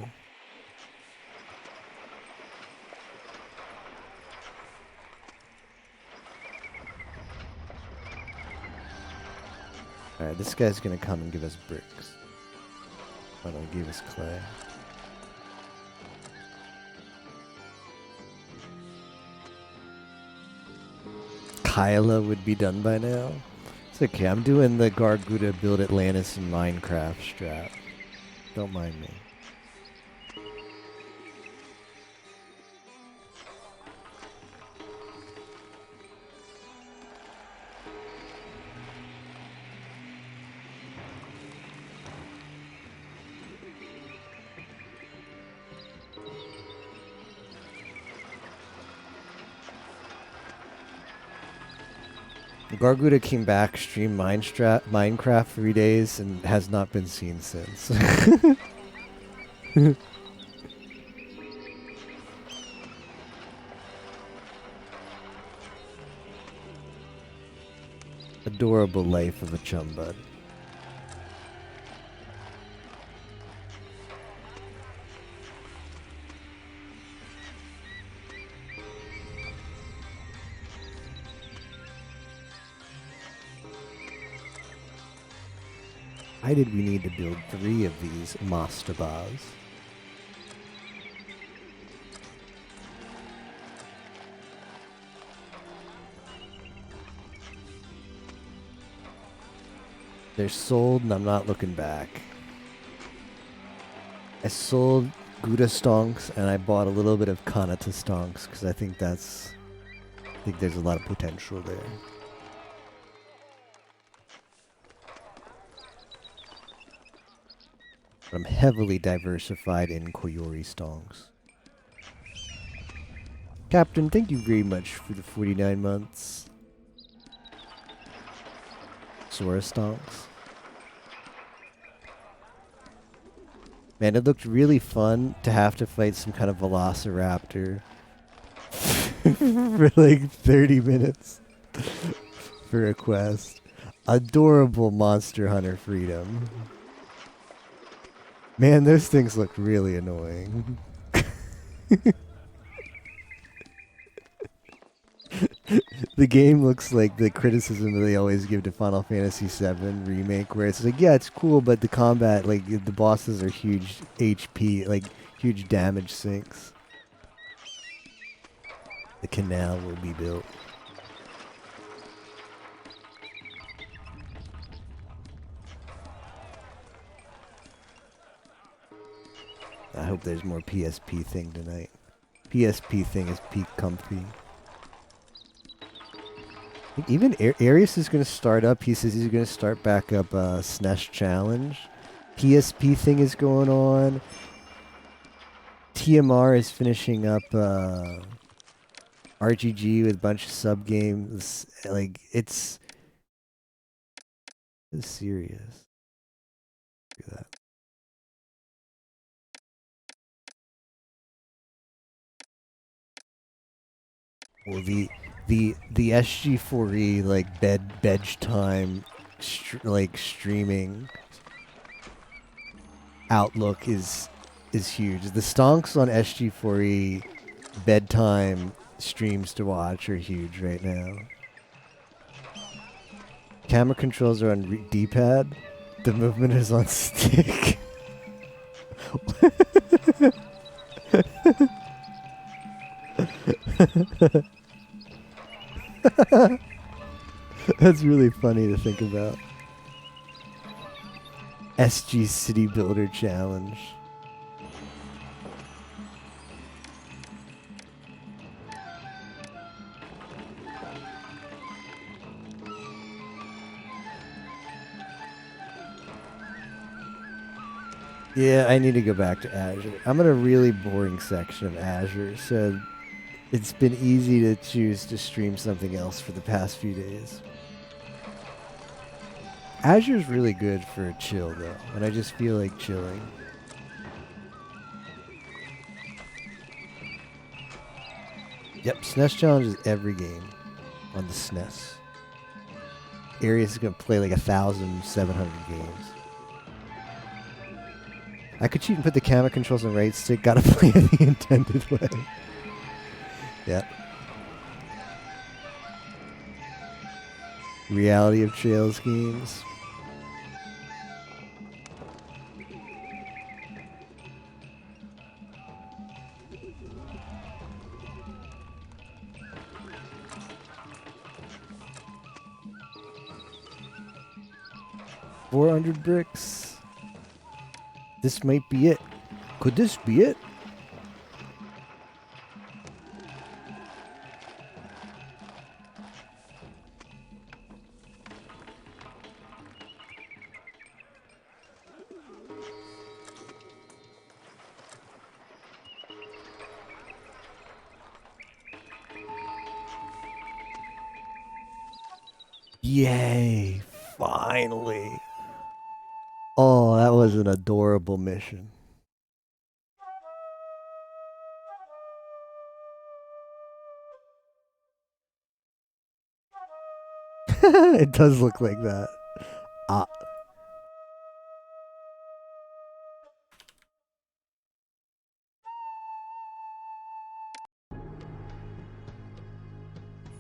Alright, this guy's gonna come and give us bricks. Oh no, he gave us clay. Hyla would be done by now. It's okay. I'm doing the Garguda build Atlantis in Minecraft strat. Don't mind me. Garguda came back, streamed Minecraft 3 days, and has not been seen since. Adorable life of a chum bud. Why did we need to build 3 of these mastabas? They're sold and I'm not looking back. I sold Gouda stonks and I bought a little bit of Kanata stonks because I think there's a lot of potential there. I'm heavily diversified in Koyori stonks. Captain, thank you very much for the 49 months. Sora stonks. Man, it looked really fun to have to fight some kind of velociraptor for like 30 minutes for a quest. Adorable Monster Hunter freedom. Man, those things look really annoying. The game looks like the criticism that they always give to Final Fantasy VII Remake, where it's like, yeah, it's cool, but the combat, like, the bosses are huge HP, like, huge damage sinks. The canal will be built. I hope there's more PSP thing tonight. PSP thing is peak comfy. Even Arius is going to start up. He says he's going to start back up SNES Challenge. PSP thing is going on. TMR is finishing up RGG with a bunch of sub games. Like, it's serious. Look at that. Well, the SG4E like bedge time streaming outlook is huge. The stonks on SG4E bedtime streams to watch are huge right now. Camera controls are on D-pad. The movement is on stick. That's really funny to think about. SG City Builder Challenge. Yeah, I need to go back to Azure. I'm in a really boring section of Azure, so it's been easy to choose to stream something else for the past few days. Azure's really good for a chill, though, when I just feel like chilling. Yep, SNES Challenge is every game on the SNES. Arius is going to play like 1,700 games. I could cheat and put the camera controls on right stick. Gotta play it the intended way. Yep. Reality of Trails games. 400 bricks. This might be it. Could this be it? Yay! Finally! Oh, that was an adorable mission. It does look like that. Ah.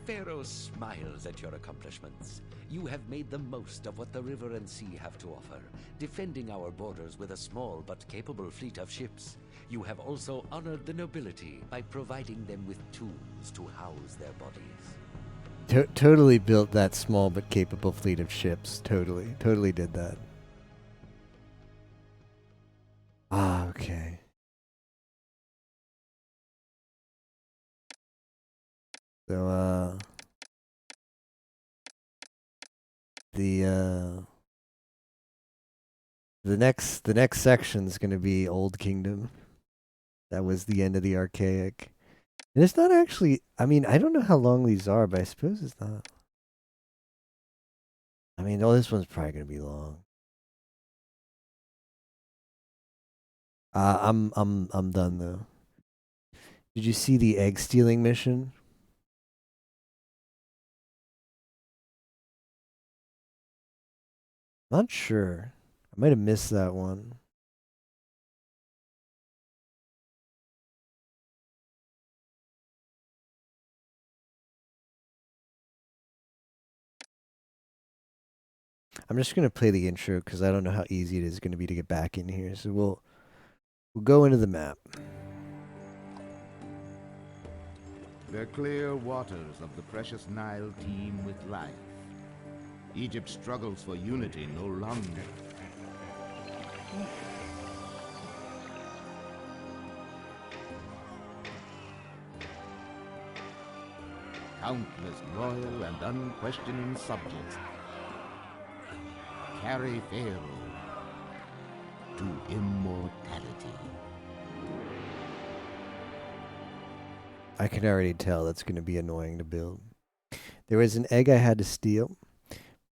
Pharaoh smiles at your accomplishments. You have made the most of what the river and sea have to offer, defending our borders with a small but capable fleet of ships. You have also honored the nobility by providing them with tools to house their bodies. Totally built that small but capable fleet of ships. Totally did that. Ah, okay. So, the next section is going to be Old Kingdom. That was the end of the Archaic. And it's not actually, I mean, I don't know how long these are, but I suppose it's not. I mean, oh, this one's probably going to be long. I'm done though. Did you see the egg stealing mission? Not sure. I might have missed that one. I'm just gonna play the intro because I don't know how easy it is going to be to get back in here. So we'll go into the map. The clear waters of the precious Nile teem with life. Egypt struggles for unity no longer. Countless loyal and unquestioning subjects carry Pharaoh to immortality. I can already tell that's going to be annoying to build. There was an egg I had to steal,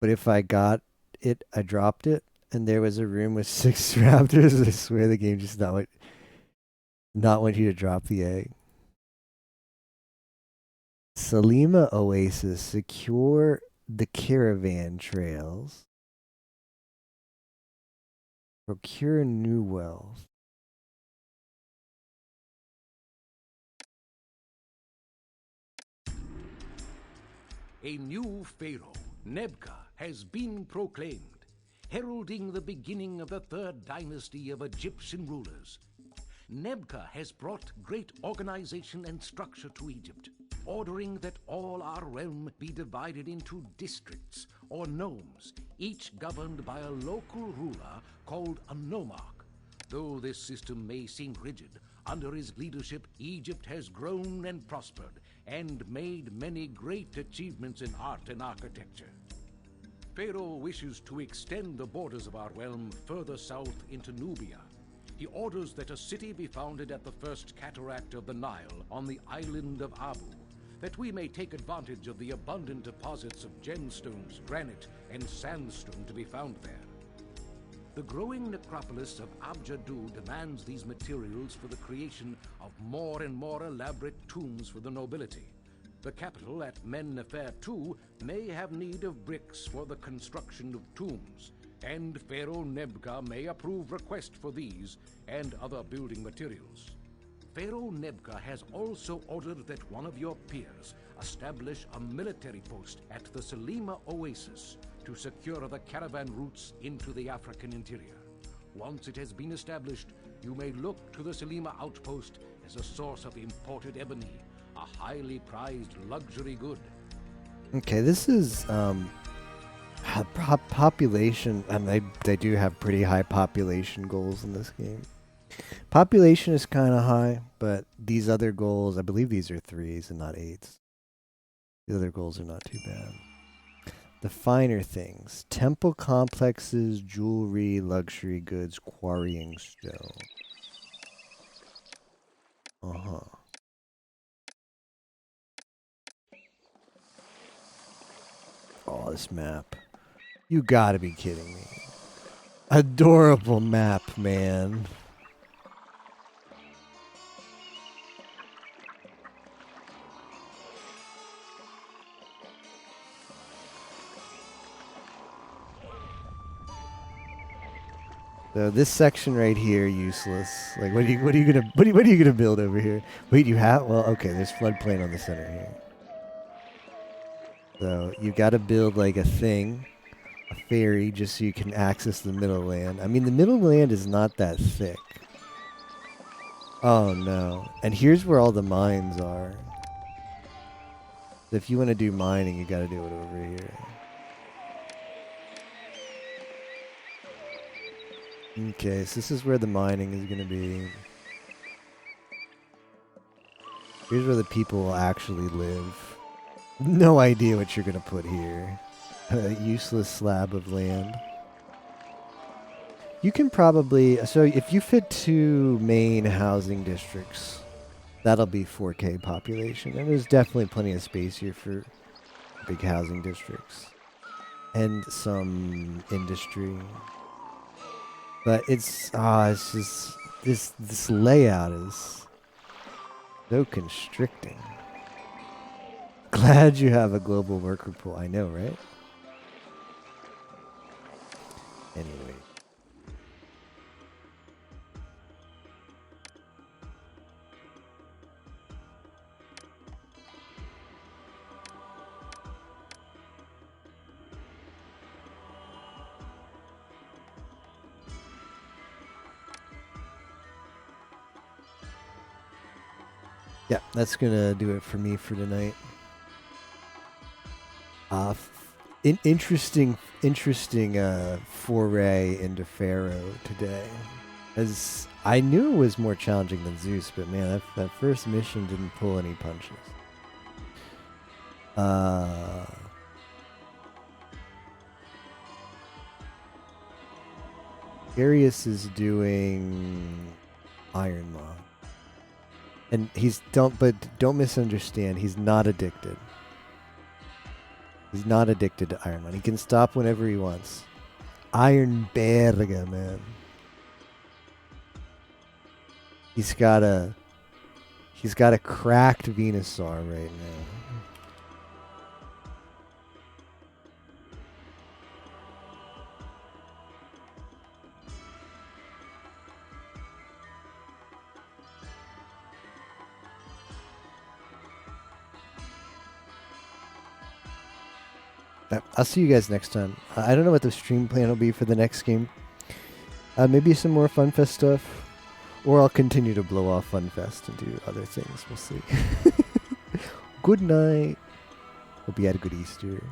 but if I got it, I dropped it, and there was a room with 6 raptors. I swear the game just not want you to drop the egg. Salima Oasis, secure the caravan trails. Procure new wealth. A new pharaoh, Nebka, has been proclaimed, heralding the beginning of the 3rd dynasty of Egyptian rulers. Nebka has brought great organization and structure to Egypt, ordering that all our realm be divided into districts or nomes, each governed by a local ruler called a nomarch. Though this system may seem rigid, under his leadership Egypt has grown and prospered and made many great achievements in art and architecture. Pharaoh wishes to extend the borders of our realm further south into Nubia. He orders that a city be founded at the first cataract of the Nile on the island of Abu, that we may take advantage of the abundant deposits of gemstones, granite, and sandstone to be found there. The growing necropolis of Abjadu demands these materials for the creation of more and more elaborate tombs for the nobility. The capital at Men Nefer too may have need of bricks for the construction of tombs, and Pharaoh Nebka may approve requests for these and other building materials. Pharaoh Nebka has also ordered that one of your peers establish a military post at the Salima Oasis to secure the caravan routes into the African interior. Once it has been established, you may look to the Salima outpost as a source of imported ebony, a highly prized luxury good. Okay, this is Population, and they do have pretty high population goals in this game. Population is kind of high, but these other goals, I believe these are 3s and not 8s. The other goals are not too bad. The finer things. Temple complexes, jewelry, luxury goods, quarrying stone. Uh-huh. Oh, this map. You gotta be kidding me. Adorable map, man. So this section right here, useless. Like, what are you gonna build over here? Wait, you have? Well, okay. There's floodplain on the center here. So you got to build like a thing, a ferry, just so you can access the middle land. I mean, the middle land is not that thick. Oh no! And here's where all the mines are. If you want to do mining, you got to do it over here. Okay, so this is where the mining is going to be. Here's where the people will actually live. No idea what you're going to put here. A useless slab of land. You can probably... So if you fit 2 main housing districts, that'll be 4K population. And there's definitely plenty of space here for big housing districts. And some industry. But it's just this layout is so constricting. Glad you have a global worker pool. I know, right? Anyway. Yeah, that's gonna do it for me for tonight. Interesting foray into Pharaoh today. As I knew it was more challenging than Zeus, but man, that first mission didn't pull any punches. Arius is doing Iron Maw. And don't misunderstand, he's not addicted. He's not addicted to Iron Man. He can stop whenever he wants. Iron Berga, man. He's got a cracked Venusaur right now. I'll see you guys next time. I don't know what the stream plan will be for the next game. Maybe some more FunFest stuff. Or I'll continue to blow off FunFest and do other things. We'll see. Good night. Hope you had a good Easter.